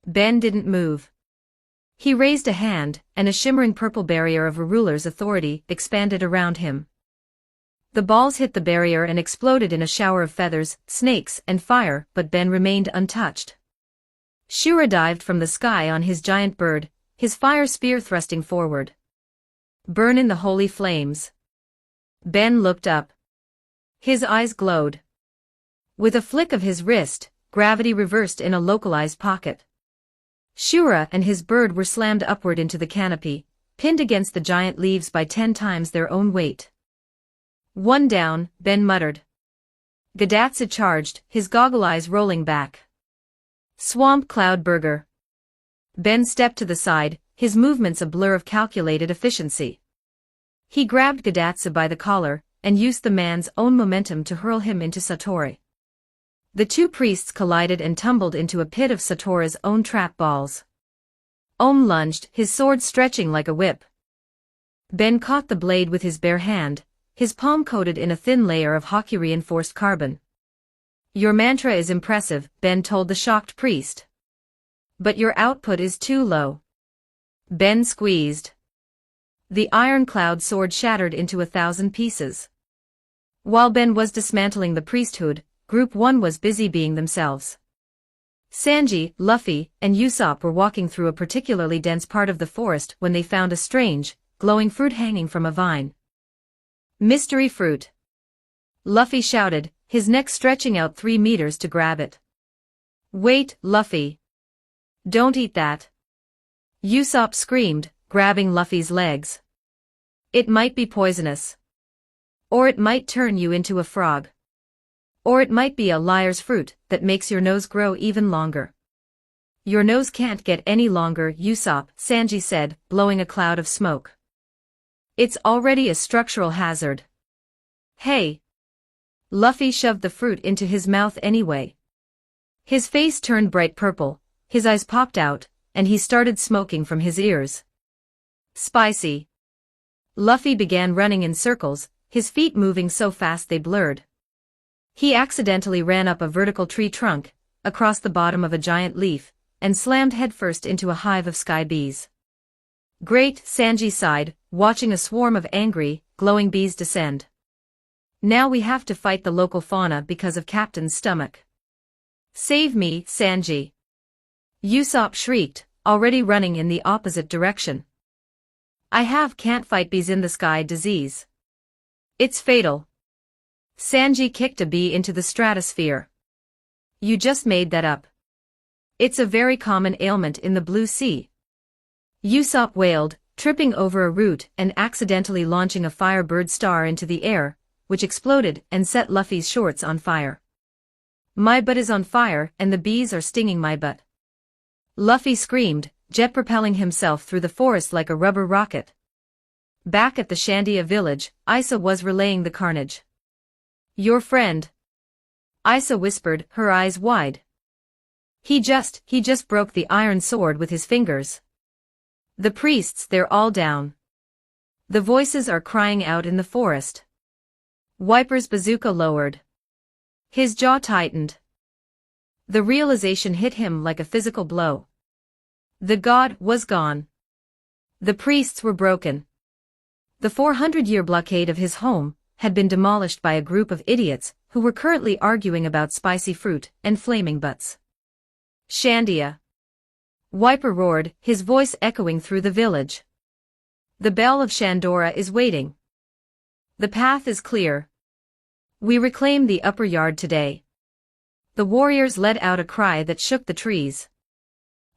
Ben didn't move. He raised a hand, and a shimmering purple barrier of a ruler's authority expanded around him. The balls hit the barrier and exploded in a shower of feathers, snakes, and fire, but Ben remained untouched. Shura dived from the sky on his giant bird, his fire spear thrusting forward. Burn in the holy flames. Ben looked up. His eyes glowed. With a flick of his wrist, gravity reversed in a localized pocket. Shura and his bird were slammed upward into the canopy, pinned against the giant leaves by 10 times their own weight. One down, Ben muttered. Gadatsu charged, his goggle eyes rolling back. Swamp Cloud Burger. Ben stepped to the side, his movements a blur of calculated efficiency. He grabbed Gadatsu by the collar, and used the man's own momentum to hurl him into Satori. The 2 priests collided and tumbled into a pit of Satori's own trap balls. Om lunged, his sword stretching like a whip. Ben caught the blade with his bare hand, his palm coated in a thin layer of hockey-reinforced carbon. Your mantra is impressive, Ben told the shocked priest. But your output is too low. Ben squeezed. The iron-cloud sword shattered into 1,000 pieces. While Ben was dismantling the priesthood, Group 1 was busy being themselves. Sanji, Luffy, and Usopp were walking through a particularly dense part of the forest when they found a strange, glowing fruit hanging from a vine. Mystery fruit. Luffy shouted, his neck stretching out 3 meters to grab it. Wait, Luffy. Don't eat that. Usopp screamed, grabbing Luffy's legs. It might be poisonous. Or it might turn you into a frog. Or it might be a liar's fruit that makes your nose grow even longer. Your nose can't get any longer, Usopp, Sanji said, blowing a cloud of smoke. It's already a structural hazard. Hey. Luffy shoved the fruit into his mouth anyway. His face turned bright purple, his eyes popped out, and he started smoking from his ears. Spicy. Luffy began running in circles, his feet moving so fast they blurred. He accidentally ran up a vertical tree trunk, across the bottom of a giant leaf, and slammed headfirst into a hive of sky bees. Great, Sanji sighed, watching a swarm of angry, glowing bees descend. Now we have to fight the local fauna because of Captain's stomach. Save me, Sanji. Usopp shrieked, already running in the opposite direction. I have can't fight bees in the sky disease. It's fatal. Sanji kicked a bee into the stratosphere. You just made that up. It's a very common ailment in the blue sea. Usopp wailed, tripping over a root and accidentally launching a firebird star into the air, which exploded and set Luffy's shorts on fire. My butt is on fire and the bees are stinging my butt. Luffy screamed, jet-propelling himself through the forest like a rubber rocket. Back at the Shandia village, Isa was relaying the carnage. Your friend. Isa whispered, her eyes wide. He just broke the iron sword with his fingers. The priests, they're all down. The voices are crying out in the forest. Wiper's bazooka lowered. His jaw tightened. The realization hit him like a physical blow. The god was gone. The priests were broken. The 400-year blockade of his home had been demolished by a group of idiots who were currently arguing about spicy fruit and flaming butts. Shandia. Wiper roared, his voice echoing through the village. The bell of Shandora is waiting. The path is clear. We reclaim the upper yard today. The warriors let out a cry that shook the trees.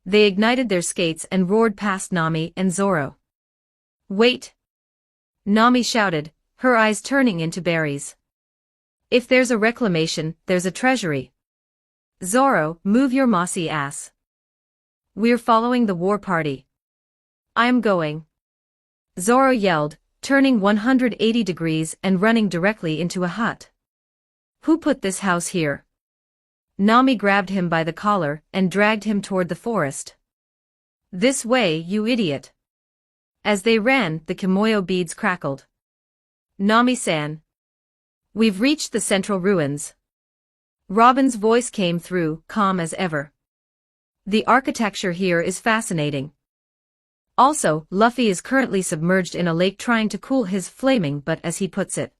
They ignited their skates and roared past Nami and Zoro. Wait! Nami shouted, her eyes turning into berries. If there's a reclamation, there's a treasury. Zoro, move your mossy ass. We're following the war party. I'm going. Zoro yelled, turning 180 degrees and running directly into a hut. Who put this house here? Nami grabbed him by the collar and dragged him toward the forest. This way, you idiot. As they ran, the kimoyo beads crackled. Nami-san. We've reached the central ruins. Robin's voice came through, calm as ever. The architecture here is fascinating. Also, Luffy is currently submerged in a lake trying to cool his flaming butt as he puts it.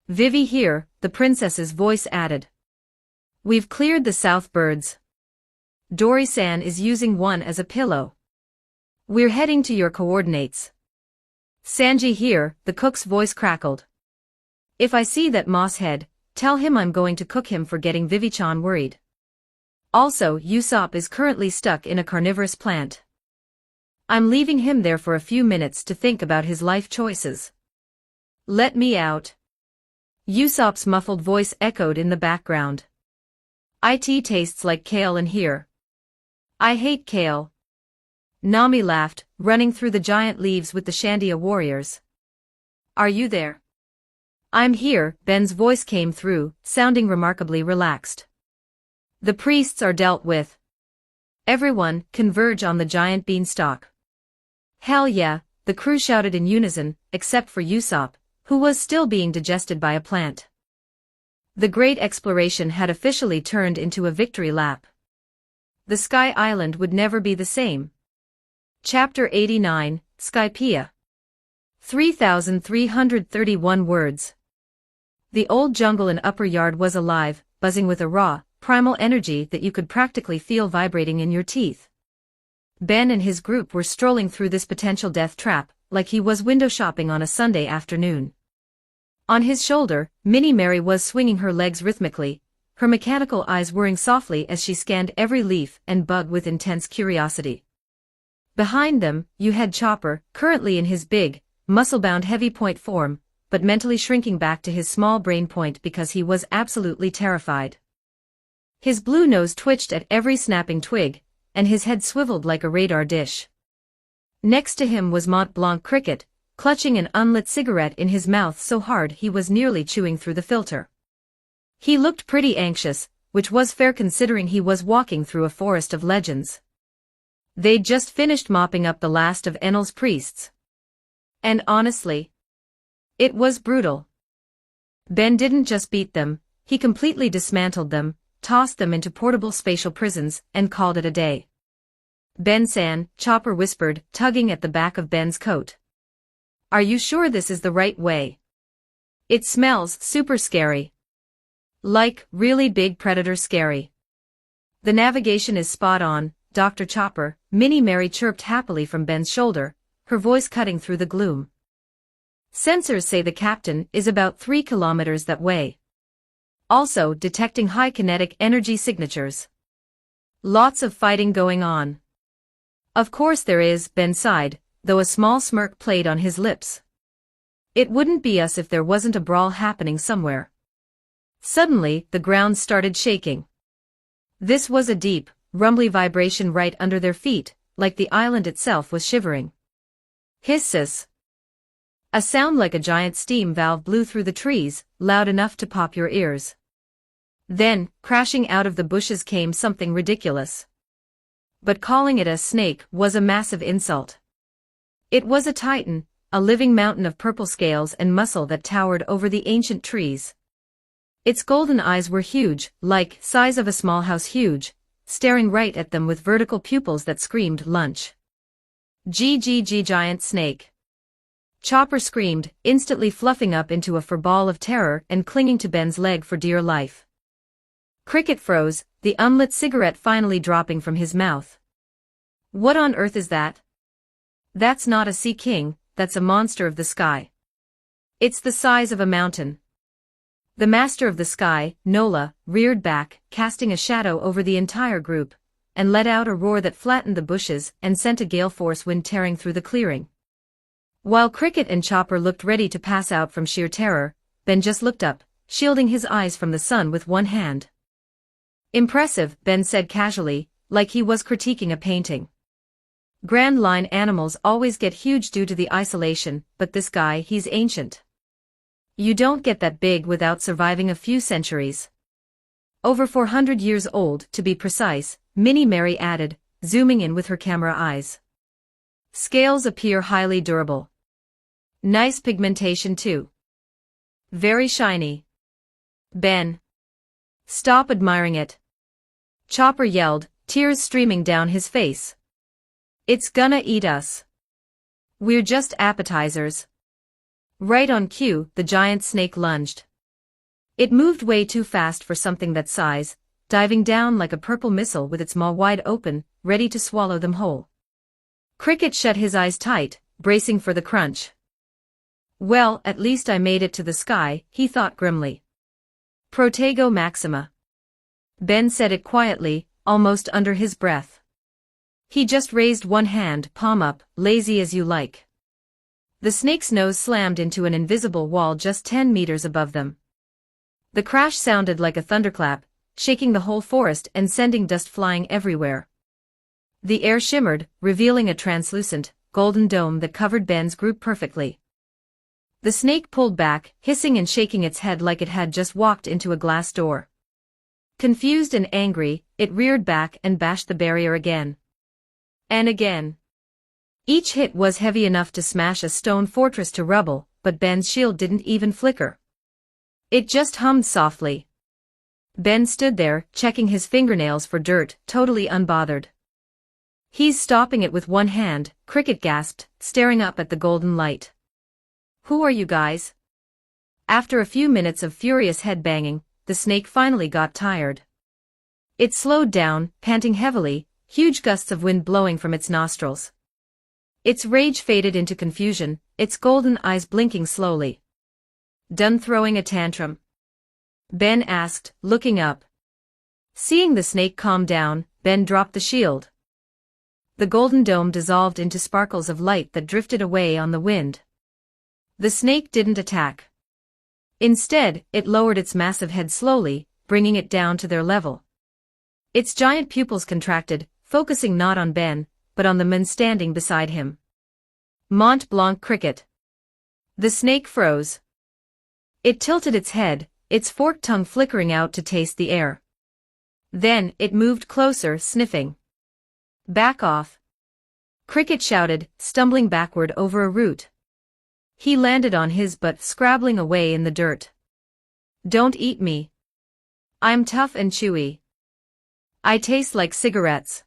Vivi here, the princess's voice added. We've cleared the south birds. Dory-san is using one as a pillow. We're heading to your coordinates. Sanji here, the cook's voice crackled. If I see that moss head, tell him I'm going to cook him for getting Vivi-chan worried. Also, Usopp is currently stuck in a carnivorous plant. I'm leaving him there for a few minutes to think about his life choices. Let me out. Usopp's muffled voice echoed in the background. It tastes like kale in here. I hate kale. Nami laughed, running through the giant leaves with the Shandia warriors. Are you there? I'm here, Ben's voice came through, sounding remarkably relaxed. The priests are dealt with. Everyone, converge on the giant beanstalk. Hell yeah, the crew shouted in unison, except for Usopp, who was still being digested by a plant. The great exploration had officially turned into a victory lap. The Sky Island would never be the same. Chapter 89, Skypiea. 3,331 words. The old jungle in Upper Yard was alive, buzzing with a raw, primal energy that you could practically feel vibrating in your teeth. Ben and his group were strolling through this potential death trap, like he was window shopping on a Sunday afternoon. On his shoulder, Minnie Mary was swinging her legs rhythmically, her mechanical eyes whirring softly as she scanned every leaf and bug with intense curiosity. Behind them, you had Chopper, currently in his big, muscle-bound heavy point form, but mentally shrinking back to his small brain point because he was absolutely terrified. His blue nose twitched at every snapping twig, and his head swiveled like a radar dish. Next to him was Mont Blanc Cricket, clutching an unlit cigarette in his mouth so hard he was nearly chewing through the filter. He looked pretty anxious, which was fair considering he was walking through a forest of legends. They'd just finished mopping up the last of Enel's priests. And honestly, it was brutal. Ben didn't just beat them, he completely dismantled them, tossed them into portable spatial prisons, and called it a day. Ben-san, Chopper whispered, tugging at the back of Ben's coat. Are you sure this is the right way? It smells super scary. Like, really big predator scary. The navigation is spot on, Dr. Chopper, Minnie Mary chirped happily from Ben's shoulder, her voice cutting through the gloom. Sensors say the captain is about 3 kilometers that way. Also detecting high kinetic energy signatures. Lots of fighting going on. Of course there is, Ben sighed, though a small smirk played on his lips. It wouldn't be us if there wasn't a brawl happening somewhere. Suddenly, the ground started shaking. This was a deep, rumbly vibration right under their feet, like the island itself was shivering. Hisses. A sound like a giant steam valve blew through the trees, loud enough to pop your ears. Then, crashing out of the bushes came something ridiculous. But calling it a snake was a massive insult. It was a titan, a living mountain of purple scales and muscle that towered over the ancient trees. Its golden eyes were huge, like size of a small house huge, staring right at them with vertical pupils that screamed lunch. GGG giant snake. Chopper screamed, instantly fluffing up into a furball of terror and clinging to Ben's leg for dear life. Cricket froze, the unlit cigarette finally dropping from his mouth. What on earth is that? That's not a sea king, that's a monster of the sky. It's the size of a mountain. The master of the sky, Nola, reared back, casting a shadow over the entire group, and let out a roar that flattened the bushes and sent a gale-force wind tearing through the clearing. While Cricket and Chopper looked ready to pass out from sheer terror, Ben just looked up, shielding his eyes from the sun with one hand. Impressive, Ben said casually, like he was critiquing a painting. Grand line animals always get huge due to the isolation, but this guy, he's ancient. You don't get that big without surviving a few centuries. Over 400 years old, to be precise, Minnie Mary added, zooming in with her camera eyes. Scales appear highly durable. Nice pigmentation too. Very shiny. Ben. Stop admiring it. Chopper yelled, tears streaming down his face. It's gonna eat us. We're just appetizers. Right on cue, the giant snake lunged. It moved way too fast for something that size, diving down like a purple missile with its maw wide open, ready to swallow them whole. Cricket shut his eyes tight, bracing for the crunch. Well, at least I made it to the sky, he thought grimly. Protego Maxima. Ben said it quietly, almost under his breath. He just raised one hand, palm up, lazy as you like. The snake's nose slammed into an invisible wall just 10 meters above them. The crash sounded like a thunderclap, shaking the whole forest and sending dust flying everywhere. The air shimmered, revealing a translucent, golden dome that covered Ben's group perfectly. The snake pulled back, hissing and shaking its head like it had just walked into a glass door. Confused and angry, it reared back and bashed the barrier again. And again. Each hit was heavy enough to smash a stone fortress to rubble, but Ben's shield didn't even flicker. It just hummed softly. Ben stood there, checking his fingernails for dirt, totally unbothered. He's stopping it with one hand, Cricket gasped, staring up at the golden light. Who are you guys? After a few minutes of furious head-banging, the snake finally got tired. It slowed down, panting heavily, huge gusts of wind blowing from its nostrils. Its rage faded into confusion, its golden eyes blinking slowly. Done throwing a tantrum? Ben asked, looking up. Seeing the snake calm down, Ben dropped the shield. The golden dome dissolved into sparkles of light that drifted away on the wind. The snake didn't attack. Instead, it lowered its massive head slowly, bringing it down to their level. Its giant pupils contracted, focusing not on Ben, but on the men standing beside him. Mont Blanc Cricket. The snake froze. It tilted its head, its forked tongue flickering out to taste the air. Then, it moved closer, sniffing. Back off. Cricket shouted, stumbling backward over a root. He landed on his butt, scrabbling away in the dirt. Don't eat me. I'm tough and chewy. I taste like cigarettes.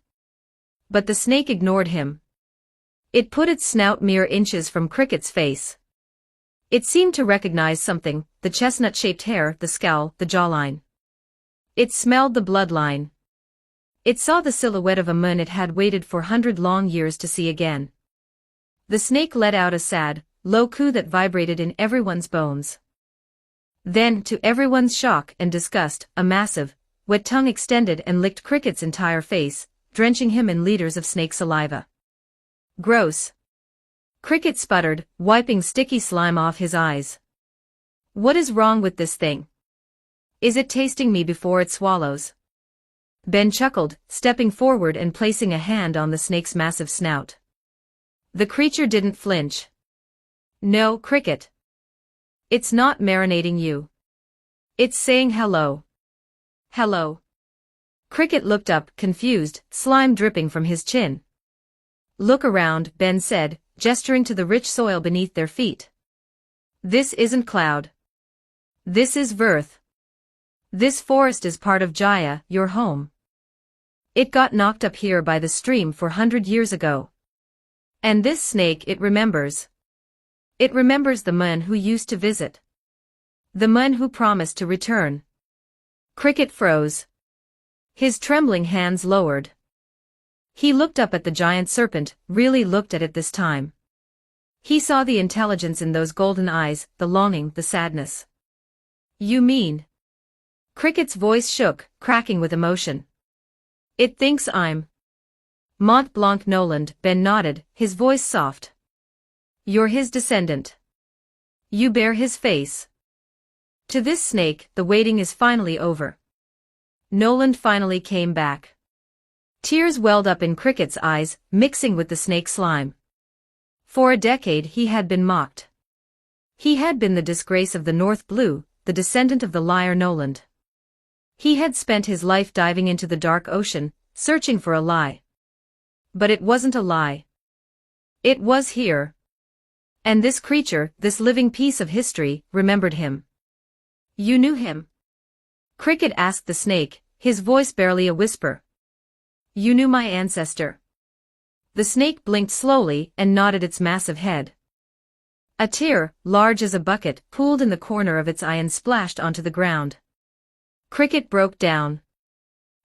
But the snake ignored him. It put its snout mere inches from Cricket's face. It seemed to recognize something, the chestnut-shaped hair, the scowl, the jawline. It smelled the bloodline. It saw the silhouette of a moon it had waited for 100 long years to see again. The snake let out a sad, low coo that vibrated in everyone's bones. Then, to everyone's shock and disgust, a massive, wet tongue extended and licked Cricket's entire face, drenching him in liters of snake saliva. Gross. Cricket sputtered, wiping sticky slime off his eyes. What is wrong with this thing? Is it tasting me before it swallows? Ben chuckled, stepping forward and placing a hand on the snake's massive snout. The creature didn't flinch. No, Cricket. It's not marinating you. It's saying hello. Hello. Cricket looked up, confused, slime dripping from his chin. Look around, Ben said, gesturing to the rich soil beneath their feet. This isn't cloud. This is Verth. This forest is part of Jaya, your home. It got knocked up here by the stream 400 years ago. And this snake it remembers. It remembers the man who used to visit. The man who promised to return. Cricket froze. His trembling hands lowered. He looked up at the giant serpent, really looked at it this time. He saw the intelligence in those golden eyes, the longing, the sadness. You mean? Cricket's voice shook, cracking with emotion. It thinks I'm Mont Blanc Noland, Ben nodded, his voice soft. You're his descendant. You bear his face. To this snake, the waiting is finally over. Noland finally came back. Tears welled up in Cricket's eyes, mixing with the snake slime. For a decade he had been mocked. He had been the disgrace of the North Blue, the descendant of the liar Noland. He had spent his life diving into the dark ocean, searching for a lie. But it wasn't a lie. It was here. And this creature, this living piece of history, remembered him. You knew him? Cricket asked the snake, his voice barely a whisper. You knew my ancestor. The snake blinked slowly and nodded its massive head. A tear, large as a bucket, pooled in the corner of its eye and splashed onto the ground. Cricket broke down.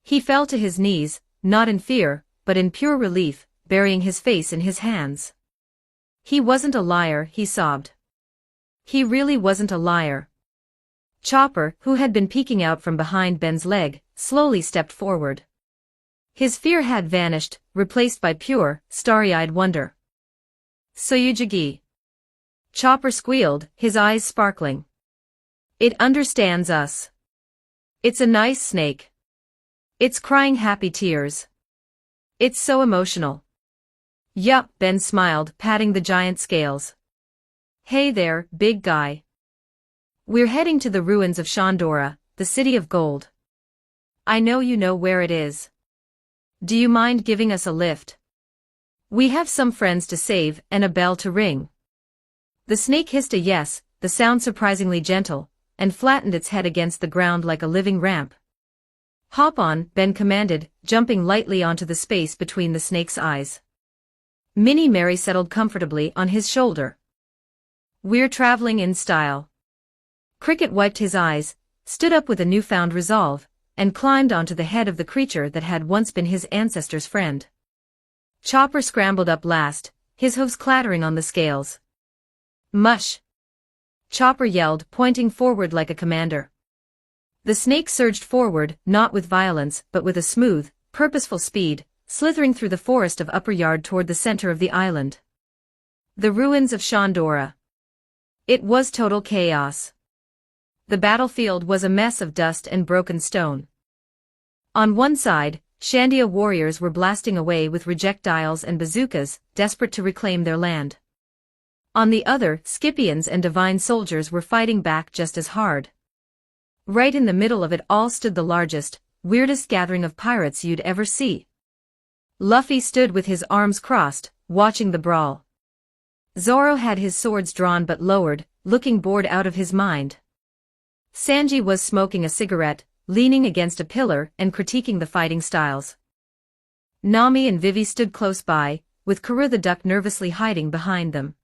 He fell to his knees, not in fear, but in pure relief, burying his face in his hands. He wasn't a liar, he sobbed. He really wasn't a liar. Chopper, who had been peeking out from behind Ben's leg, slowly stepped forward. His fear had vanished, replaced by pure, starry-eyed wonder. Soyujagi. Chopper squealed, his eyes sparkling. It understands us. It's a nice snake. It's crying happy tears. It's so emotional. Yup, Ben smiled, patting the giant scales. Hey there, big guy. We're heading to the ruins of Shandora, the city of gold. I know you know where it is. Do you mind giving us a lift? We have some friends to save and a bell to ring. The snake hissed a yes, the sound surprisingly gentle, and flattened its head against the ground like a living ramp. Hop on, Ben commanded, jumping lightly onto the space between the snake's eyes. Minnie Mary settled comfortably on his shoulder. We're traveling in style. Cricket wiped his eyes, stood up with a newfound resolve, and climbed onto the head of the creature that had once been his ancestor's friend. Chopper scrambled up last, his hooves clattering on the scales. Mush! Chopper yelled, pointing forward like a commander. The snake surged forward, not with violence, but with a smooth, purposeful speed, slithering through the forest of Upper Yard toward the center of the island. The ruins of Shandora. It was total chaos. The battlefield was a mess of dust and broken stone. On one side, Shandia warriors were blasting away with projectiles and bazookas, desperate to reclaim their land. On the other, Scipions and divine soldiers were fighting back just as hard. Right in the middle of it all stood the largest, weirdest gathering of pirates you'd ever see. Luffy stood with his arms crossed, watching the brawl. Zoro had his swords drawn but lowered, looking bored out of his mind. Sanji was smoking a cigarette, leaning against a pillar and critiquing the fighting styles. Nami and Vivi stood close by, with Karoo the duck nervously hiding behind them.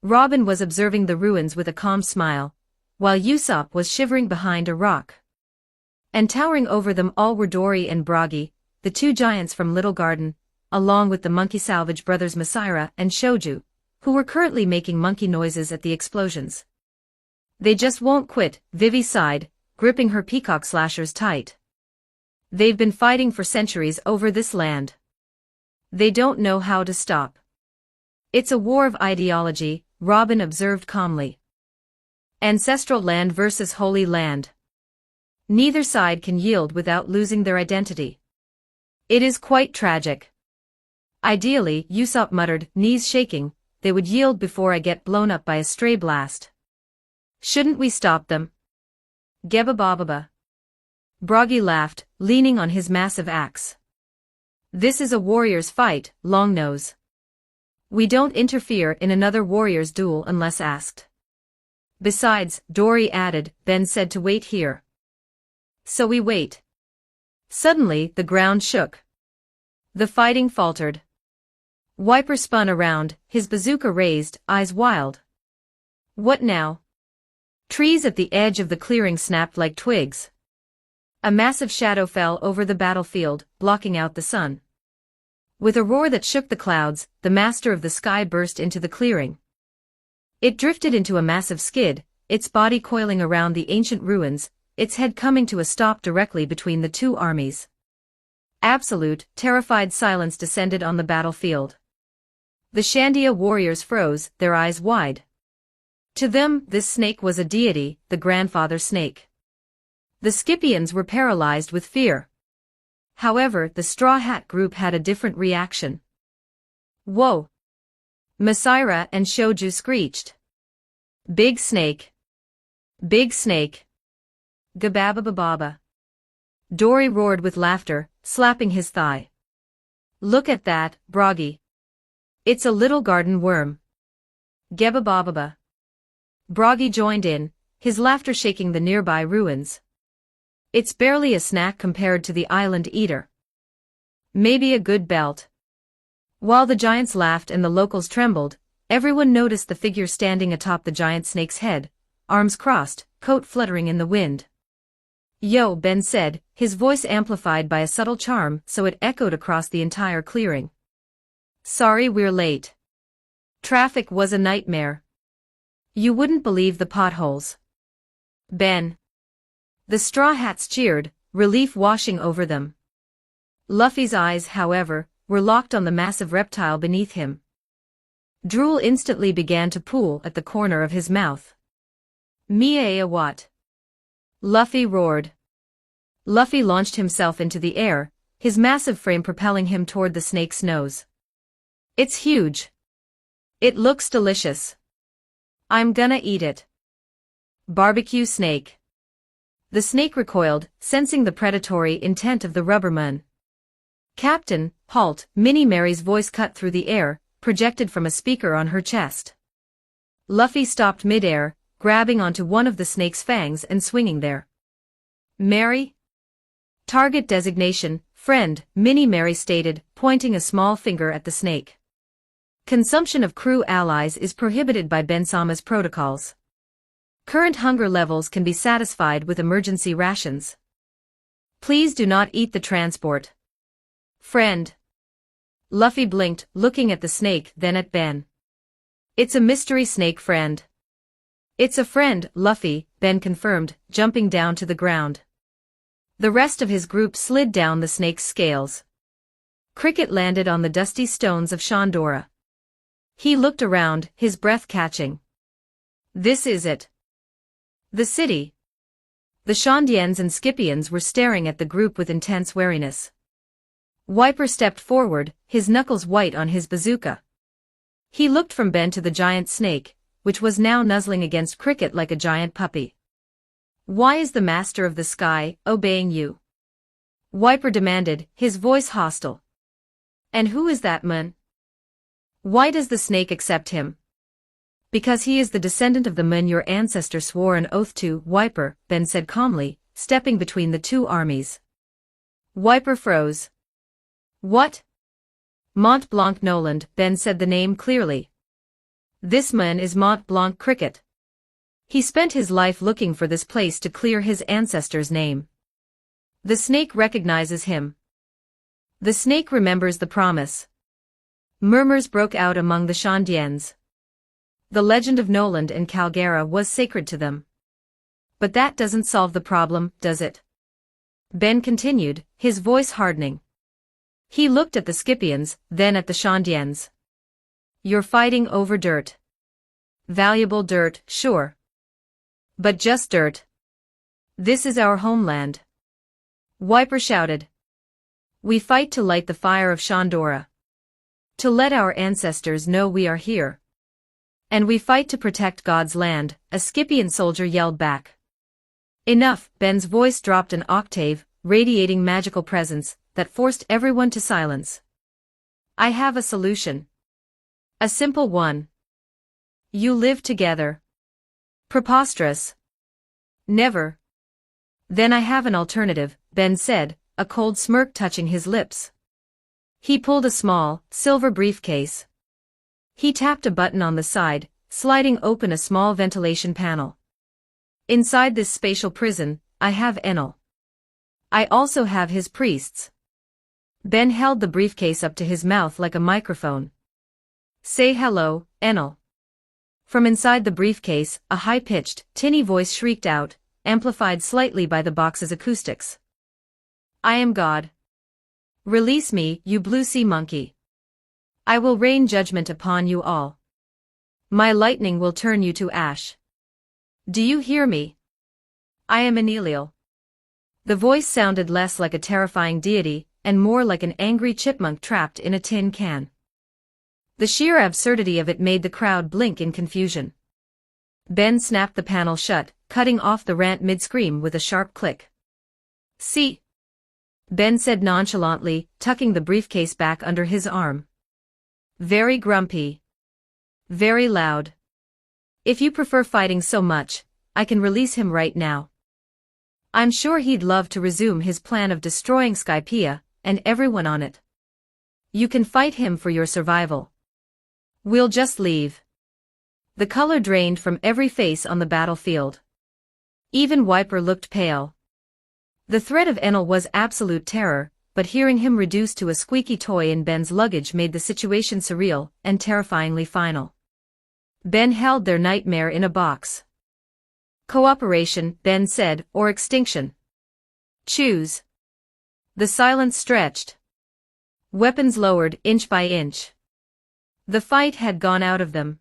Robin was observing the ruins with a calm smile, while Usopp was shivering behind a rock. And towering over them all were Dory and Bragi, the two giants from Little Garden, along with the monkey salvage brothers Masira and Shoju, who were currently making monkey noises at the explosions. They just won't quit, Vivi sighed, gripping her peacock slashers tight. They've been fighting for centuries over this land. They don't know how to stop. It's a war of ideology, Robin observed calmly. Ancestral land versus holy land. Neither side can yield without losing their identity. It is quite tragic. Ideally, Usopp muttered, knees shaking, they would yield before I get blown up by a stray blast. Shouldn't we stop them? Gebabababa. Broggy laughed, leaning on his massive axe. This is a warrior's fight, Longnose. We don't interfere in another warrior's duel unless asked. Besides, Dory added, Ben said to wait here. So we wait. Suddenly, the ground shook. The fighting faltered. Wiper spun around, his bazooka raised, eyes wild. What now? Trees at the edge of the clearing snapped like twigs. A massive shadow fell over the battlefield, blocking out the sun. With a roar that shook the clouds, the master of the sky burst into the clearing. It drifted into a massive skid, its body coiling around the ancient ruins, its head coming to a stop directly between the two armies. Absolute, terrified silence descended on the battlefield. The Shandia warriors froze, their eyes wide. To them, this snake was a deity, the grandfather snake. The Scipians were paralyzed with fear. However, the Straw Hat group had a different reaction. Whoa! Masira and Shoju screeched. Big snake. Big snake. Gababababa. Dory roared with laughter, slapping his thigh. Look at that, Broggy. It's a little garden worm. Gebabababa. Broggy joined in, his laughter shaking the nearby ruins. It's barely a snack compared to the island eater. Maybe a good belt. While the giants laughed and the locals trembled, everyone noticed the figure standing atop the giant snake's head, arms crossed, coat fluttering in the wind. Yo, Ben said, his voice amplified by a subtle charm so it echoed across the entire clearing. Sorry we're late. Traffic was a nightmare. You wouldn't believe the potholes. Ben. The Straw Hats cheered, relief washing over them. Luffy's eyes, however, were locked on the massive reptile beneath him. Drool instantly began to pool at the corner of his mouth. Mia what? Luffy roared. Luffy launched himself into the air, his massive frame propelling him toward the snake's nose. It's huge. It looks delicious. I'm gonna eat it. Barbecue snake. The snake recoiled, sensing the predatory intent of the rubberman. Captain, halt, Minnie Mary's voice cut through the air, projected from a speaker on her chest. Luffy stopped midair, grabbing onto one of the snake's fangs and swinging there. Mary? Target designation, friend, Minnie Mary stated, pointing a small finger at the snake. Consumption of crew allies is prohibited by Ben-sama's protocols. Current hunger levels can be satisfied with emergency rations. Please do not eat the transport. Friend. Luffy blinked, looking at the snake, then at Ben. It's a mystery snake, friend. It's a friend, Luffy, Ben confirmed, jumping down to the ground. The rest of his group slid down the snake's scales. Cricket landed on the dusty stones of Shandora. He looked around, his breath catching. This is it. The city. The Shandians and Scipians were staring at the group with intense wariness. Wiper stepped forward, his knuckles white on his bazooka. He looked from Ben to the giant snake, which was now nuzzling against Cricket like a giant puppy. Why is the master of the sky obeying you? Wiper demanded, his voice hostile. And who is that man? Why does the snake accept him? Because he is the descendant of the man your ancestor swore an oath to, Wiper, Ben said calmly, stepping between the two armies. Wiper froze. What? Mont Blanc Noland, Ben said the name clearly. This man is Mont Blanc Cricket. He spent his life looking for this place to clear his ancestor's name. The snake recognizes him. The snake remembers the promise. Murmurs broke out among the Shandians. The legend of Noland and Calgara was sacred to them. But that doesn't solve the problem, does it? Ben continued, his voice hardening. He looked at the Scipians, then at the Shandians. You're fighting over dirt. Valuable dirt, sure. But just dirt. This is our homeland. Wiper shouted. We fight to light the fire of Shandora. To let our ancestors know we are here. And we fight to protect God's land, a Scipian soldier yelled back. Enough, Ben's voice dropped an octave, radiating magical presence, that forced everyone to silence. I have a solution. A simple one. You live together. Preposterous. Never. Then I have an alternative, Ben said, a cold smirk touching his lips. He pulled a small, silver briefcase. He tapped a button on the side, sliding open a small ventilation panel. Inside this spatial prison, I have Enel. I also have his priests. Ben held the briefcase up to his mouth like a microphone. Say hello, Enel. From inside the briefcase, a high-pitched, tinny voice shrieked out, amplified slightly by the box's acoustics. I am God. Release me, you blue sea monkey. I will rain judgment upon you all. My lightning will turn you to ash. Do you hear me? I am Enelial. The voice sounded less like a terrifying deity, and more like an angry chipmunk trapped in a tin can. The sheer absurdity of it made the crowd blink in confusion. Ben snapped the panel shut, cutting off the rant mid-scream with a sharp click. See? Ben said nonchalantly, tucking the briefcase back under his arm. Very grumpy. Very loud. If you prefer fighting so much, I can release him right now. I'm sure he'd love to resume his plan of destroying Skypea, and everyone on it. You can fight him for your survival. We'll just leave. The color drained from every face on the battlefield. Even Wiper looked pale. The threat of Enel was absolute terror, but hearing him reduced to a squeaky toy in Ben's luggage made the situation surreal and terrifyingly final. Ben held their nightmare in a box. Cooperation, Ben said, or extinction. Choose. The silence stretched. Weapons lowered inch by inch. The fight had gone out of them.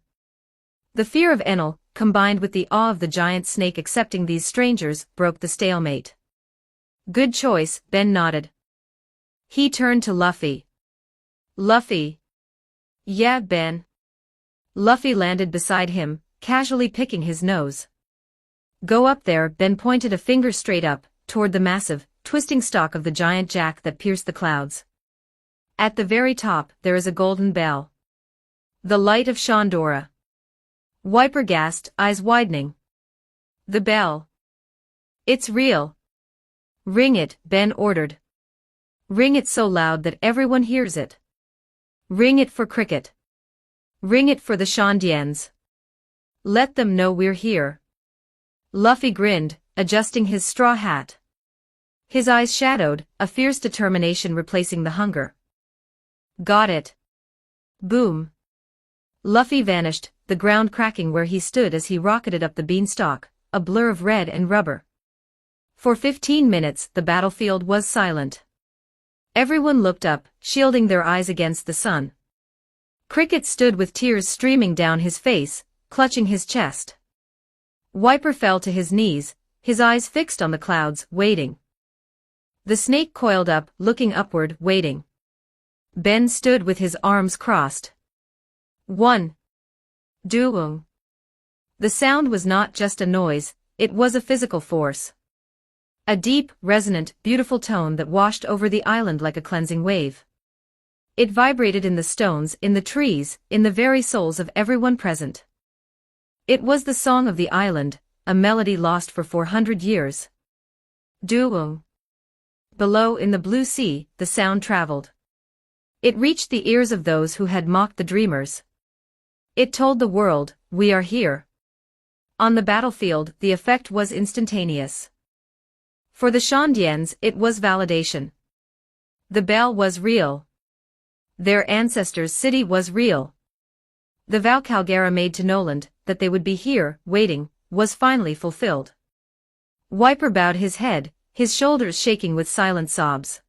The fear of Enel, combined with the awe of the giant snake accepting these strangers, broke the stalemate. Good choice, Ben nodded. He turned to Luffy. Luffy. Yeah, Ben. Luffy landed beside him, casually picking his nose. Go up there, Ben pointed a finger straight up, toward the massive, twisting stalk of the giant jack that pierced the clouds. At the very top, there is a golden bell. The light of Shandora. Wiper gasped, eyes widening. The bell. It's real. Ring it, Ben ordered. Ring it so loud that everyone hears it. Ring it for Cricket. Ring it for the Shandians. Let them know we're here. Luffy grinned, adjusting his straw hat. His eyes shadowed, a fierce determination replacing the hunger. Got it. Boom. Luffy vanished, the ground cracking where he stood as he rocketed up the beanstalk, a blur of red and rubber. For 15 minutes, the battlefield was silent. Everyone looked up, shielding their eyes against the sun. Cricket stood with tears streaming down his face, clutching his chest. Wiper fell to his knees, his eyes fixed on the clouds, waiting. The snake coiled up, looking upward, waiting. Ben stood with his arms crossed. 1. Doong. The sound was not just a noise, it was a physical force. A deep, resonant, beautiful tone that washed over the island like a cleansing wave. It vibrated in the stones, in the trees, in the very souls of everyone present. It was the song of the island, a melody lost for 400 years. Doong. Below in the blue sea, the sound traveled. It reached the ears of those who had mocked the dreamers. It told the world, we are here. On the battlefield, the effect was instantaneous. For the Shandians, it was validation. The bell was real. Their ancestors' city was real. The vow Calgara made to Noland, that they would be here, waiting, was finally fulfilled. Wiper bowed his head, his shoulders shaking with silent sobs.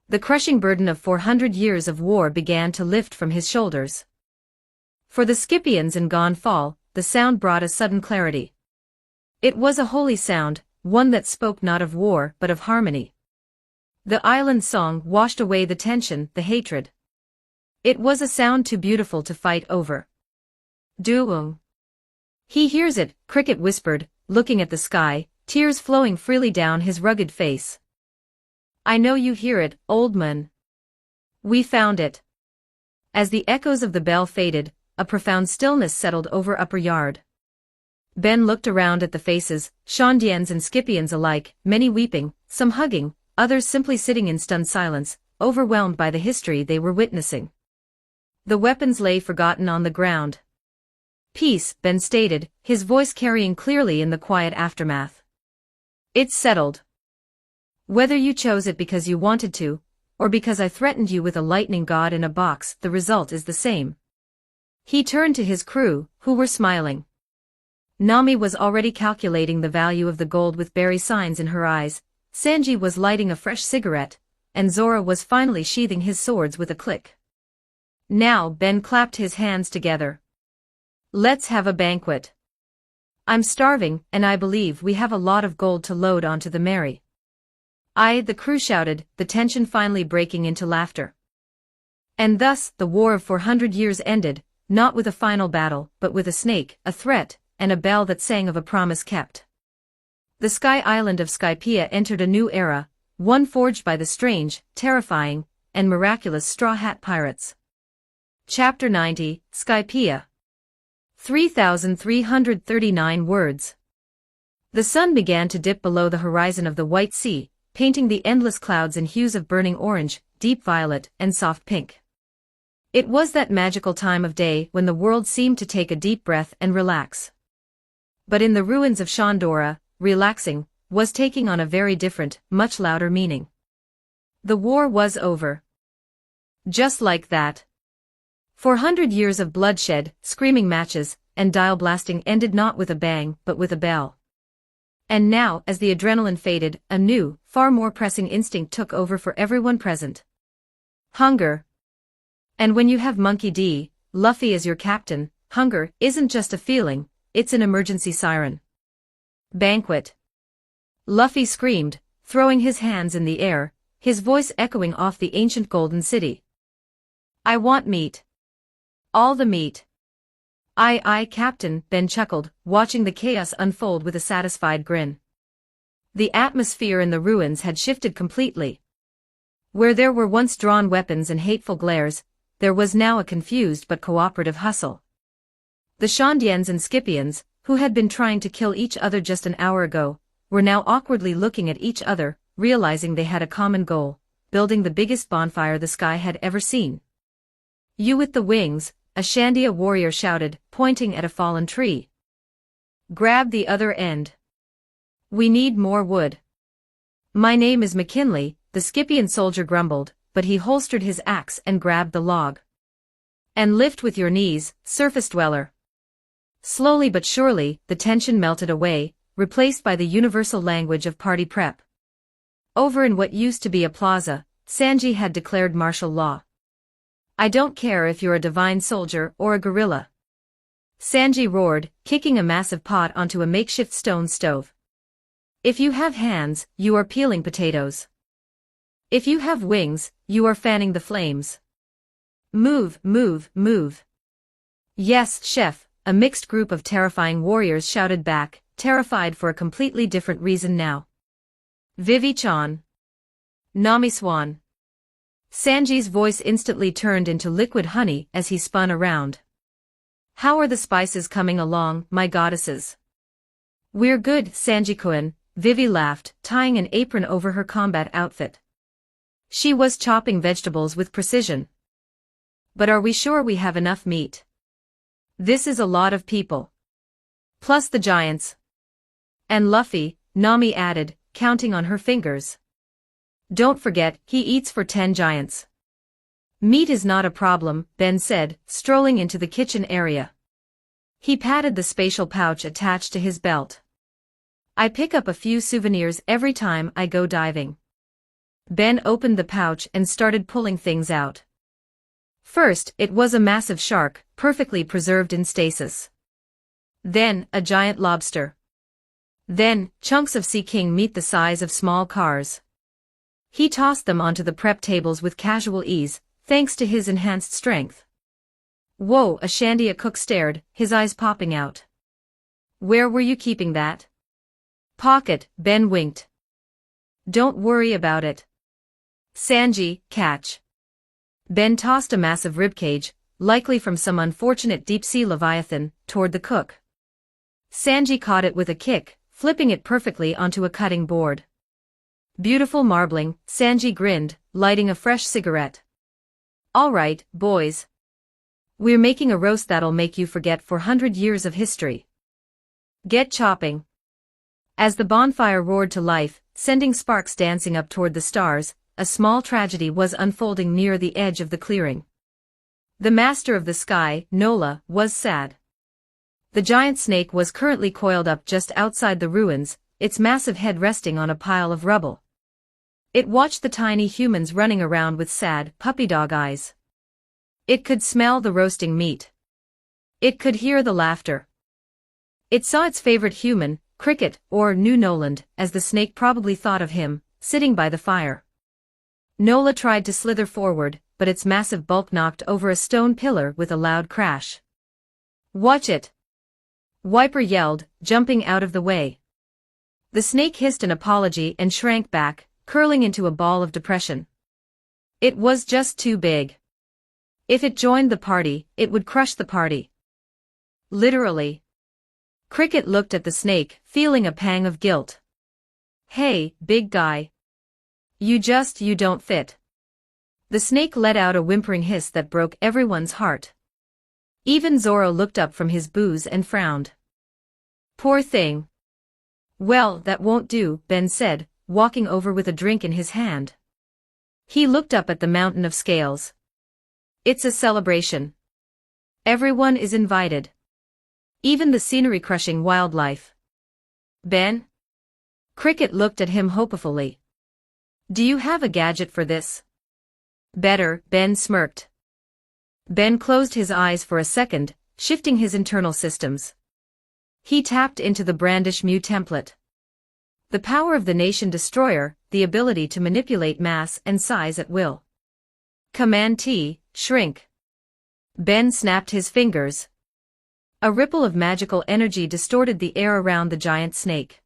The crushing burden of 400 years of war began to lift from his shoulders. For the Scipians in Gone Fall, the sound brought a sudden clarity. It was a holy sound, one that spoke not of war but of harmony. The island song washed away the tension, the hatred. It was a sound too beautiful to fight over. Duung. He hears it, Cricket whispered, looking at the sky, tears flowing freely down his rugged face. I know you hear it, old man. We found it. As the echoes of the bell faded, a profound stillness settled over Upper Yard. Ben looked around at the faces, Shondians and Scipians alike, many weeping, some hugging, others simply sitting in stunned silence, overwhelmed by the history they were witnessing. The weapons lay forgotten on the ground. Peace, Ben stated, his voice carrying clearly in the quiet aftermath. It's settled. Whether you chose it because you wanted to, or because I threatened you with a lightning god in a box, the result is the same. He turned to his crew, who were smiling. Nami was already calculating the value of the gold with berry signs in her eyes, Sanji was lighting a fresh cigarette, and Zora was finally sheathing his swords with a click. Now Ben clapped his hands together. Let's have a banquet. I'm starving, and I believe we have a lot of gold to load onto the Mary. The crew shouted, the tension finally breaking into laughter. And thus, the War of 400 Years ended, not with a final battle, but with a snake, a threat, and a bell that sang of a promise kept. The Sky Island of Skypiea entered a new era, one forged by the strange, terrifying, and miraculous Straw Hat Pirates. Chapter 90, Skypiea. 3,339 words. The sun began to dip below the horizon of the White Sea, painting the endless clouds in hues of burning orange, deep violet, and soft pink. It was that magical time of day when the world seemed to take a deep breath and relax. But in the ruins of Shandora, relaxing was taking on a very different, much louder meaning. The war was over. Just like that. 400 years of bloodshed, screaming matches, and dial blasting ended not with a bang but with a bell. And now, as the adrenaline faded, a new, far more pressing instinct took over for everyone present. Hunger. And when you have Monkey D. Luffy as your captain, hunger isn't just a feeling, it's an emergency siren. Banquet. Luffy screamed, throwing his hands in the air, his voice echoing off the ancient Golden City. I want meat. All the meat. Aye, Captain, Ben chuckled, watching the chaos unfold with a satisfied grin. The atmosphere in the ruins had shifted completely. Where there were once drawn weapons and hateful glares, there was now a confused but cooperative hustle. The Shondians and Scipians, who had been trying to kill each other just an hour ago, were now awkwardly looking at each other, realizing they had a common goal, building the biggest bonfire the sky had ever seen. You with the wings, a Shandia warrior shouted, pointing at a fallen tree. Grab the other end. We need more wood. My name is McKinley, the Scipian soldier grumbled, but he holstered his axe and grabbed the log. And lift with your knees, surface dweller. Slowly but surely, the tension melted away, replaced by the universal language of party prep. Over in what used to be a plaza, Sanji had declared martial law. I don't care if you're a divine soldier or a guerrilla. Sanji roared, kicking a massive pot onto a makeshift stone stove. If you have hands, you are peeling potatoes. If you have wings, you are fanning the flames. Move, move, move. Yes, chef, a mixed group of terrifying warriors shouted back, terrified for a completely different reason now. Vivi-chan. Nami-swan. Sanji's voice instantly turned into liquid honey as he spun around. How are the spices coming along, my goddesses? We're good, Sanji-kun, Vivi laughed, tying an apron over her combat outfit. She was chopping vegetables with precision. But are we sure we have enough meat? This is a lot of people. Plus the giants. And Luffy, Nami added, counting on her fingers. Don't forget, he eats for 10 giants. Meat is not a problem, Ben said, strolling into the kitchen area. He patted the spatial pouch attached to his belt. I pick up a few souvenirs every time I go diving. Ben opened the pouch and started pulling things out. First, it was a massive shark, perfectly preserved in stasis. Then, a giant lobster. Then, chunks of sea king meat the size of small cars. He tossed them onto the prep tables with casual ease, thanks to his enhanced strength. Whoa, a Shandia cook stared, his eyes popping out. Where were you keeping that? Pocket, Ben winked. Don't worry about it. Sanji, catch. Ben tossed a massive ribcage, likely from some unfortunate deep-sea leviathan, toward the cook. Sanji caught it with a kick, flipping it perfectly onto a cutting board. Beautiful marbling, Sanji grinned, lighting a fresh cigarette. All right, boys. We're making a roast that'll make you forget 400 years of history. Get chopping. As the bonfire roared to life, sending sparks dancing up toward the stars, a small tragedy was unfolding near the edge of the clearing. The master of the sky, Nola, was sad. The giant snake was currently coiled up just outside the ruins, its massive head resting on a pile of rubble. It watched the tiny humans running around with sad, puppy dog eyes. It could smell the roasting meat. It could hear the laughter. It saw its favorite human, Cricket, or New Noland, as the snake probably thought of him, sitting by the fire. Nola tried to slither forward, but its massive bulk knocked over a stone pillar with a loud crash. Watch it! Wiper yelled, jumping out of the way. The snake hissed an apology and shrank back, curling into a ball of depression. It was just too big. If it joined the party, it would crush the party. Literally. Cricket looked at the snake, feeling a pang of guilt. Hey, big guy. You don't fit. The snake let out a whimpering hiss that broke everyone's heart. Even Zoro looked up from his booze and frowned. Poor thing. Well, that won't do, Ben said, walking over with a drink in his hand. He looked up at the mountain of scales. It's a celebration. Everyone is invited. Even the scenery-crushing wildlife. Ben? Cricket looked at him hopefully. Do you have a gadget for this? Better, Ben smirked. Ben closed his eyes for a second, shifting his internal systems. He tapped into the Brandish Mu template. The power of the Nation Destroyer, the ability to manipulate mass and size at will. Command T, shrink. Ben snapped his fingers. A ripple of magical energy distorted the air around the giant snake.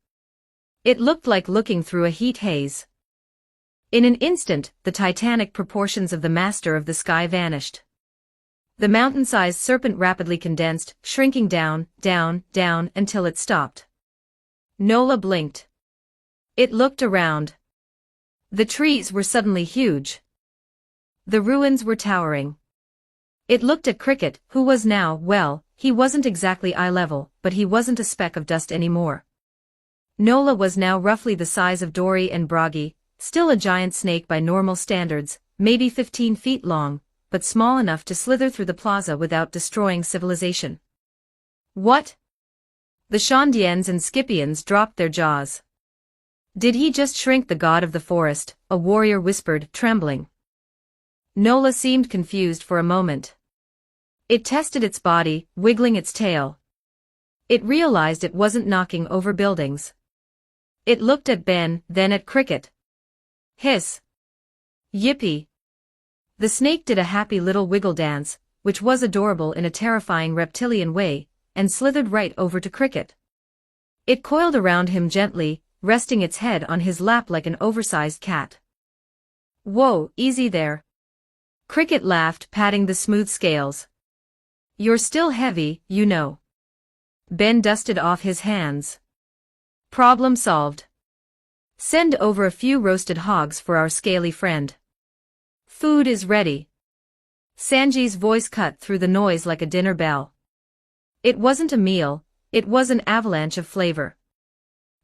It looked like looking through a heat haze. In an instant, the titanic proportions of the master of the sky vanished. The mountain-sized serpent rapidly condensed, shrinking down, down, down until it stopped. Nola blinked. It looked around. The trees were suddenly huge. The ruins were towering. It looked at Cricket, who was now, well, he wasn't exactly eye level, but he wasn't a speck of dust anymore. Nola was now roughly the size of Dory and Bragi, still a giant snake by normal standards, maybe 15 feet long, but small enough to slither through the plaza without destroying civilization. What? The Shandians and Scipians dropped their jaws. Did he just shrink the god of the forest? A warrior whispered, trembling. Nola seemed confused for a moment. It tested its body, wiggling its tail. It realized it wasn't knocking over buildings. It looked at Ben, then at Cricket. Hiss. Yippee. The snake did a happy little wiggle dance, which was adorable in a terrifying reptilian way, and slithered right over to Cricket. It coiled around him gently, resting its head on his lap like an oversized cat. Whoa, easy there. Cricket laughed, patting the smooth scales. You're still heavy, you know. Ben dusted off his hands. Problem solved. Send over a few roasted hogs for our scaly friend. Food is ready. Sanji's voice cut through the noise like a dinner bell. It wasn't a meal, it was an avalanche of flavor.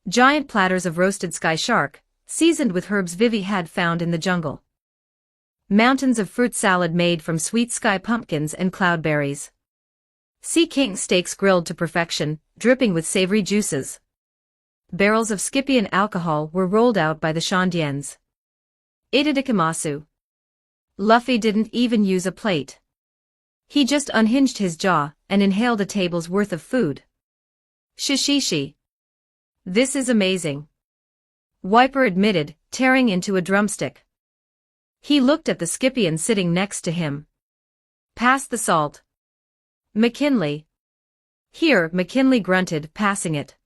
Giant platters of roasted sky shark, seasoned with herbs Vivi had found in the jungle. Mountains of fruit salad made from sweet sky pumpkins and cloudberries. Sea king steaks grilled to perfection, dripping with savory juices. Barrels of Scythian alcohol were rolled out by the Shandians. Itadakimasu. Luffy didn't even use a plate. He just unhinged his jaw and inhaled a table's worth of food. Shishishi. This is amazing. Wiper admitted, tearing into a drumstick. He looked at the Scythian sitting next to him. Pass the salt. McKinley. Here, McKinley grunted, passing it.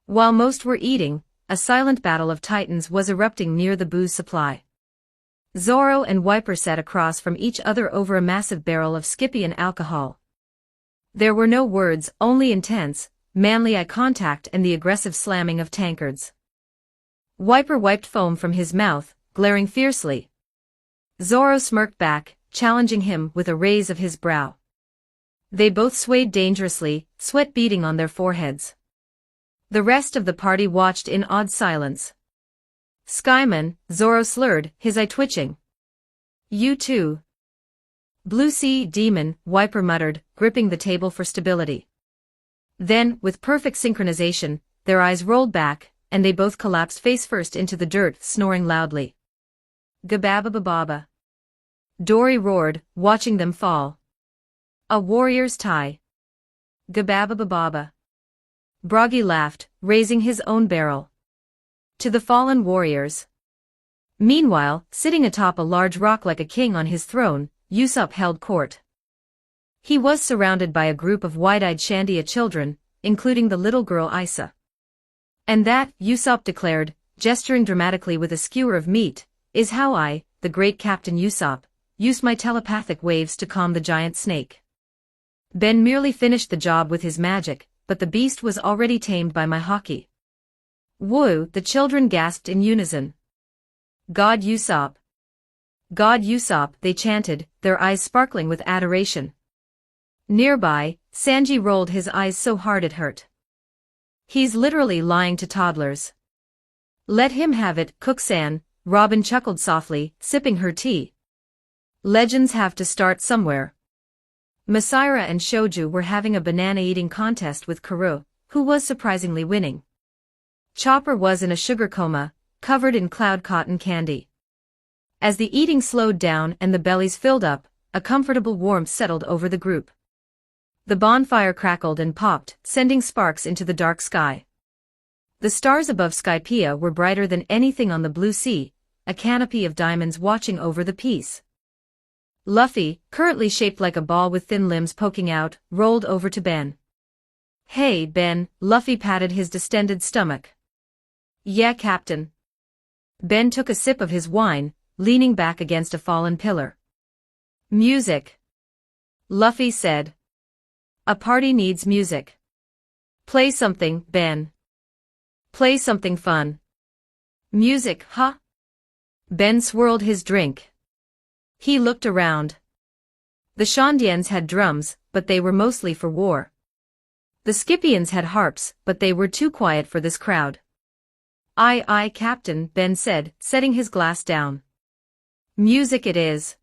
While most were eating, a silent battle of titans was erupting near the booze supply. Zoro and Wiper sat across from each other over a massive barrel of Scythian alcohol. There were no words, only intense, manly eye contact and the aggressive slamming of tankards. Wiper wiped foam from his mouth, glaring fiercely. Zoro smirked back, challenging him with a raise of his brow. They both swayed dangerously, sweat beading on their foreheads. The rest of the party watched in awed silence. Skyman, Zoro slurred, his eye twitching. You too. Blue Sea Demon, Wiper muttered, gripping the table for stability. Then, with perfect synchronization, their eyes rolled back, and they both collapsed face first into the dirt, snoring loudly. Gababababa. Dory roared, watching them fall. A warrior's tie. Gababababa. Broggy laughed, raising his own barrel. To the fallen warriors. Meanwhile, sitting atop a large rock like a king on his throne, Usopp held court. He was surrounded by a group of wide-eyed Shandia children, including the little girl Isa. And that, Usopp declared, gesturing dramatically with a skewer of meat, is how I, the great Captain Usopp, used my telepathic waves to calm the giant snake. Ben merely finished the job with his magic, but the beast was already tamed by my haki. Woo, the children gasped in unison. God Usopp. God Usopp, they chanted, their eyes sparkling with adoration. Nearby, Sanji rolled his eyes so hard it hurt. He's literally lying to toddlers. Let him have it, Cook-san, Robin chuckled softly, sipping her tea. Legends have to start somewhere. Masaira and Shoju were having a banana-eating contest with Karu, who was surprisingly winning. Chopper was in a sugar coma, covered in cloud cotton candy. As the eating slowed down and the bellies filled up, a comfortable warmth settled over the group. The bonfire crackled and popped, sending sparks into the dark sky. The stars above Skypiea were brighter than anything on the blue sea, a canopy of diamonds watching over the peace. Luffy, currently shaped like a ball with thin limbs poking out, rolled over to Ben. Hey, Ben, Luffy patted his distended stomach. Yeah, Captain. Ben took a sip of his wine, leaning back against a fallen pillar. Music. Luffy said. A party needs music. Play something, Ben. Play something fun. Music, huh? Ben swirled his drink. He looked around. The Shandians had drums, but they were mostly for war. The Scythians had harps, but they were too quiet for this crowd. Aye, aye, Captain, Ben said, setting his glass down. Music it is.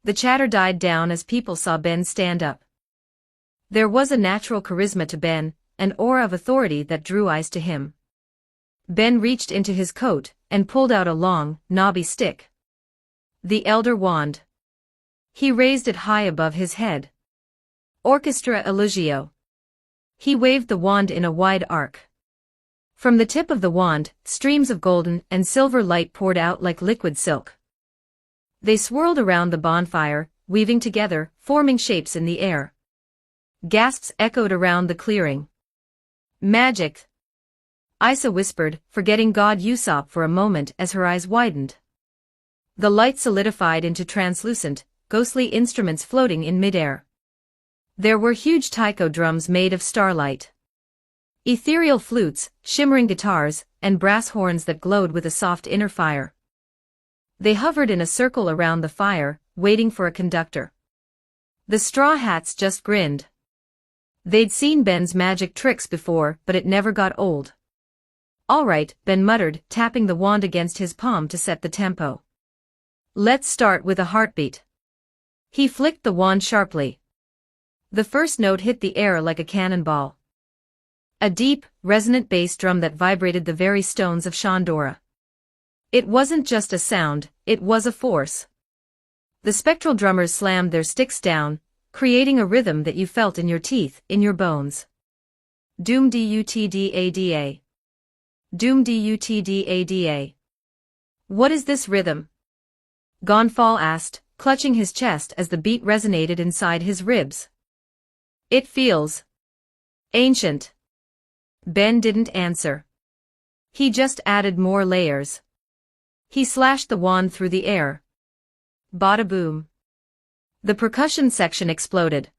The chatter died down as people saw Ben stand up. There was a natural charisma to Ben, an aura of authority that drew eyes to him. Ben reached into his coat and pulled out a long, knobby stick. The Elder Wand. He raised it high above his head. Orchestra Eligio. He waved the wand in a wide arc. From the tip of the wand, streams of golden and silver light poured out like liquid silk. They swirled around the bonfire, weaving together, forming shapes in the air. Gasps echoed around the clearing. Magic. Isa whispered, forgetting God Usopp for a moment as her eyes widened. The light solidified into translucent, ghostly instruments floating in midair. There were huge taiko drums made of starlight. Ethereal flutes, shimmering guitars, and brass horns that glowed with a soft inner fire. They hovered in a circle around the fire, waiting for a conductor. The Straw Hats just grinned. They'd seen Ben's magic tricks before, but it never got old. All right, Ben muttered, tapping the wand against his palm to set the tempo. Let's start with a heartbeat. He flicked the wand sharply. The first note hit the air like a cannonball. A deep, resonant bass drum that vibrated the very stones of Shandora. It wasn't just a sound, it was a force. The spectral drummers slammed their sticks down, creating a rhythm that you felt in your teeth, in your bones. Doom dutda. Doom dutda. What is this rhythm? Gonfal asked, clutching his chest as the beat resonated inside his ribs. It feels ancient. Ben didn't answer. He just added more layers. He slashed the wand through the air. Bada boom. The percussion section exploded.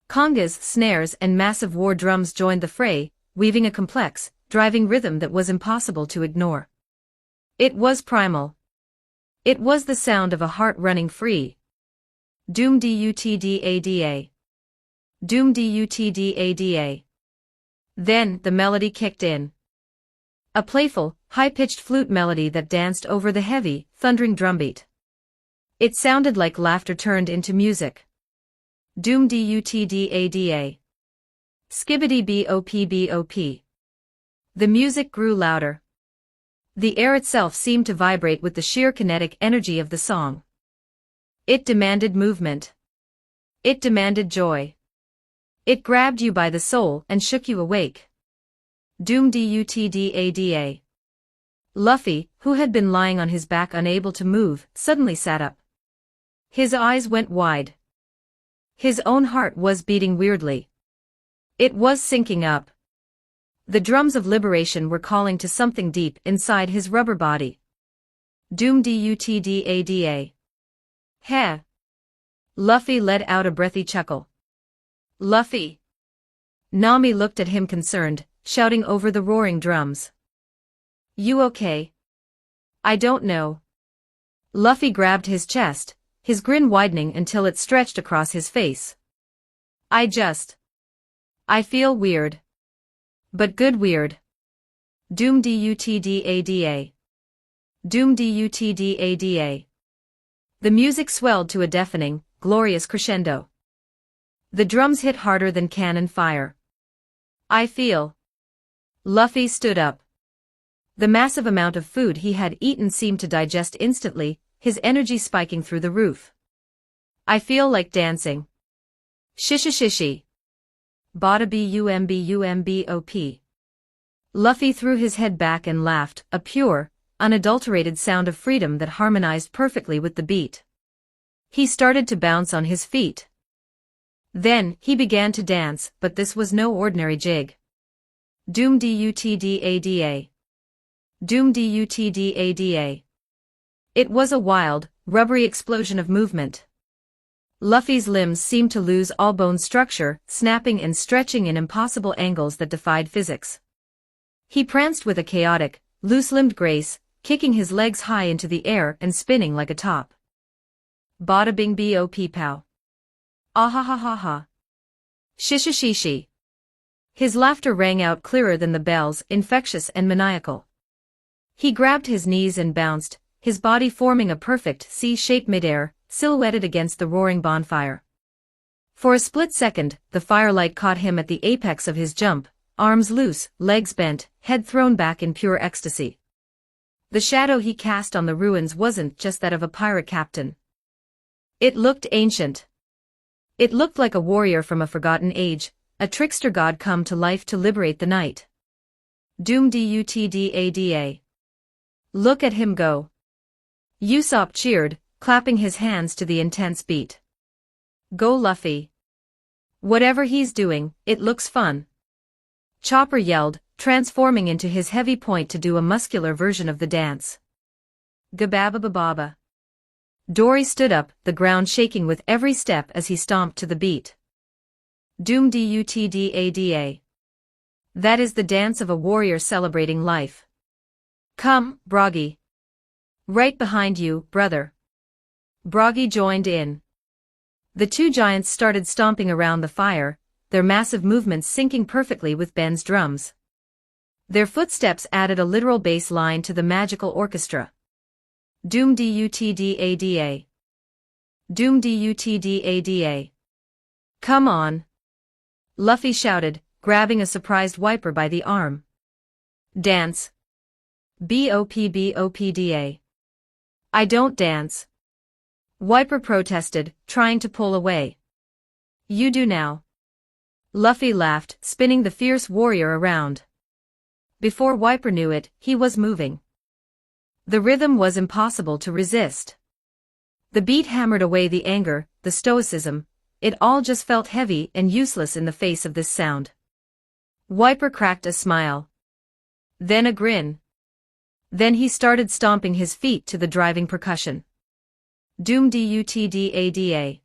Congas, snares, and massive war drums joined the fray, weaving a complex, driving rhythm that was impossible to ignore. It was primal. It was the sound of a heart running free. Doom dutda. Doom dutda. Then, the melody kicked in. A playful, high-pitched flute melody that danced over the heavy, thundering drumbeat. It sounded like laughter turned into music. Doom dutda. Skibbity bop bop. The music grew louder. The air itself seemed to vibrate with the sheer kinetic energy of the song. It demanded movement. It demanded joy. It grabbed you by the soul and shook you awake. Doom dutda. Luffy, who had been lying on his back unable to move, suddenly sat up. His eyes went wide. His own heart was beating weirdly. It was syncing up. The drums of liberation were calling to something deep inside his rubber body. Doom dutda. Heh. Luffy let out a breathy chuckle. Luffy. Nami looked at him concerned, shouting over the roaring drums. You okay? I don't know. Luffy grabbed his chest, his grin widening until it stretched across his face. I feel weird. But good weird. Doom dutda. Doom dutda. The music swelled to a deafening, glorious crescendo. The drums hit harder than cannon fire. I feel. Luffy stood up. The massive amount of food he had eaten seemed to digest instantly, his energy spiking through the roof. I feel like dancing. Shishishishi. Bada bumbop. Luffy threw his head back and laughed, a pure, unadulterated sound of freedom that harmonized perfectly with the beat. He started to bounce on his feet. Then, he began to dance, but this was no ordinary jig. Doom dutda. Doom dutda. It was a wild, rubbery explosion of movement. Luffy's limbs seemed to lose all bone structure, snapping and stretching in impossible angles that defied physics. He pranced with a chaotic, loose-limbed grace, kicking his legs high into the air and spinning like a top. Bada bing bop pow. Ahahahaha. Shishishishi. His laughter rang out clearer than the bells, infectious and maniacal. He grabbed his knees and bounced, his body forming a perfect C-shape midair, silhouetted against the roaring bonfire. For a split second, the firelight caught him at the apex of his jump, arms loose, legs bent, head thrown back in pure ecstasy. The shadow he cast on the ruins wasn't just that of a pirate captain. It looked ancient. It looked like a warrior from a forgotten age, a trickster god come to life to liberate the night. Doom dutda. Look at him go. Usopp cheered, clapping his hands to the intense beat. Go Luffy. Whatever he's doing, it looks fun. Chopper yelled, transforming into his heavy point to do a muscular version of the dance. Gababababa. Dory stood up, the ground shaking with every step as he stomped to the beat. Doom dutda. That is the dance of a warrior celebrating life. Come, Broggy. Right behind you, brother. Broggy joined in. The two giants started stomping around the fire, their massive movements syncing perfectly with Ben's drums. Their footsteps added a literal bass line to the magical orchestra. Doom dutdada. Doom dutdada. Come on. Luffy shouted, grabbing a surprised Wiper by the arm. Dance. Bopbopda. I don't dance. Wiper protested, trying to pull away. You do now. Luffy laughed, spinning the fierce warrior around. Before Wiper knew it, he was moving. The rhythm was impossible to resist. The beat hammered away the anger, the stoicism. It all just felt heavy and useless in the face of this sound. Wiper cracked a smile. Then a grin. Then he started stomping his feet to the driving percussion. Doom dutdada.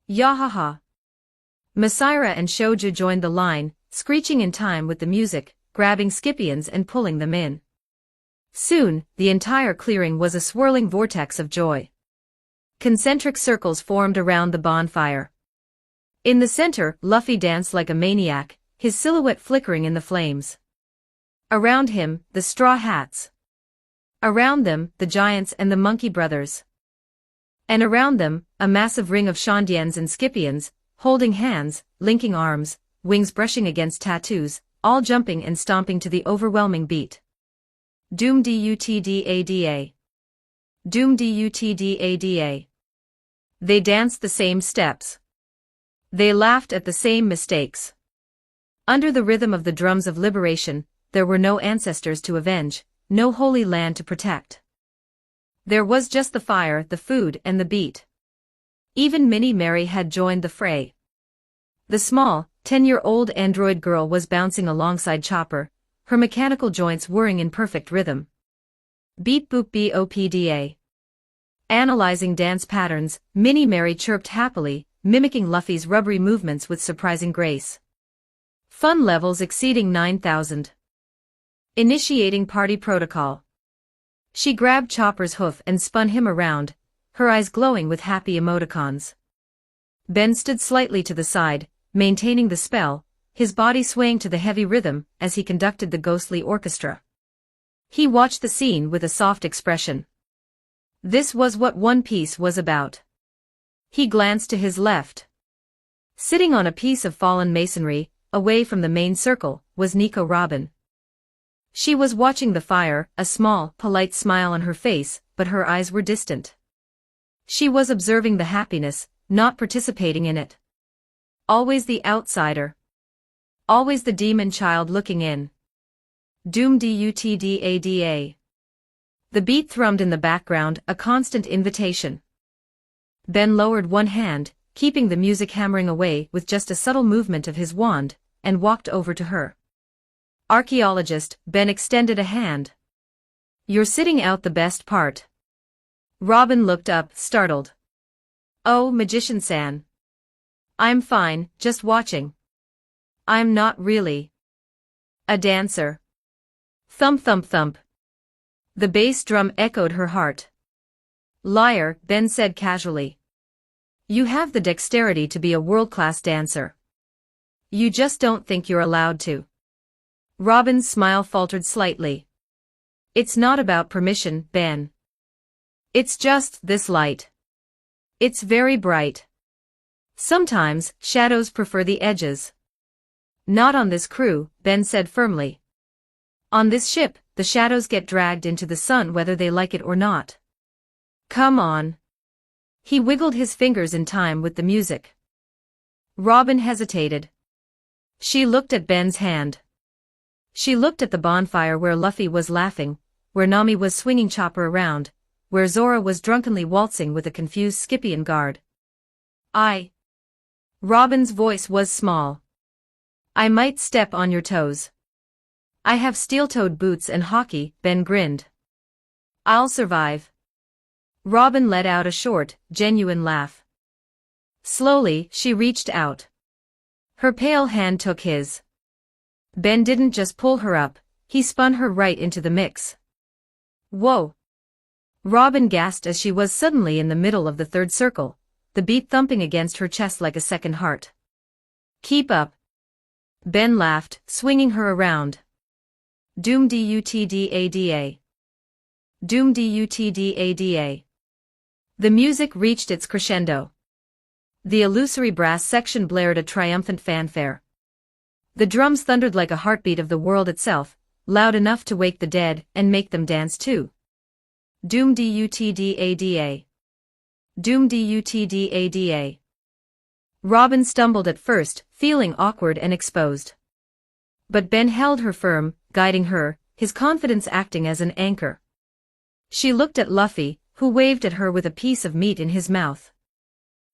Yahaha. Masira and Shoujo joined the line, screeching in time with the music, grabbing Scipions and pulling them in. Soon, the entire clearing was a swirling vortex of joy. Concentric circles formed around the bonfire. In the center, Luffy danced like a maniac, his silhouette flickering in the flames. Around him, the Straw Hats. Around them, the Giants and the Monkey Brothers. And around them, a massive ring of Shandians and Scipions, holding hands, linking arms, wings brushing against tattoos, all jumping and stomping to the overwhelming beat. Doom dutdada. Doom dutdada. They danced the same steps. They laughed at the same mistakes. Under the rhythm of the drums of liberation, there were no ancestors to avenge, no holy land to protect. There was just the fire, the food, and the beat. Even Minnie Mary had joined the fray. The small, 10-year-old android girl was bouncing alongside Chopper, her mechanical joints whirring in perfect rhythm. Beat boop bopda. Analyzing dance patterns, Minnie Mary chirped happily, mimicking Luffy's rubbery movements with surprising grace. Fun levels exceeding 9,000. Initiating party protocol. She grabbed Chopper's hoof and spun him around, her eyes glowing with happy emoticons. Ben stood slightly to the side, maintaining the spell, his body swaying to the heavy rhythm as he conducted the ghostly orchestra. He watched the scene with a soft expression. This was what One Piece was about. He glanced to his left. Sitting on a piece of fallen masonry, away from the main circle, was Nico Robin. She was watching the fire, a small, polite smile on her face, but her eyes were distant. She was observing the happiness, not participating in it. Always the outsider. Always the demon child looking in. Doom dutdada. The beat thrummed in the background, a constant invitation. Ben lowered one hand, keeping the music hammering away with just a subtle movement of his wand, and walked over to her. Archaeologist, Ben extended a hand. You're sitting out the best part. Robin looked up, startled. Oh, Magician-san. I'm fine, just watching. I'm not really a dancer. Thump thump thump. The bass drum echoed her heart. Liar, Ben said casually. You have the dexterity to be a world-class dancer. You just don't think you're allowed to. Robin's smile faltered slightly. It's not about permission, Ben. It's just this light. It's very bright. Sometimes, shadows prefer the edges. Not on this crew, Ben said firmly. On this ship, the shadows get dragged into the sun whether they like it or not. Come on. He wiggled his fingers in time with the music. Robin hesitated. She looked at Ben's hand. She looked at the bonfire where Luffy was laughing, where Nami was swinging Chopper around, where Zora was drunkenly waltzing with a confused Scipion guard. Robin's voice was small. I might step on your toes. I have steel-toed boots and hockey, Ben grinned. I'll survive. Robin let out a short, genuine laugh. Slowly, she reached out. Her pale hand took his. Ben didn't just pull her up, he spun her right into the mix. Whoa! Robin gasped as she was suddenly in the middle of the third circle, the beat thumping against her chest like a second heart. Keep up. Ben laughed, swinging her around. Doom dutdada. Doom dutdada. The music reached its crescendo. The illusory brass section blared a triumphant fanfare. The drums thundered like a heartbeat of the world itself, loud enough to wake the dead and make them dance too. Doom dutdada. Doom dutdada. Robin stumbled at first, feeling awkward and exposed. But Ben held her firm, guiding her, his confidence acting as an anchor. She looked at Luffy, who waved at her with a piece of meat in his mouth.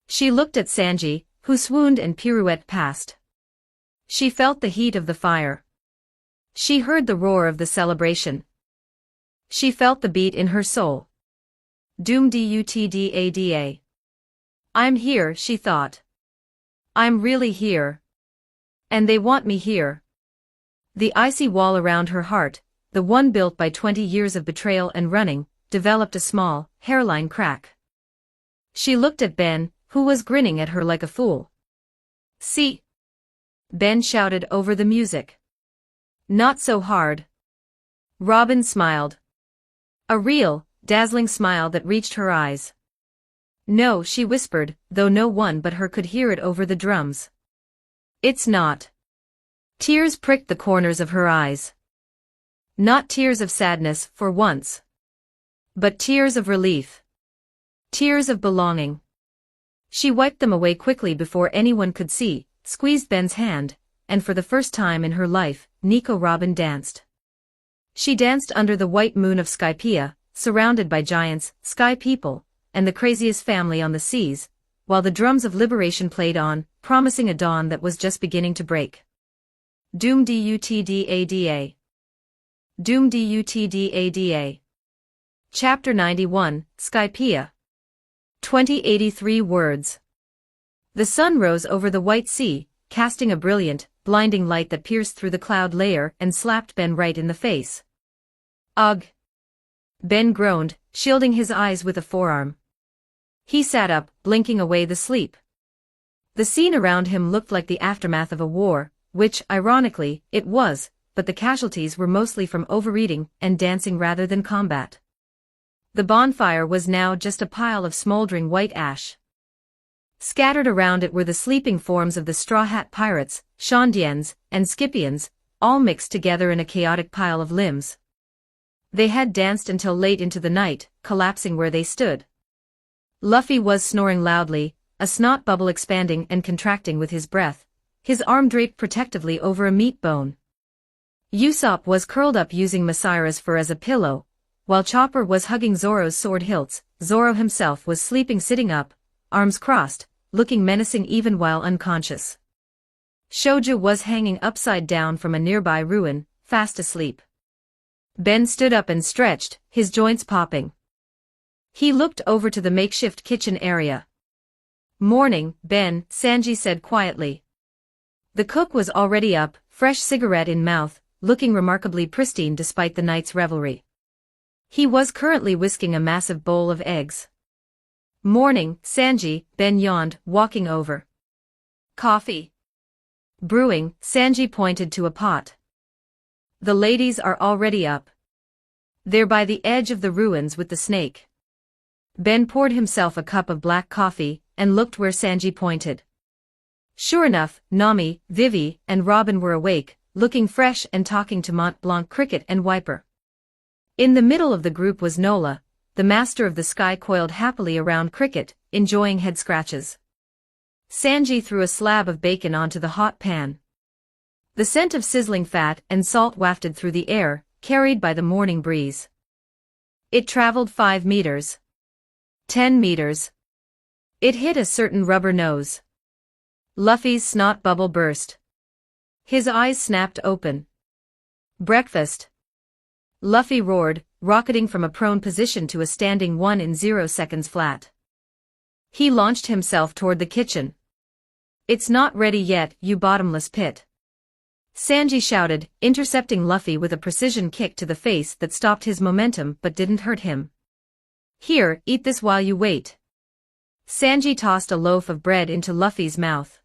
She looked at Sanji, who swooned and pirouetted past. She felt the heat of the fire. She heard the roar of the celebration. She felt the beat in her soul. Doom dutdada. I'm here, she thought. I'm really here. And they want me here. The icy wall around her heart, the one built by 20 years of betrayal and running, developed a small, hairline crack. She looked at Ben, who was grinning at her like a fool. See? Ben shouted over the music. Not so hard. Robin smiled. A real, dazzling smile that reached her eyes. No, she whispered, though no one but her could hear it over the drums. It's not. Tears pricked the corners of her eyes. Not tears of sadness, for once. But tears of relief. Tears of belonging. She wiped them away quickly before anyone could see, squeezed Ben's hand, and for the first time in her life, Nico Robin danced. She danced under the white moon of Skypiea, surrounded by giants, sky people, and the craziest family on the seas, while the drums of liberation played on, promising a dawn that was just beginning to break. Doom dutdada. Doom dutdada. Chapter 91, Skypiea. 2083 words. The sun rose over the white sea, casting a brilliant, blinding light that pierced through the cloud layer and slapped Ben right in the face. Ugh! Ben groaned, shielding his eyes with a forearm. He sat up, blinking away the sleep. The scene around him looked like the aftermath of a war, which, ironically, it was, but the casualties were mostly from overeating and dancing rather than combat. The bonfire was now just a pile of smoldering white ash. Scattered around it were the sleeping forms of the Straw Hat Pirates, Shondians, and Scipions, all mixed together in a chaotic pile of limbs. They had danced until late into the night, collapsing where they stood. Luffy was snoring loudly, a snot bubble expanding and contracting with his breath, his arm draped protectively over a meat bone. Usopp was curled up using Masira's fur as a pillow, while Chopper was hugging Zoro's sword hilts. Zoro himself was sleeping sitting up, arms crossed, looking menacing even while unconscious. Shoujo was hanging upside down from a nearby ruin, fast asleep. Ben stood up and stretched, his joints popping. He looked over to the makeshift kitchen area. Morning, Ben, Sanji said quietly. The cook was already up, fresh cigarette in mouth, looking remarkably pristine despite the night's revelry. He was currently whisking a massive bowl of eggs. Morning, Sanji, Ben yawned, walking over. Coffee. Brewing, Sanji pointed to a pot. The ladies are already up. They're by the edge of the ruins with the snake. Ben poured himself a cup of black coffee, and looked where Sanji pointed. Sure enough, Nami, Vivi, and Robin were awake, looking fresh and talking to Mont Blanc Cricket and Wiper. In the middle of the group was Nola, the master of the sky, coiled happily around Cricket, enjoying head scratches. Sanji threw a slab of bacon onto the hot pan. The scent of sizzling fat and salt wafted through the air, carried by the morning breeze. It traveled 5 meters. 10 meters. It hit a certain rubber nose. Luffy's snot bubble burst. His eyes snapped open. Breakfast. Luffy roared, rocketing from a prone position to a standing one in 0 seconds flat. He launched himself toward the kitchen. It's not ready yet, you bottomless pit. Sanji shouted, intercepting Luffy with a precision kick to the face that stopped his momentum but didn't hurt him. Here, eat this while you wait. Sanji tossed a loaf of bread into Luffy's mouth.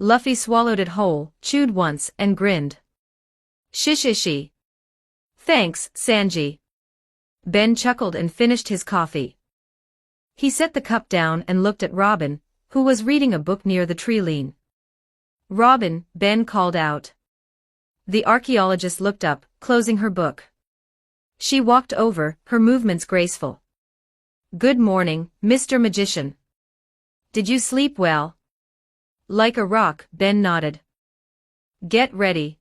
Luffy swallowed it whole, chewed once, and grinned. Shishishi. Thanks, Sanji. Ben chuckled and finished his coffee. He set the cup down and looked at Robin, who was reading a book near the tree line. Robin, Ben called out. The archaeologist looked up, closing her book. She walked over, her movements graceful. Good morning, Mr. Magician. Did you sleep well? Like a rock, Ben nodded. Get ready.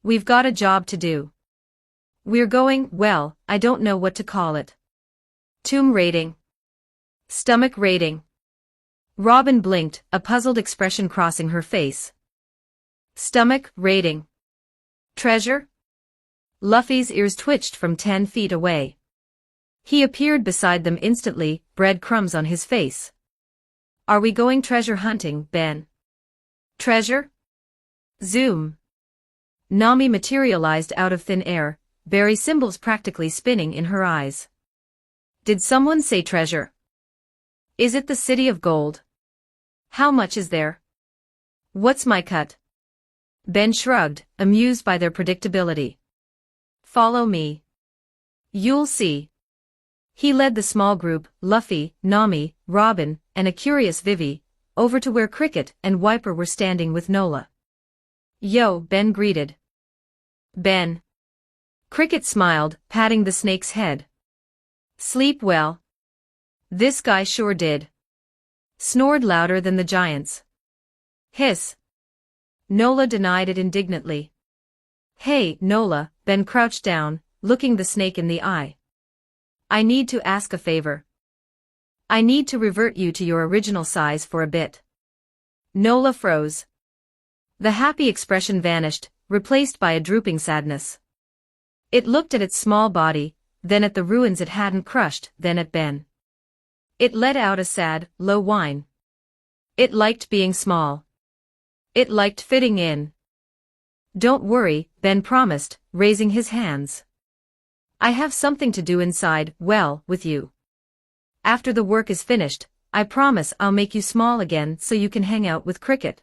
We've got a job to do. We're going, well, I don't know what to call it. Tomb raiding. Stomach raiding. Robin blinked, a puzzled expression crossing her face. Stomach raiding. Treasure? Luffy's ears twitched from 10 feet away. He appeared beside them instantly, breadcrumbs on his face. Are we going treasure hunting, Ben? Treasure? Zoom. Nami materialized out of thin air, berry symbols practically spinning in her eyes. Did someone say treasure? Is it the city of gold? How much is there? What's my cut? Ben shrugged, amused by their predictability. Follow me. You'll see. He led the small group, Luffy, Nami, Robin, and a curious Vivi, over to where Cricket and Wiper were standing with Nola. Yo, Ben greeted. Ben. Cricket smiled, patting the snake's head. Sleep well. This guy sure did. Snored louder than the giants. Hiss. Nola denied it indignantly. Hey, Nola, Ben crouched down, looking the snake in the eye. I need to ask a favor. I need to revert you to your original size for a bit. Nola froze. The happy expression vanished, replaced by a drooping sadness. It looked at its small body, then at the ruins it hadn't crushed, then at Ben. It let out a sad, low whine. It liked being small. It liked fitting in. Don't worry, Ben promised, raising his hands. I have something to do inside, well, with you. After the work is finished, I promise I'll make you small again so you can hang out with Cricket.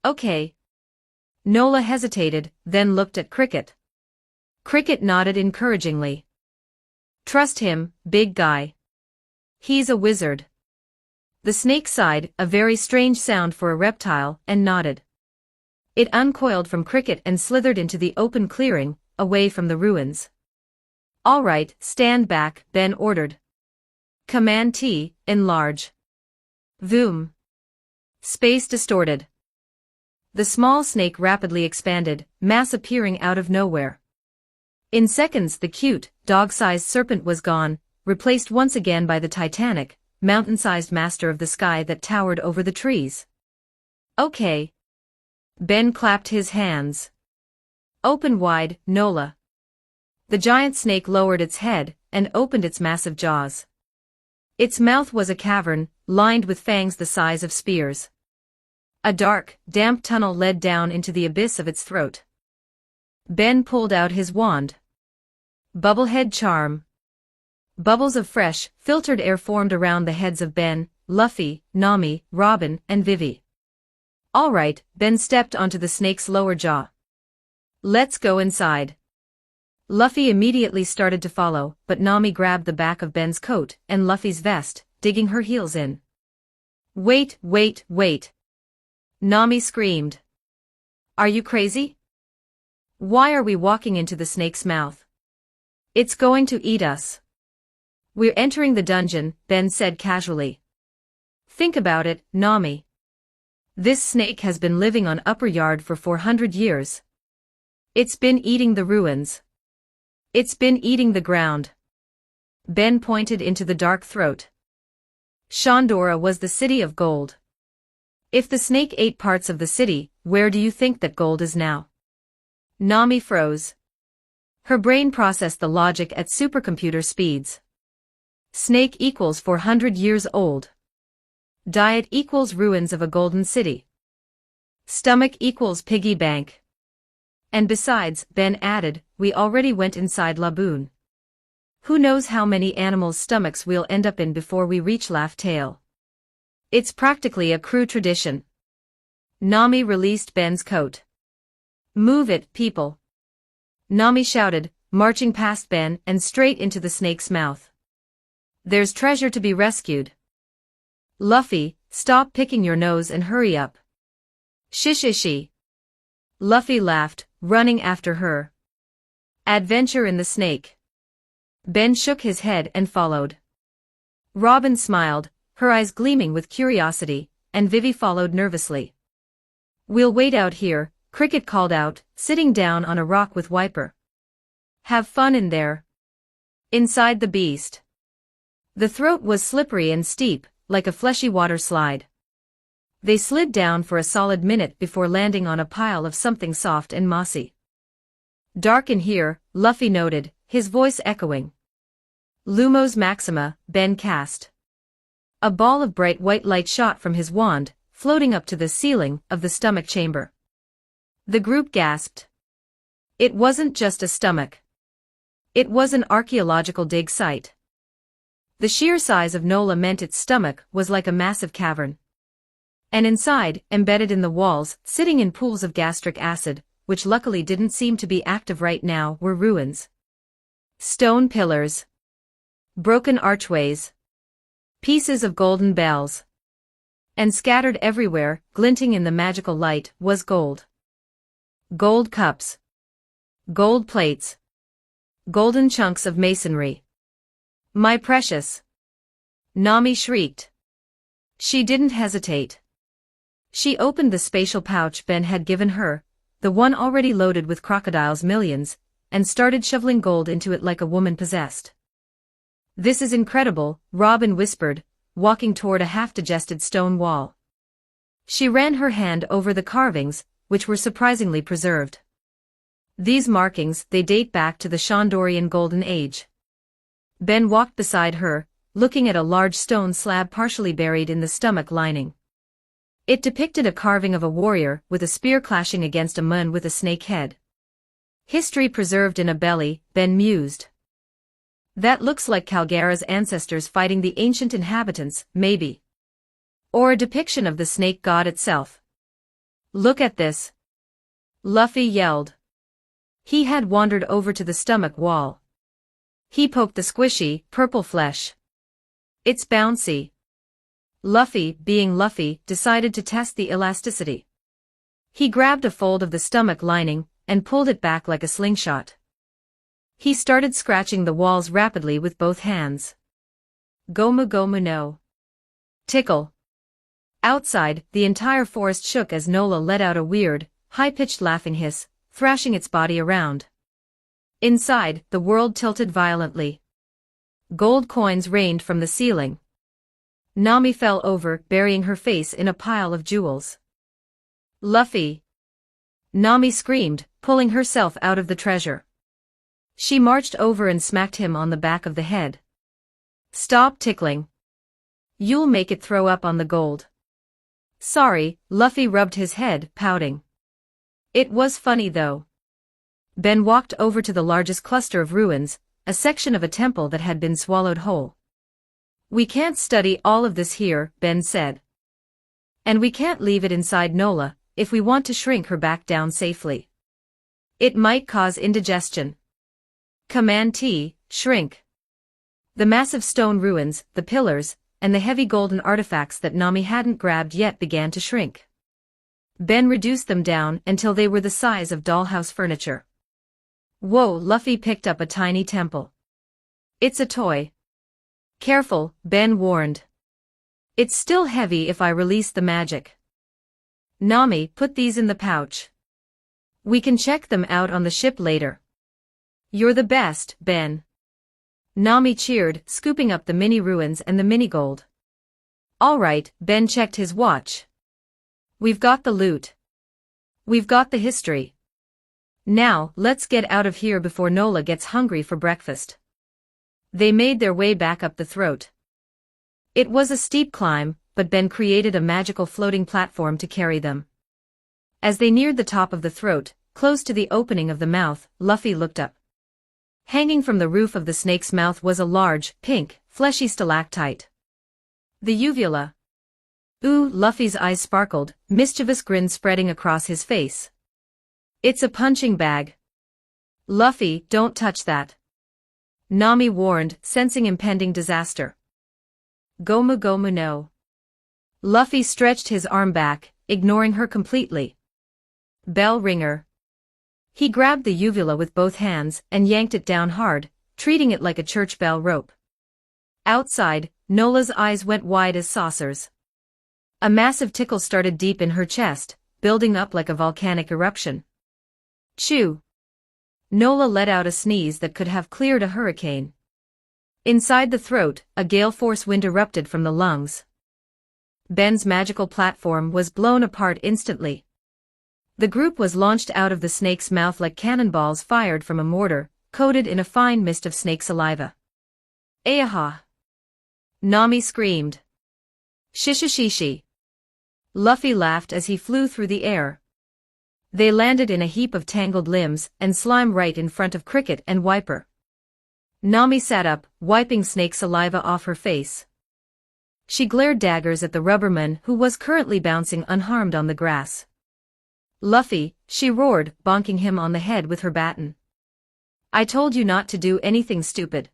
Okay. Nola hesitated, then looked at Cricket. Cricket nodded encouragingly. Trust him, big guy. He's a wizard. The snake sighed, a very strange sound for a reptile, and nodded. It uncoiled from Cricket and slithered into the open clearing, away from the ruins. All right, stand back, Ben ordered. Command T, enlarge. Voom. Space distorted. The small snake rapidly expanded, mass appearing out of nowhere. In seconds the cute, dog-sized serpent was gone, replaced once again by the titanic, mountain-sized master of the sky that towered over the trees. Okay. Ben clapped his hands. Open wide, Nola. The giant snake lowered its head, and opened its massive jaws. Its mouth was a cavern, lined with fangs the size of spears. A dark, damp tunnel led down into the abyss of its throat. Ben pulled out his wand. Bubblehead charm. Bubbles of fresh, filtered air formed around the heads of Ben, Luffy, Nami, Robin, and Vivi. All right, Ben stepped onto the snake's lower jaw. Let's go inside. Luffy immediately started to follow, but Nami grabbed the back of Ben's coat and Luffy's vest, digging her heels in. Wait, wait, wait. Nami screamed. Are you crazy? Why are we walking into the snake's mouth? It's going to eat us. We're entering the dungeon, Ben said casually. Think about it, Nami. This snake has been living on Upper Yard for 400 years. It's been eating the ruins. It's been eating the ground. Ben pointed into the dark throat. Shandora was the city of gold. If the snake ate parts of the city, where do you think that gold is now? Nami froze. Her brain processed the logic at supercomputer speeds. Snake equals 400 years old. Diet equals ruins of a golden city. Stomach equals piggy bank. And besides, Ben added, we already went inside Laboon. Who knows how many animals' stomachs we'll end up in before we reach Laugh Tale. It's practically a crew tradition. Nami released Ben's coat. Move it, people. Nami shouted, marching past Ben and straight into the snake's mouth. There's treasure to be rescued. Luffy, stop picking your nose and hurry up. Shishishi. Luffy laughed, running after her. Adventure in the snake. Ben shook his head and followed. Robin smiled, her eyes gleaming with curiosity, and Vivi followed nervously. We'll wait out here, Cricket called out, sitting down on a rock with Wiper. Have fun in there. Inside the beast. The throat was slippery and steep, like a fleshy water slide. They slid down for a solid minute before landing on a pile of something soft and mossy. Dark in here, Luffy noted, his voice echoing. Lumos Maxima, Ben cast. A ball of bright white light shot from his wand, floating up to the ceiling of the stomach chamber. The group gasped. It wasn't just a stomach. It was an archaeological dig site. The sheer size of Nola meant its stomach was like a massive cavern. And inside, embedded in the walls, sitting in pools of gastric acid, which luckily didn't seem to be active right now, were ruins. Stone pillars. Broken archways. Pieces of golden bells. And scattered everywhere, glinting in the magical light, was gold. Gold cups. Gold plates. Golden chunks of masonry. My precious. Nami shrieked. She didn't hesitate. She opened the spatial pouch Ben had given her, the one already loaded with crocodile's millions, and started shoveling gold into it like a woman possessed. This is incredible, Robin whispered, walking toward a half-digested stone wall. She ran her hand over the carvings, which were surprisingly preserved. These markings, they date back to the Shondorian Golden Age. Ben walked beside her, looking at a large stone slab partially buried in the stomach lining. It depicted a carving of a warrior with a spear clashing against a mun with a snake head. History preserved in a belly, Ben mused. That looks like Calgara's ancestors fighting the ancient inhabitants, maybe. Or a depiction of the snake god itself. Look at this. Luffy yelled. He had wandered over to the stomach wall. He poked the squishy, purple flesh. It's bouncy. Luffy, being Luffy, decided to test the elasticity. He grabbed a fold of the stomach lining and pulled it back like a slingshot. He started scratching the walls rapidly with both hands. Gomu gomu no. Tickle. Outside, the entire forest shook as Nola let out a weird, high-pitched laughing hiss, thrashing its body around. Inside, the world tilted violently. Gold coins rained from the ceiling. Nami fell over, burying her face in a pile of jewels. Luffy! Nami screamed, pulling herself out of the treasure. She marched over and smacked him on the back of the head. Stop tickling. You'll make it throw up on the gold. Sorry, Luffy rubbed his head, pouting. It was funny though. Ben walked over to the largest cluster of ruins, a section of a temple that had been swallowed whole. We can't study all of this here, Ben said. And we can't leave it inside Nola, if we want to shrink her back down safely. It might cause indigestion. Command T, shrink. The massive stone ruins, the pillars, and the heavy golden artifacts that Nami hadn't grabbed yet began to shrink. Ben reduced them down until they were the size of dollhouse furniture. Whoa, Luffy picked up a tiny temple. It's a toy. Careful, Ben warned. It's still heavy if I release the magic. Nami, put these in the pouch. We can check them out on the ship later. You're the best, Ben. Nami cheered, scooping up the mini ruins and the mini gold. All right, Ben checked his watch. We've got the loot. We've got the history. Now, let's get out of here before Nola gets hungry for breakfast. They made their way back up the throat. It was a steep climb, but Ben created a magical floating platform to carry them. As they neared the top of the throat, close to the opening of the mouth, Luffy looked up. Hanging from the roof of the snake's mouth was a large, pink, fleshy stalactite. The uvula. Ooh, Luffy's eyes sparkled, mischievous grin spreading across his face. It's a punching bag. Luffy, don't touch that. Nami warned, sensing impending disaster. Gomu Gomu no. Luffy stretched his arm back, ignoring her completely. Bell ringer. He grabbed the uvula with both hands and yanked it down hard, treating it like a church bell rope. Outside, Nola's eyes went wide as saucers. A massive tickle started deep in her chest, building up like a volcanic eruption. Chew. Nola let out a sneeze that could have cleared a hurricane. Inside the throat, a gale-force wind erupted from the lungs. Ben's magical platform was blown apart instantly. The group was launched out of the snake's mouth like cannonballs fired from a mortar, coated in a fine mist of snake saliva. Ayaha! Nami screamed. Shishishishi! Luffy laughed as he flew through the air. They landed in a heap of tangled limbs and slime right in front of Cricket and Wiper. Nami sat up, wiping snake saliva off her face. She glared daggers at the rubberman who was currently bouncing unharmed on the grass. Luffy, she roared, bonking him on the head with her baton. I told you not to do anything stupid.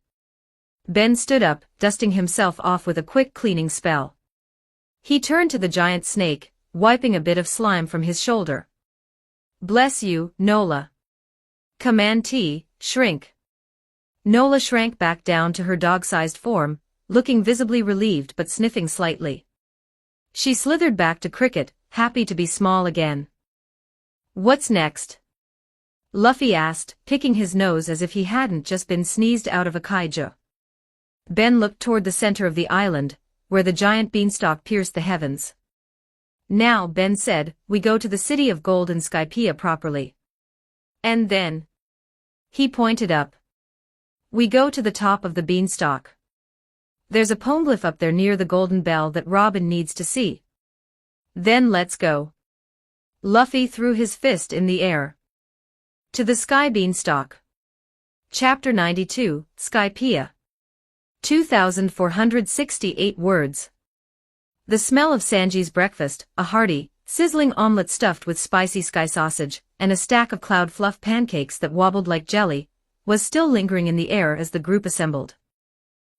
Ben stood up, dusting himself off with a quick cleaning spell. He turned to the giant snake, wiping a bit of slime from his shoulder. Bless you, Nola. Command T, shrink. Nola shrank back down to her dog-sized form, looking visibly relieved but sniffing slightly. She slithered back to Cricket, happy to be small again. What's next? Luffy asked, picking his nose as if he hadn't just been sneezed out of a kaiju. Ben looked toward the center of the island, where the giant beanstalk pierced the heavens. Now, Ben said, we go to the city of gold and Skypiea properly. And then. He pointed up. We go to the top of the beanstalk. There's a poneglyph up there near the golden bell that Robin needs to see. Then let's go. Luffy threw his fist in the air. To the sky beanstalk. Chapter 92, Skypiea. 2,468 words. The smell of Sanji's breakfast, a hearty, sizzling omelet stuffed with spicy sky sausage, and a stack of cloud fluff pancakes that wobbled like jelly, was still lingering in the air as the group assembled.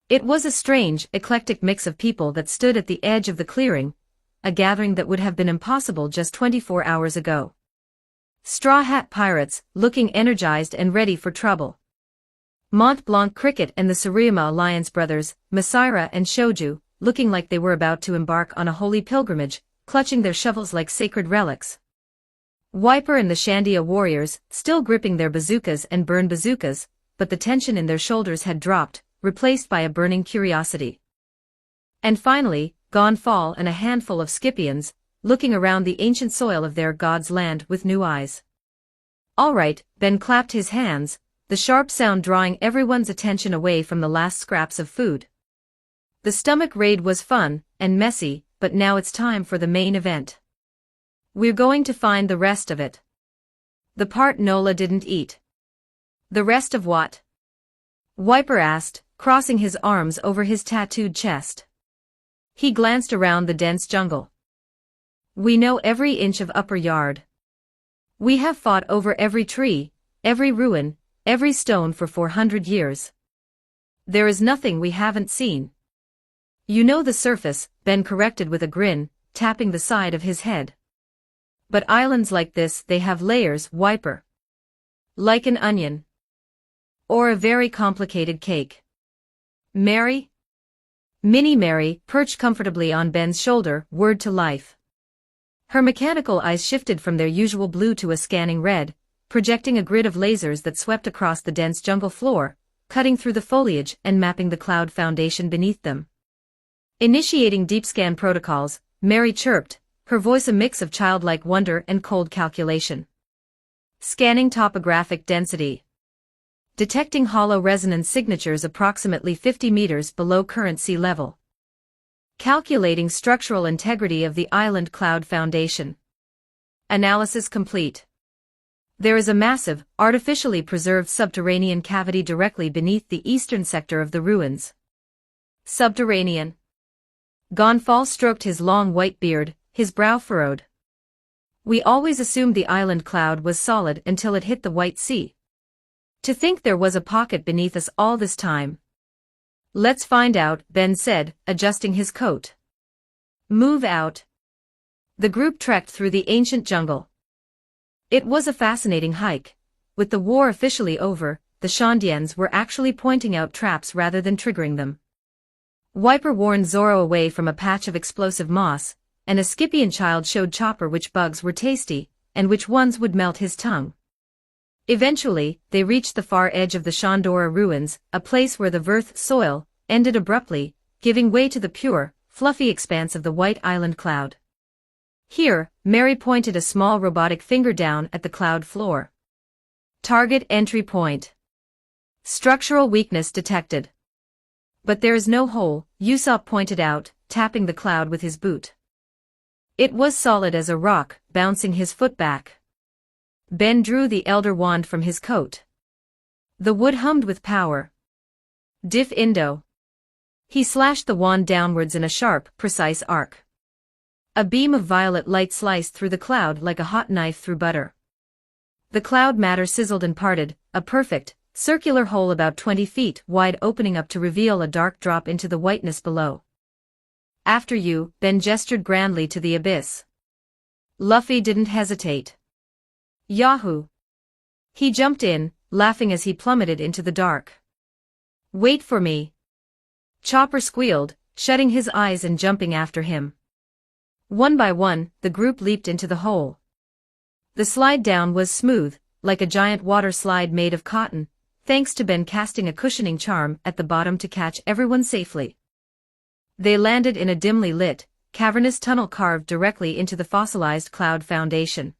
It was a strange, eclectic mix of people that stood at the edge of the clearing, a gathering that would have been impossible just 24 hours ago. Straw Hat Pirates, looking energized and ready for trouble. Mont Blanc Cricket and the Suriyama Alliance brothers, Masira and Shoju, looking like they were about to embark on a holy pilgrimage, clutching their shovels like sacred relics. Wiper and the Shandia warriors, still gripping their bazookas and burned bazookas, but the tension in their shoulders had dropped, replaced by a burning curiosity. And finally, Gonfall and a handful of Scipions, looking around the ancient soil of their god's land with new eyes. All right, Ben clapped his hands, the sharp sound drawing everyone's attention away from the last scraps of food. The stomach raid was fun and messy, but now it's time for the main event. We're going to find the rest of it. The part Nola didn't eat. The rest of what? Wiper asked, crossing his arms over his tattooed chest. He glanced around the dense jungle. We know every inch of upper yard. We have fought over every tree, every ruin, every stone for 400 years. There is nothing we haven't seen. You know the surface, Ben corrected with a grin, tapping the side of his head. But islands like this, they have layers, Wiper. Like an onion. Or a very complicated cake. Mary? Minnie Mary, perched comfortably on Ben's shoulder, whirred to life. Her mechanical eyes shifted from their usual blue to a scanning red, projecting a grid of lasers that swept across the dense jungle floor, cutting through the foliage and mapping the cloud foundation beneath them. Initiating deep scan protocols, Mary chirped, her voice a mix of childlike wonder and cold calculation. Scanning topographic density. Detecting hollow resonance signatures approximately 50 meters below current sea level. Calculating structural integrity of the island cloud foundation. Analysis complete. There is a massive, artificially preserved subterranean cavity directly beneath the eastern sector of the ruins. Subterranean. Gonfall stroked his long white beard, his brow furrowed. We always assumed the island cloud was solid until it hit the White Sea. To think there was a pocket beneath us all this time. Let's find out, Ben said, adjusting his coat. Move out. The group trekked through the ancient jungle. It was a fascinating hike. With the war officially over, the Shandians were actually pointing out traps rather than triggering them. Wiper warned Zorro away from a patch of explosive moss, and a Scipion child showed Chopper which bugs were tasty, and which ones would melt his tongue. Eventually, they reached the far edge of the Shandora ruins, a place where the Verth soil ended abruptly, giving way to the pure, fluffy expanse of the white island cloud. Here, Mary pointed a small robotic finger down at the cloud floor. Target entry point. Structural weakness detected. But there is no hole, Usopp pointed out, tapping the cloud with his boot. It was solid as a rock, bouncing his foot back. Ben drew the Elder Wand from his coat. The wood hummed with power. Diff Indo. He slashed the wand downwards in a sharp, precise arc. A beam of violet light sliced through the cloud like a hot knife through butter. The cloud matter sizzled and parted, a perfect, circular hole about 20 feet wide opening up to reveal a dark drop into the whiteness below. After you, Ben gestured grandly to the abyss. Luffy didn't hesitate. Yahoo! He jumped in, laughing as he plummeted into the dark. Wait for me. Chopper squealed, shutting his eyes and jumping after him. One by one, the group leaped into the hole. The slide down was smooth, like a giant water slide made of cotton, thanks to Ben casting a cushioning charm at the bottom to catch everyone safely. They landed in a dimly lit, cavernous tunnel carved directly into the fossilized cloud foundation.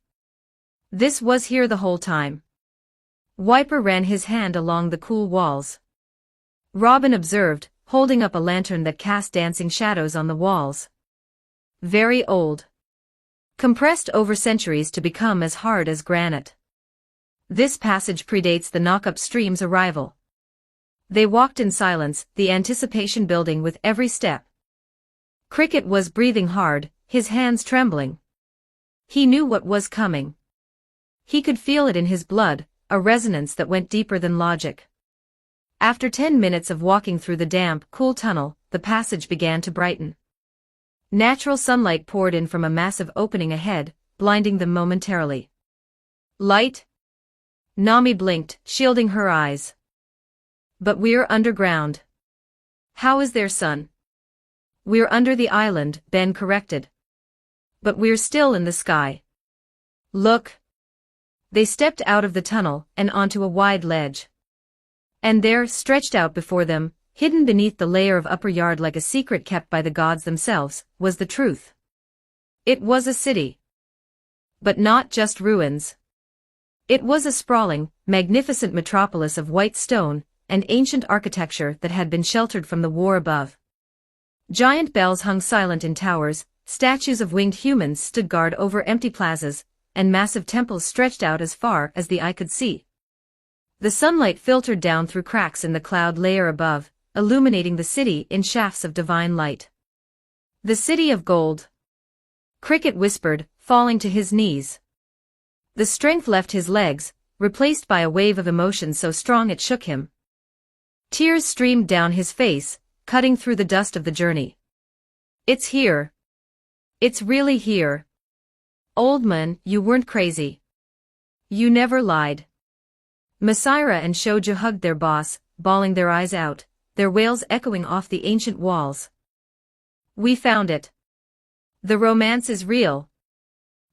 This was here the whole time. Wiper ran his hand along the cool walls. Robin observed, holding up a lantern that cast dancing shadows on the walls. Very old. Compressed over centuries to become as hard as granite. This passage predates the knock-up stream's arrival. They walked in silence, the anticipation building with every step. Cricket was breathing hard, his hands trembling. He knew what was coming. He could feel it in his blood, a resonance that went deeper than logic. After 10 minutes of walking through the damp, cool tunnel, the passage began to brighten. Natural sunlight poured in from a massive opening ahead, blinding them momentarily. Light? Nami blinked, shielding her eyes. But we're underground. How is there sun? We're under the island, Ben corrected. But we're still in the sky. Look. They stepped out of the tunnel and onto a wide ledge. And there, stretched out before them, hidden beneath the layer of upper yard like a secret kept by the gods themselves, was the truth. It was a city. But not just ruins. It was a sprawling, magnificent metropolis of white stone and ancient architecture that had been sheltered from the war above. Giant bells hung silent in towers, statues of winged humans stood guard over empty plazas, and massive temples stretched out as far as the eye could see. The sunlight filtered down through cracks in the cloud layer above, illuminating the city in shafts of divine light. The city of gold. Cricket whispered, falling to his knees. The strength left his legs, replaced by a wave of emotion so strong it shook him. Tears streamed down his face, cutting through the dust of the journey. It's here. It's really here. Old man, you weren't crazy. You never lied. Masira and Shoja hugged their boss, bawling their eyes out, their wails echoing off the ancient walls. We found it. The romance is real.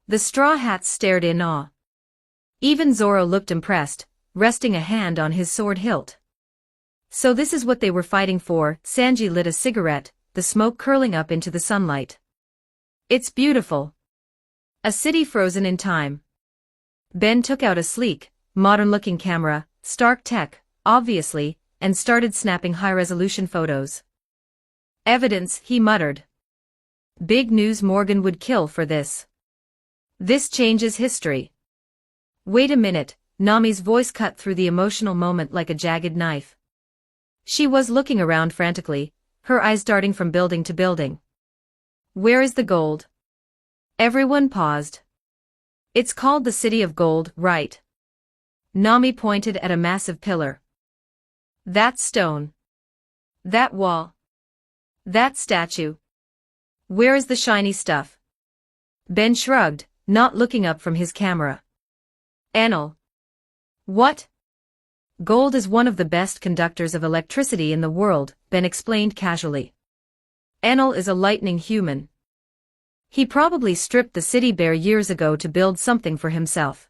The Straw Hats stared in awe. Even Zoro looked impressed, resting a hand on his sword hilt. So this is what they were fighting for. Sanji lit a cigarette, the smoke curling up into the sunlight. It's beautiful. A city frozen in time. Ben took out a sleek, modern-looking camera, Stark Tech, obviously, and started snapping high-resolution photos. Evidence, he muttered. Big news. Morgan would kill for this. This changes history. Wait a minute, Nami's voice cut through the emotional moment like a jagged knife. She was looking around frantically, her eyes darting from building to building. Where is the gold? Everyone paused. It's called the City of Gold, right? Nami pointed at a massive pillar. That stone. That wall. That statue. Where is the shiny stuff? Ben shrugged, not looking up from his camera. Enel. What? Gold is one of the best conductors of electricity in the world, Ben explained casually. Enel is a lightning human. He probably stripped the city bare years ago to build something for himself.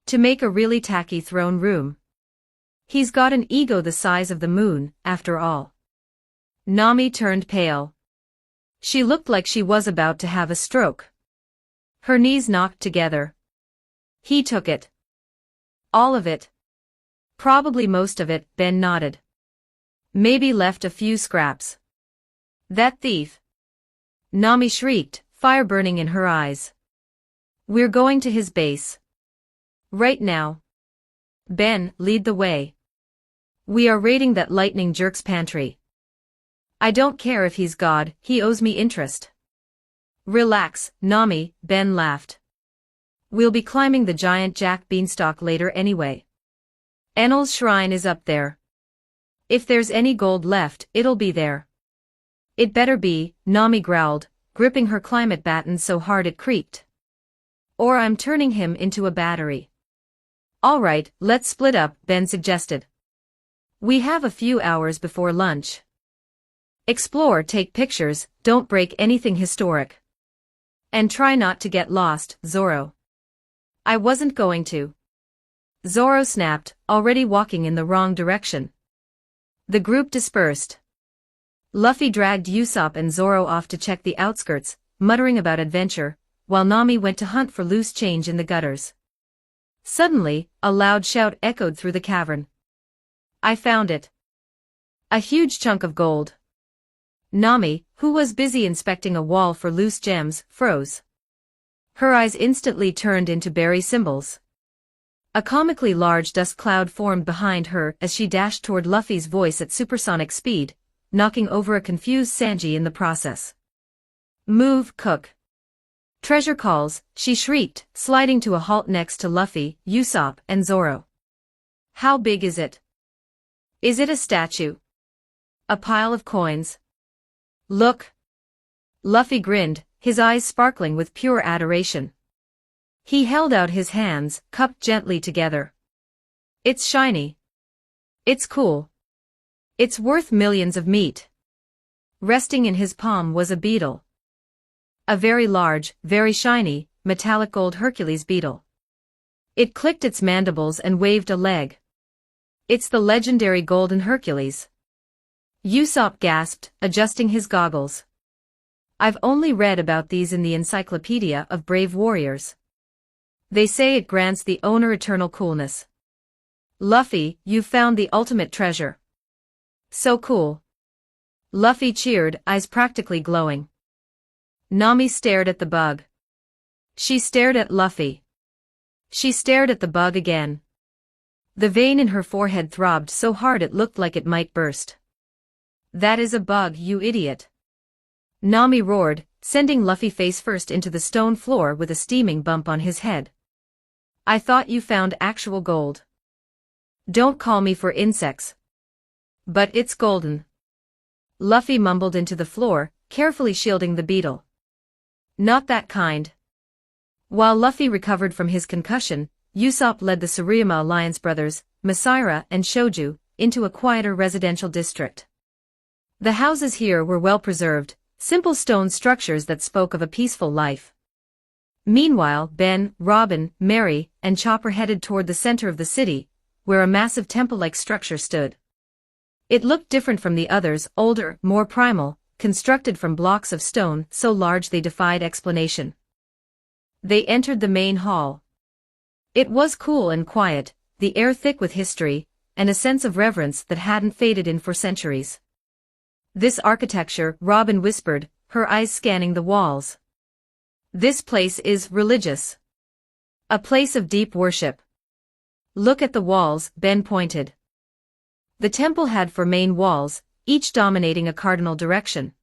To make a really tacky throne room. He's got an ego the size of the moon, after all. Nami turned pale. She looked like she was about to have a stroke. Her knees knocked together. He took it. All of it. Probably most of it, Ben nodded. Maybe left a few scraps. That thief. Nami shrieked, fire burning in her eyes. We're going to his base. Right now. Ben, lead the way. We are raiding that lightning jerk's pantry. I don't care if he's God, he owes me interest. Relax, Nami, Ben laughed. We'll be climbing the giant Jack Beanstalk later anyway. Enel's shrine is up there. If there's any gold left, it'll be there. It better be, Nami growled, gripping her climate baton so hard it creaked. Or I'm turning him into a battery. All right, let's split up, Ben suggested. We have a few hours before lunch. Explore, take pictures, don't break anything historic. And try not to get lost, Zoro. I wasn't going to. Zoro snapped, already walking in the wrong direction. The group dispersed. Luffy dragged Usopp and Zoro off to check the outskirts, muttering about adventure, while Nami went to hunt for loose change in the gutters. Suddenly, a loud shout echoed through the cavern. I found it. A huge chunk of gold. Nami, who was busy inspecting a wall for loose gems, froze. Her eyes instantly turned into berry symbols. A comically large dust cloud formed behind her as she dashed toward Luffy's voice at supersonic speed, knocking over a confused Sanji in the process. Move, Cook. Treasure calls, she shrieked, sliding to a halt next to Luffy, Usopp, and Zoro. How big is it? Is it a statue? A pile of coins? Look. Luffy grinned, his eyes sparkling with pure adoration. He held out his hands, cupped gently together. It's shiny. It's cool. It's worth millions of meat. Resting in his palm was a beetle. A very large, very shiny, metallic gold Hercules beetle. It clicked its mandibles and waved a leg. It's the legendary golden Hercules. Usopp gasped, adjusting his goggles. I've only read about these in the Encyclopedia of Brave Warriors. They say it grants the owner eternal coolness. Luffy, you've found the ultimate treasure. So cool. Luffy cheered, eyes practically glowing. Nami stared at the bug. She stared at Luffy. She stared at the bug again. The vein in her forehead throbbed so hard it looked like it might burst. That is a bug, you idiot. Nami roared, sending Luffy face first into the stone floor with a steaming bump on his head. I thought you found actual gold. Don't call me for insects. But it's golden. Luffy mumbled into the floor, carefully shielding the beetle. Not that kind. While Luffy recovered from his concussion, Usopp led the Tsuruyama Alliance brothers, Masira and Shoju, into a quieter residential district. The houses here were well preserved, simple stone structures that spoke of a peaceful life. Meanwhile, Ben, Robin, Mary, and Chopper headed toward the center of the city, where a massive temple-like structure stood. It looked different from the others, older, more primal, constructed from blocks of stone so large they defied explanation. They entered the main hall. It was cool and quiet, the air thick with history, and a sense of reverence that hadn't faded in for centuries. This architecture, Robin whispered, her eyes scanning the walls. This place is religious. A place of deep worship. Look at the walls, Ben pointed. The temple had four main walls, each dominating a cardinal direction.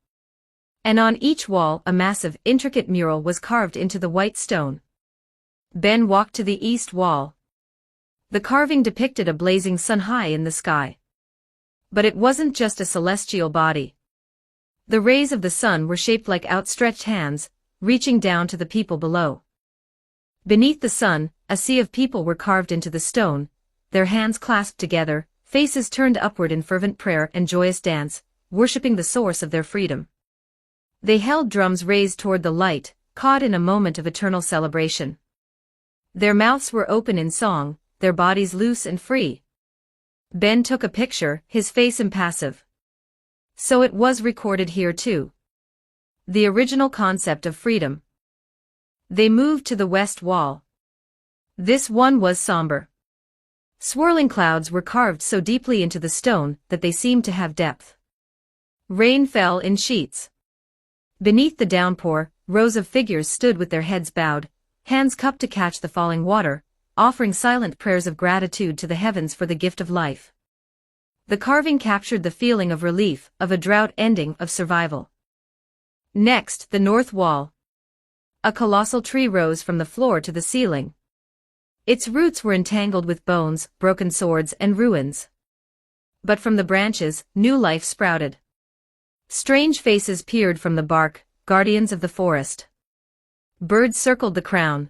And on each wall a massive, intricate mural was carved into the white stone. Ben walked to the east wall. The carving depicted a blazing sun high in the sky. But it wasn't just a celestial body. The rays of the sun were shaped like outstretched hands, reaching down to the people below. Beneath the sun, a sea of people were carved into the stone, their hands clasped together, faces turned upward in fervent prayer and joyous dance, worshipping the source of their freedom. They held drums raised toward the light, caught in a moment of eternal celebration. Their mouths were open in song, their bodies loose and free. Ben took a picture, his face impassive. So it was recorded here too. The original concept of freedom. They moved to the west wall. This one was somber. Swirling clouds were carved so deeply into the stone that they seemed to have depth. Rain fell in sheets. Beneath the downpour, rows of figures stood with their heads bowed, hands cupped to catch the falling water, offering silent prayers of gratitude to the heavens for the gift of life. The carving captured the feeling of relief, of a drought ending, of survival. Next, the north wall. A colossal tree rose from the floor to the ceiling. Its roots were entangled with bones, broken swords, and ruins. But from the branches, new life sprouted. Strange faces peered from the bark, guardians of the forest. Birds circled the crown.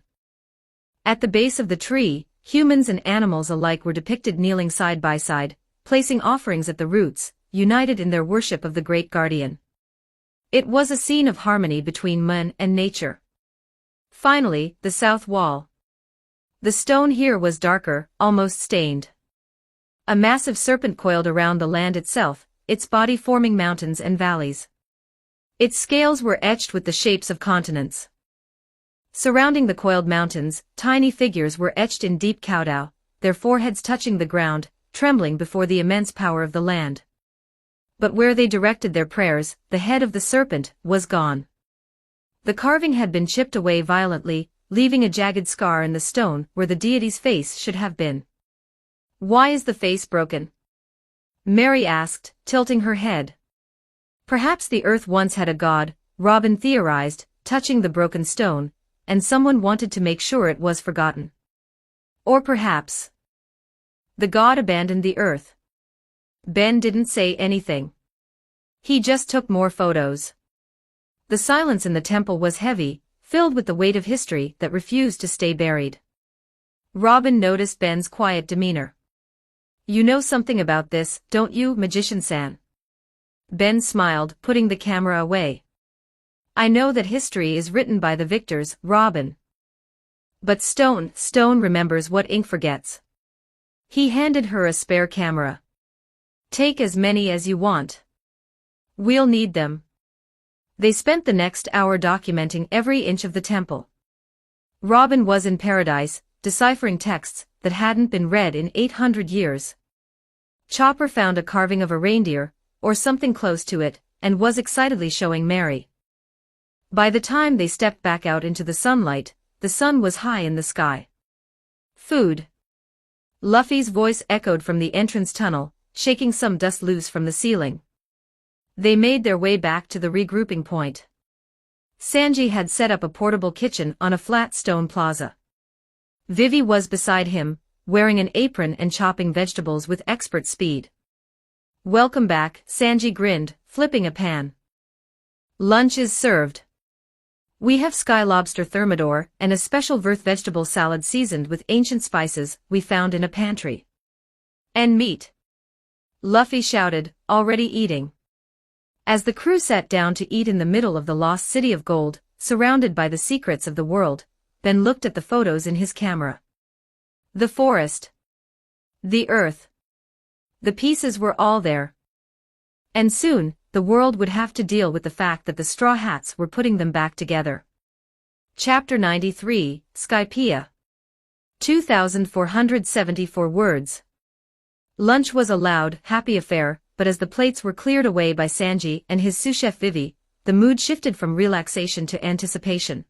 At the base of the tree, humans and animals alike were depicted kneeling side by side, placing offerings at the roots, united in their worship of the great guardian. It was a scene of harmony between man and nature. Finally, the south wall. The stone here was darker, almost stained. A massive serpent coiled around the land itself, its body forming mountains and valleys. Its scales were etched with the shapes of continents. Surrounding the coiled mountains, tiny figures were etched in deep kowtow, their foreheads touching the ground, trembling before the immense power of the land. But where they directed their prayers, the head of the serpent was gone. The carving had been chipped away violently, leaving a jagged scar in the stone where the deity's face should have been. "Why is the face broken?" Mary asked, tilting her head. "Perhaps the earth once had a god," Robin theorized, touching the broken stone, "and someone wanted to make sure it was forgotten. Or perhaps the god abandoned the earth." Ben didn't say anything. He just took more photos. The silence in the temple was heavy, filled with the weight of history that refused to stay buried. Robin noticed Ben's quiet demeanor. "You know something about this, don't you, Magician-san?" Ben smiled, putting the camera away. "I know that history is written by the victors, Robin. But stone remembers what ink forgets." He handed her a spare camera. "Take as many as you want. We'll need them." They spent the next hour documenting every inch of the temple. Robin was in paradise, deciphering texts that hadn't been read in 800 years. Chopper found a carving of a reindeer, or something close to it, and was excitedly showing Mary. By the time they stepped back out into the sunlight, the sun was high in the sky. "Food." Luffy's voice echoed from the entrance tunnel, shaking some dust loose from the ceiling. They made their way back to the regrouping point. Sanji had set up a portable kitchen on a flat stone plaza. Vivi was beside him, wearing an apron and chopping vegetables with expert speed. "Welcome back," Sanji grinned, flipping a pan. "Lunch is served. We have sky lobster thermidor and a special Verth vegetable salad seasoned with ancient spices we found in a pantry. And meat," Luffy shouted, already eating. As the crew sat down to eat in the middle of the lost city of gold, surrounded by the secrets of the world, Ben looked at the photos in his camera. The forest. The earth. The pieces were all there. And soon, the world would have to deal with the fact that the Straw Hats were putting them back together. Chapter 93, Skypiea. 2,474 words. Lunch was a loud, happy affair, but as the plates were cleared away by Sanji and his sous-chef Vivi, the mood shifted from relaxation to anticipation.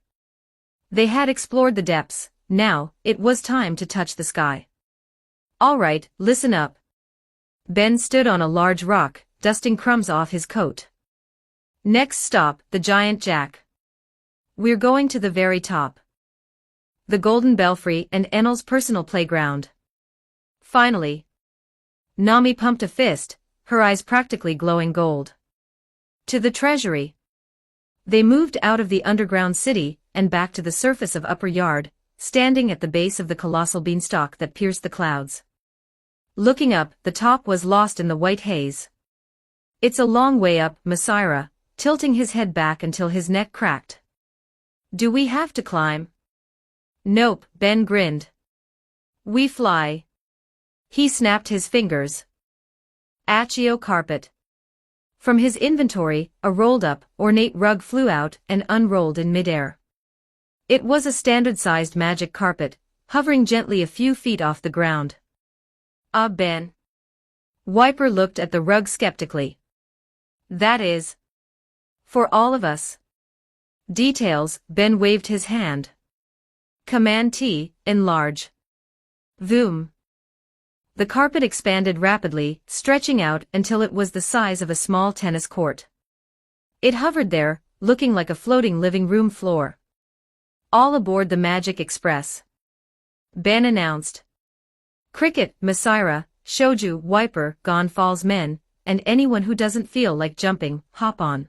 They had explored the depths, now, it was time to touch the sky. "All right, listen up." Ben stood on a large rock, dusting crumbs off his coat. "Next stop, the giant jack. We're going to the very top. The Golden Belfry and Enel's personal playground. Finally, Nami pumped a fist, her eyes practically glowing gold. To the treasury. They moved out of the underground city and back to the surface of Upper Yard, standing at the base of the colossal beanstalk that pierced the clouds. Looking up, the top was lost in the white haze. "It's a long way up," Masira, tilting his head back until his neck cracked. "Do we have to climb?" "Nope," Ben grinned. "We fly." He snapped his fingers. Accio carpet. From his inventory, a rolled-up, ornate rug flew out and unrolled in midair. It was a standard-sized magic carpet, hovering gently a few feet off the ground. "Ah, Ben." Wiper looked at the rug skeptically. "That is for all of us." "Details," Ben waved his hand. "Command T, enlarge." Voom. The carpet expanded rapidly, stretching out until it was the size of a small tennis court. It hovered there, looking like a floating living room floor. "All aboard the Magic Express," Ben announced. "Cricket, Masira, Shoju, Wiper, Gonfal's men, and anyone who doesn't feel like jumping, hop on."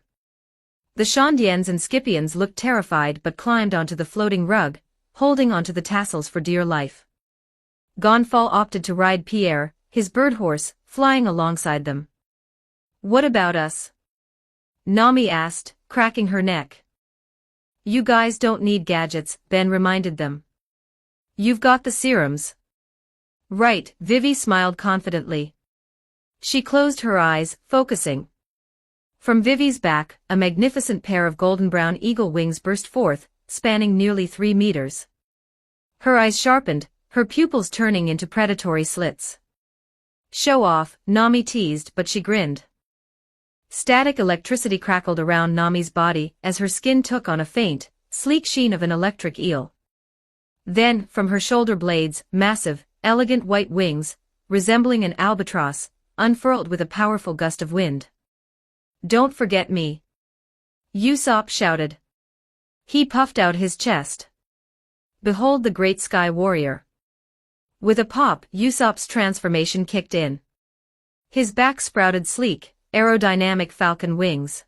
The Shandians and Scipions looked terrified but climbed onto the floating rug, holding onto the tassels for dear life. Gonfal opted to ride Pierre, his bird horse, flying alongside them. "What about us?" Nami asked, cracking her neck. "You guys don't need gadgets," Ben reminded them. "You've got the serums." "Right," Vivi smiled confidently. She closed her eyes, focusing. From Vivi's back, a magnificent pair of golden-brown eagle wings burst forth, spanning nearly 3 meters. Her eyes sharpened, her pupils turning into predatory slits. "Show off," Nami teased, but she grinned. Static electricity crackled around Nami's body as her skin took on a faint, sleek sheen of an electric eel. Then, from her shoulder blades, massive, elegant white wings, resembling an albatross, unfurled with a powerful gust of wind. "Don't forget me," Usopp shouted. He puffed out his chest. "Behold the great sky warrior." With a pop, Usopp's transformation kicked in. His back sprouted sleek, aerodynamic falcon wings.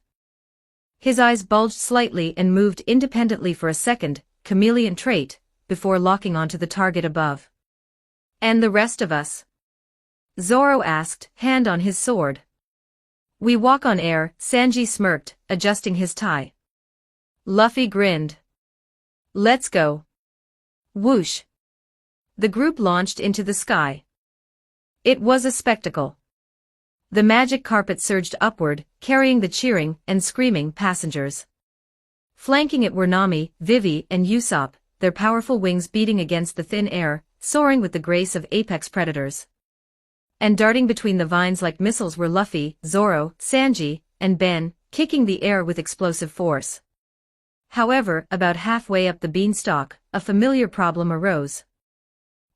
His eyes bulged slightly and moved independently for a second, chameleon trait, before locking onto the target above. "And the rest of us?" Zoro asked, hand on his sword. "We walk on air," Sanji smirked, adjusting his tie. Luffy grinned. "Let's go." Whoosh. The group launched into the sky. It was a spectacle. The magic carpet surged upward, carrying the cheering and screaming passengers. Flanking it were Nami, Vivi, and Usopp, their powerful wings beating against the thin air, soaring with the grace of apex predators. And darting between the vines like missiles were Luffy, Zoro, Sanji, and Ben, kicking the air with explosive force. However, about halfway up the beanstalk, a familiar problem arose.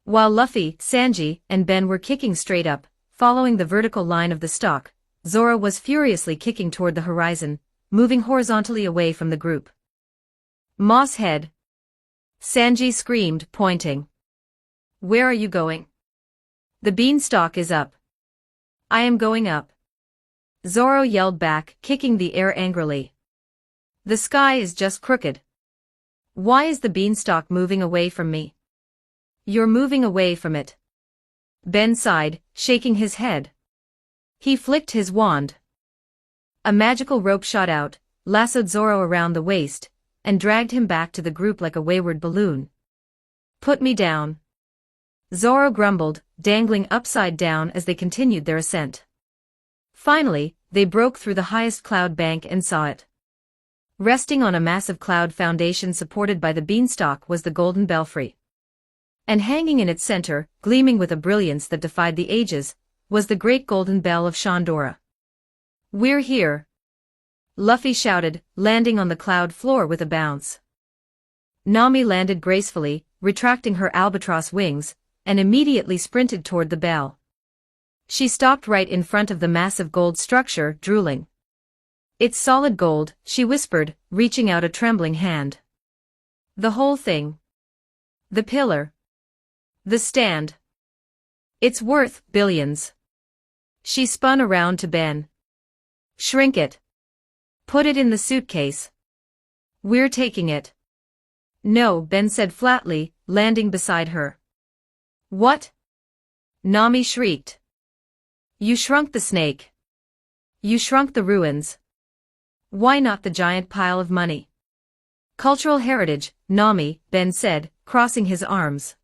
While Luffy, Sanji, and Ben were kicking straight up, following the vertical line of the stalk, Zoro was furiously kicking toward the horizon, moving horizontally away from the group. "Moss head!" Sanji screamed, pointing. "Where are you going?" "The beanstalk is up." "I am going up." Zoro yelled back, kicking the air angrily. "The sky is just crooked. Why is the beanstalk moving away from me?" "You're moving away from it." Ben sighed, shaking his head. He flicked his wand. A magical rope shot out, lassoed Zoro around the waist, and dragged him back to the group like a wayward balloon. "Put me down." Zoro grumbled, dangling upside down as they continued their ascent. Finally, they broke through the highest cloud bank and saw it. Resting on a massive cloud foundation supported by the beanstalk was the golden belfry. And hanging in its center, gleaming with a brilliance that defied the ages, was the great golden bell of Shandora. "We're here!" Luffy shouted, landing on the cloud floor with a bounce. Nami landed gracefully, retracting her albatross wings, and immediately sprinted toward the bell. She stopped right in front of the massive gold structure, drooling. "It's solid gold," she whispered, reaching out a trembling hand. "The whole thing. The pillar. The stand. It's worth billions. She spun around to Ben. Shrink it. Put it in the suitcase. We're taking it. No, Ben said flatly, landing beside her. What? Nami shrieked. You shrunk the snake. You shrunk the ruins. Why not the giant pile of money? Cultural heritage, Nami, Ben said, crossing his arms.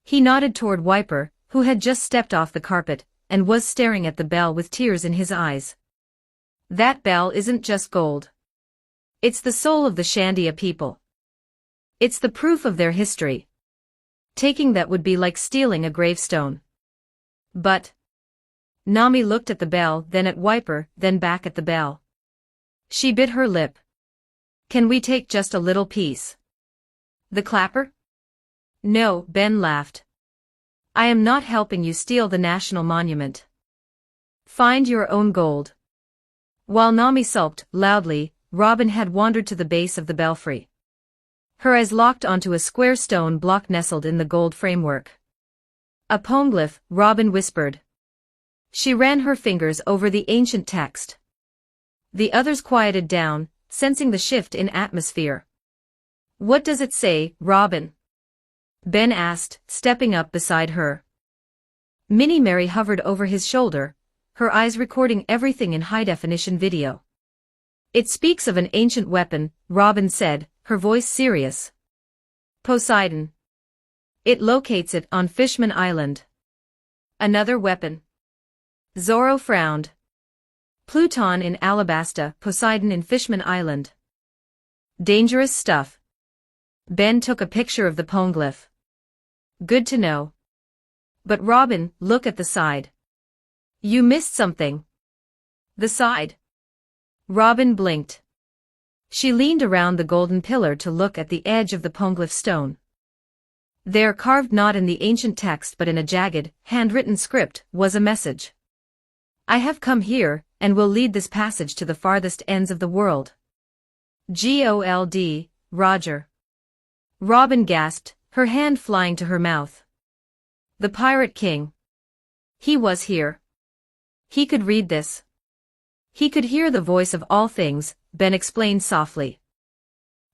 He nodded toward Wiper, who had just stepped off the carpet, and was staring at the bell with tears in his eyes. That bell isn't just gold. It's the soul of the Shandia people. It's the proof of their history. Taking that would be like stealing a gravestone. But Nami looked at the bell, then at Wiper, then back at the bell. She bit her lip. Can we take just a little piece? The clapper? No, Ben laughed. I am not helping you steal the national monument. Find your own gold. While Nami sulked loudly, Robin had wandered to the base of the belfry. Her eyes locked onto a square stone block nestled in the gold framework. A poneglyph, Robin whispered. She ran her fingers over the ancient text. The others quieted down, sensing the shift in atmosphere. What does it say, Robin? Ben asked, stepping up beside her. Minnie Mary hovered over his shoulder, her eyes recording everything in high-definition video. It speaks of an ancient weapon, Robin said, her voice serious. Poseidon. It locates it on Fishman Island. Another weapon. Zorro frowned. Pluton in Alabasta, Poseidon in Fishman Island. Dangerous stuff. Ben took a picture of the poneglyph. Good to know. But Robin, look at the side. You missed something. The side. Robin blinked. She leaned around the golden pillar to look at the edge of the poneglyph stone. There, carved not in the ancient text but in a jagged, handwritten script, was a message. I have come here, and will lead this passage to the farthest ends of the world. Gold, Roger. Robin gasped, her hand flying to her mouth. The Pirate King. He was here. He could read this. He could hear the voice of all things, Ben explained softly.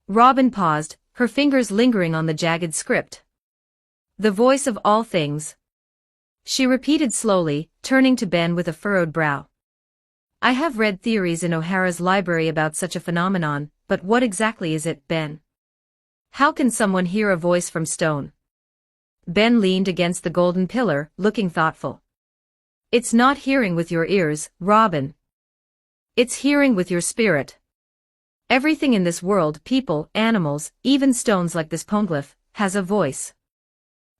Robin paused, her fingers lingering on the jagged script. The voice of all things. She repeated slowly, turning to Ben with a furrowed brow. I have read theories in O'Hara's library about such a phenomenon, but what exactly is it, Ben? How can someone hear a voice from stone? Ben leaned against the golden pillar, looking thoughtful. It's not hearing with your ears, Robin. It's hearing with your spirit. Everything in this world, people, animals, even stones like this poneglyph, has a voice.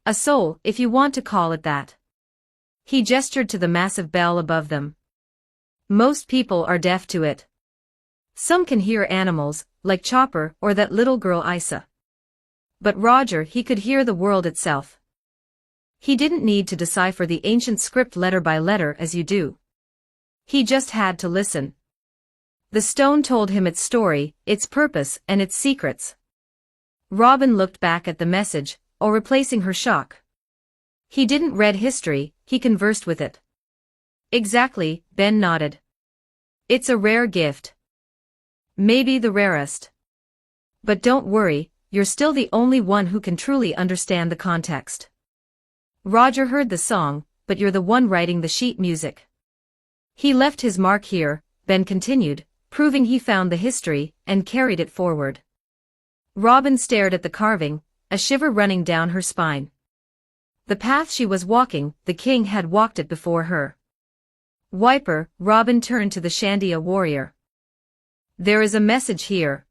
A soul, if you want to call it that. He gestured to the massive bell above them. Most people are deaf to it. Some can hear animals, like Chopper or that little girl Isa. But Roger, he could hear the world itself. He didn't need to decipher the ancient script letter by letter as you do. He just had to listen. The stone told him its story, its purpose, and its secrets. Robin looked back at the message, or replacing her shock. He didn't read history, he conversed with it. Exactly, Ben nodded. It's a rare gift. Maybe the rarest. But don't worry, you're still the only one who can truly understand the context. Roger heard the song, but you're the one writing the sheet music. He left his mark here, Ben continued, proving he found the history, and carried it forward. Robin stared at the carving, a shiver running down her spine. The path she was walking, the king had walked it before her. Wiper, Robin turned to the Shandia warrior. There is a message here.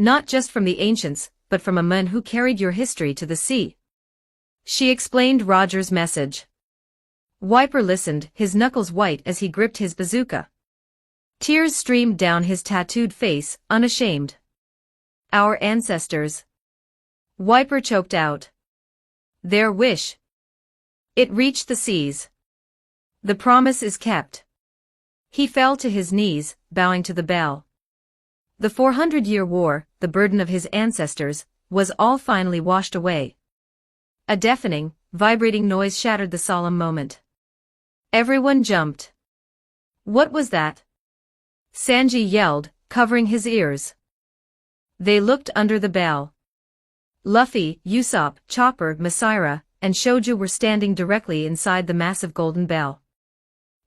Not just from the ancients, but from a man who carried your history to the sea. She explained Roger's message. Wiper listened, his knuckles white as he gripped his bazooka. Tears streamed down his tattooed face, unashamed. Our ancestors. Wiper choked out. Their wish. It reached the seas. The promise is kept. He fell to his knees, bowing to the bell. The 400-year war, the burden of his ancestors, was all finally washed away. A deafening, vibrating noise shattered the solemn moment. Everyone jumped. What was that? Sanji yelled, covering his ears. They looked under the bell. Luffy, Usopp, Chopper, Masira, and Shoujo were standing directly inside the massive golden bell.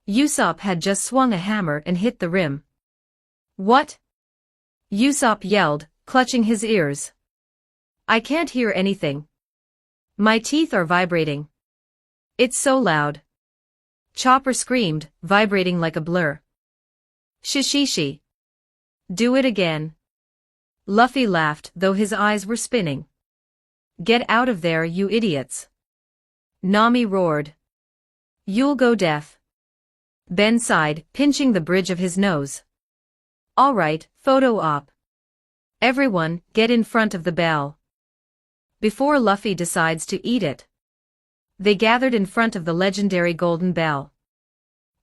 Usopp had just swung a hammer and hit the rim. What? Usopp yelled, clutching his ears. I can't hear anything. My teeth are vibrating. It's so loud. Chopper screamed, vibrating like a blur. Shishishi. Do it again. Luffy laughed, though his eyes were spinning. Get out of there, you idiots. Nami roared. You'll go deaf. Ben sighed, pinching the bridge of his nose. All right, photo op. Everyone, get in front of the bell. Before Luffy decides to eat it. They gathered in front of the legendary golden bell.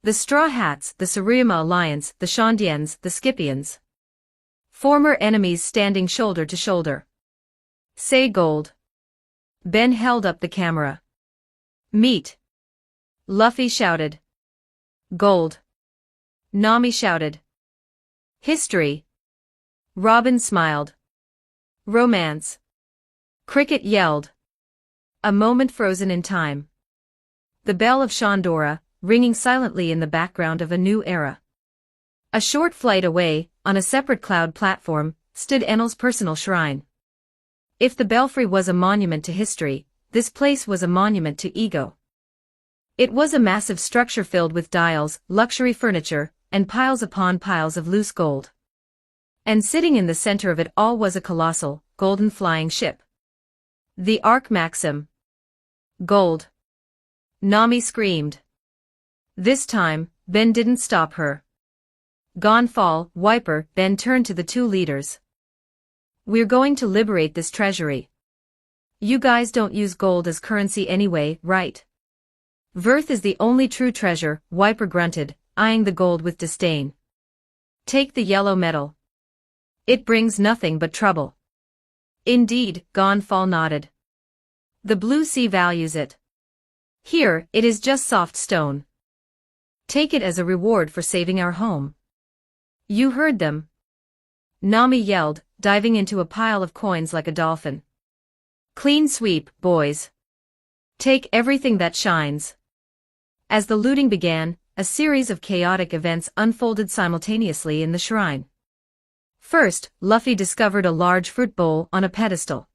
The Straw Hats, the Tsuruyama Alliance, the Shandians, the Scythians. Former enemies standing shoulder to shoulder. Say gold. Ben held up the camera. Meet. Luffy shouted. Gold. Nami shouted. History. Robin smiled. Romance. Cricket yelled. A moment frozen in time. The bell of Shandora, ringing silently in the background of a new era. A short flight away, on a separate cloud platform, stood Enel's personal shrine. If the belfry was a monument to history, this place was a monument to ego. It was a massive structure filled with dials, luxury furniture, and piles upon piles of loose gold. And sitting in the center of it all was a colossal, golden flying ship. The Ark Maxim. Gold. Nami screamed. This time, Ben didn't stop her. Gonfall, Wiper, Ben turned to the two leaders. We're going to liberate this treasury. You guys don't use gold as currency anyway, right? Verth is the only true treasure, Wiper grunted, eyeing the gold with disdain. Take the yellow metal. It brings nothing but trouble. Indeed, Gonfall nodded. The blue sea values it. Here, it is just soft stone. Take it as a reward for saving our home. You heard them. Nami yelled, diving into a pile of coins like a dolphin. Clean sweep, boys. Take everything that shines. As the looting began, a series of chaotic events unfolded simultaneously in the shrine. First, Luffy discovered a large fruit bowl on a pedestal.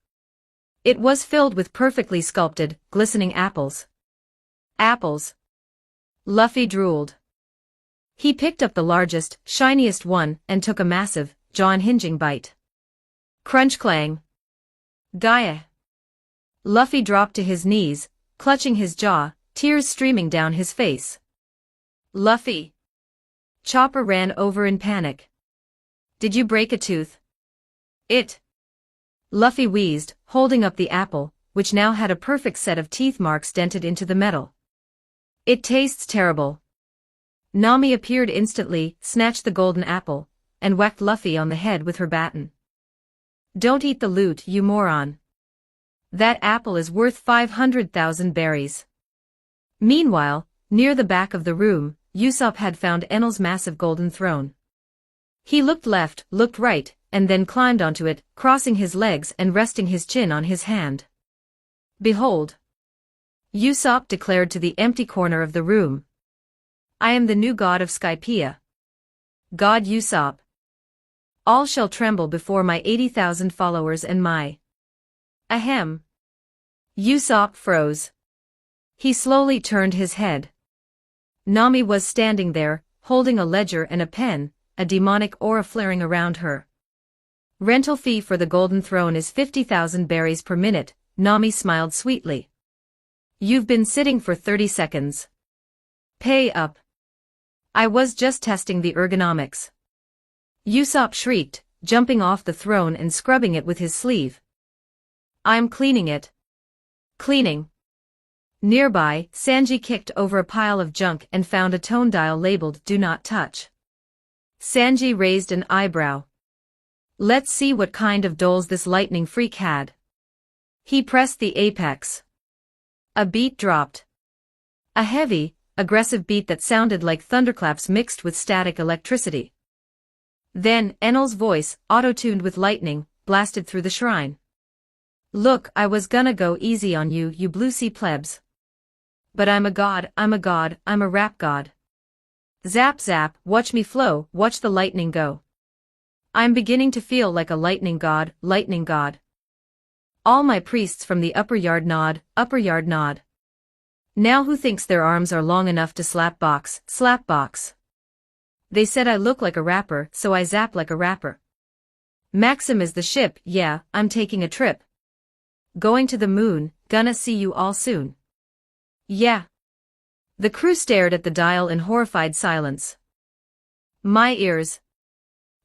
It was filled with perfectly sculpted, glistening apples. Apples. Luffy drooled. He picked up the largest, shiniest one and took a massive, jaw-unhinging bite. Crunch clang. Gaia. Luffy dropped to his knees, clutching his jaw, tears streaming down his face. Luffy. Chopper ran over in panic. Did you break a tooth? It. Luffy wheezed, holding up the apple, which now had a perfect set of teeth marks dented into the metal. It tastes terrible. Nami appeared instantly, snatched the golden apple, and whacked Luffy on the head with her baton. Don't eat the loot, you moron. That apple is worth 500,000 berries. Meanwhile, near the back of the room, Usopp had found Enel's massive golden throne. He looked left, looked right, and then climbed onto it, crossing his legs and resting his chin on his hand. Behold! Usopp declared to the empty corner of the room. I am the new god of Skypiea. God Usopp. All shall tremble before my 80,000 followers and my... Ahem. Usopp froze. He slowly turned his head. Nami was standing there, holding a ledger and a pen, a demonic aura flaring around her. Rental fee for the golden throne is 50,000 berries per minute, Nami smiled sweetly. You've been sitting for 30 seconds. Pay up. I was just testing the ergonomics. Usopp shrieked, jumping off the throne and scrubbing it with his sleeve. I'm cleaning it. Cleaning. Nearby, Sanji kicked over a pile of junk and found a tone dial labeled Do Not Touch. Sanji raised an eyebrow. Let's see what kind of doles this lightning freak had. He pressed the apex. A beat dropped. A heavy, aggressive beat that sounded like thunderclaps mixed with static electricity. Then, Enel's voice, auto-tuned with lightning, blasted through the shrine. "Look, I was gonna go easy on you, you Blue Sea plebs. But I'm a god, I'm a god, I'm a rap god. Zap zap, watch me flow, watch the lightning go. I'm beginning to feel like a lightning god, lightning god. All my priests from the upper yard nod, upper yard nod. Now who thinks their arms are long enough to slap box, slap box? They said I look like a rapper, so I zap like a rapper. Maxim is the ship, yeah, I'm taking a trip. Going to the moon, gonna see you all soon. Yeah." The crew stared at the dial in horrified silence. "My ears,"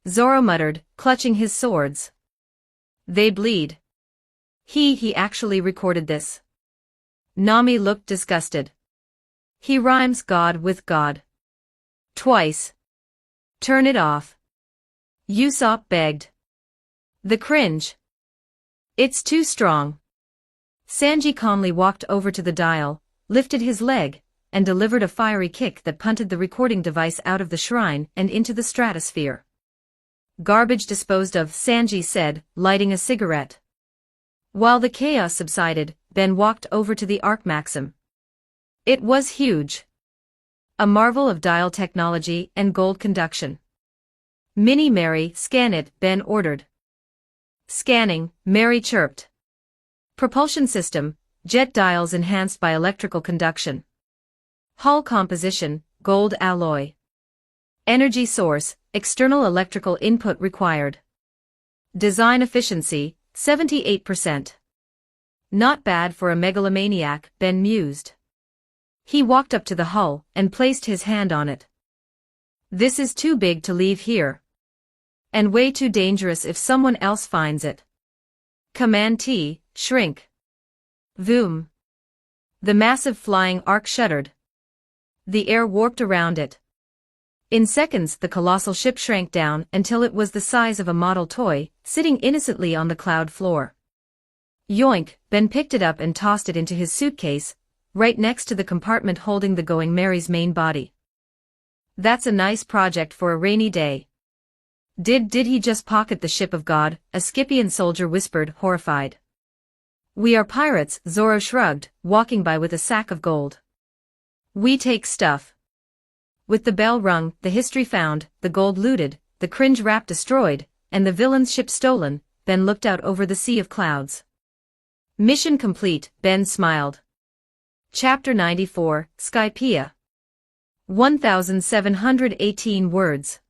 Zoro muttered, clutching his swords. "They bleed." He actually recorded this. Nami looked disgusted. "He rhymes God with God. Twice. Turn it off." Usopp begged. "The cringe. It's too strong." Sanji calmly walked over to the dial, lifted his leg, and delivered a fiery kick that punted the recording device out of the shrine and into the stratosphere. "Garbage disposed of," Sanji said, lighting a cigarette. While the chaos subsided, Ben walked over to the Arc Maxim. It was huge. A marvel of dial technology and gold conduction. "Mini Mary, scan it," Ben ordered. "Scanning," Mary chirped. Propulsion system, jet dials enhanced by electrical conduction. Hull composition, gold alloy. Energy source, external electrical input required. Design efficiency, 78%. Not bad for a megalomaniac, Ben mused. He walked up to the hull and placed his hand on it. "This is too big to leave here. And way too dangerous if someone else finds it. Command T, shrink." Voom. The massive flying arc shuddered. The air warped around it. In seconds the colossal ship shrank down until it was the size of a model toy, sitting innocently on the cloud floor. Yoink, Ben picked it up and tossed it into his suitcase, right next to the compartment holding the Going Mary's main body. "That's a nice project for a rainy day." Did he just pocket the ship of God?" a Scipian soldier whispered, horrified. "We are pirates," Zoro shrugged, walking by with a sack of gold. "We take stuff." With the bell rung, the history found, the gold looted, the cringe rap destroyed, and the villain's ship stolen, Ben looked out over the sea of clouds. Mission complete, Ben smiled. Chapter 94, Skypiea. 1,718 words.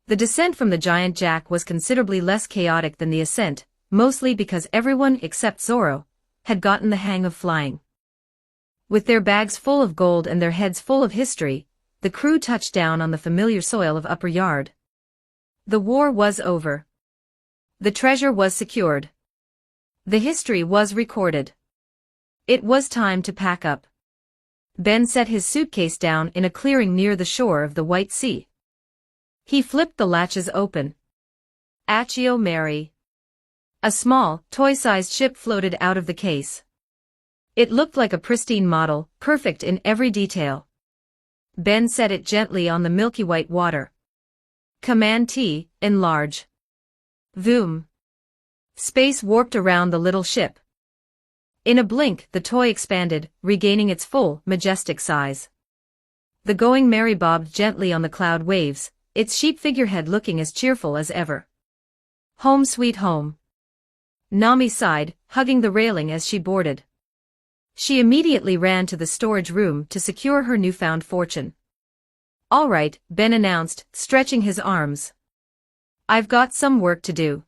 The descent from the giant jack was considerably less chaotic than the ascent, mostly because everyone except Zoro had gotten the hang of flying. With their bags full of gold and their heads full of history, the crew touched down on the familiar soil of Upper Yard. The war was over. The treasure was secured. The history was recorded. It was time to pack up. Ben set his suitcase down in a clearing near the shore of the White Sea. He flipped the latches open. Accio Mary. A small, toy-sized ship floated out of the case. It looked like a pristine model, perfect in every detail. Ben set it gently on the milky white water. Command T, enlarge. Voom. Space warped around the little ship. In a blink, the toy expanded, regaining its full, majestic size. The Going Mary bobbed gently on the cloud waves, its sheep figurehead looking as cheerful as ever. Home sweet home. Nami sighed, hugging the railing as she boarded. She immediately ran to the storage room to secure her newfound fortune. "All right," Ben announced, stretching his arms. "I've got some work to do.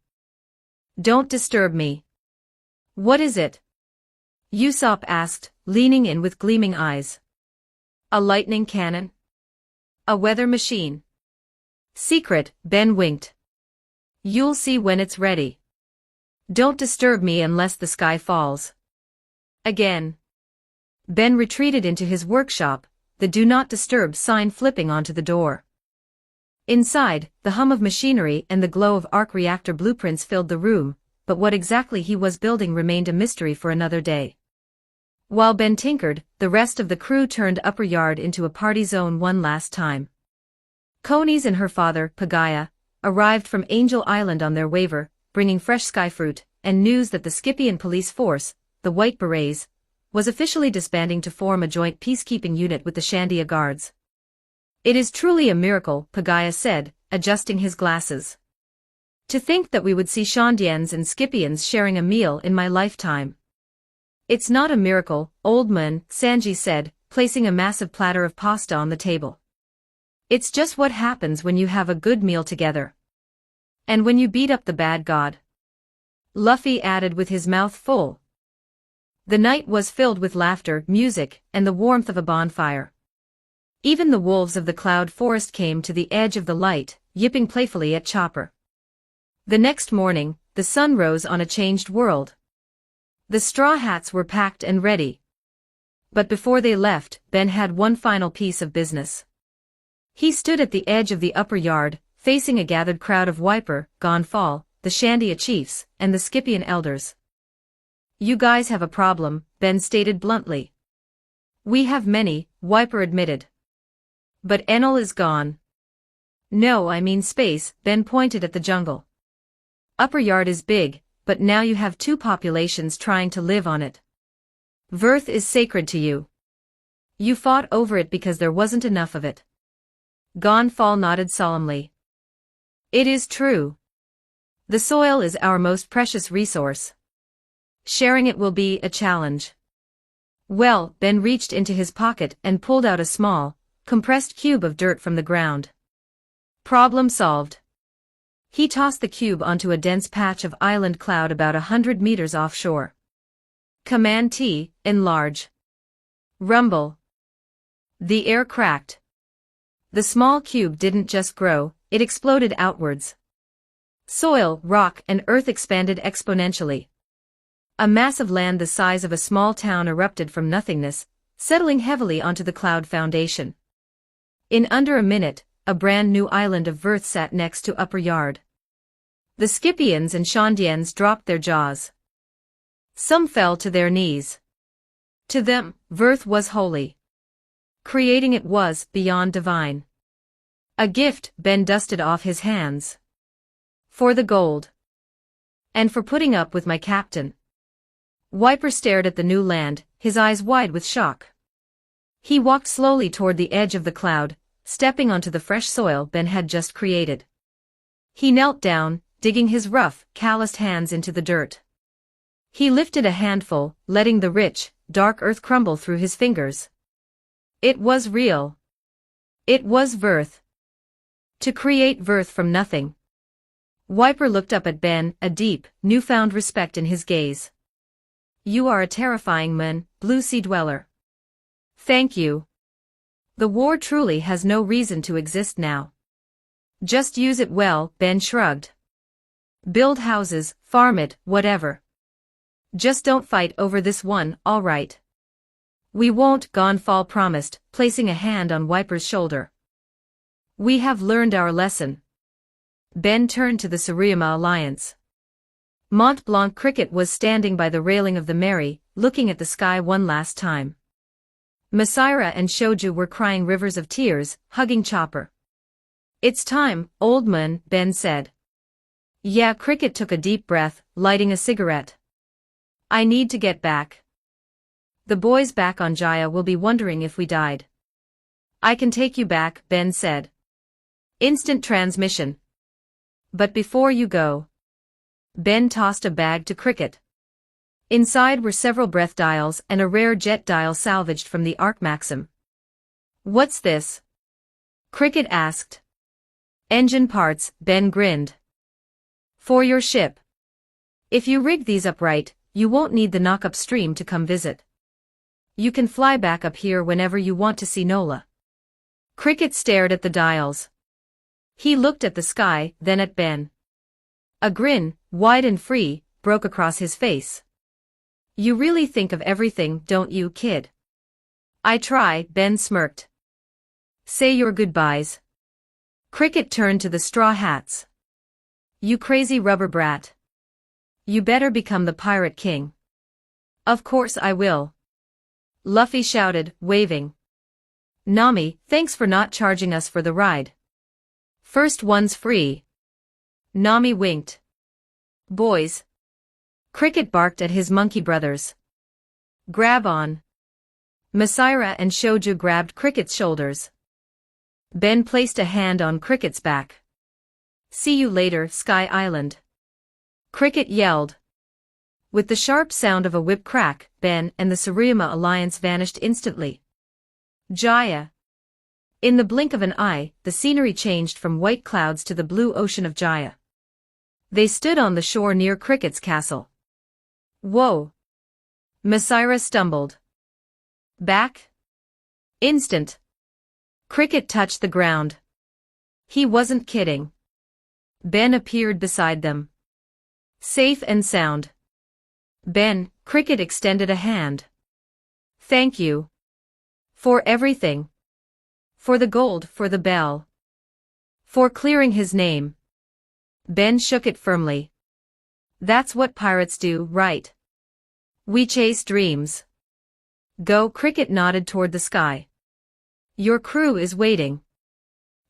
Don't disturb me." "What is it?" Usopp asked, leaning in with gleaming eyes. "A lightning cannon? A weather machine?" "Secret," Ben winked. "You'll see when it's ready. Don't disturb me unless the sky falls." Again. Ben retreated into his workshop, the Do Not Disturb sign flipping onto the door. Inside, the hum of machinery and the glow of arc reactor blueprints filled the room, but what exactly he was building remained a mystery for another day. While Ben tinkered, the rest of the crew turned Upper Yard into a party zone one last time. Conies and her father, Pagaya, arrived from Angel Island on their waiver, bringing fresh sky fruit, and news that the Scipian police force, the White Berets, was officially disbanding to form a joint peacekeeping unit with the Shandia Guards. It is truly a miracle, Pagaya said, adjusting his glasses. To think that we would see Shandians and Scipians sharing a meal in my lifetime. It's not a miracle, old man, Sanji said, placing a massive platter of pasta on the table. It's just what happens when you have a good meal together. And when you beat up the bad god. Luffy added with his mouth full. The night was filled with laughter, music, and the warmth of a bonfire. Even the wolves of the cloud forest came to the edge of the light, yipping playfully at Chopper. The next morning, the sun rose on a changed world. The straw hats were packed and ready. But before they left, Ben had one final piece of business. He stood at the edge of the upper yard, facing a gathered crowd of Wiper, Gonfall, the Shandia chiefs, and the Scipian elders. You guys have a problem, Ben stated bluntly. We have many, Wiper admitted. But Enel is gone. No, I mean space, Ben pointed at the jungle. Upper Yard is big, but now you have two populations trying to live on it. Verth is sacred to you. You fought over it because there wasn't enough of it. Gonfall nodded solemnly. It is true. The soil is our most precious resource. Sharing it will be a challenge. Well, Ben reached into his pocket and pulled out a small, compressed cube of dirt from the ground. Problem solved. He tossed the cube onto a dense patch of island cloud about 100 meters offshore. Command T, enlarge. Rumble. The air cracked. The small cube didn't just grow, it exploded outwards. Soil, rock, and earth expanded exponentially. A mass of land the size of a small town erupted from nothingness, settling heavily onto the cloud foundation. In under a minute, a brand new island of Verth sat next to Upper Yard. The Scipians and Shandians dropped their jaws. Some fell to their knees. To them, Verth was holy. Creating it was beyond divine. A gift, Ben dusted off his hands. For the gold. And for putting up with my captain. Wiper stared at the new land, his eyes wide with shock. He walked slowly toward the edge of the cloud, stepping onto the fresh soil Ben had just created. He knelt down, digging his rough, calloused hands into the dirt. He lifted a handful, letting the rich, dark earth crumble through his fingers. It was real. It was Verth. To create Verth from nothing. Wiper looked up at Ben, a deep, newfound respect in his gaze. You are a terrifying man, Blue Sea Dweller. Thank you. The war truly has no reason to exist now. Just use it well, Ben shrugged. Build houses, farm it, whatever. Just don't fight over this one, all right? We won't, Gonfall promised, placing a hand on Wiper's shoulder. We have learned our lesson. Ben turned to the Suriyama Alliance. Mont Blanc Cricket was standing by the railing of the Mary, looking at the sky one last time. Masira and Shoju were crying rivers of tears, hugging Chopper. It's time, old man, Ben said. Yeah, Cricket took a deep breath, lighting a cigarette. I need to get back. The boys back on Jaya will be wondering if we died. I can take you back, Ben said. Instant transmission. But before you go. Ben tossed a bag to Cricket. Inside were several breath dials and a rare jet dial salvaged from the Arc Maxim. What's this? Cricket asked. Engine parts, Ben grinned. For your ship. If you rig these up right, you won't need the knock-up stream to come visit. You can fly back up here whenever you want to see Nola. Cricket stared at the dials. He looked at the sky, then at Ben. A grin, wide and free, broke across his face. You really think of everything, don't you, kid? I try, Ben smirked. Say your goodbyes. Cricket turned to the straw hats. You crazy rubber brat. You better become the pirate king. Of course I will. Luffy shouted, waving. Nami, thanks for not charging us for the ride. First one's free. Nami winked. Boys. Cricket barked at his monkey brothers. Grab on. Masira and Shoju grabbed Cricket's shoulders. Ben placed a hand on Cricket's back. See you later, Sky Island. Cricket yelled. With the sharp sound of a whip crack, Ben and the Tsuruyama alliance vanished instantly. Jaya. In the blink of an eye, the scenery changed from white clouds to the blue ocean of Jaya. They stood on the shore near Cricket's castle. Whoa! Masira stumbled. Back? Instant. Cricket touched the ground. He wasn't kidding. Ben appeared beside them. Safe and sound. Ben, Cricket extended a hand. Thank you. For everything. For the gold, for the bell. For clearing his name. Ben shook it firmly. That's what pirates do, right? We chase dreams. Go. Cricket nodded toward the sky. Your crew is waiting.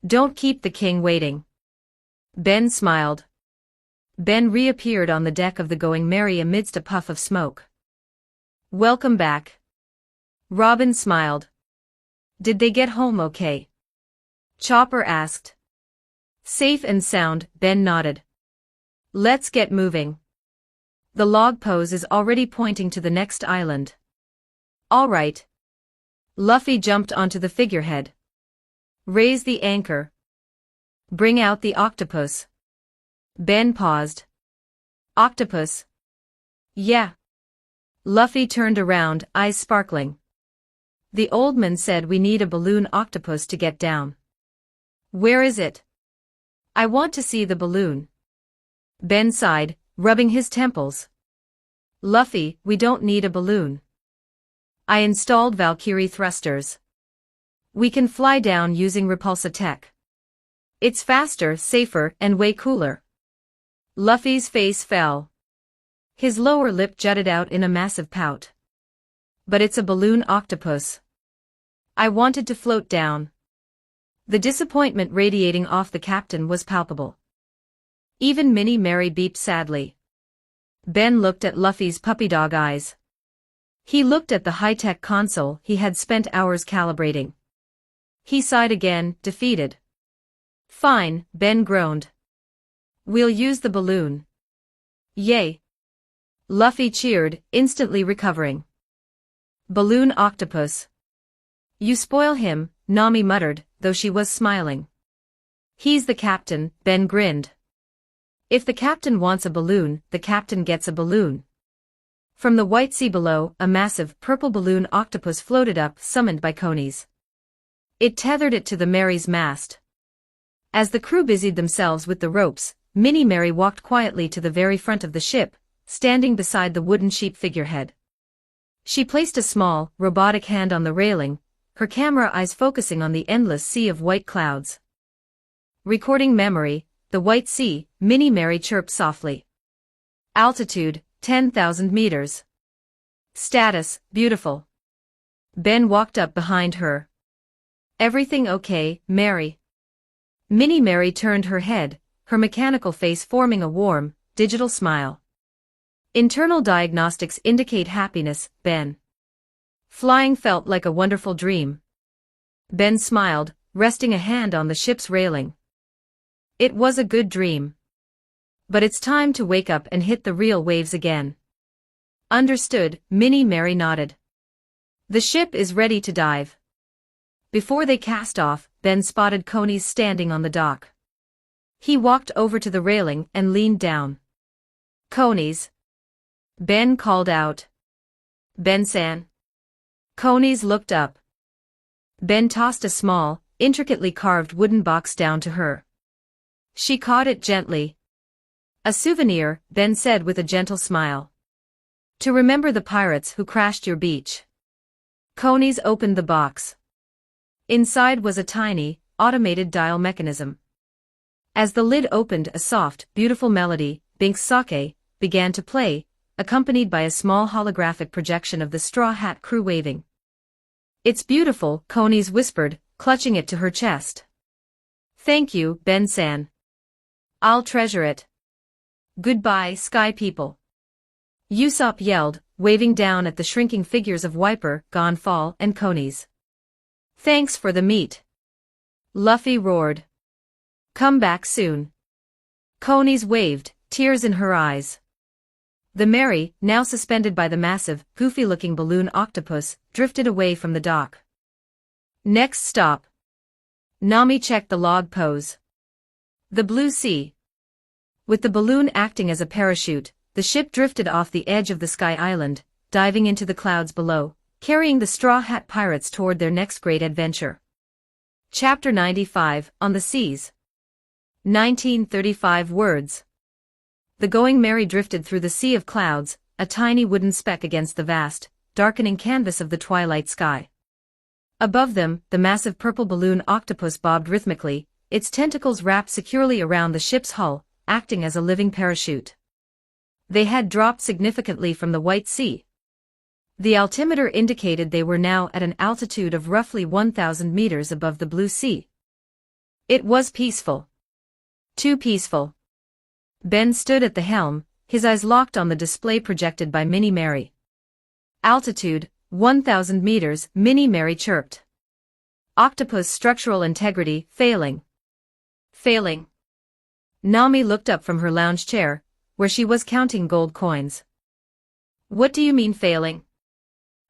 Don't keep the king waiting. Ben smiled. Ben reappeared on the deck of the Going Merry amidst a puff of smoke. Welcome back. Robin smiled. Did they get home okay? Chopper asked. Safe and sound, Ben nodded. Let's get moving. The log pose is already pointing to the next island. All right. Luffy jumped onto the figurehead. Raise the anchor. Bring out the octopus. Ben paused. Octopus? Yeah. Luffy turned around, eyes sparkling. The old man said we need a balloon octopus to get down. Where is it? I want to see the balloon. Ben sighed, rubbing his temples. Luffy, we don't need a balloon. I installed Valkyrie thrusters. We can fly down using repulsa tech. It's faster, safer, and way cooler. Luffy's face fell. His lower lip jutted out in a massive pout. But it's a balloon octopus. I wanted to float down. The disappointment radiating off the captain was palpable. Even Minnie Mary beeped sadly. Ben looked at Luffy's puppy dog eyes. He looked at the high-tech console he had spent hours calibrating. He sighed again, defeated. Fine, Ben groaned. We'll use the balloon. Yay! Luffy cheered, instantly recovering. Balloon octopus. You spoil him, Nami muttered, though she was smiling. He's the captain, Ben grinned. If the captain wants a balloon, the captain gets a balloon. From the white sea below, a massive purple balloon octopus floated up, summoned by conies. It tethered it to the Mary's mast. As the crew busied themselves with the ropes, Minnie Mary walked quietly to the very front of the ship, standing beside the wooden sheep figurehead. She placed a small, robotic hand on the railing, her camera eyes focusing on the endless sea of white clouds. Recording memory, the white sea, Minnie Mary chirped softly. Altitude, 10,000 meters. Status, beautiful. Ben walked up behind her. Everything okay, Mary? Minnie Mary turned her head, her mechanical face forming a warm, digital smile. Internal diagnostics indicate happiness, Ben. Flying felt like a wonderful dream. Ben smiled, resting a hand on the ship's railing. It was a good dream. But it's time to wake up and hit the real waves again. Understood, Minnie Mary nodded. The ship is ready to dive. Before they cast off, Ben spotted conies standing on the dock. He walked over to the railing and leaned down. Conies. Ben called out. Ben-san. Conies looked up. Ben tossed a small, intricately carved wooden box down to her. She caught it gently. A souvenir, Ben said with a gentle smile. To remember the pirates who crashed your beach. Conies opened the box. Inside was a tiny, automated dial mechanism. As the lid opened, a soft, beautiful melody, Bink's Sake, began to play, accompanied by a small holographic projection of the Straw Hat crew waving. It's beautiful, Koni's whispered, clutching it to her chest. Thank you, Ben-san. I'll treasure it. Goodbye, Sky People. Usopp yelled, waving down at the shrinking figures of Wiper, Gonfall, and Konis. Thanks for the meat. Luffy roared. Come back soon. Konis waved, tears in her eyes. The Mary, now suspended by the massive, goofy-looking balloon octopus, drifted away from the dock. Next stop. Nami checked the log pose. The blue sea. With the balloon acting as a parachute, the ship drifted off the edge of the Sky Island, diving into the clouds below, carrying the Straw Hat Pirates toward their next great adventure. Chapter 95, On the Seas. 1935 words. The Going Merry drifted through the sea of clouds, a tiny wooden speck against the vast, darkening canvas of the twilight sky. Above them, the massive purple balloon octopus bobbed rhythmically, its tentacles wrapped securely around the ship's hull, acting as a living parachute. They had dropped significantly from the White Sea. The altimeter indicated they were now at an altitude of roughly 1,000 meters above the blue sea. It was peaceful. Too peaceful. Ben stood at the helm, his eyes locked on the display projected by Minnie Mary. Altitude, 1,000 meters, Minnie Mary chirped. Octopus structural integrity, failing. Failing. Nami looked up from her lounge chair, where she was counting gold coins. What do you mean failing?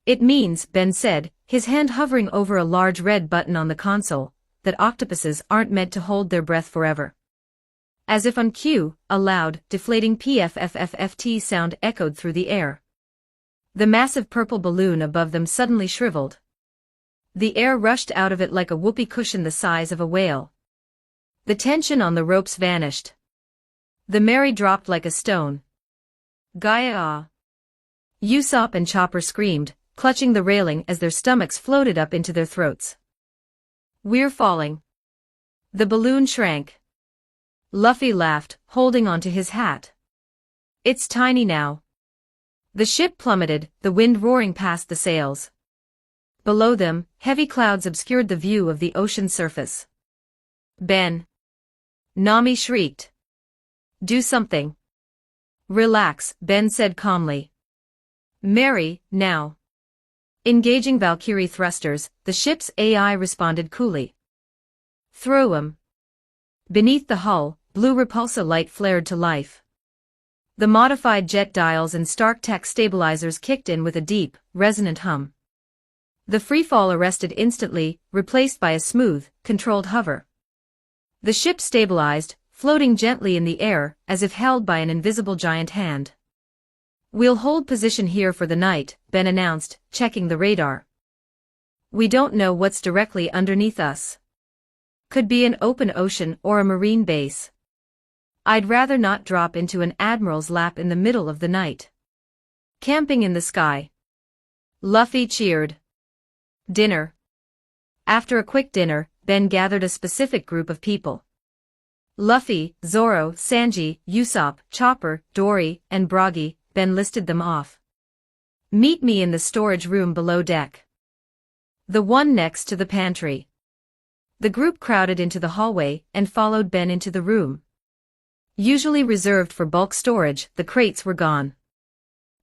It means, Ben said, his hand hovering over a large red button on the console, that octopuses aren't meant to hold their breath forever. As if on cue, a loud, deflating PFFFFT sound echoed through the air. The massive purple balloon above them suddenly shriveled. The air rushed out of it like a whoopee cushion the size of a whale. The tension on the ropes vanished. The Mary dropped like a stone. Gaia! Usopp and Chopper screamed, clutching the railing as their stomachs floated up into their throats. We're falling. The balloon shrank. Luffy laughed, holding onto his hat. It's tiny now. The ship plummeted, the wind roaring past the sails. Below them, heavy clouds obscured the view of the ocean surface. Ben. Nami shrieked. Do something. Relax, Ben said calmly. Mary, now. Engaging Valkyrie thrusters, the ship's AI responded coolly. Throw 'em. Beneath the hull, blue repulsor light flared to life. The modified jet dials and Stark Tech stabilizers kicked in with a deep, resonant hum. The freefall arrested instantly, replaced by a smooth, controlled hover. The ship stabilized, floating gently in the air, as if held by an invisible giant hand. We'll hold position here for the night, Ben announced, checking the radar. We don't know what's directly underneath us. Could be an open ocean or a marine base. I'd rather not drop into an admiral's lap in the middle of the night. Camping in the sky. Luffy cheered. Dinner. After a quick dinner, Ben gathered a specific group of people. Luffy, Zoro, Sanji, Usopp, Chopper, Dory, and Broggy. Ben listed them off. Meet me in the storage room below deck. The one next to the pantry. The group crowded into the hallway and followed Ben into the room. Usually reserved for bulk storage, the crates were gone.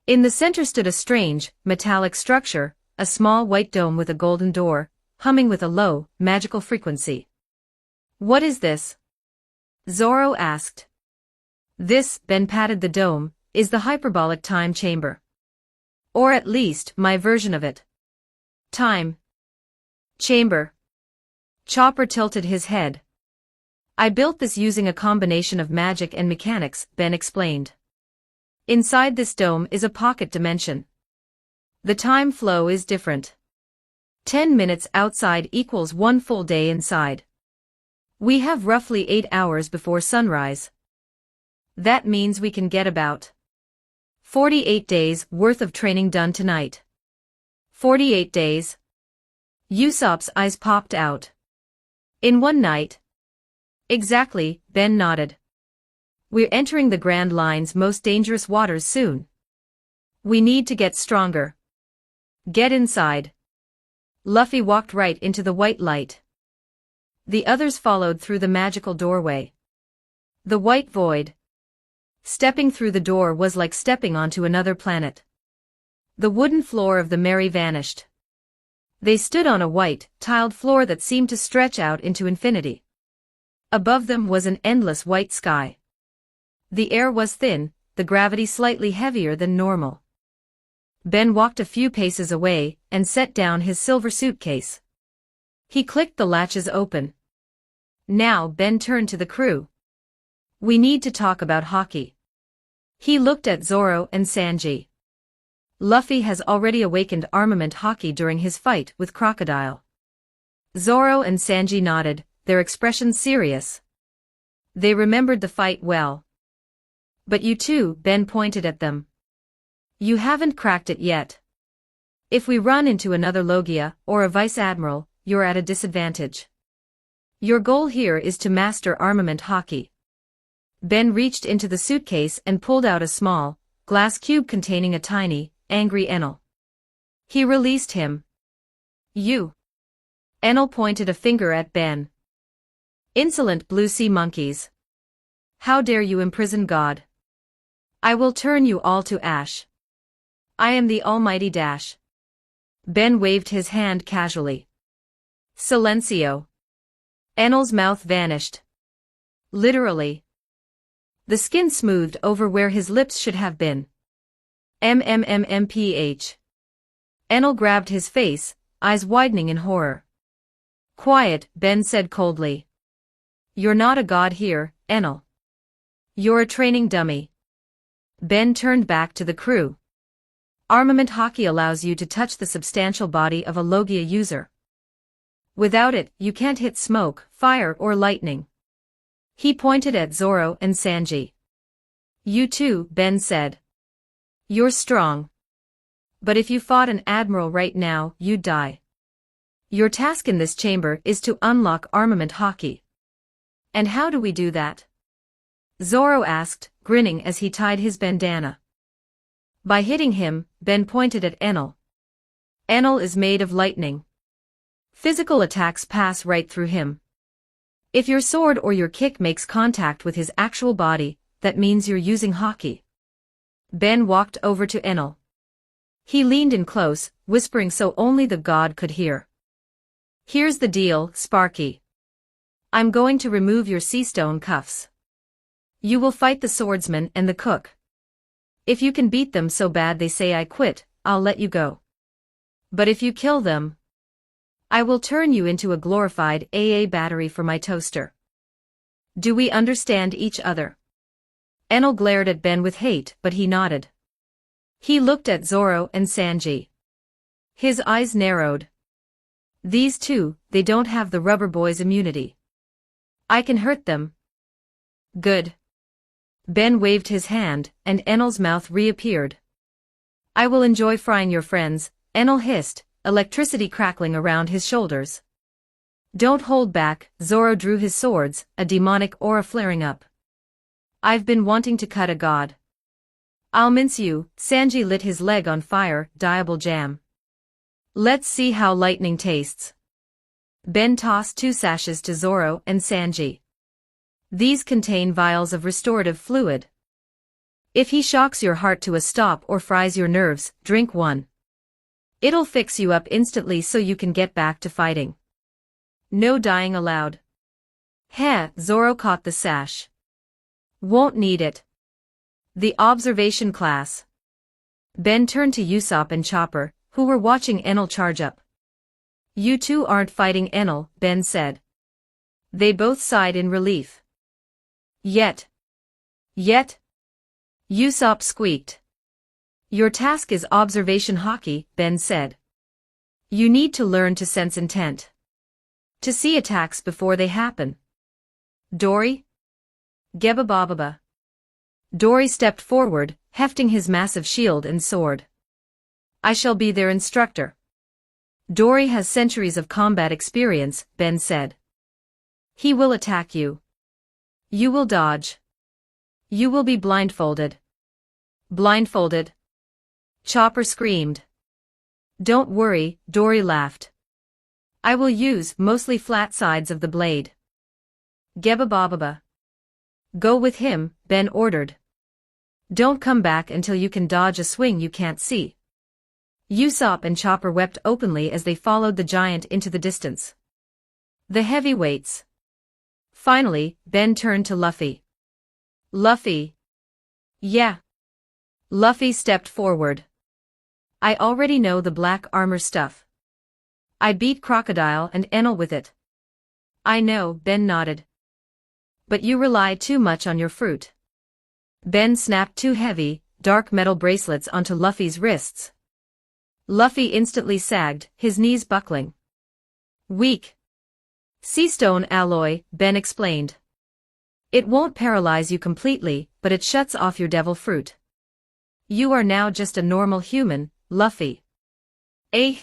In the center stood a strange, metallic structure, a small white dome with a golden door, humming with a low, magical frequency. What is this? Zoro asked. This, Ben patted the dome, is the hyperbolic time chamber. Or at least, my version of it. Time chamber. Chopper tilted his head. I built this using a combination of magic and mechanics, Ben explained. Inside this dome is a pocket dimension. The time flow is different. 10 minutes outside equals 1 full day inside. We have roughly 8 hours before sunrise. That means we can get about 48 days worth of training done tonight. 48 days. Usopp's eyes popped out. In one night. Exactly, Ben nodded. We're entering the Grand Line's most dangerous waters soon. We need to get stronger. Get inside. Luffy walked right into the white light. The others followed through the magical doorway. The white void. Stepping through the door was like stepping onto another planet. The wooden floor of the Mary vanished. They stood on a white, tiled floor that seemed to stretch out into infinity. Above them was an endless white sky. The air was thin, the gravity slightly heavier than normal. Ben walked a few paces away and set down his silver suitcase. He clicked the latches open. Now Ben turned to the crew. "We need to talk about hockey." He looked at Zoro and Sanji. Luffy has already awakened armament hockey during his fight with Crocodile. Zoro and Sanji nodded, their expressions serious. They remembered the fight well. "But you two," Ben pointed at them. "You haven't cracked it yet. If we run into another Logia or a Vice Admiral, you're at a disadvantage. Your goal here is to master armament hockey." Ben reached into the suitcase and pulled out a small, glass cube containing a tiny, angry Enel. He released him. "You." Enel pointed a finger at Ben. "Insolent blue sea monkeys. How dare you imprison God? I will turn you all to ash. I am the almighty Dash." Ben waved his hand casually. "Silencio." Enel's mouth vanished. Literally. The skin smoothed over where his lips should have been. MMMMPH. Enel grabbed his face, eyes widening in horror. "Quiet," Ben said coldly. "You're not a god here, Enel. You're a training dummy." Ben turned back to the crew. "Armament hockey allows you to touch the substantial body of a Logia user. Without it, you can't hit smoke, fire or lightning." He pointed at Zoro and Sanji. "You too," Ben said. "You're strong. But if you fought an admiral right now, you'd die. Your task in this chamber is to unlock armament hockey." "And how do we do that?" Zoro asked, grinning as he tied his bandana. "By hitting him," Ben pointed at Enel. "Enel is made of lightning. Physical attacks pass right through him. If your sword or your kick makes contact with his actual body, that means you're using hockey." Ben walked over to Enel. He leaned in close, whispering so only the god could hear. "Here's the deal, Sparky. I'm going to remove your sea stone cuffs. You will fight the swordsman and the cook. If you can beat them so bad they say I quit, I'll let you go. But if you kill them, I will turn you into a glorified AA battery for my toaster. Do we understand each other?" Enel glared at Ben with hate, but he nodded. He looked at Zoro and Sanji. His eyes narrowed. "These two, they don't have the rubber boy's immunity. I can hurt them." "Good." Ben waved his hand, and Enel's mouth reappeared. "I will enjoy frying your friends," Enel hissed, electricity crackling around his shoulders. "Don't hold back," Zoro drew his swords, a demonic aura flaring up. "I've been wanting to cut a god." "I'll mince you," Sanji lit his leg on fire, diable jam. "Let's see how lightning tastes." Ben tossed 2 sashes to Zoro and Sanji. These contain vials of restorative fluid. If he shocks your heart to a stop or fries your nerves, drink one. It'll fix you up instantly so you can get back to fighting. No dying allowed. Heh, Zoro caught the sash. "Won't need it." The observation class. Ben turned to Usopp and Chopper, who were watching Enel charge up. "You two aren't fighting Enel," Ben said. They both sighed in relief. Yet. Usopp squeaked. "Your task is observation hockey," Ben said. "You need to learn to sense intent. To see attacks before they happen." "Dory?" "Geba Bababa." Dory stepped forward, hefting his massive shield and sword. "I shall be their instructor." "Dory has centuries of combat experience," Ben said. "He will attack you. You will dodge. You will be blindfolded." "Blindfolded?" Chopper screamed. "Don't worry," Dory laughed. I will use mostly flat sides of the blade. Gebabababa. Go with him, Ben ordered. Don't come back until you can dodge a swing you can't see. Usopp and Chopper wept openly as they followed the giant into the distance. The heavyweights. Finally, Ben turned to Luffy. Luffy. Yeah. Luffy stepped forward. I already know the black armor stuff. I beat Crocodile and Enel with it. I know, Ben nodded. But you rely too much on your fruit. Ben snapped two heavy, dark metal bracelets onto Luffy's wrists. Luffy instantly sagged, his knees buckling. Weak. Seastone alloy, Ben explained. It won't paralyze you completely, but it shuts off your devil fruit. You are now just a normal human, Luffy. Eh?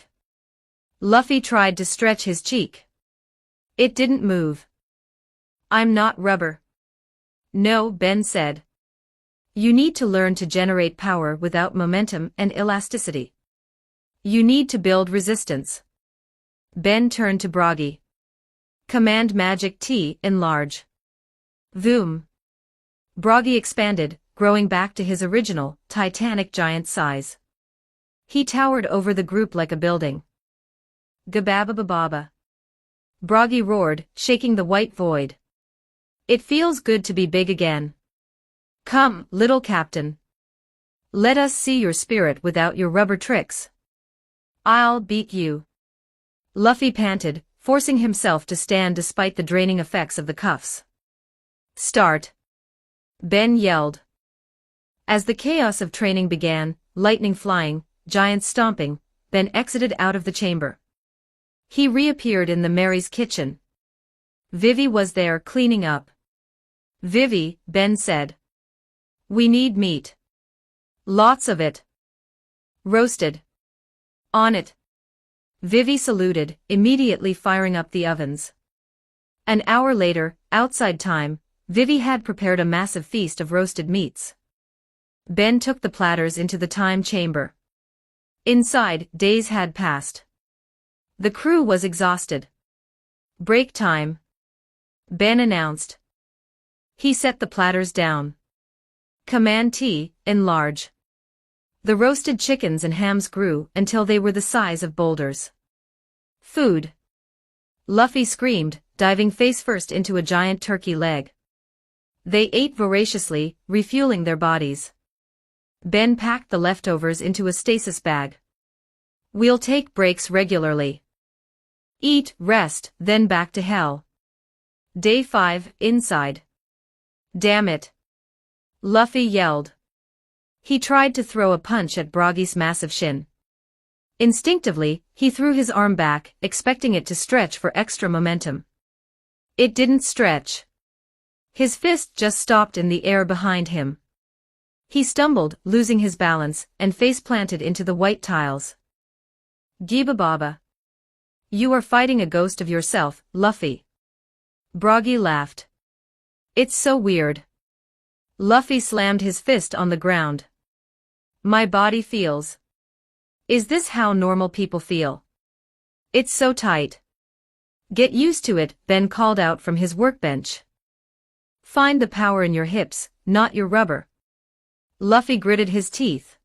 Luffy tried to stretch his cheek. It didn't move. I'm not rubber. No, Ben said. You need to learn to generate power without momentum and elasticity. You need to build resistance. Ben turned to Broggy. Command magic T enlarge. Voom. Broggy expanded, growing back to his original, titanic giant size. He towered over the group like a building. Gababababa. Broggy roared, shaking the white void. It feels good to be big again. Come, little captain. Let us see your spirit without your rubber tricks. I'll beat you. Luffy panted, forcing himself to stand despite the draining effects of the cuffs. Start. Ben yelled. As the chaos of training began, lightning flying, giants stomping, Ben exited out of the chamber. He reappeared in the Mary's kitchen. Vivi was there cleaning up. Vivi, Ben said. We need meat. Lots of it. Roasted. On it. Vivi saluted, immediately firing up the ovens. An hour later, outside time, Vivi had prepared a massive feast of roasted meats. Ben took the platters into the time chamber. Inside, days had passed. The crew was exhausted. Break time. Ben announced. He set the platters down. Command T, enlarge. The roasted chickens and hams grew until they were the size of boulders. Food. Luffy screamed, diving face first into a giant turkey leg. They ate voraciously, refueling their bodies. Ben packed the leftovers into a stasis bag. We'll take breaks regularly. Eat, rest, then back to hell. Day 5, inside. Damn it. Luffy yelled. He tried to throw a punch at Broggy's massive shin. Instinctively, he threw his arm back, expecting it to stretch for extra momentum. It didn't stretch. His fist just stopped in the air behind him. He stumbled, losing his balance, and face-planted into the white tiles. Gibababa. You are fighting a ghost of yourself, Luffy. Broggy laughed. It's so weird. Luffy slammed his fist on the ground. My body feels. Is this how normal people feel? It's so tight. Get used to it, Ben called out from his workbench. Find the power in your hips, not your rubber. Luffy gritted his teeth.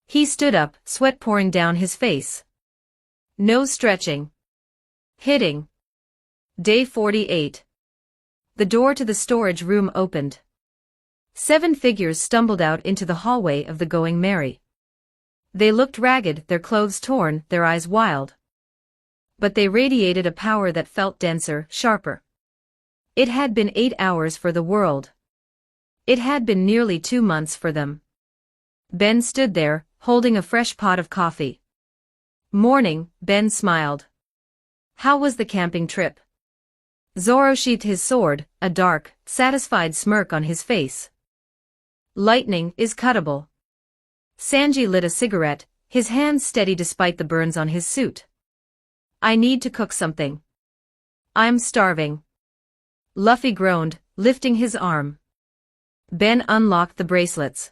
He stood up, sweat pouring down his face. No stretching. Hitting. Day 48. The door to the storage room opened. 7 figures stumbled out into the hallway of the Going Merry. They looked ragged, their clothes torn, their eyes wild. But they radiated a power that felt denser, sharper. It had been 8 hours for the world. It had been nearly 2 months for them. Ben stood there, holding a fresh pot of coffee. Morning, Ben smiled. How was the camping trip? Zoro sheathed his sword, a dark, satisfied smirk on his face. Lightning is cuttable. Sanji lit a cigarette, his hands steady despite the burns on his suit. I need to cook something. I'm starving. Luffy groaned, lifting his arm. Ben unlocked the bracelets.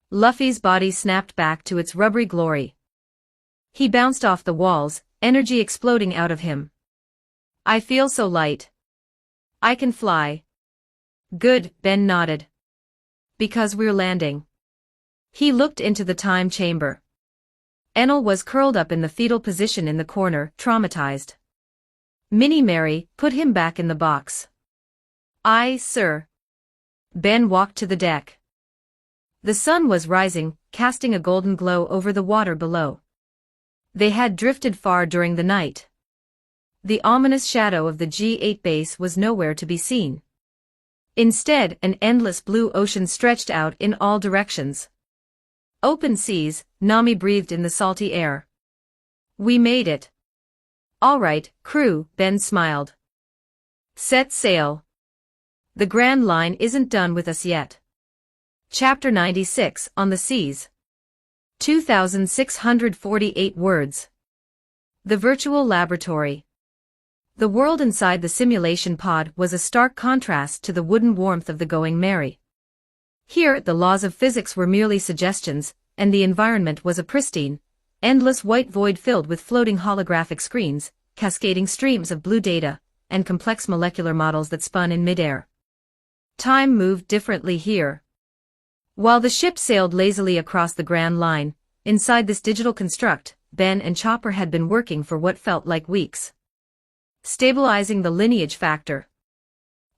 Luffy's body snapped back to its rubbery glory. He bounced off the walls, energy exploding out of him. I feel so light. I can fly. Good, Ben nodded. Because we're landing. He looked into the time chamber. Enel was curled up in the fetal position in the corner, traumatized. Minnie Mary put him back in the box. Aye, sir. Ben walked to the deck. The sun was rising, casting a golden glow over the water below. They had drifted far during the night. The ominous shadow of the G8 base was nowhere to be seen. Instead, an endless blue ocean stretched out in all directions. Open seas, Nami breathed in the salty air. We made it. All right, crew, Ben smiled. Set sail. The Grand Line isn't done with us yet. Chapter 96, On the Seas. 2,648 words. The Virtual Laboratory. The world inside the simulation pod was a stark contrast to the wooden warmth of the Going Merry. Here, the laws of physics were merely suggestions, and the environment was a pristine, endless white void filled with floating holographic screens, cascading streams of blue data, and complex molecular models that spun in midair. Time moved differently here. While the ship sailed lazily across the Grand Line, inside this digital construct, Ben and Chopper had been working for what felt like weeks. Stabilizing the lineage factor.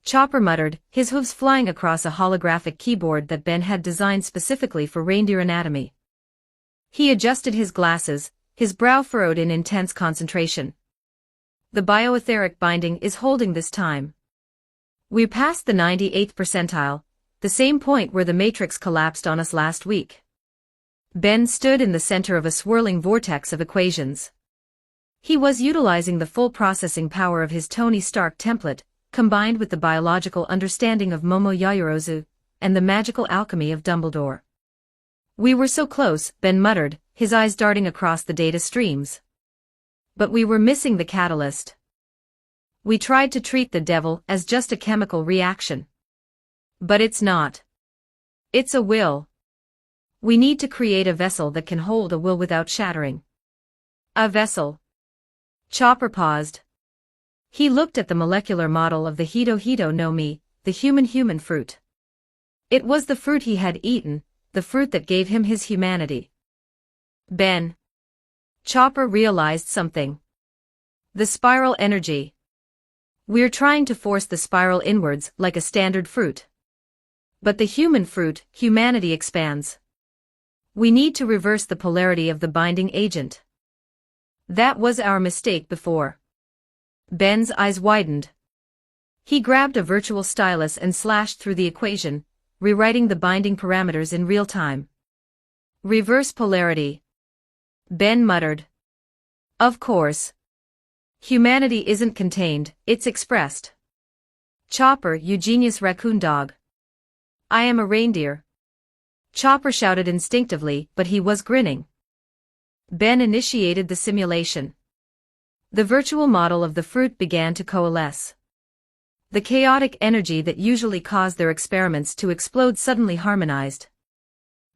Chopper muttered, his hooves flying across a holographic keyboard that Ben had designed specifically for reindeer anatomy. He adjusted his glasses, his brow furrowed in intense concentration. The bioetheric binding is holding this time. We passed the 98th percentile, the same point where the matrix collapsed on us last week. Ben stood in the center of a swirling vortex of equations. He was utilizing the full processing power of his Tony Stark template, combined with the biological understanding of Momo Yaoyorozu, and the magical alchemy of Dumbledore. We were so close, Ben muttered, his eyes darting across the data streams. But we were missing the catalyst. We tried to treat the devil as just a chemical reaction. But it's not. It's a will. We need to create a vessel that can hold a will without shattering. A vessel. Chopper paused. He looked at the molecular model of the Hito no Mi, the human fruit. It was the fruit he had eaten, the fruit that gave him his humanity. Ben. Chopper realized something. The spiral energy. We're trying to force the spiral inwards like a standard fruit. But the human fruit, humanity expands. We need to reverse the polarity of the binding agent. That was our mistake before. Ben's eyes widened. He grabbed a virtual stylus and slashed through the equation, rewriting the binding parameters in real time. Reverse polarity. Ben muttered. Of course. Humanity isn't contained, it's expressed. Chopper, you genius raccoon dog. I am a reindeer. Chopper shouted instinctively, but he was grinning. Ben initiated the simulation. The virtual model of the fruit began to coalesce. The chaotic energy that usually caused their experiments to explode suddenly harmonized.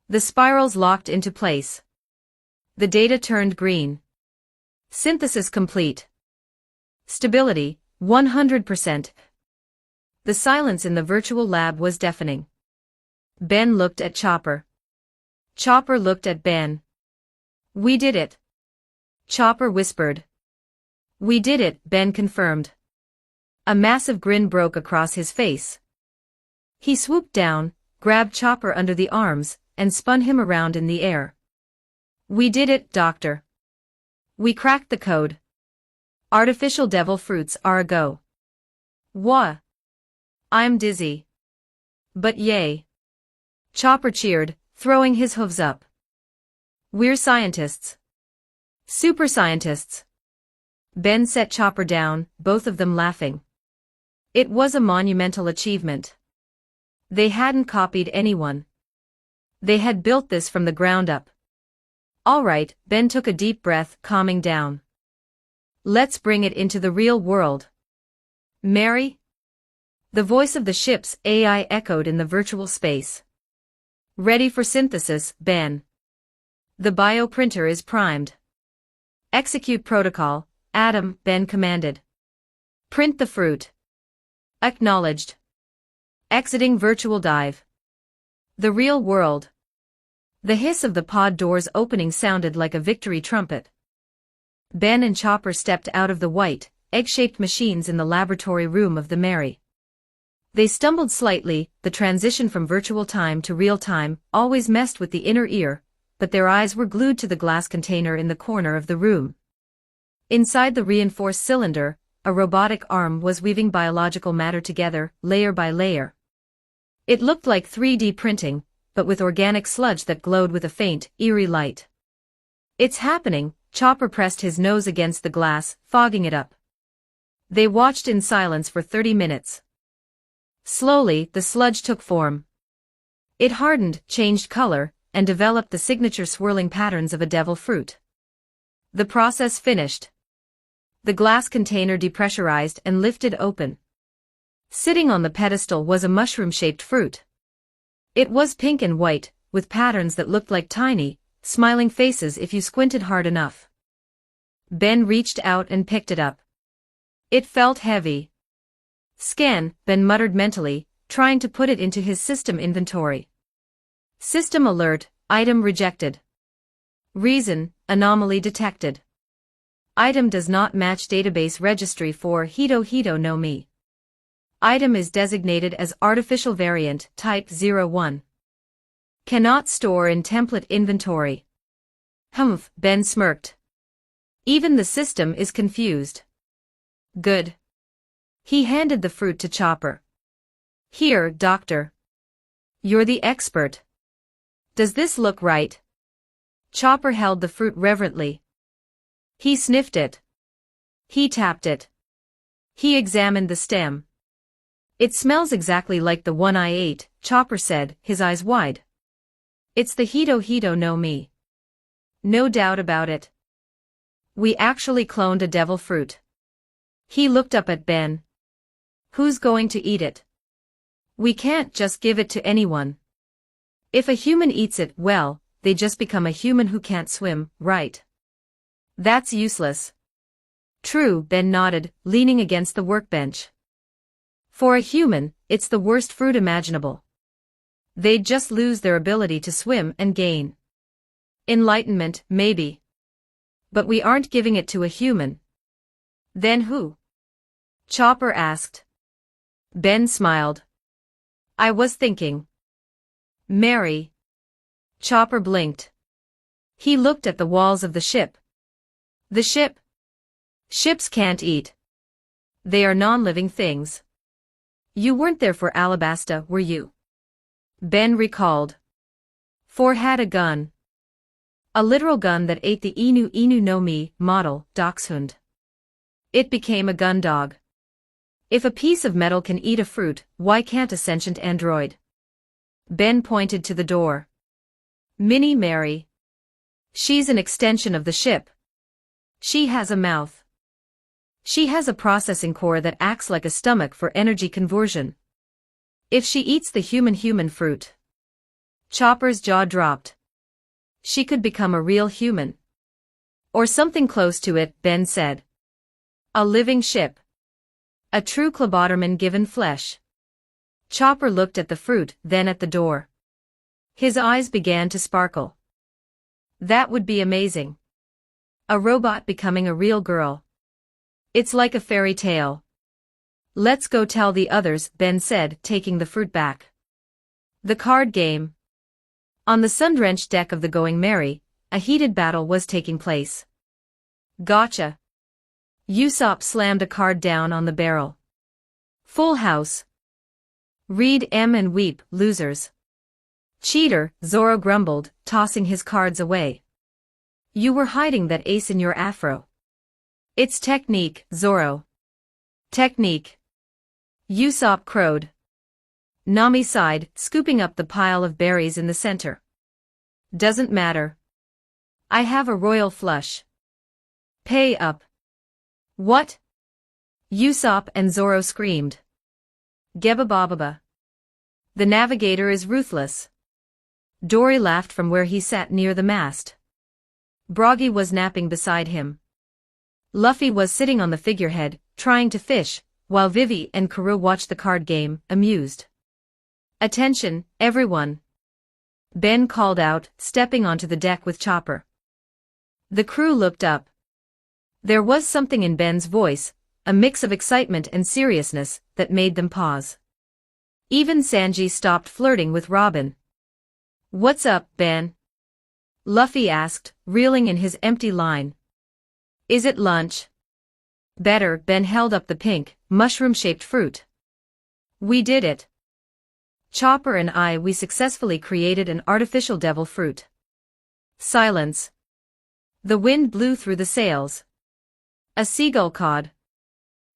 The spirals locked into place. The data turned green. Synthesis complete. Stability, 100%. The silence in the virtual lab was deafening. Ben looked at Chopper. Chopper looked at Ben. We did it. Chopper whispered. We did it, Ben confirmed. A massive grin broke across his face. He swooped down, grabbed Chopper under the arms, and spun him around in the air. We did it, Doctor. We cracked the code. Artificial devil fruits are a go. Wah. I'm dizzy. But yay. Chopper cheered, throwing his hooves up. We're scientists. Super scientists. Ben set Chopper down, both of them laughing. It was a monumental achievement. They hadn't copied anyone. They had built this from the ground up. All right, Ben took a deep breath, calming down. Let's bring it into the real world. Mary? The voice of the ship's AI echoed in the virtual space. Ready for synthesis, Ben. The bioprinter is primed. Execute protocol, Adam, Ben commanded. Print the fruit. Acknowledged. Exiting virtual dive. The real world. The hiss of the pod doors opening sounded like a victory trumpet. Ben and Chopper stepped out of the white, egg-shaped machines in the laboratory room of the Mary. They stumbled slightly, the transition from virtual time to real time always messed with the inner ear, but their eyes were glued to the glass container in the corner of the room. Inside the reinforced cylinder, a robotic arm was weaving biological matter together, layer by layer. It looked like 3D printing, but with organic sludge that glowed with a faint, eerie light. It's happening, Chopper pressed his nose against the glass, fogging it up. They watched in silence for 30 minutes. Slowly, the sludge took form. It hardened, changed color, and developed the signature swirling patterns of a devil fruit. The process finished. The glass container depressurized and lifted open. Sitting on the pedestal was a mushroom-shaped fruit. It was pink and white, with patterns that looked like tiny, smiling faces if you squinted hard enough. Ben reached out and picked it up. It felt heavy. Scan, Ben muttered mentally, trying to put it into his system inventory. System alert, item rejected. Reason, anomaly detected. Item does not match database registry for Hito no Mi. Item is designated as artificial variant, type 01. Cannot store in template inventory. Humph, Ben smirked. Even the system is confused. Good. He handed the fruit to Chopper. Here, doctor. You're the expert. Does this look right? Chopper held the fruit reverently. He sniffed it. He tapped it. He examined the stem. It smells exactly like the one I ate, Chopper said, his eyes wide. It's the Hito no Mi. No doubt about it. We actually cloned a devil fruit. He looked up at Ben. Who's going to eat it? We can't just give it to anyone. If a human eats it, well, they just become a human who can't swim, right? That's useless. True, Ben nodded, leaning against the workbench. For a human, it's the worst fruit imaginable. They'd just lose their ability to swim and gain enlightenment, maybe. But we aren't giving it to a human. Then who? Chopper asked. Ben smiled. I was thinking. Mary. Chopper blinked. He looked at the walls of the ship. The ship? Ships can't eat. They are non-living things. You weren't there for Alabasta, were you? Ben recalled. For had a gun. A literal gun that ate the Inu no Mi model, Dachshund. It became a gun dog. If a piece of metal can eat a fruit, why can't a sentient android? Ben pointed to the door. Mini Mary. She's an extension of the ship. She has a mouth. She has a processing core that acts like a stomach for energy conversion. If she eats the human fruit. Chopper's jaw dropped. She could become a real human. Or something close to it, Ben said. A living ship. A true Cloboterman given flesh. Chopper looked at the fruit, then at the door. His eyes began to sparkle. That would be amazing. A robot becoming a real girl. It's like a fairy tale. Let's go tell the others, Ben said, taking the fruit back. The card game. On the sun-drenched deck of the Going Merry, a heated battle was taking place. Gotcha. Usopp slammed a card down on the barrel. Full house. Read M and weep, losers. Cheater, Zoro grumbled, tossing his cards away. You were hiding that ace in your afro. It's technique, Zoro. Technique. Usopp crowed. Nami sighed, scooping up the pile of berries in the center. Doesn't matter. I have a royal flush. Pay up. What? Usopp and Zoro screamed. Gebabababa. The navigator is ruthless. Dory laughed from where he sat near the mast. Broggy was napping beside him. Luffy was sitting on the figurehead, trying to fish, while Vivi and Karoo watched the card game, amused. "Attention, everyone," Ben called out, stepping onto the deck with Chopper. The crew looked up. There was something in Ben's voice, a mix of excitement and seriousness, that made them pause. Even Sanji stopped flirting with Robin. "What's up, Ben?" Luffy asked, reeling in his empty line. "Is it lunch?" "Better." Ben held up the pink, mushroom-shaped fruit. "We did it. Chopper and we successfully created an artificial devil fruit." Silence. The wind blew through the sails. A seagull cawed.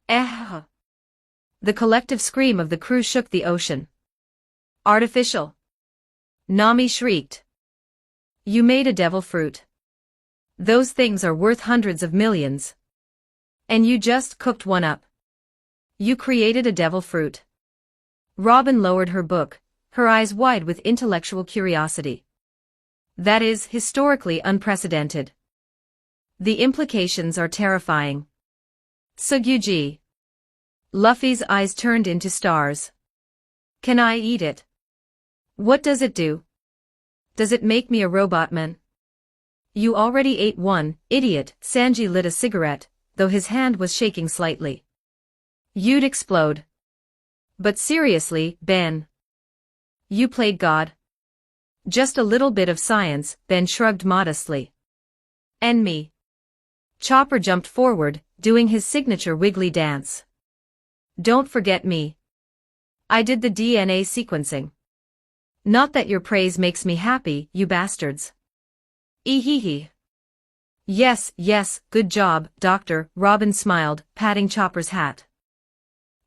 Eh! The collective scream of the crew shook the ocean. "Artificial!" Nami shrieked. "You made a devil fruit. Those things are worth hundreds of millions. And you just cooked one up. You created a devil fruit." Robin lowered her book, her eyes wide with intellectual curiosity. "That is historically unprecedented. The implications are terrifying." "Sugyuji." Luffy's eyes turned into stars. "Can I eat it? What does it do? Does it make me a robotman?" "You already ate one, idiot." Sanji lit a cigarette, though his hand was shaking slightly. "You'd explode." "But seriously, Ben. You played God." "Just a little bit of science," Ben shrugged modestly. "And me." Chopper jumped forward, doing his signature wiggly dance. "Don't forget me. I did the DNA sequencing." "Not that your praise makes me happy, you bastards." "Ehehe." Yes, good job, Doctor," Robin smiled, patting Chopper's hat.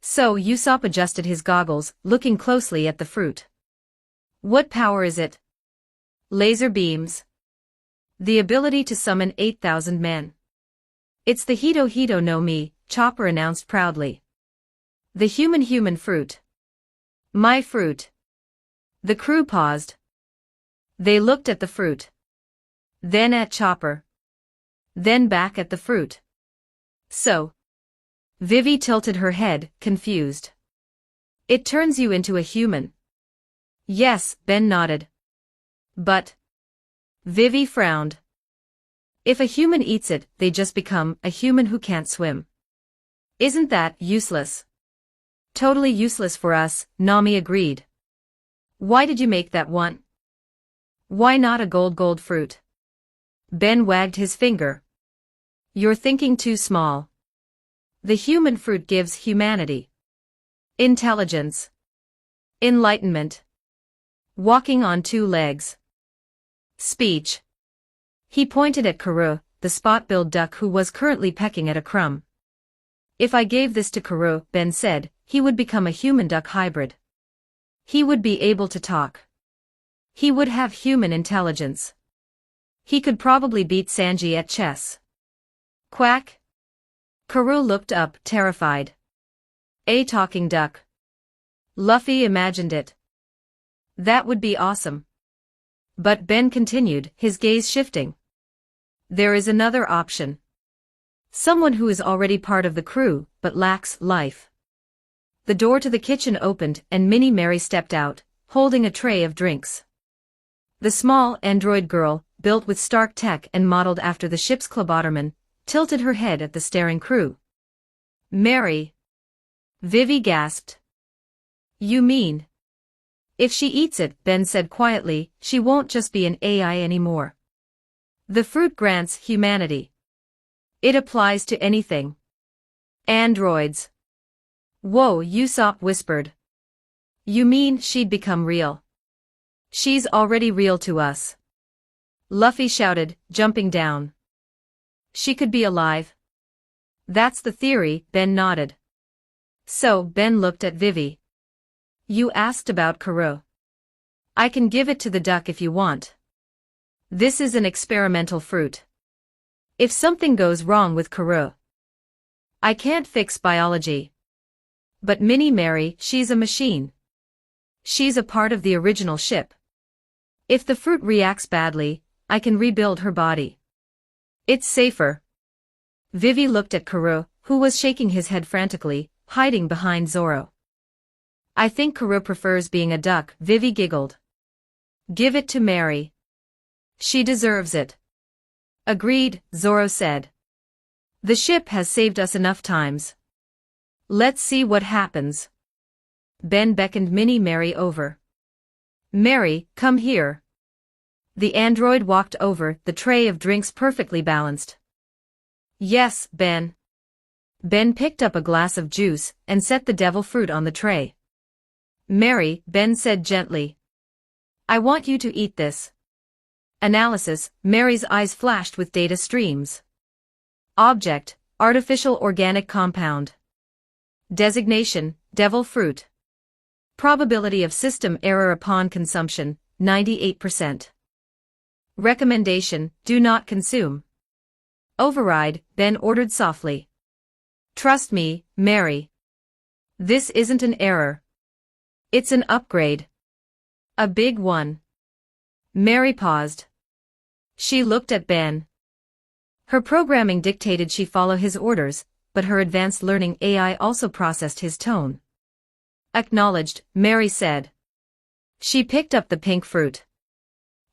So Usopp adjusted his goggles, looking closely at the fruit. "What power is it?" "Laser beams. The ability to summon 8,000 men. It's the Hito no Mi," Chopper announced proudly. "The human fruit. My fruit." The crew paused. They looked at the fruit. Then at Chopper. Then back at the fruit. "So?" Vivi tilted her head, confused. "It turns you into a human." "Yes," Ben nodded. "But..." Vivi frowned. "If a human eats it, they just become a human who can't swim. Isn't that useless?" "Totally useless for us," Nami agreed. "Why did you make that one? Why not a gold fruit?" Ben wagged his finger. "You're thinking too small. The human fruit gives humanity. Intelligence. Enlightenment. Walking on two legs. Speech." He pointed at Karoo, the spot-billed duck who was currently pecking at a crumb. "If I gave this to Karoo," Ben said, "he would become a human-duck hybrid. He would be able to talk. He would have human intelligence. He could probably beat Sanji at chess." "Quack." Karoo looked up, terrified. "A talking duck." Luffy imagined it. "That would be awesome." But Ben continued, his gaze shifting. "There is another option. Someone who is already part of the crew, but lacks life." The door to the kitchen opened and Minnie Mary stepped out, holding a tray of drinks. The small android girl, built with Stark tech and modeled after the ship's Cloboterman, tilted her head at the staring crew. "Mary." Vivi gasped. "You mean..." "If she eats it," Ben said quietly, "she won't just be an AI anymore. The fruit grants humanity. It applies to anything. Androids." "Whoa," Usopp whispered. "You mean she'd become real?" "She's already real to us," Luffy shouted, jumping down. "She could be alive?" "That's the theory," Ben nodded. So Ben looked at Vivi. "You asked about Karoo. I can give it to the duck if you want. This is an experimental fruit. If something goes wrong with Karoo, I can't fix biology. But Minnie Mary, she's a machine. She's a part of the original ship. If the fruit reacts badly, I can rebuild her body. It's safer." Vivi looked at Kuru, who was shaking his head frantically, hiding behind Zoro. I think Kuru prefers being a duck, Vivi giggled. Give it to Mary. She deserves it. Agreed, Zoro said. The ship has saved us enough times. Let's see what happens. Ben beckoned Mini Mary over. Mary, come here. The android walked over, the tray of drinks perfectly balanced. Yes, Ben. Ben picked up a glass of juice and set the devil fruit on the tray. Mary, Ben said gently. I want you to eat this. Analysis, Mary's eyes flashed with data streams. Object, artificial organic compound. Designation, devil fruit. Probability of system error upon consumption, 98%. Recommendation, do not consume. Override, Ben ordered softly. Trust me, Mary. This isn't an error. It's an upgrade. A big one. Mary paused. She looked at Ben. Her programming dictated she follow his orders, but her advanced learning AI also processed his tone. Acknowledged, Mary said. She picked up the pink fruit.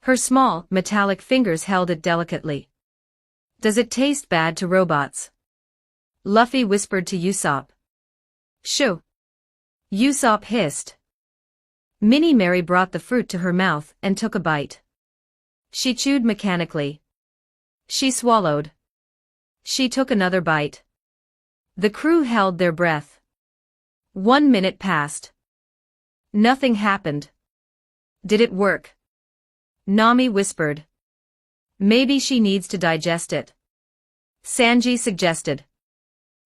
Her small, metallic fingers held it delicately. Does it taste bad to robots? Luffy whispered to Usopp. Shoo. Usopp hissed. Mini Mary brought the fruit to her mouth and took a bite. She chewed mechanically. She swallowed. She took another bite. The crew held their breath. 1 minute passed. Nothing happened. Did it work? Nami whispered. Maybe she needs to digest it. Sanji suggested.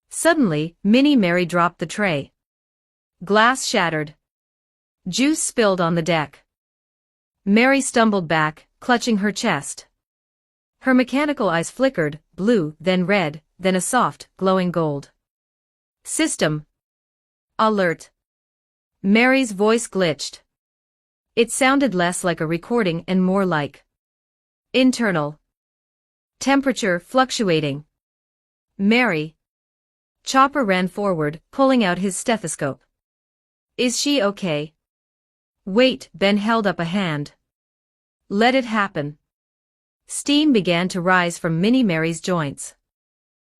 Suddenly, Mini Mary dropped the tray. Glass shattered. Juice spilled on the deck. Mary stumbled back, clutching her chest. Her mechanical eyes flickered, blue, then red, then a soft, glowing gold. System. Alert. Mary's voice glitched. It sounded less like a recording and more like internal. Temperature fluctuating. Mary. Chopper ran forward, pulling out his stethoscope. Is she okay? Wait, Ben held up a hand. Let it happen. Steam began to rise from Mini Mary's joints.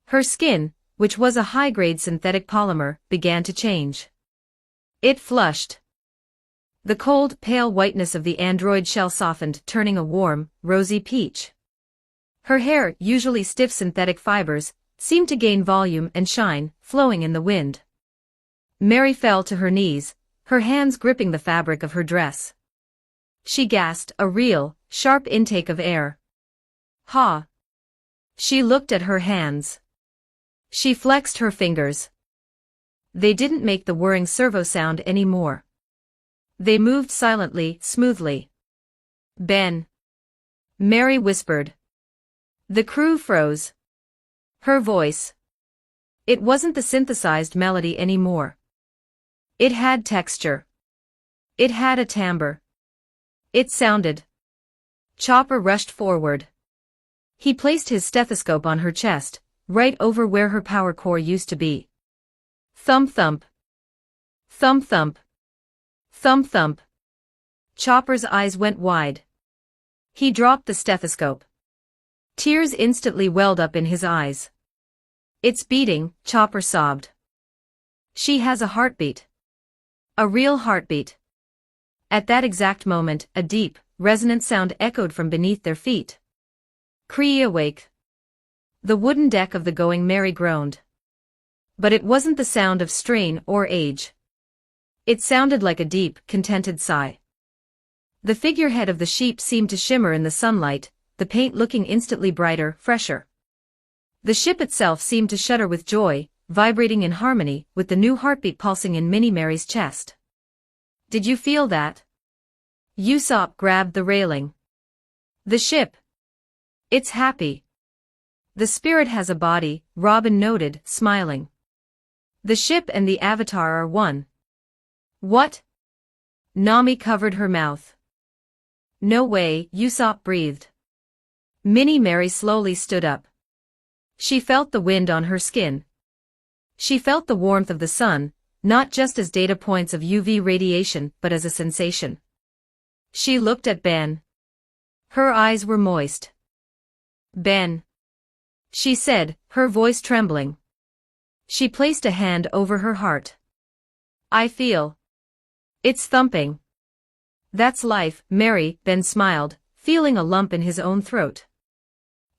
Her skin, which was a high-grade synthetic polymer, began to change. It flushed. The cold, pale whiteness of the android shell softened, turning a warm, rosy peach. Her hair, usually stiff synthetic fibers, seemed to gain volume and shine, flowing in the wind. Mary fell to her knees, her hands gripping the fabric of her dress. She gasped, a real, sharp intake of air. Ha! She looked at her hands. She flexed her fingers. They didn't make the whirring servo sound anymore. They moved silently, smoothly. Ben. Mary whispered. The crew froze. Her voice. It wasn't the synthesized melody anymore. It had texture. It had a timbre. It sounded. Chopper rushed forward. He placed his stethoscope on her chest, right over where her power core used to be. Thump thump. Thump thump. Thump thump. Chopper's eyes went wide. He dropped the stethoscope. Tears instantly welled up in his eyes. It's beating, Chopper sobbed. She has a heartbeat. A real heartbeat. At that exact moment, a deep, resonant sound echoed from beneath their feet. Kree awake. The wooden deck of the Going Merry groaned. But it wasn't the sound of strain or age. It sounded like a deep, contented sigh. The figurehead of the sheep seemed to shimmer in the sunlight, the paint looking instantly brighter, fresher. The ship itself seemed to shudder with joy, vibrating in harmony with the new heartbeat pulsing in Mini Mary's chest. Did you feel that? Usopp grabbed the railing. The ship. It's happy. The spirit has a body, Robin noted, smiling. The ship and the Avatar are one. What? Nami covered her mouth. No way, Usopp breathed. Mini Mary slowly stood up. She felt the wind on her skin. She felt the warmth of the sun, not just as data points of UV radiation but as a sensation. She looked at Ben. Her eyes were moist. Ben, she said, her voice trembling. She placed a hand over her heart. I feel. It's thumping. That's life, Mary, Ben smiled, feeling a lump in his own throat.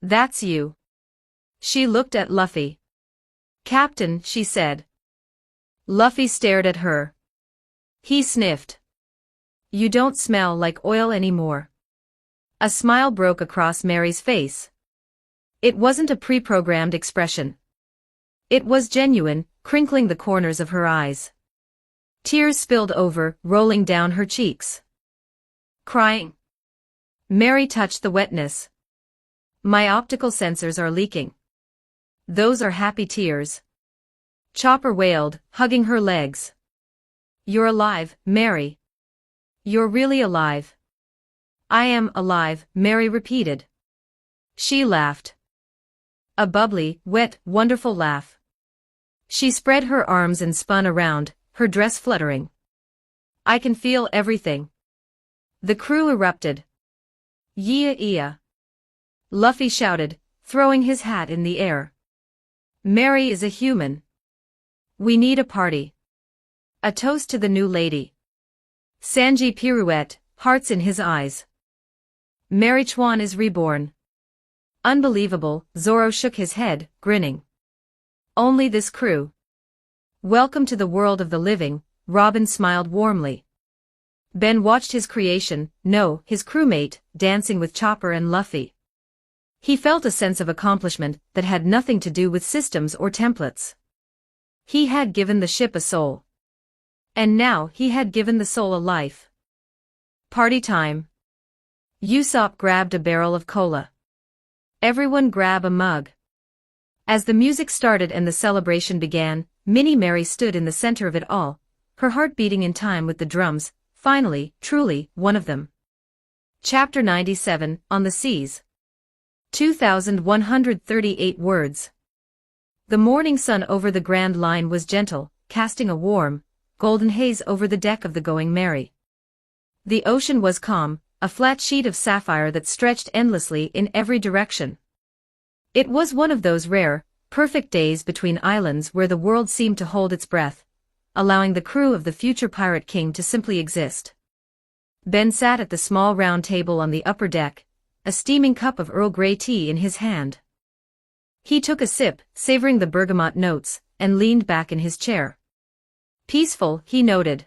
That's you. She looked at Luffy. Captain, she said. Luffy stared at her. He sniffed. You don't smell like oil anymore. A smile broke across Mary's face. It wasn't a pre-programmed expression. It was genuine, crinkling the corners of her eyes. Tears spilled over, rolling down her cheeks. Crying. Mary touched the wetness. My optical sensors are leaking. Those are happy tears. Chopper wailed, hugging her legs. You're alive, Mary. You're really alive. I am alive, Mary repeated. She laughed. A bubbly, wet, wonderful laugh. She spread her arms and spun around, her dress fluttering. I can feel everything. The crew erupted. Yeah, yeah. Luffy shouted, throwing his hat in the air. Mary is a human. We need a party. A toast to the new lady. Sanji pirouette, hearts in his eyes. Mary Chuan is reborn. Unbelievable, Zoro shook his head, grinning. Only this crew. Welcome to the world of the living, Robin smiled warmly. Ben watched his creation, no, his crewmate, dancing with Chopper and Luffy. He felt a sense of accomplishment that had nothing to do with systems or templates. He had given the ship a soul. And now he had given the soul a life. Party time. Usopp grabbed a barrel of cola. Everyone grab a mug. As the music started and the celebration began, Minnie Mary stood in the center of it all, her heart beating in time with the drums, finally, truly, one of them. Chapter 97, On the Seas. 2,138 words. The morning sun over the Grand Line was gentle, casting a warm, golden haze over the deck of the Going Merry. The ocean was calm, a flat sheet of sapphire that stretched endlessly in every direction. It was one of those rare, perfect days between islands where the world seemed to hold its breath, allowing the crew of the future Pirate King to simply exist. Ben sat at the small round table on the upper deck, a steaming cup of Earl Grey tea in his hand. He took a sip, savoring the bergamot notes, and leaned back in his chair. Peaceful, he noted.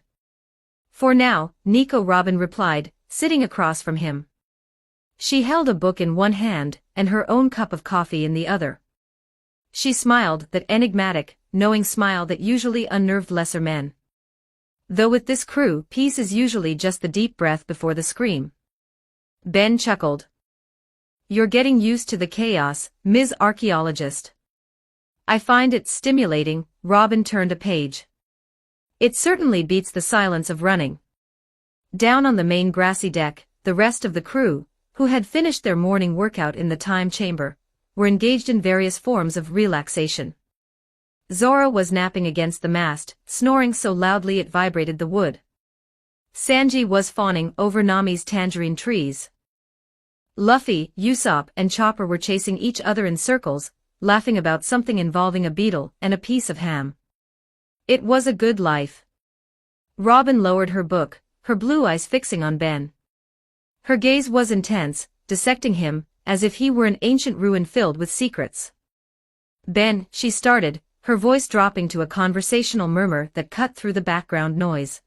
For now, Nico, Robin replied, sitting across from him. She held a book in one hand, and her own cup of coffee in the other. She smiled, that enigmatic, knowing smile that usually unnerved lesser men. Though with this crew, peace is usually just the deep breath before the scream. Ben chuckled. You're getting used to the chaos, Ms. Archaeologist. I find it stimulating, Robin turned a page. It certainly beats the silence of running. Down on the main grassy deck, the rest of the crew, who had finished their morning workout in the time chamber, were engaged in various forms of relaxation. Zoro was napping against the mast, snoring so loudly it vibrated the wood. Sanji was fawning over Nami's tangerine trees. Luffy, Usopp, and Chopper were chasing each other in circles, laughing about something involving a beetle and a piece of ham. It was a good life. Robin lowered her book, her blue eyes fixing on Ben. Her gaze was intense, dissecting him, as if he were an ancient ruin filled with secrets. Ben, she started, her voice dropping to a conversational murmur that cut through the background noise.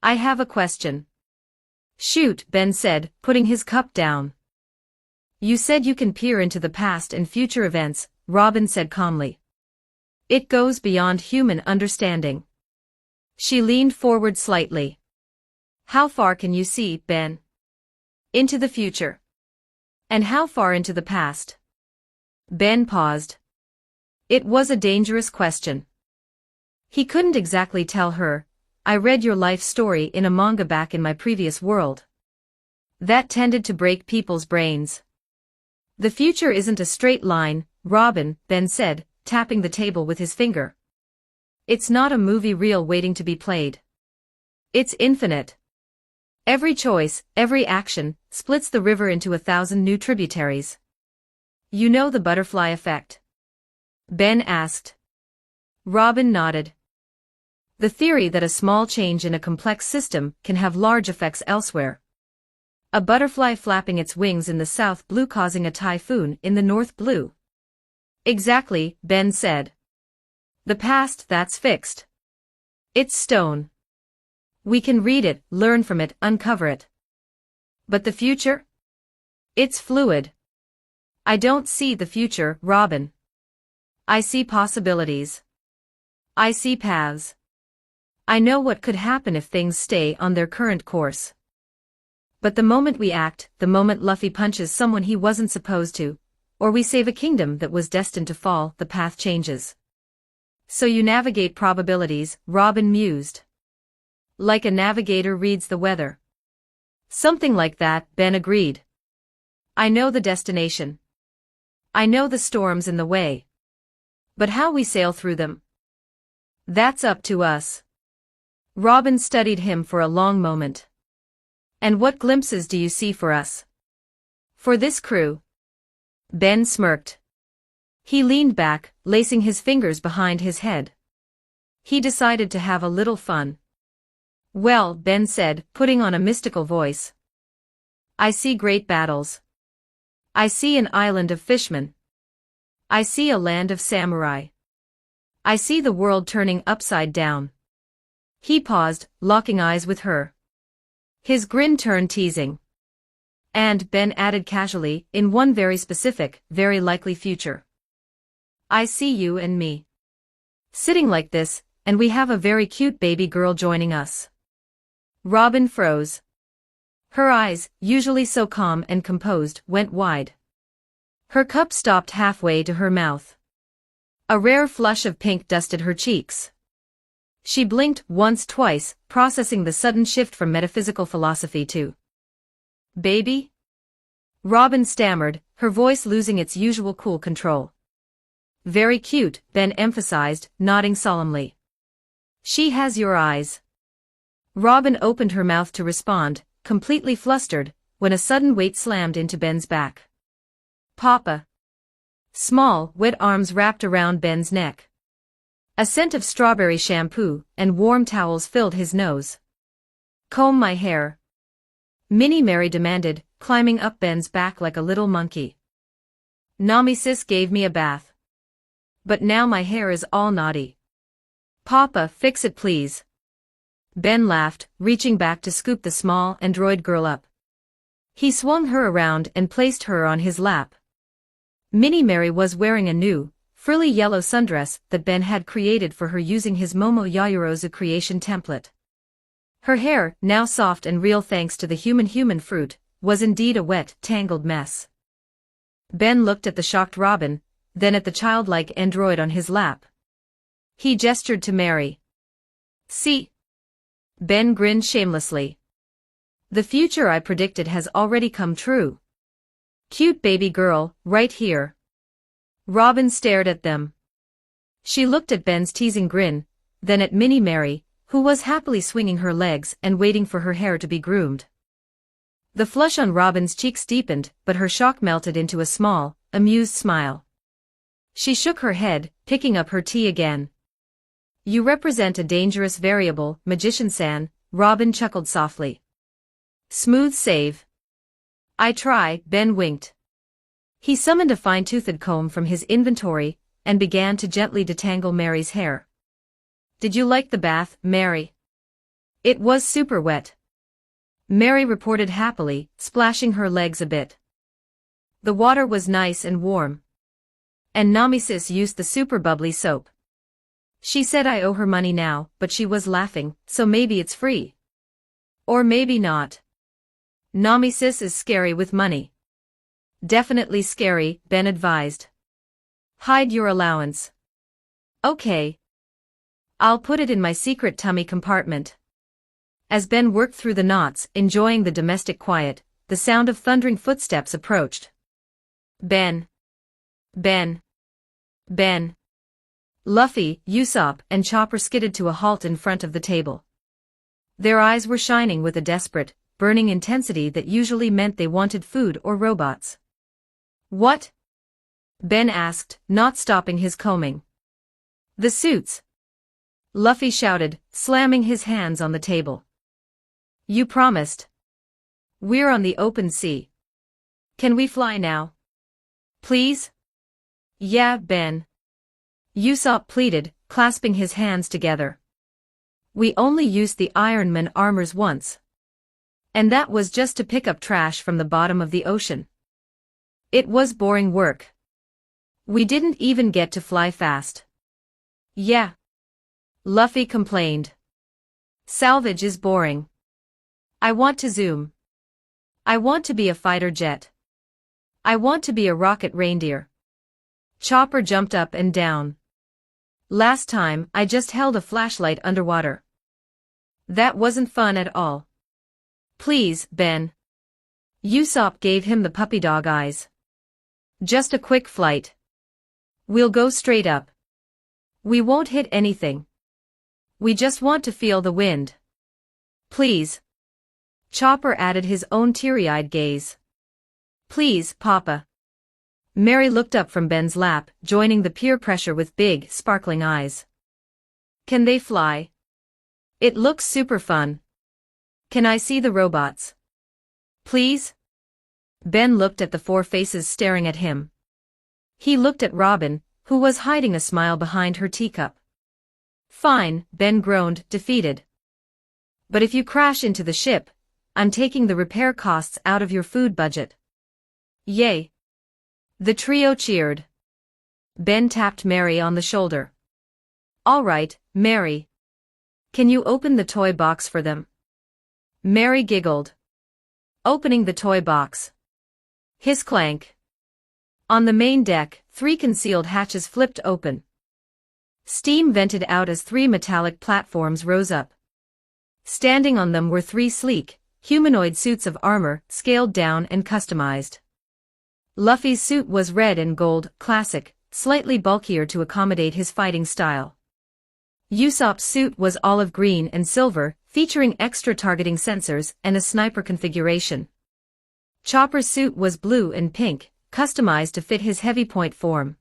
I have a question. Shoot, Ben said, putting his cup down. You said you can peer into the past and future events, Robin said calmly. It goes beyond human understanding. She leaned forward slightly. How far can you see, Ben? Into the future. And how far into the past? Ben paused. It was a dangerous question. He couldn't exactly tell her, I read your life story in a manga back in my previous world. That tended to break people's brains. The future isn't a straight line, Robin, Ben said, tapping the table with his finger. It's not a movie reel waiting to be played. It's infinite. Every choice, every action, splits the river into 1,000 new tributaries. You know the butterfly effect? Ben asked. Robin nodded. The theory that a small change in a complex system can have large effects elsewhere. A butterfly flapping its wings in the south blue causing a typhoon in the north blue. Exactly, Ben said. The past, that's fixed. It's stone. We can read it, learn from it, uncover it. But the future? It's fluid. I don't see the future, Robin. I see possibilities. I see paths. I know what could happen if things stay on their current course. But the moment we act, the moment Luffy punches someone he wasn't supposed to, or we save a kingdom that was destined to fall, the path changes. So you navigate probabilities, Robin mused. Like a navigator reads the weather. Something like that, Ben agreed. I know the destination. I know the storms in the way. But how we sail through them? That's up to us. Robin studied him for a long moment. And what glimpses do you see for us? For this crew? Ben smirked. He leaned back, lacing his fingers behind his head. He decided to have a little fun. Well, Ben said, putting on a mystical voice. I see great battles. I see an island of fishmen. I see a land of samurai. I see the world turning upside down. He paused, locking eyes with her. His grin turned teasing. And, Ben added casually, in one very specific, very likely future. I see you and me. Sitting like this, and we have a very cute baby girl joining us. Robin froze. Her eyes, usually so calm and composed, went wide. Her cup stopped halfway to her mouth. A rare flush of pink dusted her cheeks. She blinked once, twice, processing the sudden shift from metaphysical philosophy to baby? Robin stammered, her voice losing its usual cool control. Very cute, Ben emphasized, nodding solemnly. She has your eyes. Robin opened her mouth to respond, completely flustered, when a sudden weight slammed into Ben's back. Papa. Small, wet arms wrapped around Ben's neck. A scent of strawberry shampoo and warm towels filled his nose. Comb my hair. Minnie Mary demanded, climbing up Ben's back like a little monkey. Nami-sis gave me a bath. But now my hair is all knotty. Papa, fix it please. Ben laughed, reaching back to scoop the small android girl up. He swung her around and placed her on his lap. Minnie Mary was wearing a new, frilly yellow sundress that Ben had created for her using his Momo Yayorozu creation template. Her hair, now soft and real thanks to the human fruit, was indeed a wet, tangled mess. Ben looked at the shocked Robin, then at the childlike android on his lap. He gestured to Mary. See? Ben grinned shamelessly. The future I predicted has already come true. Cute baby girl, right here. Robin stared at them. She looked at Ben's teasing grin, then at Minnie Mary, who was happily swinging her legs and waiting for her hair to be groomed. The flush on Robin's cheeks deepened, but her shock melted into a small, amused smile. She shook her head, picking up her tea again. You represent a dangerous variable, Magician-san, Robin chuckled softly. Smooth save. I try, Ben winked. He summoned a fine-toothed comb from his inventory, and began to gently detangle Mary's hair. Did you like the bath, Mary? It was super wet. Mary reported happily, splashing her legs a bit. The water was nice and warm. And Nami-sis used the super bubbly soap. She said I owe her money now, but she was laughing, so maybe it's free. Or maybe not. Nami-sis is scary with money. Definitely scary, Ben advised. Hide your allowance. Okay. I'll put it in my secret tummy compartment. As Ben worked through the knots, enjoying the domestic quiet, the sound of thundering footsteps approached. Ben. Ben. Ben, Luffy, Usopp, and Chopper skidded to a halt in front of the table. Their eyes were shining with a desperate, burning intensity that usually meant they wanted food or robots. What? Ben asked, not stopping his combing. The suits. Luffy shouted, slamming his hands on the table. You promised. We're on the open sea. Can we fly now? Please? Yeah, Ben. Usopp pleaded, clasping his hands together. We only used the Iron Man armors once. And that was just to pick up trash from the bottom of the ocean. It was boring work. We didn't even get to fly fast. Yeah. Luffy complained. Salvage is boring. I want to zoom. I want to be a fighter jet. I want to be a rocket reindeer. Chopper jumped up and down. Last time, I just held a flashlight underwater. That wasn't fun at all. Please, Ben. Usopp gave him the puppy dog eyes. Just a quick flight. We'll go straight up. We won't hit anything. We just want to feel the wind. Please. Chopper added his own teary-eyed gaze. Please, Papa. Mary looked up from Ben's lap, joining the peer pressure with big, sparkling eyes. Can they fly? It looks super fun. Can I see the robots? Please? Ben looked at the four faces staring at him. He looked at Robin, who was hiding a smile behind her teacup. Fine, Ben groaned, defeated. But if you crash into the ship, I'm taking the repair costs out of your food budget. Yay. The trio cheered. Ben tapped Mary on the shoulder. All right, Mary. Can you open the toy box for them? Mary giggled. Opening the toy box. Hiss clank. On the main deck, 3 concealed hatches flipped open. Steam vented out as 3 metallic platforms rose up. Standing on them were 3 sleek, humanoid suits of armor, scaled down and customized. Luffy's suit was red and gold, classic, slightly bulkier to accommodate his fighting style. Usopp's suit was olive green and silver, featuring extra targeting sensors and a sniper configuration. Chopper's suit was blue and pink, customized to fit his heavy point form.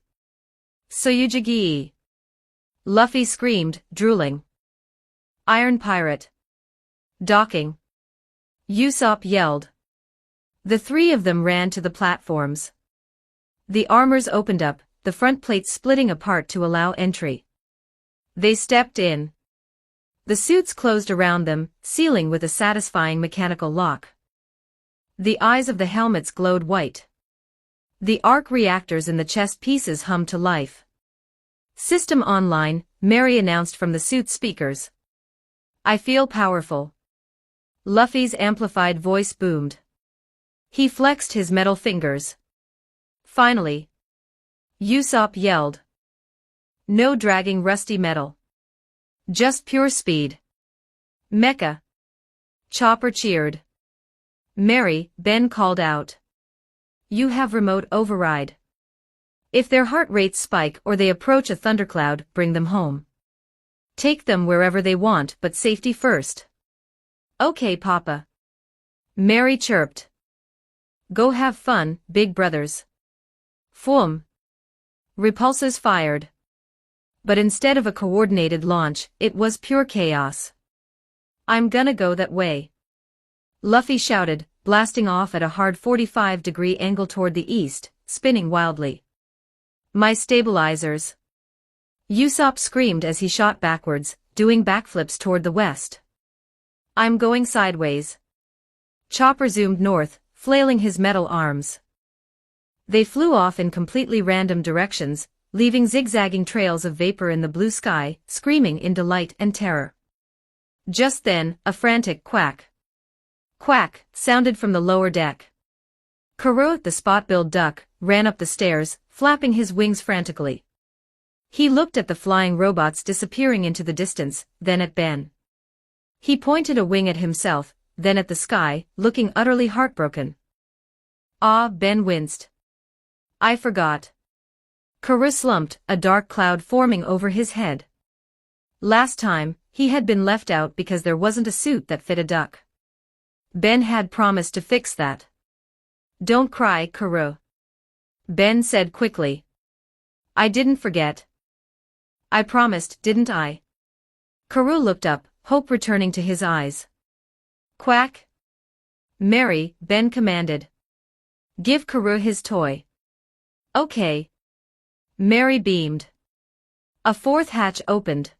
Soyujigi! Luffy screamed, drooling. Iron Pirate. Docking. Usopp yelled. The 3 of them ran to the platforms. The armors opened up, the front plates splitting apart to allow entry. They stepped in. The suits closed around them, sealing with a satisfying mechanical lock. The eyes of the helmets glowed white. The arc reactors in the chest pieces hummed to life. System online, Mary announced from the suit speakers. I feel powerful. Luffy's amplified voice boomed. He flexed his metal fingers. Finally. Usopp yelled. No dragging rusty metal. Just pure speed. Mecha. Chopper cheered. Mary, Ben called out. You have remote override. If their heart rates spike or they approach a thundercloud, bring them home. Take them wherever they want, but safety first. Okay, Papa. Mary chirped. Go have fun, big brothers. Foom. Repulsors fired. But instead of a coordinated launch, it was pure chaos. I'm gonna go that way. Luffy shouted, blasting off at a hard 45-degree angle toward the east, spinning wildly. My stabilizers. Usopp screamed as he shot backwards, doing backflips toward the west. I'm going sideways. Chopper zoomed north, flailing his metal arms. They flew off in completely random directions, leaving zigzagging trails of vapor in the blue sky, screaming in delight and terror. Just then, a frantic quack. Quack, sounded from the lower deck. Karot the spot-billed duck, ran up the stairs, flapping his wings frantically. He looked at the flying robots disappearing into the distance, then at Ben. He pointed a wing at himself, then at the sky, looking utterly heartbroken. Ah, Ben winced. I forgot. Karoo slumped, a dark cloud forming over his head. Last time, he had been left out because there wasn't a suit that fit a duck. Ben had promised to fix that. Don't cry, Karoo. Ben said quickly. I didn't forget. I promised, didn't I? Karoo looked up, hope returning to his eyes. Quack. Mary, Ben commanded. Give Karoo his toy. Okay. Mary beamed. A fourth hatch opened.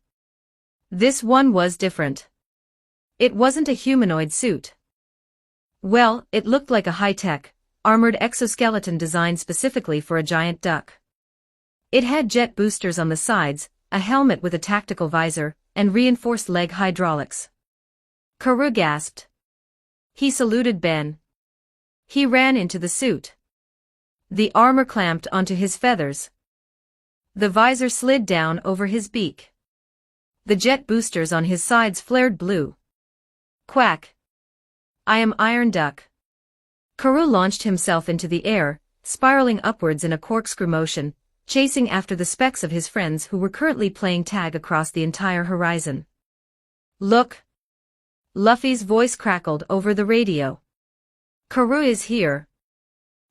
This one was different. It wasn't a humanoid suit. Well, it looked like a high-tech, armored exoskeleton designed specifically for a giant duck. It had jet boosters on the sides, a helmet with a tactical visor, and reinforced leg hydraulics. Karoo gasped. He saluted Ben. He ran into the suit. The armor clamped onto his feathers. The visor slid down over his beak. The jet boosters on his sides flared blue. Quack. I am Iron Duck. Karoo launched himself into the air, spiraling upwards in a corkscrew motion, chasing after the specks of his friends who were currently playing tag across the entire horizon. Look. Luffy's voice crackled over the radio. Karoo is here.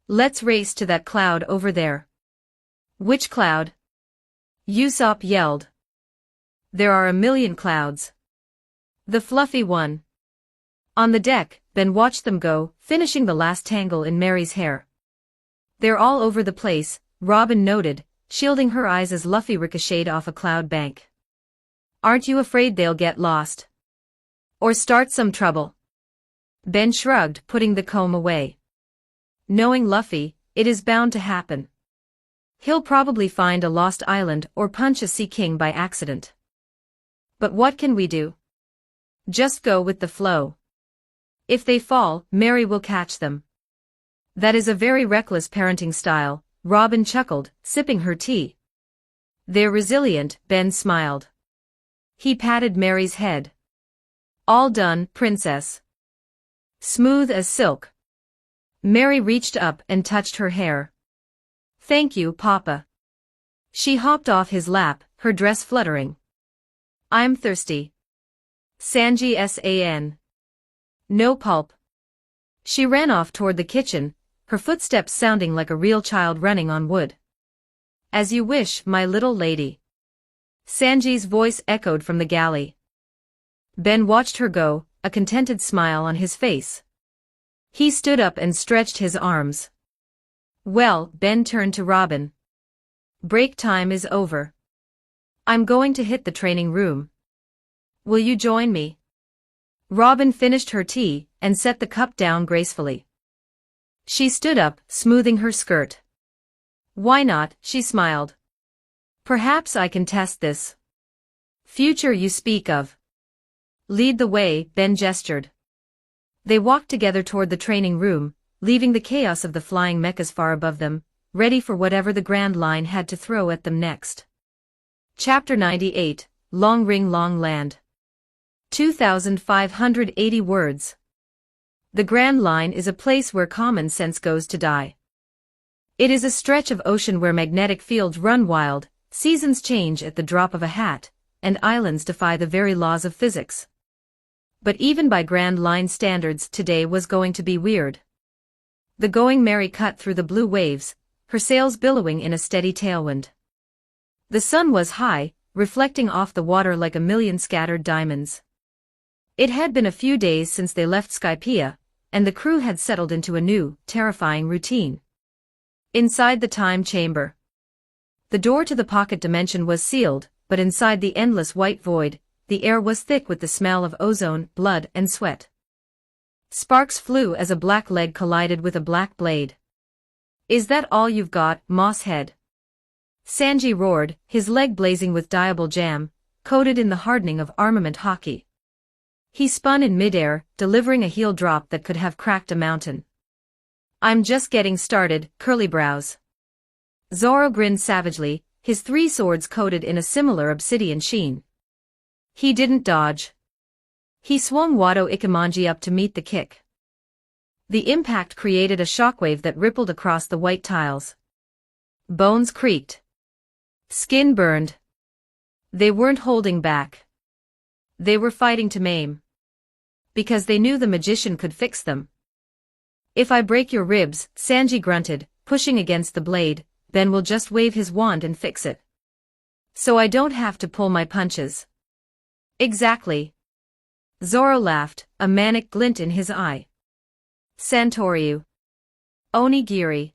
Let's race to that cloud over there. Which cloud? Usopp yelled. There are a million clouds. The fluffy one. On the deck, Ben watched them go, finishing the last tangle in Mary's hair. They're all over the place, Robin noted, shielding her eyes as Luffy ricocheted off a cloud bank. Aren't you afraid they'll get lost? Or start some trouble? Ben shrugged, putting the comb away. Knowing Luffy, it is bound to happen. He'll probably find a lost island or punch a sea king by accident. But what can we do? Just go with the flow. If they fall, Mary will catch them. That is a very reckless parenting style, Robin chuckled, sipping her tea. They're resilient, Ben smiled. He patted Mary's head. All done, princess. Smooth as silk. Mary reached up and touched her hair. Thank you, Papa. She hopped off his lap, her dress fluttering. I'm thirsty. Sanji san. No pulp. She ran off toward the kitchen, her footsteps sounding like a real child running on wood. As you wish, my little lady. Sanji's voice echoed from the galley. Ben watched her go, a contented smile on his face. He stood up and stretched his arms. Well, Ben turned to Robin. Break time is over. I'm going to hit the training room. Will you join me? Robin finished her tea and set the cup down gracefully. She stood up, smoothing her skirt. Why not? She smiled. Perhaps I can test this. Future you speak of. Lead the way, Ben gestured. They walked together toward the training room, leaving the chaos of the flying mechas far above them, ready for whatever the Grand Line had to throw at them next. Chapter 98, Long Ring Long Land. 2,580 words. The Grand Line is a place where common sense goes to die. It is a stretch of ocean where magnetic fields run wild, seasons change at the drop of a hat, and islands defy the very laws of physics. But even by Grand Line standards, today was going to be weird. The Going Mary cut through the blue waves, her sails billowing in a steady tailwind. The sun was high, reflecting off the water like a million scattered diamonds. It had been a few days since they left Skypiea, and the crew had settled into a new, terrifying routine. Inside the time chamber. The door to the pocket dimension was sealed, but inside the endless white void, the air was thick with the smell of ozone, blood, and sweat. Sparks flew as a black leg collided with a black blade. Is that all you've got, Mosshead? Sanji roared, his leg blazing with diable jam, coated in the hardening of armament hockey. He spun in midair, delivering a heel drop that could have cracked a mountain. I'm just getting started, curly brows. Zoro grinned savagely, his three swords coated in a similar obsidian sheen. He didn't dodge. He swung Wado Ichimonji up to meet the kick. The impact created a shockwave that rippled across the white tiles. Bones creaked. Skin burned. They weren't holding back. They were fighting to maim. Because they knew the magician could fix them. If I break your ribs, Sanji grunted, pushing against the blade, Ben will just wave his wand and fix it. So I don't have to pull my punches. Exactly. Zoro laughed, a manic glint in his eye. Santoryu. Onigiri.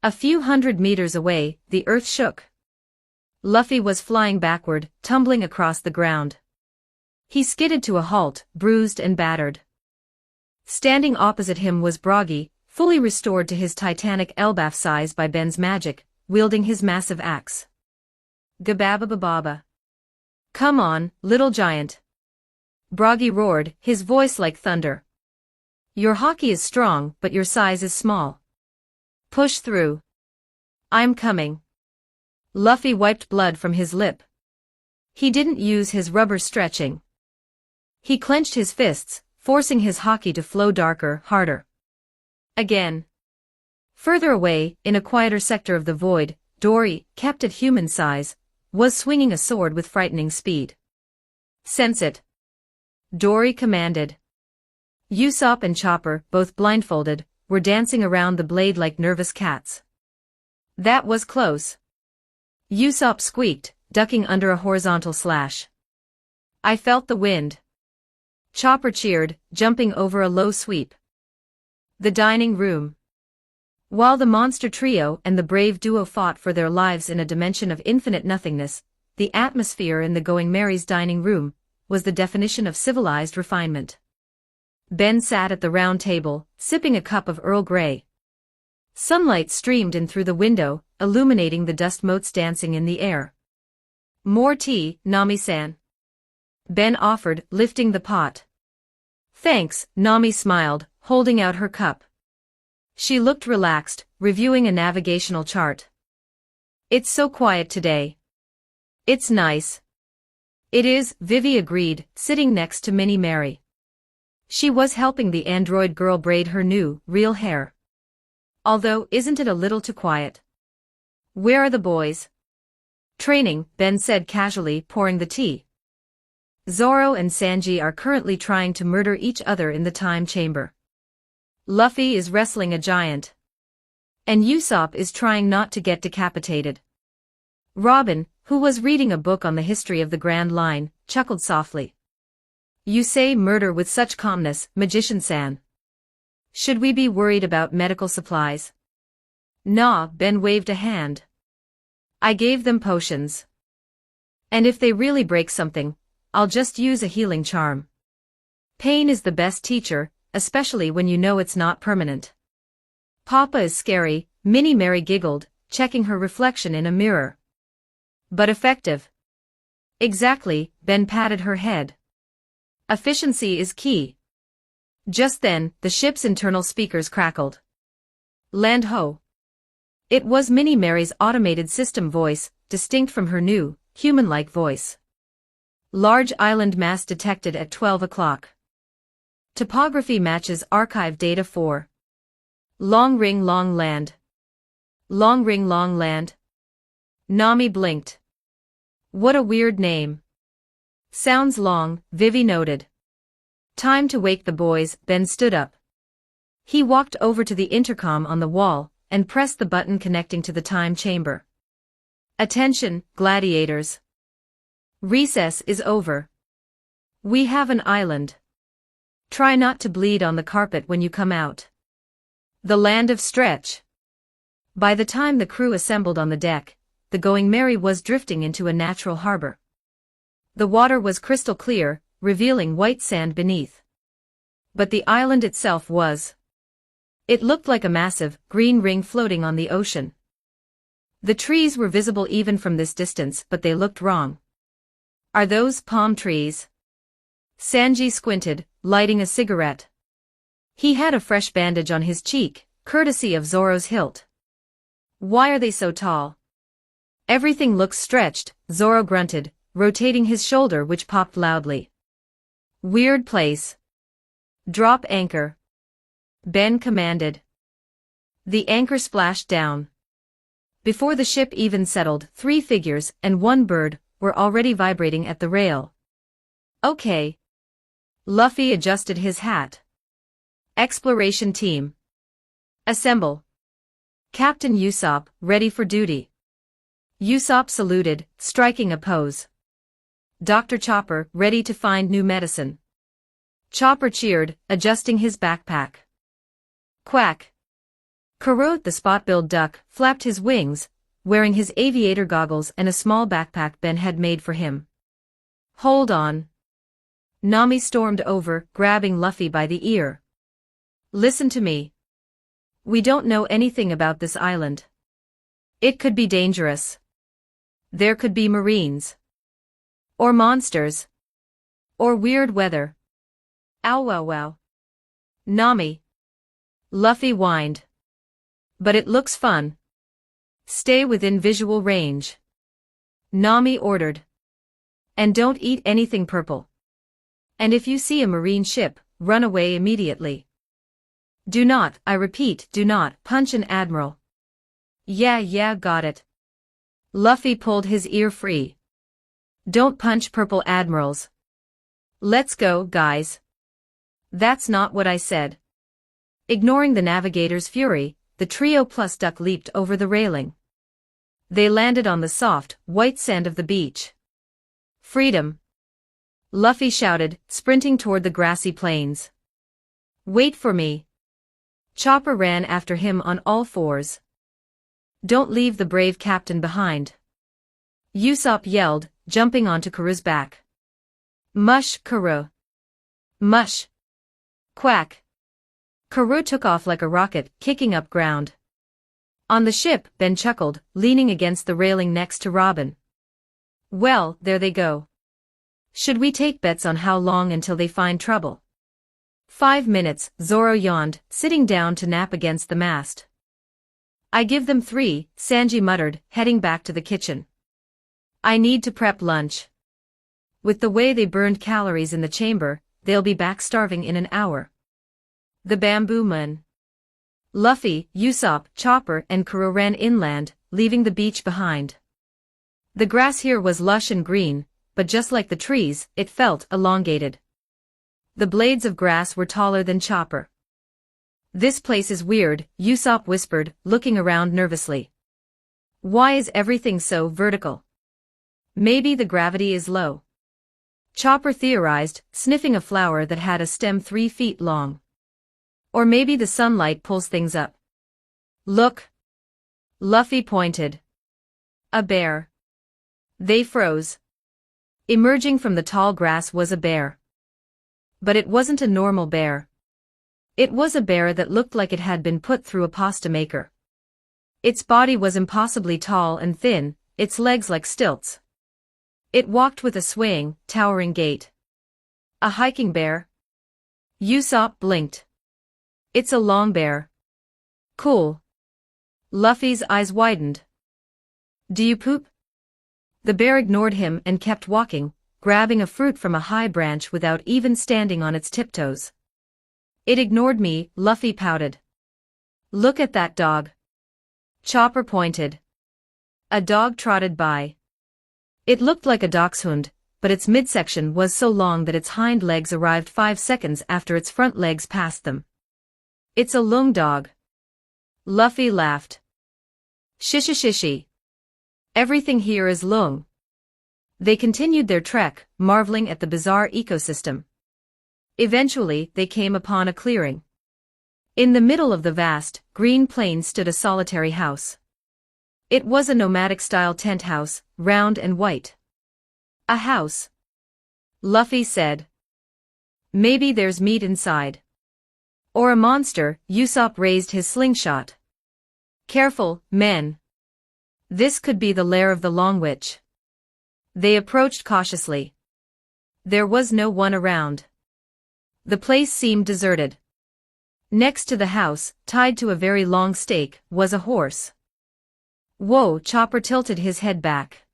A few hundred meters away, the earth shook. Luffy was flying backward, tumbling across the ground. He skidded to a halt, bruised and battered. Standing opposite him was Broggy, fully restored to his titanic Elbaf size by Ben's magic, wielding his massive axe. Gababababa. Come on, little giant. Broggy roared, his voice like thunder. Your hockey is strong, but your size is small. Push through. I'm coming. Luffy wiped blood from his lip. He didn't use his rubber stretching. He clenched his fists, forcing his hockey to flow darker, harder. Again. Further away, in a quieter sector of the void, Dory, kept at human size, was swinging a sword with frightening speed. Sense it. Dory commanded. Usopp and Chopper, both blindfolded, were dancing around the blade like nervous cats. That was close. Usopp squeaked, ducking under a horizontal slash. I felt the wind. Chopper cheered, jumping over a low sweep. The dining room. While the monster trio and the brave duo fought for their lives in a dimension of infinite nothingness, the atmosphere in the Going Merry's dining room was the definition of civilized refinement. Ben sat at the round table, sipping a cup of Earl Grey. Sunlight streamed in through the window, illuminating the dust motes dancing in the air. More tea, Nami-san. Ben offered, lifting the pot. Thanks, Nami smiled, holding out her cup. She looked relaxed, reviewing a navigational chart. It's so quiet today. It's nice. It is, Vivi agreed, sitting next to Minnie Mary. She was helping the android girl braid her new, real hair. Although, isn't it a little too quiet? Where are the boys? Training, Ben said casually, pouring the tea. Zoro and Sanji are currently trying to murder each other in the time chamber. Luffy is wrestling a giant. And Usopp is trying not to get decapitated. Robin, who was reading a book on the history of the Grand Line, chuckled softly. You say murder with such calmness, Magician-san. Should we be worried about medical supplies? Nah, Ben waved a hand. I gave them potions. And if they really break something, I'll just use a healing charm. Pain is the best teacher, especially when you know it's not permanent. Papa is scary, Minnie Mary giggled, checking her reflection in a mirror. But effective. Exactly, Ben patted her head. Efficiency is key. Just then, the ship's internal speakers crackled. Land ho. It was Minnie Mary's automated system voice, distinct from her new, human-like voice. Large island mass detected at 12 o'clock. Topography matches archive data for Long Ring Long Land. Long Ring Long Land. Nami blinked. What a weird name. Sounds long, Vivi noted. Time to wake the boys, Ben stood up. He walked over to the intercom on the wall, and pressed the button connecting to the time chamber. Attention, gladiators. Recess is over. We have an island. Try not to bleed on the carpet when you come out. The land of stretch. By the time the crew assembled on the deck, the Going Merry was drifting into a natural harbor. The water was crystal clear, revealing white sand beneath. But the island itself was. It looked like a massive, green ring floating on the ocean. The trees were visible even from this distance, but they looked wrong. Are those palm trees? Sanji squinted, lighting a cigarette. He had a fresh bandage on his cheek, courtesy of Zoro's hilt. Why are they so tall? Everything looks stretched, Zoro grunted, rotating his shoulder which popped loudly. Weird place. Drop anchor. Ben commanded. The anchor splashed down. Before the ship even settled, 3 figures and 1 bird were already vibrating at the rail. Okay. Luffy adjusted his hat. Exploration team. Assemble. Captain Usopp, ready for duty. Usopp saluted, striking a pose. Dr. Chopper, ready to find new medicine. Chopper cheered, adjusting his backpack. Quack. Kuro, the spot-billed duck, flapped his wings, wearing his aviator goggles and a small backpack Ben had made for him. Hold on. Nami stormed over, grabbing Luffy by the ear. Listen to me. We don't know anything about this island. It could be dangerous. There could be marines. Or monsters. Or weird weather. Ow wow wow. Nami. Luffy whined. But it looks fun. Stay within visual range. Nami ordered. And don't eat anything purple. And if you see a marine ship, run away immediately. Do not, I repeat, do not punch an admiral. Yeah, got it. Luffy pulled his ear free. Don't punch purple admirals. Let's go, guys. That's not what I said. Ignoring the navigator's fury, the trio plus duck leaped over the railing. They landed on the soft, white sand of the beach. Freedom! Luffy shouted, sprinting toward the grassy plains. Wait for me. Chopper ran after him on all fours. Don't leave the brave captain behind. Usopp yelled, jumping onto Kuro's back. Mush, Kuro. Mush. Quack. Kuro took off like a rocket, kicking up ground. On the ship, Ben chuckled, leaning against the railing next to Robin. Well, there they go. Should we take bets on how long until they find trouble? 5 minutes, Zoro yawned, sitting down to nap against the mast. I give them 3, Sanji muttered, heading back to the kitchen. I need to prep lunch. With the way they burned calories in the chamber, they'll be back starving in an hour. The bamboo man. Luffy, Usopp, Chopper and Kuro ran inland, leaving the beach behind. The grass here was lush and green, but just like the trees, it felt elongated. The blades of grass were taller than Chopper. This place is weird, Usopp whispered, looking around nervously. Why is everything so vertical? Maybe the gravity is low. Chopper theorized, sniffing a flower that had a stem 3 feet long. Or maybe the sunlight pulls things up. Look. Luffy pointed. A bear. They froze. Emerging from the tall grass was a bear. But it wasn't a normal bear. It was a bear that looked like it had been put through a pasta maker. Its body was impossibly tall and thin, its legs like stilts. It walked with a swaying, towering gait. A hiking bear? Usopp blinked. It's a long bear. Cool. Luffy's eyes widened. Do you poop? The bear ignored him and kept walking, grabbing a fruit from a high branch without even standing on its tiptoes. It ignored me, Luffy pouted. Look at that dog. Chopper pointed. A dog trotted by. It looked like a dachshund, but its midsection was so long that its hind legs arrived 5 seconds after its front legs passed them. It's a lung dog. Luffy laughed. Shishishishi. Everything here is lung. They continued their trek, marveling at the bizarre ecosystem. Eventually, they came upon a clearing. In the middle of the vast, green plain stood a solitary house. It was a nomadic-style tent house, round and white. A house. Luffy said. Maybe there's meat inside. Or a monster, Usopp raised his slingshot. Careful, men. This could be the lair of the Long Witch. They approached cautiously. There was no one around. The place seemed deserted. Next to the house, tied to a very long stake, was a horse. Whoa! Chopper tilted his head back.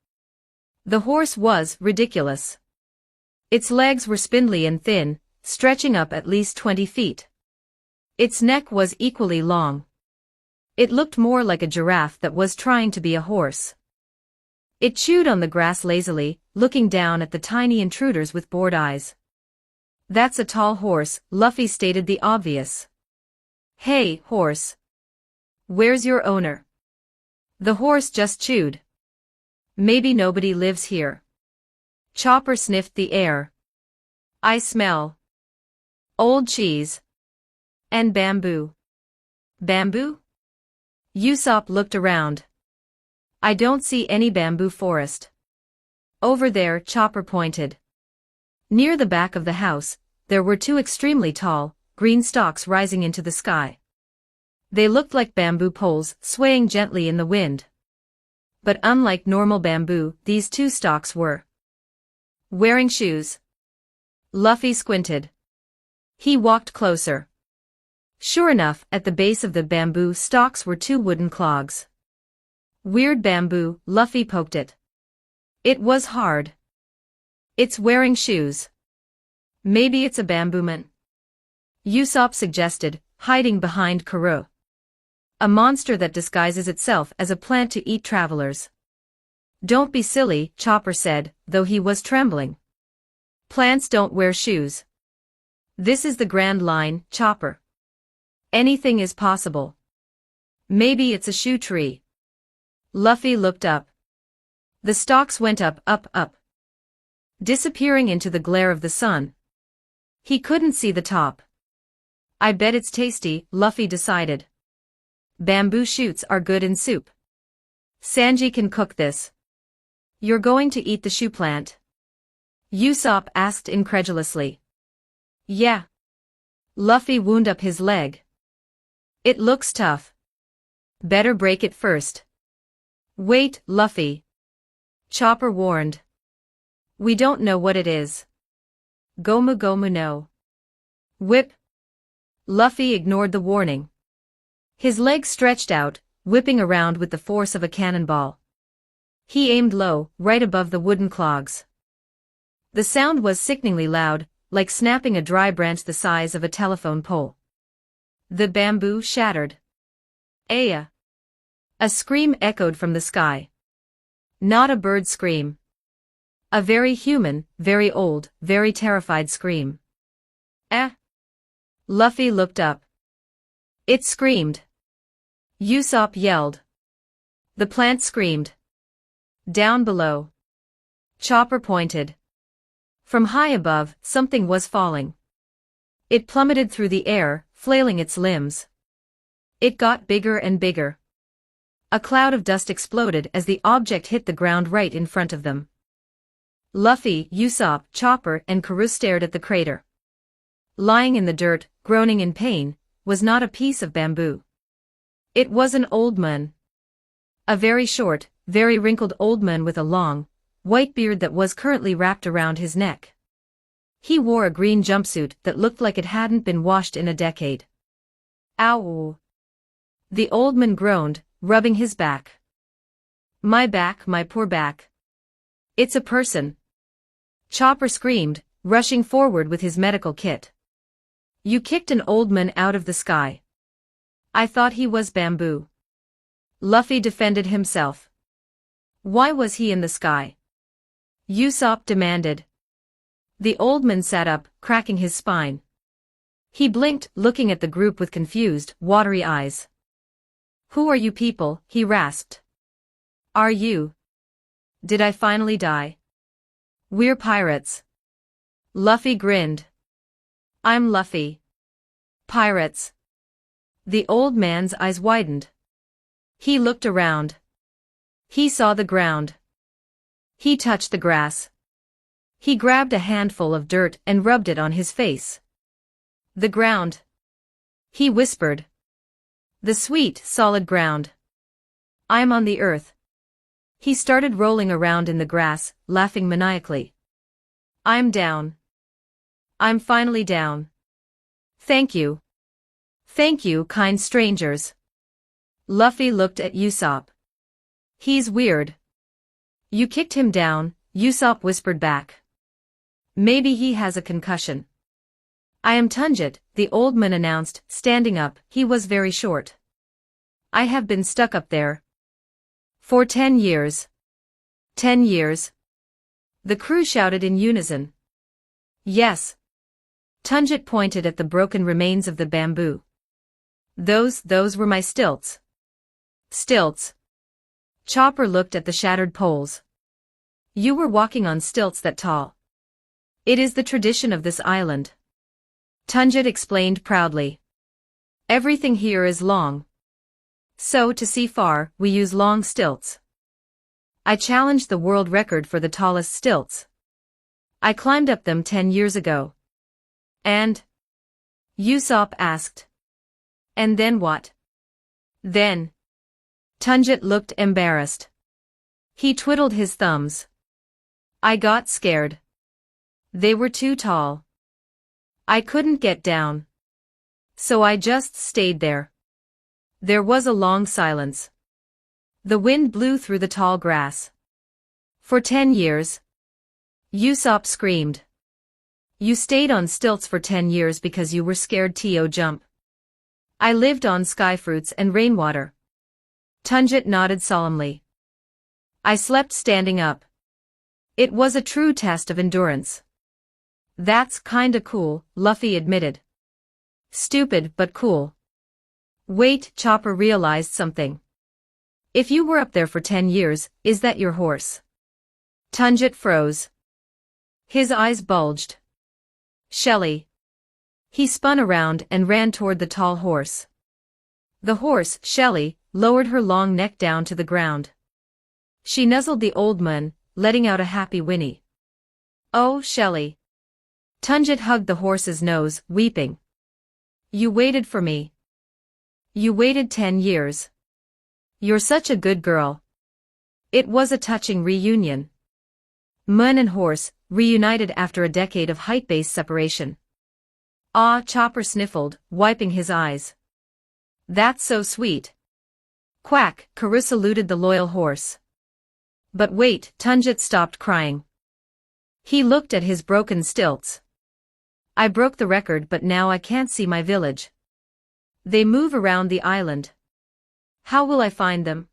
The horse was ridiculous. Its legs were spindly and thin, stretching up at least 20 feet. Its neck was equally long. It looked more like a giraffe that was trying to be a horse. It chewed on the grass lazily, looking down at the tiny intruders with bored eyes. That's a tall horse, Luffy stated the obvious. Hey, horse. Where's your owner? The horse just chewed. Maybe nobody lives here. Chopper sniffed the air. I smell old cheese and bamboo. Bamboo? Usopp looked around. I don't see any bamboo forest. Over there, Chopper pointed. Near the back of the house, there were two extremely tall, green stalks rising into the sky. They looked like bamboo poles swaying gently in the wind. But unlike normal bamboo, these two stalks were wearing shoes. Luffy squinted. He walked closer. Sure enough, at the base of the bamboo stalks were two wooden clogs. Weird bamboo, Luffy poked it. It was hard. It's wearing shoes. Maybe it's a bamboo man. Usopp suggested, hiding behind Kuro. A monster that disguises itself as a plant to eat travelers. Don't be silly, Chopper said, though he was trembling. Plants don't wear shoes. This is the Grand Line, Chopper. Anything is possible. Maybe it's a shoe tree. Luffy looked up. The stalks went up, up, up, disappearing into the glare of the sun. He couldn't see the top. I bet it's tasty, Luffy decided. Bamboo shoots are good in soup. Sanji can cook this. You're going to eat the shoe plant? Usopp asked incredulously. Yeah. Luffy wound up his leg. It looks tough. Better break it first. Wait, Luffy. Chopper warned. We don't know what it is. Gomu Gomu no. Whip. Luffy ignored the warning. His legs stretched out, whipping around with the force of a cannonball. He aimed low, right above the wooden clogs. The sound was sickeningly loud, like snapping a dry branch the size of a telephone pole. The bamboo shattered. Aya! A scream echoed from the sky. Not a bird scream. A very human, very old, very terrified scream. Eh? Luffy looked up. It screamed. Usopp yelled. The plant screamed. Down below. Chopper pointed. From high above, something was falling. It plummeted through the air, flailing its limbs. It got bigger and bigger. A cloud of dust exploded as the object hit the ground right in front of them. Luffy, Usopp, Chopper, and Karoo stared at the crater. Lying in the dirt, groaning in pain, was not a piece of bamboo. It was an old man. A very short, very wrinkled old man with a long, white beard that was currently wrapped around his neck. He wore a green jumpsuit that looked like it hadn't been washed in a decade. Ow! The old man groaned, rubbing his back. My back, my poor back. It's a person. Chopper screamed, rushing forward with his medical kit. You kicked an old man out of the sky. I thought he was bamboo. Luffy defended himself. Why was he in the sky? Usopp demanded. The old man sat up, cracking his spine. He blinked, looking at the group with confused, watery eyes. Who are you people? He rasped. Are you? Did I finally die? We're pirates. Luffy grinned. I'm Luffy. Pirates. The old man's eyes widened. He looked around. He saw the ground. He touched the grass. He grabbed a handful of dirt and rubbed it on his face. The ground. He whispered. The sweet, solid ground. I'm on the earth. He started rolling around in the grass, laughing maniacally. I'm down. I'm finally down. Thank you. Thank you, kind strangers. Luffy looked at Usopp. He's weird. You kicked him down, Usopp whispered back. Maybe he has a concussion. I am Tunjit, the old man announced, standing up. He was very short. I have been stuck up there. For 10 years. 10 years. The crew shouted in unison. Yes. Tunjit pointed at the broken remains of the bamboo. Those were my stilts. Stilts. Chopper looked at the shattered poles. You were walking on stilts that tall. It is the tradition of this island. Tunjit explained proudly. Everything here is long. So to see far, we use long stilts. I challenged the world record for the tallest stilts. I climbed up them 10 years ago. And? Usopp asked. And then what? Then. Tunjit looked embarrassed. He twiddled his thumbs. I got scared. They were too tall. I couldn't get down. So I just stayed there. There was a long silence. The wind blew through the tall grass. For 10 years. Usopp screamed. You stayed on stilts for 10 years because you were scared to jump. I lived on skyfruits and rainwater. Tunjit nodded solemnly. I slept standing up. It was a true test of endurance. That's kinda cool, Luffy admitted. Stupid but cool. Wait, Chopper realized something. If you were up there for 10 years, is that your horse? Tunjit froze. His eyes bulged. Shelly. He spun around and ran toward the tall horse. The horse, Shelly, lowered her long neck down to the ground. She nuzzled the old man, letting out a happy whinny. Oh, Shelly. Tunjit hugged the horse's nose, weeping. You waited for me. You waited 10 years. You're such a good girl. It was a touching reunion. Man and horse, reunited after a decade of height-based separation. Ah, Chopper sniffled, wiping his eyes. That's so sweet. Quack, Karoo saluted the loyal horse. But wait, Tunjit stopped crying. He looked at his broken stilts. I broke the record but now I can't see my village. They move around the island. How will I find them?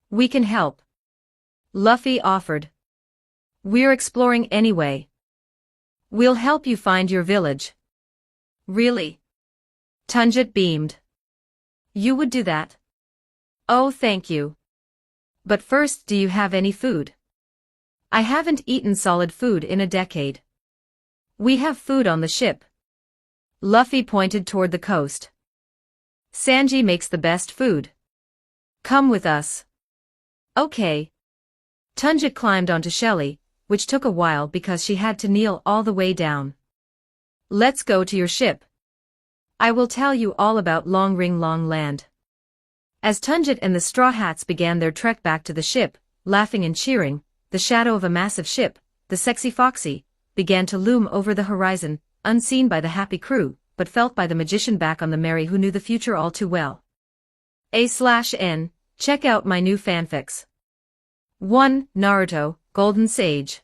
We can help. Luffy offered. We're exploring anyway. We'll help you find your village. Really? Tunjit beamed. You would do that? Oh, thank you. But first, do you have any food? I haven't eaten solid food in a decade. We have food on the ship. Luffy pointed toward the coast. Sanji makes the best food. Come with us. Okay. Tunjit climbed onto Shelly, which took a while because she had to kneel all the way down. Let's go to your ship. I will tell you all about Long Ring Long Land. As Tunjit and the Straw Hats began their trek back to the ship, laughing and cheering, the shadow of a massive ship, the Sexy Foxy, began to loom over the horizon, unseen by the happy crew, but felt by the magician back on the Mary who knew the future all too well. A/N, check out my new fanfics. 1. Naruto, Golden Sage.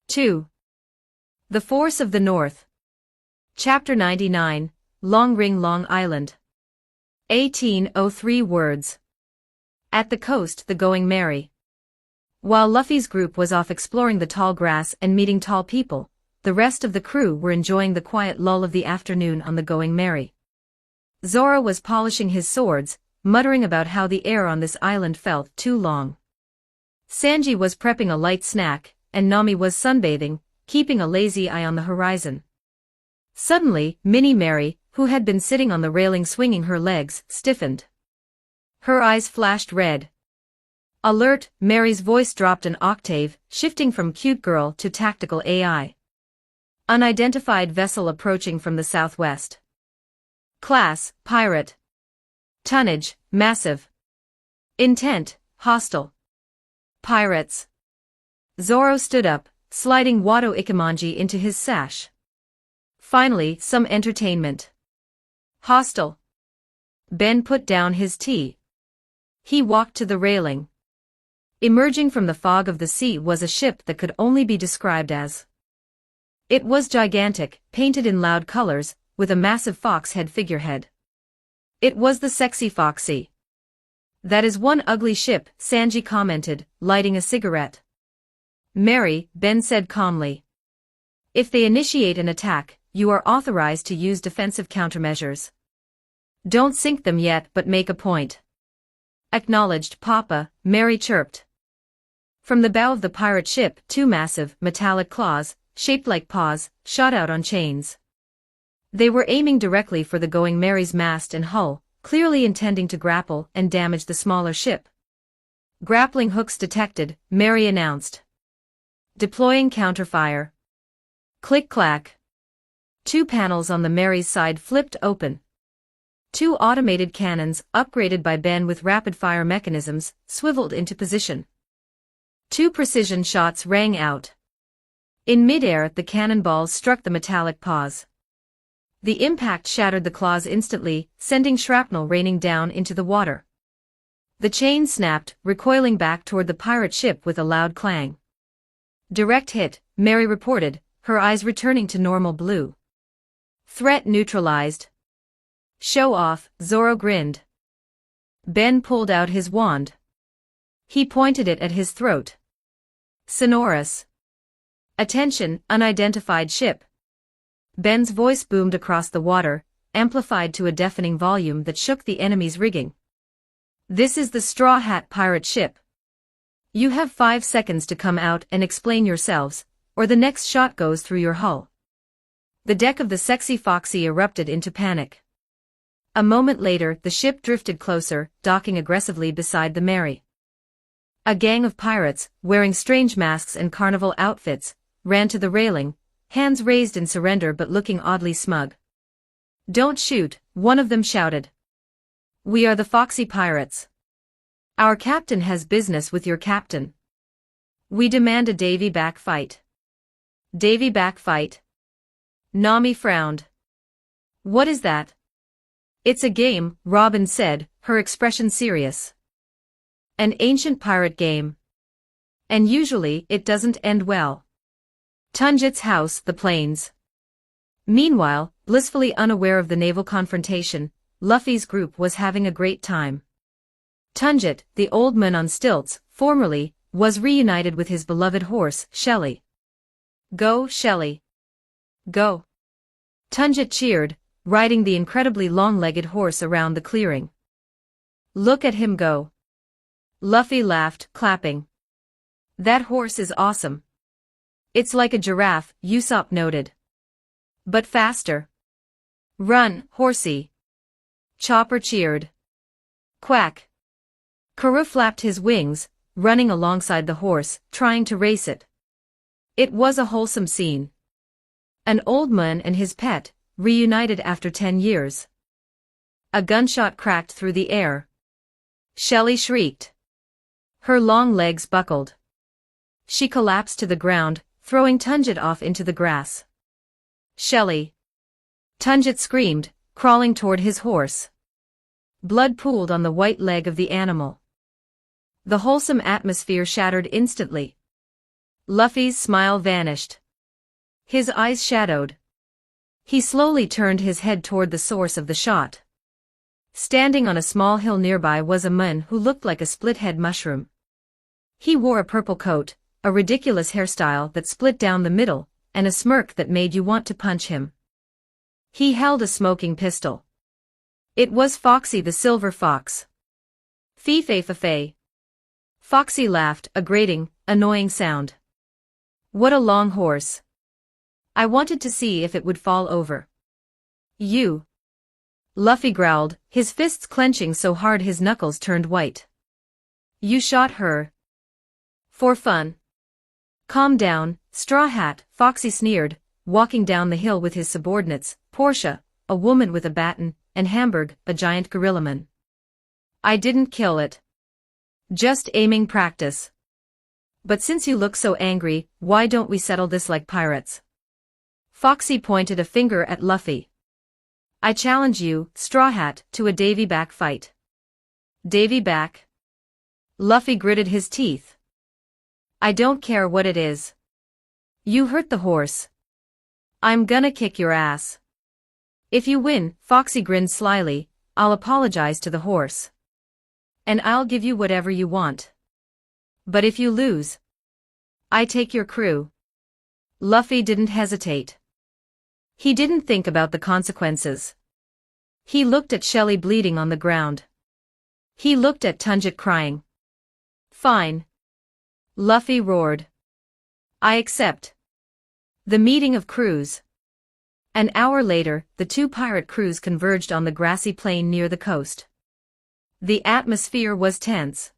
2. The Force of the North. Chapter 99, Long Ring Long Island. 1803 words. At the coast, the Going Merry. While Luffy's group was off exploring the tall grass and meeting tall people, the rest of the crew were enjoying the quiet lull of the afternoon on the Going Merry. Zoro was polishing his swords, muttering about how the air on this island felt too long. Sanji was prepping a light snack, and Nami was sunbathing, keeping a lazy eye on the horizon. Suddenly, Minnie Mary, who had been sitting on the railing swinging her legs, stiffened. Her eyes flashed red. Alert, Mary's voice dropped an octave, shifting from cute girl to tactical AI. Unidentified vessel approaching from the southwest. Class, pirate. Tonnage, massive. Intent, hostile. Pirates. Zoro stood up, sliding Wado Ikimonji into his sash. Finally, some entertainment. Hostile. Ben put down his tea. He walked to the railing. Emerging from the fog of the sea was a ship that could only be described as. It was gigantic, painted in loud colors, with a massive fox head figurehead. It was the Sexy Foxy. That is one ugly ship, Sanji commented, lighting a cigarette. Mary, Ben said calmly. If they initiate an attack, you are authorized to use defensive countermeasures. Don't sink them yet, but make a point. Acknowledged, Papa, Mary chirped. From the bow of the pirate ship, two massive, metallic claws, shaped like paws, shot out on chains. They were aiming directly for the Going Mary's mast and hull, clearly intending to grapple and damage the smaller ship. Grappling hooks detected, Mary announced. Deploying counterfire. Click-clack. Two panels on the Mary's side flipped open. Two automated cannons, upgraded by Ben with rapid-fire mechanisms, swiveled into position. Two precision shots rang out. In midair, the cannonballs struck the metallic paws. The impact shattered the claws instantly, sending shrapnel raining down into the water. The chain snapped, recoiling back toward the pirate ship with a loud clang. Direct hit, Mary reported, her eyes returning to normal blue. Threat neutralized. Show off, Zoro grinned. Ben pulled out his wand. He pointed it at his throat. Sonorous. Attention, unidentified ship. Ben's voice boomed across the water, amplified to a deafening volume that shook the enemy's rigging. This is the Straw Hat pirate ship. You have 5 seconds to come out and explain yourselves, or the next shot goes through your hull. The deck of the Sexy Foxy erupted into panic. A moment later, the ship drifted closer, docking aggressively beside the Mary. A gang of pirates, wearing strange masks and carnival outfits, ran to the railing, hands raised in surrender but looking oddly smug. Don't shoot, one of them shouted. We are the Foxy Pirates. Our captain has business with your captain. We demand a Davy back fight. Davy back fight? Nami frowned. What is that? It's a game, Robin said, her expression serious. An ancient pirate game. And usually it doesn't end well. Tunjit's house, the plains. Meanwhile, blissfully unaware of the naval confrontation, Luffy's group was having a great time. Tunjit, the old man on stilts, formerly, was reunited with his beloved horse, Shelley. Go, Shelley. Go. Tunjit cheered, riding the incredibly long-legged horse around the clearing. Look at him go. Luffy laughed, clapping. That horse is awesome. It's like a giraffe, Usopp noted. But faster. Run, horsey. Chopper cheered. Quack. Karoo flapped his wings, running alongside the horse, trying to race it. It was a wholesome scene. An old man and his pet, reunited after 10 years. A gunshot cracked through the air. Shelley shrieked. Her long legs buckled. She collapsed to the ground, throwing Tunjit off into the grass. Shelley. Tunjit screamed, crawling toward his horse. Blood pooled on the white leg of the animal. The wholesome atmosphere shattered instantly. Luffy's smile vanished. His eyes shadowed. He slowly turned his head toward the source of the shot. Standing on a small hill nearby was a man who looked like a split-head mushroom. He wore a purple coat, a ridiculous hairstyle that split down the middle, and a smirk that made you want to punch him. He held a smoking pistol. It was Foxy the Silver Fox. Fee-fay-fa-fay. Foxy laughed, a grating, annoying sound. What a long horse. I wanted to see if it would fall over. You. Luffy growled, his fists clenching so hard his knuckles turned white. You shot her. For fun. Calm down, Straw Hat, Foxy sneered, walking down the hill with his subordinates, Portia, a woman with a baton, and Hamburg, a giant gorillaman. I didn't kill it. Just aiming practice. But since you look so angry, why don't we settle this like pirates? Foxy pointed a finger at Luffy. I challenge you, Straw Hat, to a Davy back fight. Davy back? Luffy gritted his teeth. I don't care what it is. You hurt the horse. I'm gonna kick your ass. If you win, Foxy grinned slyly, I'll apologize to the horse. and I'll give you whatever you want. But if you lose, I take your crew. Luffy didn't hesitate. He didn't think about the consequences. He looked at Shelly bleeding on the ground. He looked at Tunjik crying. Fine. Luffy roared. I accept. The meeting of crews. An hour later, the two pirate crews converged on the grassy plain near the coast. The atmosphere was tense.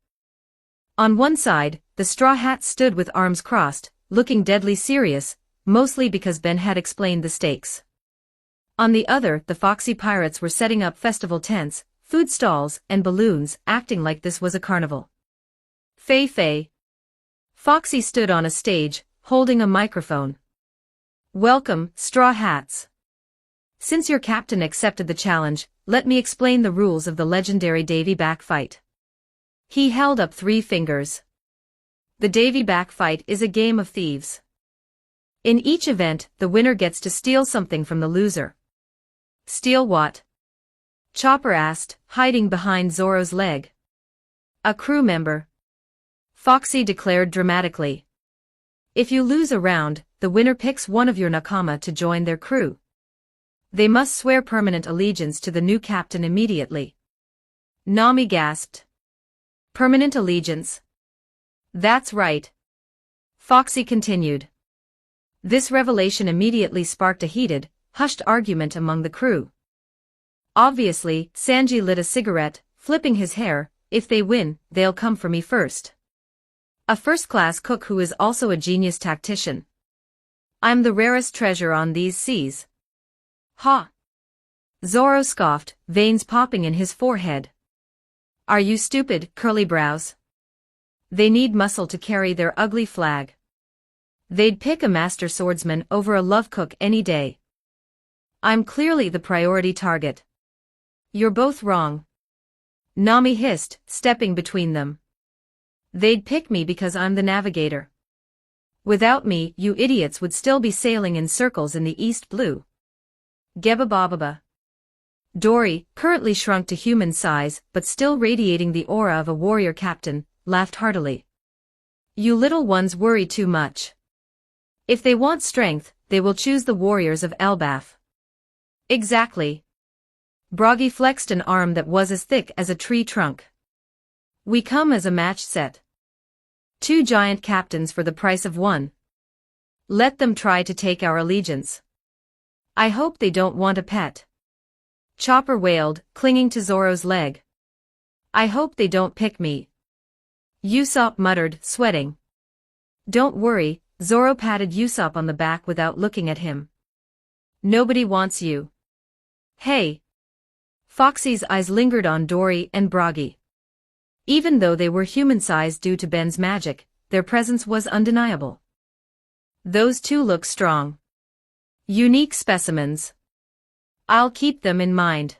On one side, the Straw Hats stood with arms crossed, looking deadly serious, mostly because Ben had explained the stakes. On the other, the Foxy pirates were setting up festival tents, food stalls, and balloons, acting like this was a carnival. Fei. Foxy stood on a stage, holding a microphone. Welcome, Straw Hats. Since your captain accepted the challenge, let me explain the rules of the legendary Davy Back fight. He held up 3 fingers. The Davy Back fight is a game of thieves. In each event, the winner gets to steal something from the loser. Steal what? Chopper asked, hiding behind Zoro's leg. A crew member. Foxy declared dramatically. If you lose a round, the winner picks one of your nakama to join their crew. They must swear permanent allegiance to the new captain immediately. Nami gasped. Permanent allegiance? That's right. Foxy continued. This revelation immediately sparked a heated, hushed argument among the crew. Obviously, Sanji lit a cigarette, flipping his hair. If they win, they'll come for me first. A first-class cook who is also a genius tactician. I'm the rarest treasure on these seas. Ha! Zoro scoffed, veins popping in his forehead. Are you stupid, curly brows? They need muscle to carry their ugly flag. They'd pick a master swordsman over a love cook any day. I'm clearly the priority target. You're both wrong. Nami hissed, stepping between them. They'd pick me because I'm the navigator. Without me, you idiots would still be sailing in circles in the East Blue. Gebba. Dory, currently shrunk to human size but still radiating the aura of a warrior captain, laughed heartily. You little ones worry too much. If they want strength, they will choose the warriors of Elbaf. Exactly. Broggy flexed an arm that was as thick as a tree trunk. We come as a match set. 2 giant captains for the price of 1. Let them try to take our allegiance. I hope they don't want a pet. Chopper wailed, clinging to Zoro's leg. I hope they don't pick me. Usopp muttered, sweating. Don't worry, Zoro patted Usopp on the back without looking at him. Nobody wants you. Hey. Foxy's eyes lingered on Dory and Broggy. Even though they were human-sized due to Ben's magic, their presence was undeniable. Those 2 look strong. Unique specimens. I'll keep them in mind.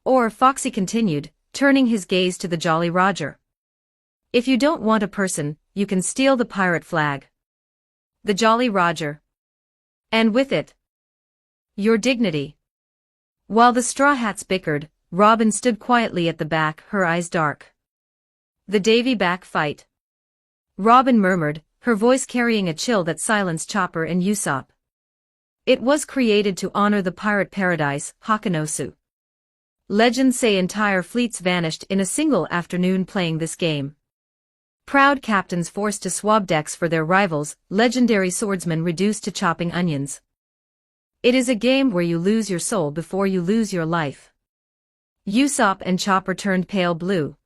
Or Foxy continued, turning his gaze to the Jolly Roger. If you don't want a person, you can steal the pirate flag. The Jolly Roger. And with it, your dignity. While the Straw Hats bickered, Robin stood quietly at the back, her eyes dark. The Davy Back fight. Robin murmured, her voice carrying a chill that silenced Chopper and Usopp. It was created to honor the pirate paradise, Hakanosu. Legends say entire fleets vanished in a single afternoon playing this game. Proud captains forced to swab decks for their rivals, legendary swordsmen reduced to chopping onions. It is a game where you lose your soul before you lose your life. Usopp and Chopper turned pale blue.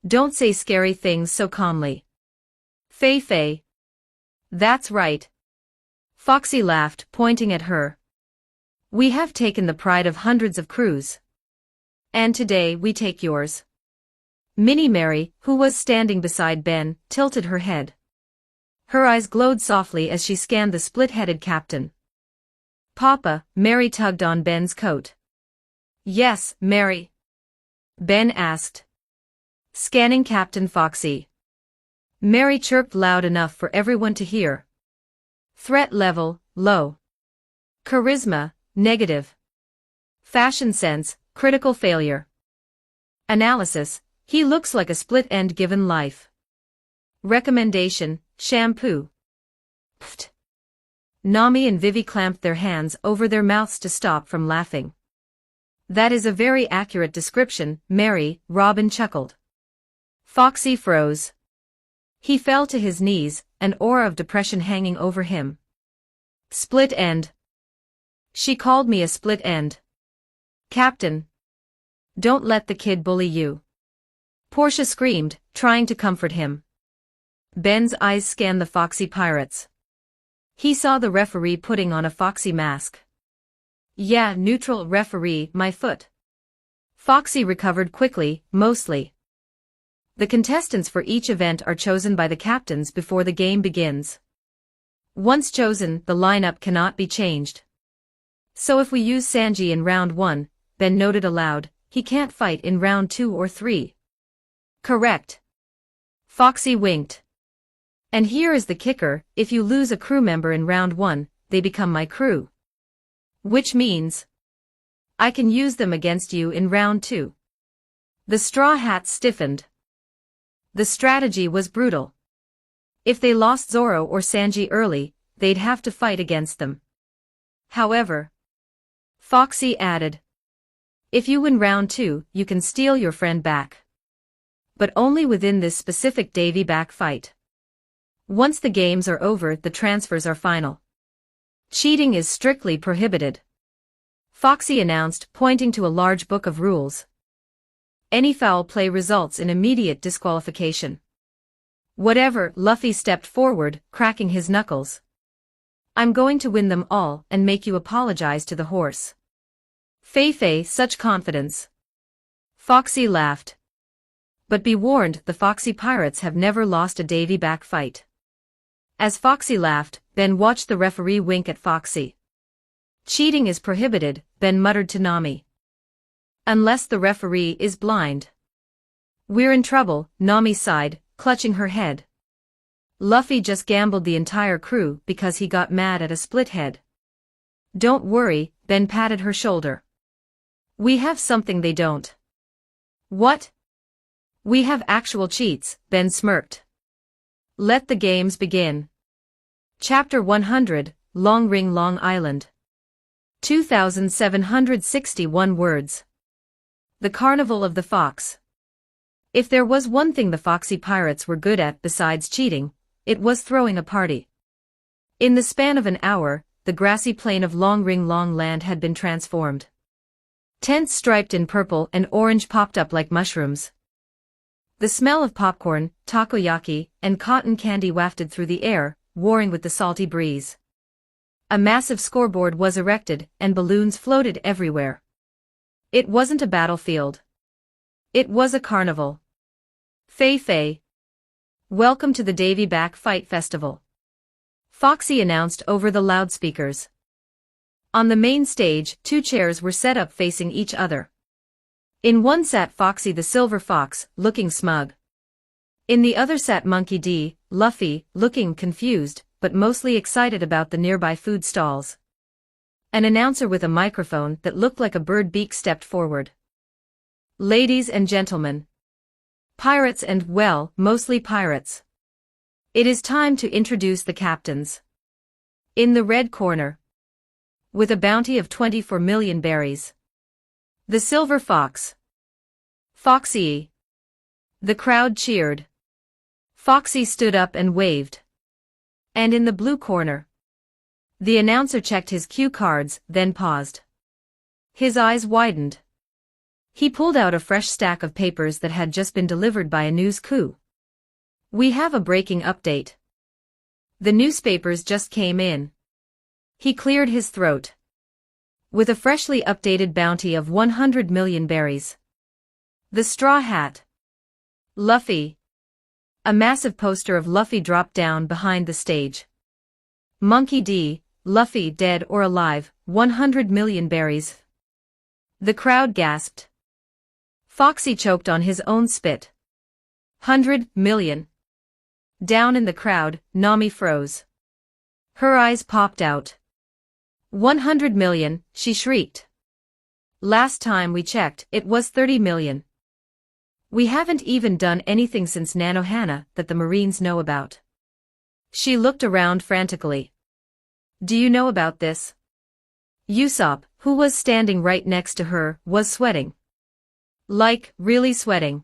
Don't say scary things so calmly. Fei. That's right. Foxy laughed, pointing at her. We have taken the pride of hundreds of crews. And today we take yours. Minnie Mary, who was standing beside Ben, tilted her head. Her eyes glowed softly as she scanned the split-headed captain. Papa, Mary tugged on Ben's coat. Yes, Mary. Ben asked. Scanning Captain Foxy. Mary chirped loud enough for everyone to hear. Threat level, low. Charisma, negative. Fashion sense, critical failure. Analysis, He looks like a split end given life. Recommendation, shampoo. Pfft. Nami and Vivi clamped their hands over their mouths to stop from laughing. That is a very accurate description, Mary, Robin chuckled. Foxy froze. He fell to his knees, an aura of depression hanging over him. Split end. She called me a split end. Captain. Don't let the kid bully you. Portia screamed, trying to comfort him. Ben's eyes scanned the foxy pirates. He saw the referee putting on a foxy mask. Yeah, neutral referee, my foot. Foxy recovered quickly, mostly. The contestants for each event are chosen by the captains before the game begins. Once chosen, the lineup cannot be changed. So if we use Sanji in round 1, Ben noted aloud, he can't fight in round 2 or 3. Correct. Foxy winked. And here is the kicker, if you lose a crew member in round 1, they become my crew. Which means I can use them against you in round 2. The Straw Hats stiffened. The strategy was brutal. If they lost Zoro or Sanji early, they'd have to fight against them. However, Foxy added, if you win round 2, you can steal your friend back. But only within this specific Davy back fight. Once the games are over, the transfers are final. Cheating is strictly prohibited. Foxy announced, pointing to a large book of rules. Any foul play results in immediate disqualification. Whatever, Luffy stepped forward, cracking his knuckles. I'm going to win them all and make you apologize to the horse. Fei, such confidence. Foxy laughed. But be warned, the Foxy pirates have never lost a Davy back fight. As Foxy laughed, Ben watched the referee wink at Foxy. Cheating is prohibited, Ben muttered to Nami. Unless the referee is blind. We're in trouble, Nami sighed, clutching her head. Luffy just gambled the entire crew because he got mad at a split head. Don't worry, Ben patted her shoulder. We have something they don't. What? We have actual cheats, Ben smirked. Let the games begin. Chapter 100, Long Ring Long Island. 2,761 words. The Carnival of the Fox. If there was one thing the Foxy pirates were good at besides cheating, it was throwing a party. In the span of an hour, the grassy plain of Long Ring Long Land had been transformed. Tents striped in purple and orange popped up like mushrooms. The smell of popcorn, takoyaki, and cotton candy wafted through the air, warring with the salty breeze. A massive scoreboard was erected, and balloons floated everywhere. It wasn't a battlefield. It was a carnival. Fei. Welcome to the Davy Back Fight Festival. Foxy announced over the loudspeakers. On the main stage, 2 chairs were set up facing each other. In one sat Foxy the Silver Fox, looking smug. In the other sat Monkey D, Luffy, looking confused, but mostly excited about the nearby food stalls. An announcer with a microphone that looked like a bird beak stepped forward. Ladies and gentlemen. Pirates and, well, mostly pirates. It is time to introduce the captains. In the red corner. With a bounty of 24 million berries. The Silver Fox. Foxy. The crowd cheered. Foxy stood up and waved. And in the blue corner. The announcer checked his cue cards, then paused. His eyes widened. He pulled out a fresh stack of papers that had just been delivered by a news coup. We have a breaking update. The newspapers just came in. He cleared his throat. With a freshly updated bounty of 100 million berries. The Straw Hat. Luffy. A massive poster of Luffy dropped down behind the stage. Monkey D, Luffy dead or alive, 100 million berries. The crowd gasped. Foxy choked on his own spit. 100 million. Down in the crowd, Nami froze. Her eyes popped out. 100 million, she shrieked. Last time we checked, it was 30 million. We haven't even done anything since Nanohana that the Marines know about. She looked around frantically. Do you know about this? Usopp, who was standing right next to her, was sweating. Like, really sweating.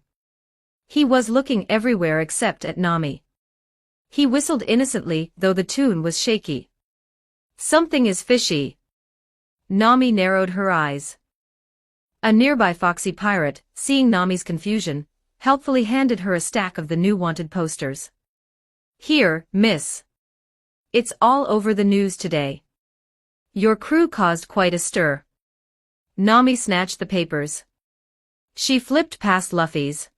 He was looking everywhere except at Nami. He whistled innocently, though the tune was shaky. Something is fishy. Nami narrowed her eyes. A nearby foxy pirate, seeing Nami's confusion, helpfully handed her a stack of the new wanted posters. Here, miss. It's all over the news today. Your crew caused quite a stir. Nami snatched the papers. She flipped past Luffy's.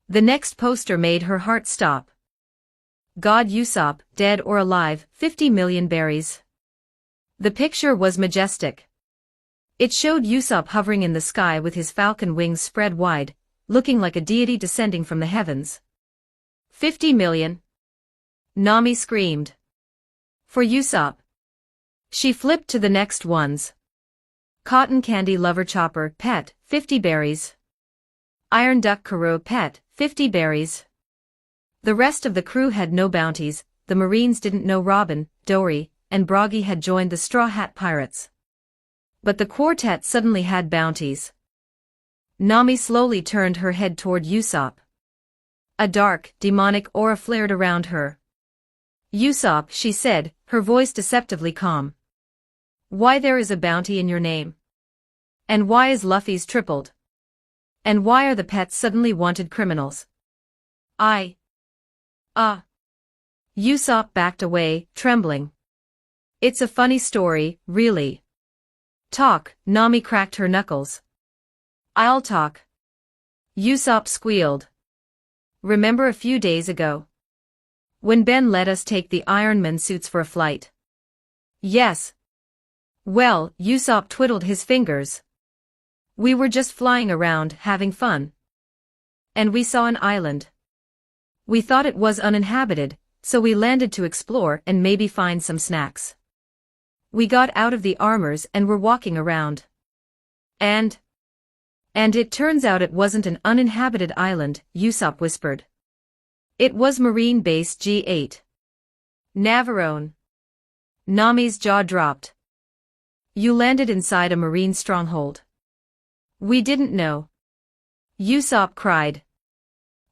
The next poster made her heart stop. God, Usopp, dead or alive, 50 million berries. The picture was majestic. It showed Usopp hovering in the sky with his falcon wings spread wide, looking like a deity descending from the heavens. 50 million. Nami screamed. For Usopp. She flipped to the next ones. Cotton candy lover chopper, pet, 50 berries. Iron duck Kuro, pet, 50 berries. The rest of the crew had no bounties. The Marines didn't know Robin, Dory, and Broggy had joined the Straw Hat Pirates. But the quartet suddenly had bounties. Nami slowly turned her head toward Usopp. A dark, demonic aura flared around her. Usopp, she said, her voice deceptively calm. Why there is a bounty in your name? And why is Luffy's tripled? And why are the pets suddenly wanted criminals? Usopp backed away, trembling. It's a funny story, really. Talk, Nami cracked her knuckles. I'll talk. Usopp squealed. Remember a few days ago? When Ben let us take the Iron Man suits for a flight? Yes. Well, Usopp twiddled his fingers. We were just flying around, having fun. And we saw an island. We thought it was uninhabited, so we landed to explore and maybe find some snacks. We got out of the armors and were walking around. And it turns out it wasn't an uninhabited island, Usopp whispered. It was Marine Base G8. Navarone. Nami's jaw dropped. You landed inside a Marine stronghold. We didn't know. Usopp cried.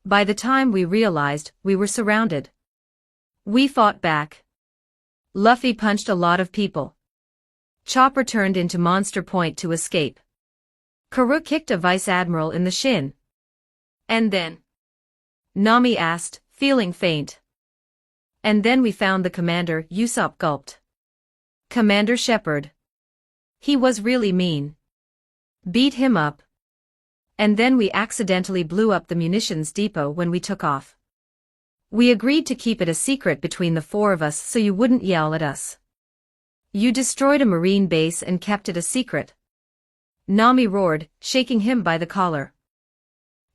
By the time we realized, we were surrounded. We fought back. Luffy punched a lot of people. Chopper turned into Monster Point to escape. Karoo kicked a vice admiral in the shin. And then? Nami asked, feeling faint. And then we found the commander, Usopp gulped. Commander Shepard. He was really mean. Beat him up. And then we accidentally blew up the munitions depot when we took off. We agreed to keep it a secret between the four of us so you wouldn't yell at us. You destroyed a Marine base and kept it a secret. Nami roared, shaking him by the collar.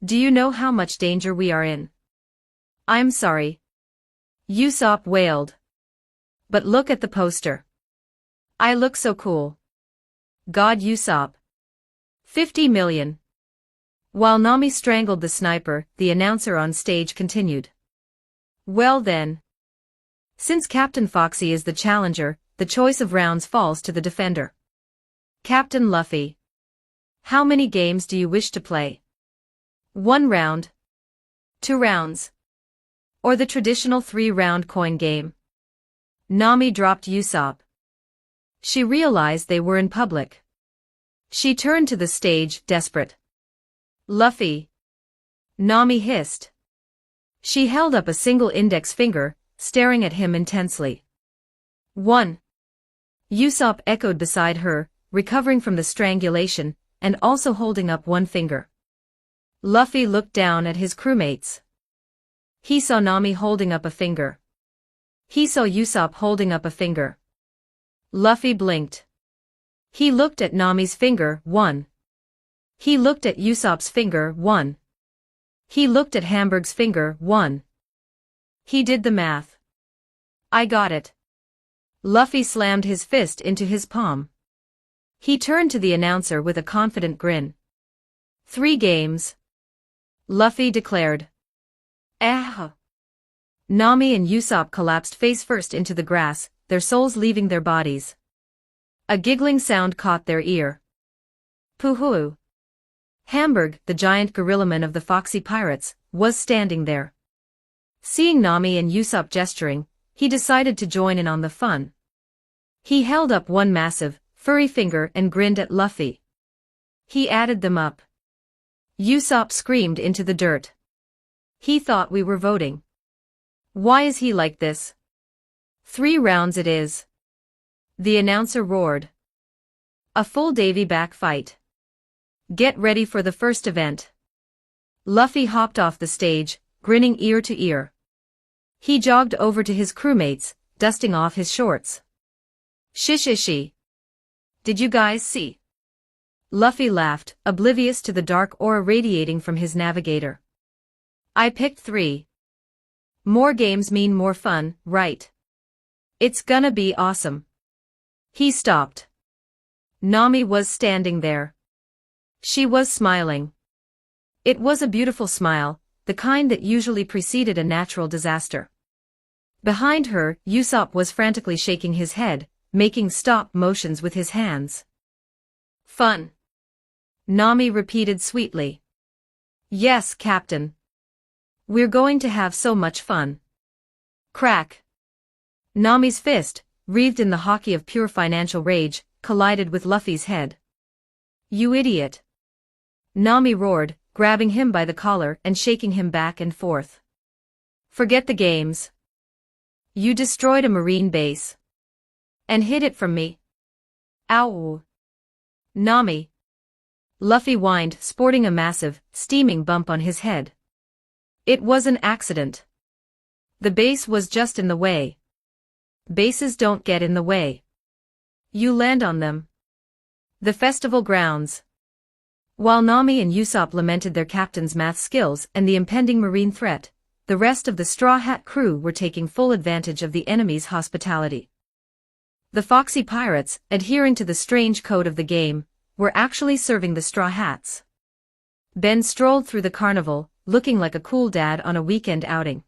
Do you know how much danger we are in? I'm sorry. Usopp wailed. But look at the poster. I look so cool. God, Usopp. 50 million. While Nami strangled the sniper, the announcer on stage continued. Well then. Since Captain Foxy is the challenger, the choice of rounds falls to the defender. Captain Luffy. How many games do you wish to play? 1 round? 2 rounds? Or the traditional 3-round coin game? Nami dropped Usopp. She realized they were in public. She turned to the stage, desperate. Luffy. Nami hissed. She held up a single index finger, staring at him intensely. 1. Usopp echoed beside her, recovering from the strangulation, and also holding up one finger. Luffy looked down at his crewmates. He saw Nami holding up a finger. He saw Usopp holding up a finger. Luffy blinked. He looked at Nami's finger, 1. He looked at Usopp's finger, 1. He looked at Hamburg's finger, 1. He did the math. I got it. Luffy slammed his fist into his palm. He turned to the announcer with a confident grin. 3 games. Luffy declared. Nami and Usopp collapsed face first into the grass, their souls leaving their bodies. A giggling sound caught their ear. Poohoo! Hamburg, the giant gorillaman of the Foxy Pirates, was standing there. Seeing Nami and Usopp gesturing, he decided to join in on the fun. He held up one massive, furry finger and grinned at Luffy. He added them up. Usopp screamed into the dirt. He thought we were voting. Why is he like this? 3 rounds it is. The announcer roared. A full Davy back fight. Get ready for the first event. Luffy hopped off the stage, grinning ear to ear. He jogged over to his crewmates, dusting off his shorts. Shishishi. Did you guys see? Luffy laughed, oblivious to the dark aura radiating from his navigator. I picked 3. More games mean more fun, right? It's gonna be awesome. He stopped. Nami was standing there. She was smiling. It was a beautiful smile, the kind that usually preceded a natural disaster. Behind her, Usopp was frantically shaking his head, making stop motions with his hands. Fun. Nami repeated sweetly. Yes, Captain. We're going to have so much fun. Crack. Nami's fist, wreathed in the hockey of pure financial rage, collided with Luffy's head. You idiot. Nami roared, grabbing him by the collar and shaking him back and forth. Forget the games. You destroyed a marine base. And hid it from me. Ow. Nami. Luffy whined, sporting a massive, steaming bump on his head. It was an accident. The base was just in the way. Bases don't get in the way. You land on them. The festival grounds. While Nami and Usopp lamented their captain's math skills and the impending marine threat, the rest of the Straw Hat crew were taking full advantage of the enemy's hospitality. The Foxy Pirates, adhering to the strange code of the game, were actually serving the Straw Hats. Ben strolled through the carnival, looking like a cool dad on a weekend outing.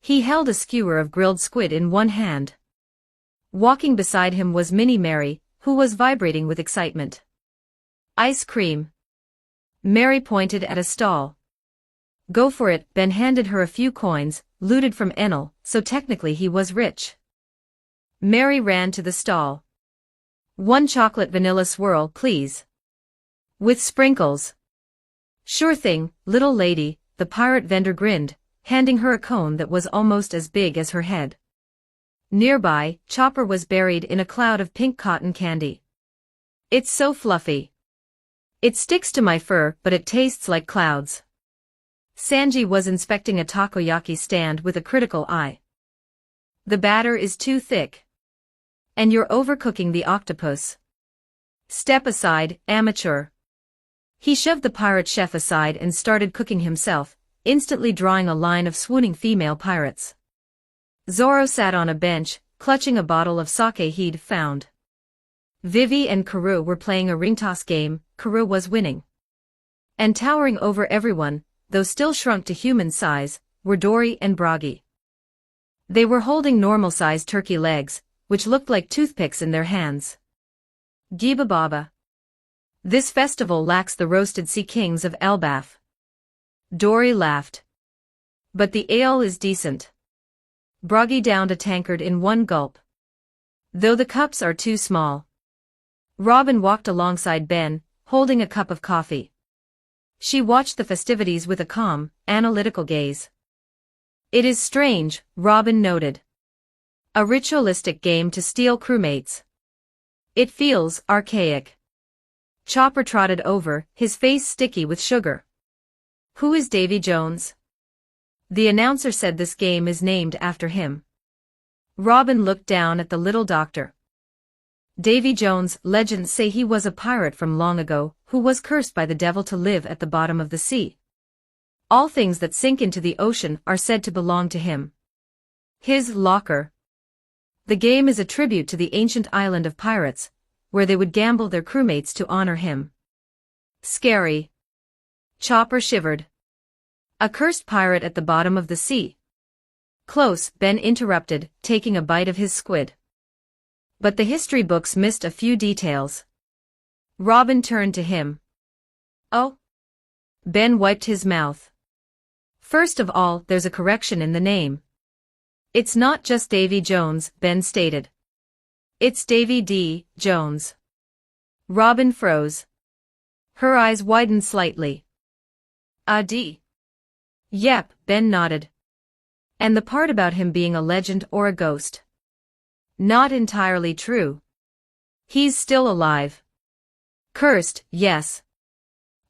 He held a skewer of grilled squid in one hand. Walking beside him was Minnie Mary, who was vibrating with excitement. Ice cream. Mary pointed at a stall. Go for it, Ben handed her a few coins, looted from Enel, so technically he was rich. Mary ran to the stall. 1 chocolate vanilla swirl, please. With sprinkles. Sure thing, little lady, the pirate vendor grinned, handing her a cone that was almost as big as her head. Nearby, Chopper was buried in a cloud of pink cotton candy. It's so fluffy. It sticks to my fur, but it tastes like clouds. Sanji was inspecting a takoyaki stand with a critical eye. The batter is too thick. And you're overcooking the octopus. Step aside, amateur. He shoved the pirate chef aside and started cooking himself, instantly drawing a line of swooning female pirates. Zoro sat on a bench, clutching a bottle of sake he'd found. Vivi and Karoo were playing a ring toss game, Karoo was winning. And towering over everyone, though still shrunk to human size, were Dory and Bragi. They were holding normal-sized turkey legs, which looked like toothpicks in their hands. Giba Baba. This festival lacks the roasted sea kings of Elbaf. Dory laughed. But the ale is decent. Bragi downed a tankard in one gulp. Though the cups are too small. Robin walked alongside Ben, holding a cup of coffee. She watched the festivities with a calm, analytical gaze. It is strange, Robin noted. A ritualistic game to steal crewmates. It feels archaic. Chopper trotted over, his face sticky with sugar. Who is Davy Jones? The announcer said this game is named after him. Robin looked down at the little doctor. Davy Jones, legends say he was a pirate from long ago, who was cursed by the devil to live at the bottom of the sea. All things that sink into the ocean are said to belong to him. His locker. The game is a tribute to the ancient island of pirates, where they would gamble their crewmates to honor him. Scary. Chopper shivered. A cursed pirate at the bottom of the sea. Close, Ben interrupted, taking a bite of his squid. But the history books missed a few details. Robin turned to him. Oh? Ben wiped his mouth. First of all, there's a correction in the name. It's not just Davy Jones, Ben stated. It's Davy D. Jones. Robin froze. Her eyes widened slightly. D. Yep, Ben nodded. And the part about him being a legend or a ghost? Not entirely true. He's still alive. Cursed, yes.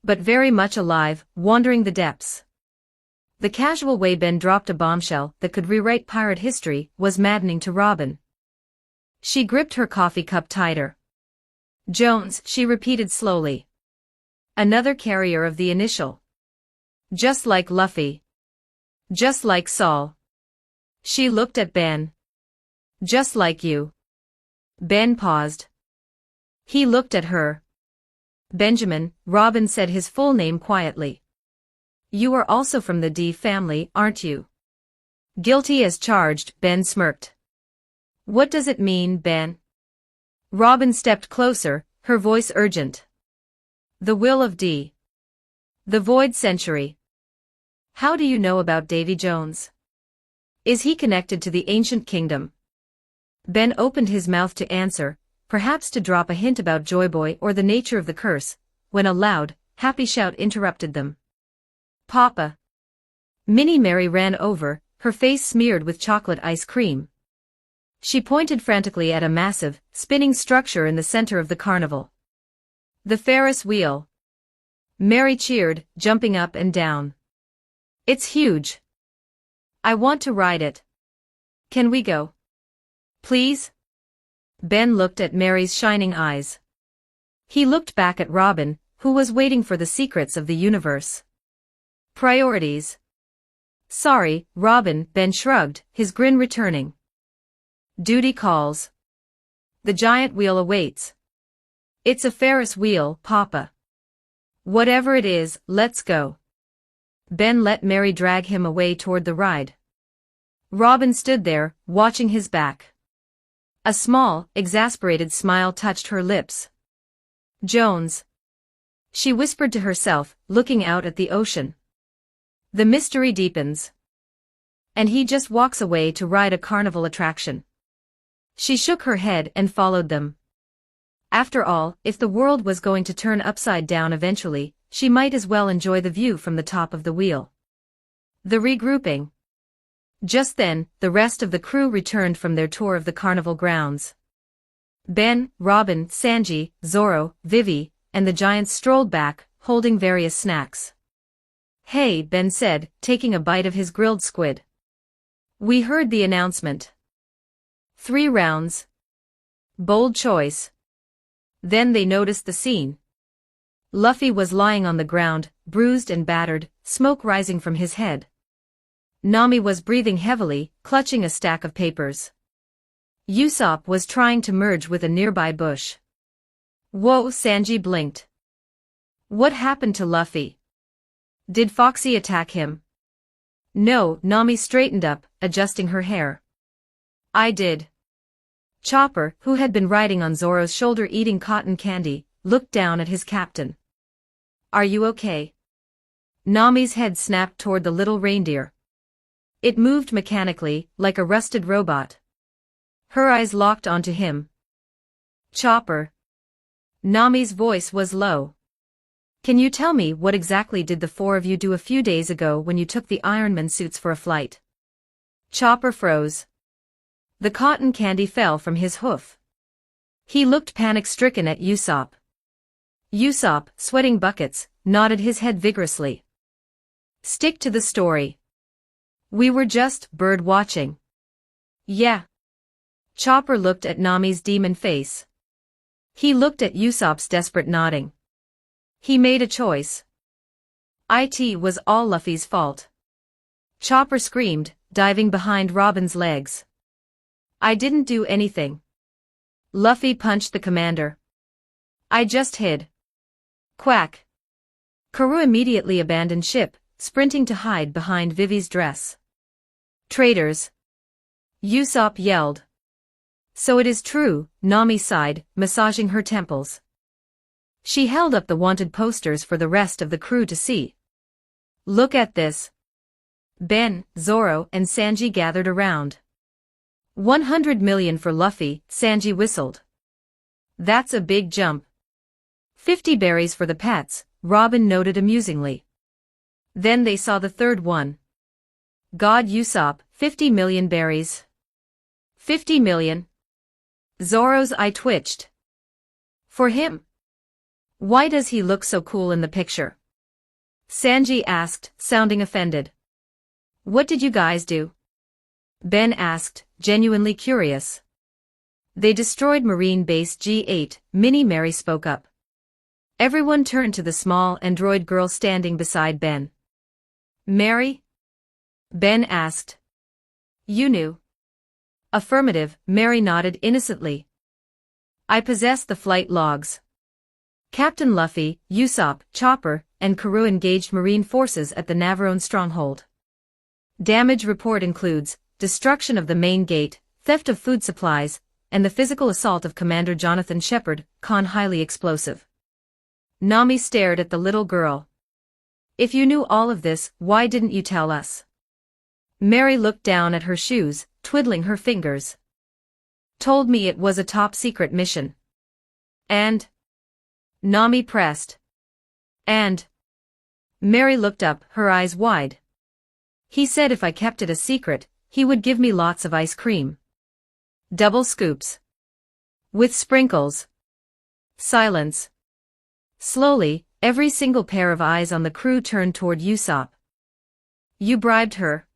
But very much alive, wandering the depths. The casual way Ben dropped a bombshell that could rewrite pirate history was maddening to Robin. She gripped her coffee cup tighter. Jones, she repeated slowly. Another carrier of the initial. Just like Luffy. Just like Saul. She looked at Ben. Just like you. Ben paused. He looked at her. Benjamin, Robin said his full name quietly. You are also from the D family, aren't you? Guilty as charged, Ben smirked. What does it mean, Ben? Robin stepped closer, her voice urgent. The will of D. The Void Century. How do you know about Davy Jones? Is he connected to the ancient kingdom? Ben opened his mouth to answer, perhaps to drop a hint about Joy Boy or the nature of the curse, when a loud, happy shout interrupted them. Papa! Minnie Mary ran over, her face smeared with chocolate ice cream. She pointed frantically at a massive, spinning structure in the center of the carnival. The Ferris wheel. Mary cheered, jumping up and down. It's huge. I want to ride it. Can we go? Please? Ben looked at Mary's shining eyes. He looked back at Robin, who was waiting for the secrets of the universe. Priorities. Sorry, Robin, Ben shrugged, his grin returning. Duty calls. The giant wheel awaits. It's a Ferris wheel, Papa. Whatever it is, let's go. Ben let Mary drag him away toward the ride. Robin stood there, watching his back. A small, exasperated smile touched her lips. Jones. She whispered to herself, looking out at the ocean. The mystery deepens. And he just walks away to ride a carnival attraction. She shook her head and followed them. After all, if the world was going to turn upside down eventually, she might as well enjoy the view from the top of the wheel. The regrouping. Just then, the rest of the crew returned from their tour of the carnival grounds. Ben, Robin, Sanji, Zoro, Vivi, and the giants strolled back, holding various snacks. Hey, Ben said, taking a bite of his grilled squid. We heard the announcement. 3 rounds. Bold choice. Then they noticed the scene. Luffy was lying on the ground, bruised and battered, smoke rising from his head. Nami was breathing heavily, clutching a stack of papers. Usopp was trying to merge with a nearby bush. Whoa, Sanji blinked. What happened to Luffy? Did Foxy attack him? No, Nami straightened up, adjusting her hair. I did. Chopper, who had been riding on Zoro's shoulder eating cotton candy, looked down at his captain. Are you okay? Nami's head snapped toward the little reindeer. It moved mechanically, like a rusted robot. Her eyes locked onto him. Chopper. Nami's voice was low. Can you tell me what exactly did the 4 of you do a few days ago when you took the Ironman suits for a flight? Chopper froze. The cotton candy fell from his hoof. He looked panic-stricken at Usopp. Usopp, sweating buckets, nodded his head vigorously. Stick to the story. We were just bird-watching. Yeah. Chopper looked at Nami's demon face. He looked at Usopp's desperate nodding. He made a choice. It was all Luffy's fault. Chopper screamed, diving behind Robin's legs. I didn't do anything. Luffy punched the commander. I just hid. Quack. Karoo immediately abandoned ship, sprinting to hide behind Vivi's dress. Traitors! Usopp yelled. So it is true, Nami sighed, massaging her temples. She held up the wanted posters for the rest of the crew to see. Look at this. Ben, Zoro, and Sanji gathered around. 100 million for Luffy, Sanji whistled. That's a big jump. 50 berries for the pets, Robin noted amusingly. Then they saw the third one. God Usopp, 50 million berries. 50 million. Zoro's eye twitched. For him? Why does he look so cool in the picture? Sanji asked, sounding offended. What did you guys do? Ben asked, genuinely curious. They destroyed Marine Base G8, Minnie Mary spoke up. Everyone turned to the small android girl standing beside Ben. Mary? Ben asked. You knew. Affirmative, Mary nodded innocently. I possess the flight logs. Captain Luffy, Usopp, Chopper, and Karoo engaged Marine forces at the Navarone stronghold. Damage report includes destruction of the main gate, theft of food supplies, and the physical assault of Commander Jonathan Shepard, con highly explosive. Nami stared at the little girl. If you knew all of this, why didn't you tell us? Mary looked down at her shoes, twiddling her fingers. Told me it was a top-secret mission. And? Nami pressed. And? Mary looked up, her eyes wide. He said if I kept it a secret, he would give me lots of ice cream. Double scoops. With sprinkles. Silence. Slowly, every single pair of eyes on the crew turned toward Usopp. You bribed her?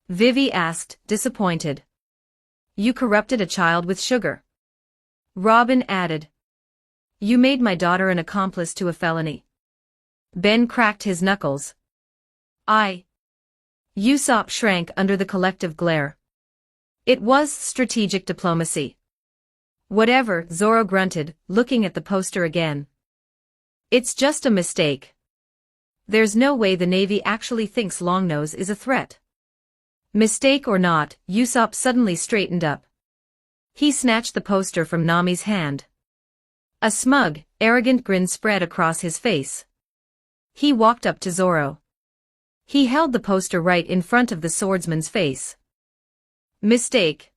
Vivi asked, disappointed. You corrupted a child with sugar. Robin added. You made my daughter an accomplice to a felony. Ben cracked his knuckles. Usopp shrank under the collective glare. It was strategic diplomacy. Whatever, Zoro grunted, looking at the poster again. It's just a mistake. There's no way the Navy actually thinks Longnose is a threat. Mistake or not, Usopp suddenly straightened up. He snatched the poster from Nami's hand. A smug, arrogant grin spread across his face. He walked up to Zoro. He held the poster right in front of the swordsman's face. Mistake.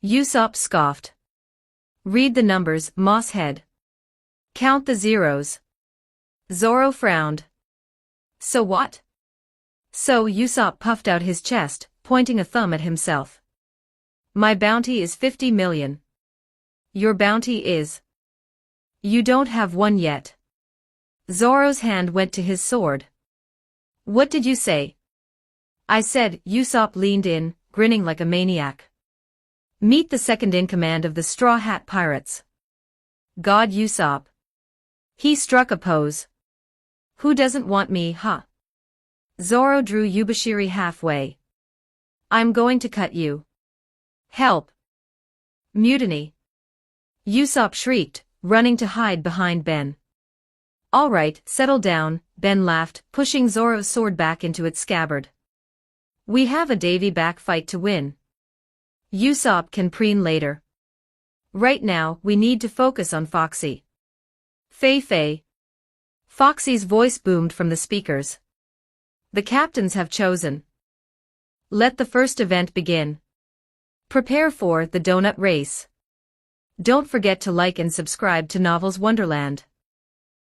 Usopp scoffed. Read the numbers, Mosshead. Count the zeros. Zoro frowned. So what? So Usopp puffed out his chest, pointing a thumb at himself. My bounty is 50 million. Your bounty is... You don't have one yet. Zoro's hand went to his sword. What did you say? I said, Usopp leaned in, grinning like a maniac. Meet the second-in-command of the Straw Hat Pirates. God Usopp. He struck a pose. Who doesn't want me, huh? Zoro drew Yubashiri halfway. I'm going to cut you. Help. Mutiny. Usopp shrieked, running to hide behind Ben. All right, settle down, Ben laughed, pushing Zoro's sword back into its scabbard. We have a Davy back fight to win. Usopp can preen later. Right now, we need to focus on Foxy. Fei. Foxy's voice boomed from the speakers. The captains have chosen. Let the first event begin. Prepare for the donut race. Don't forget to like and subscribe to Novels Wonderland.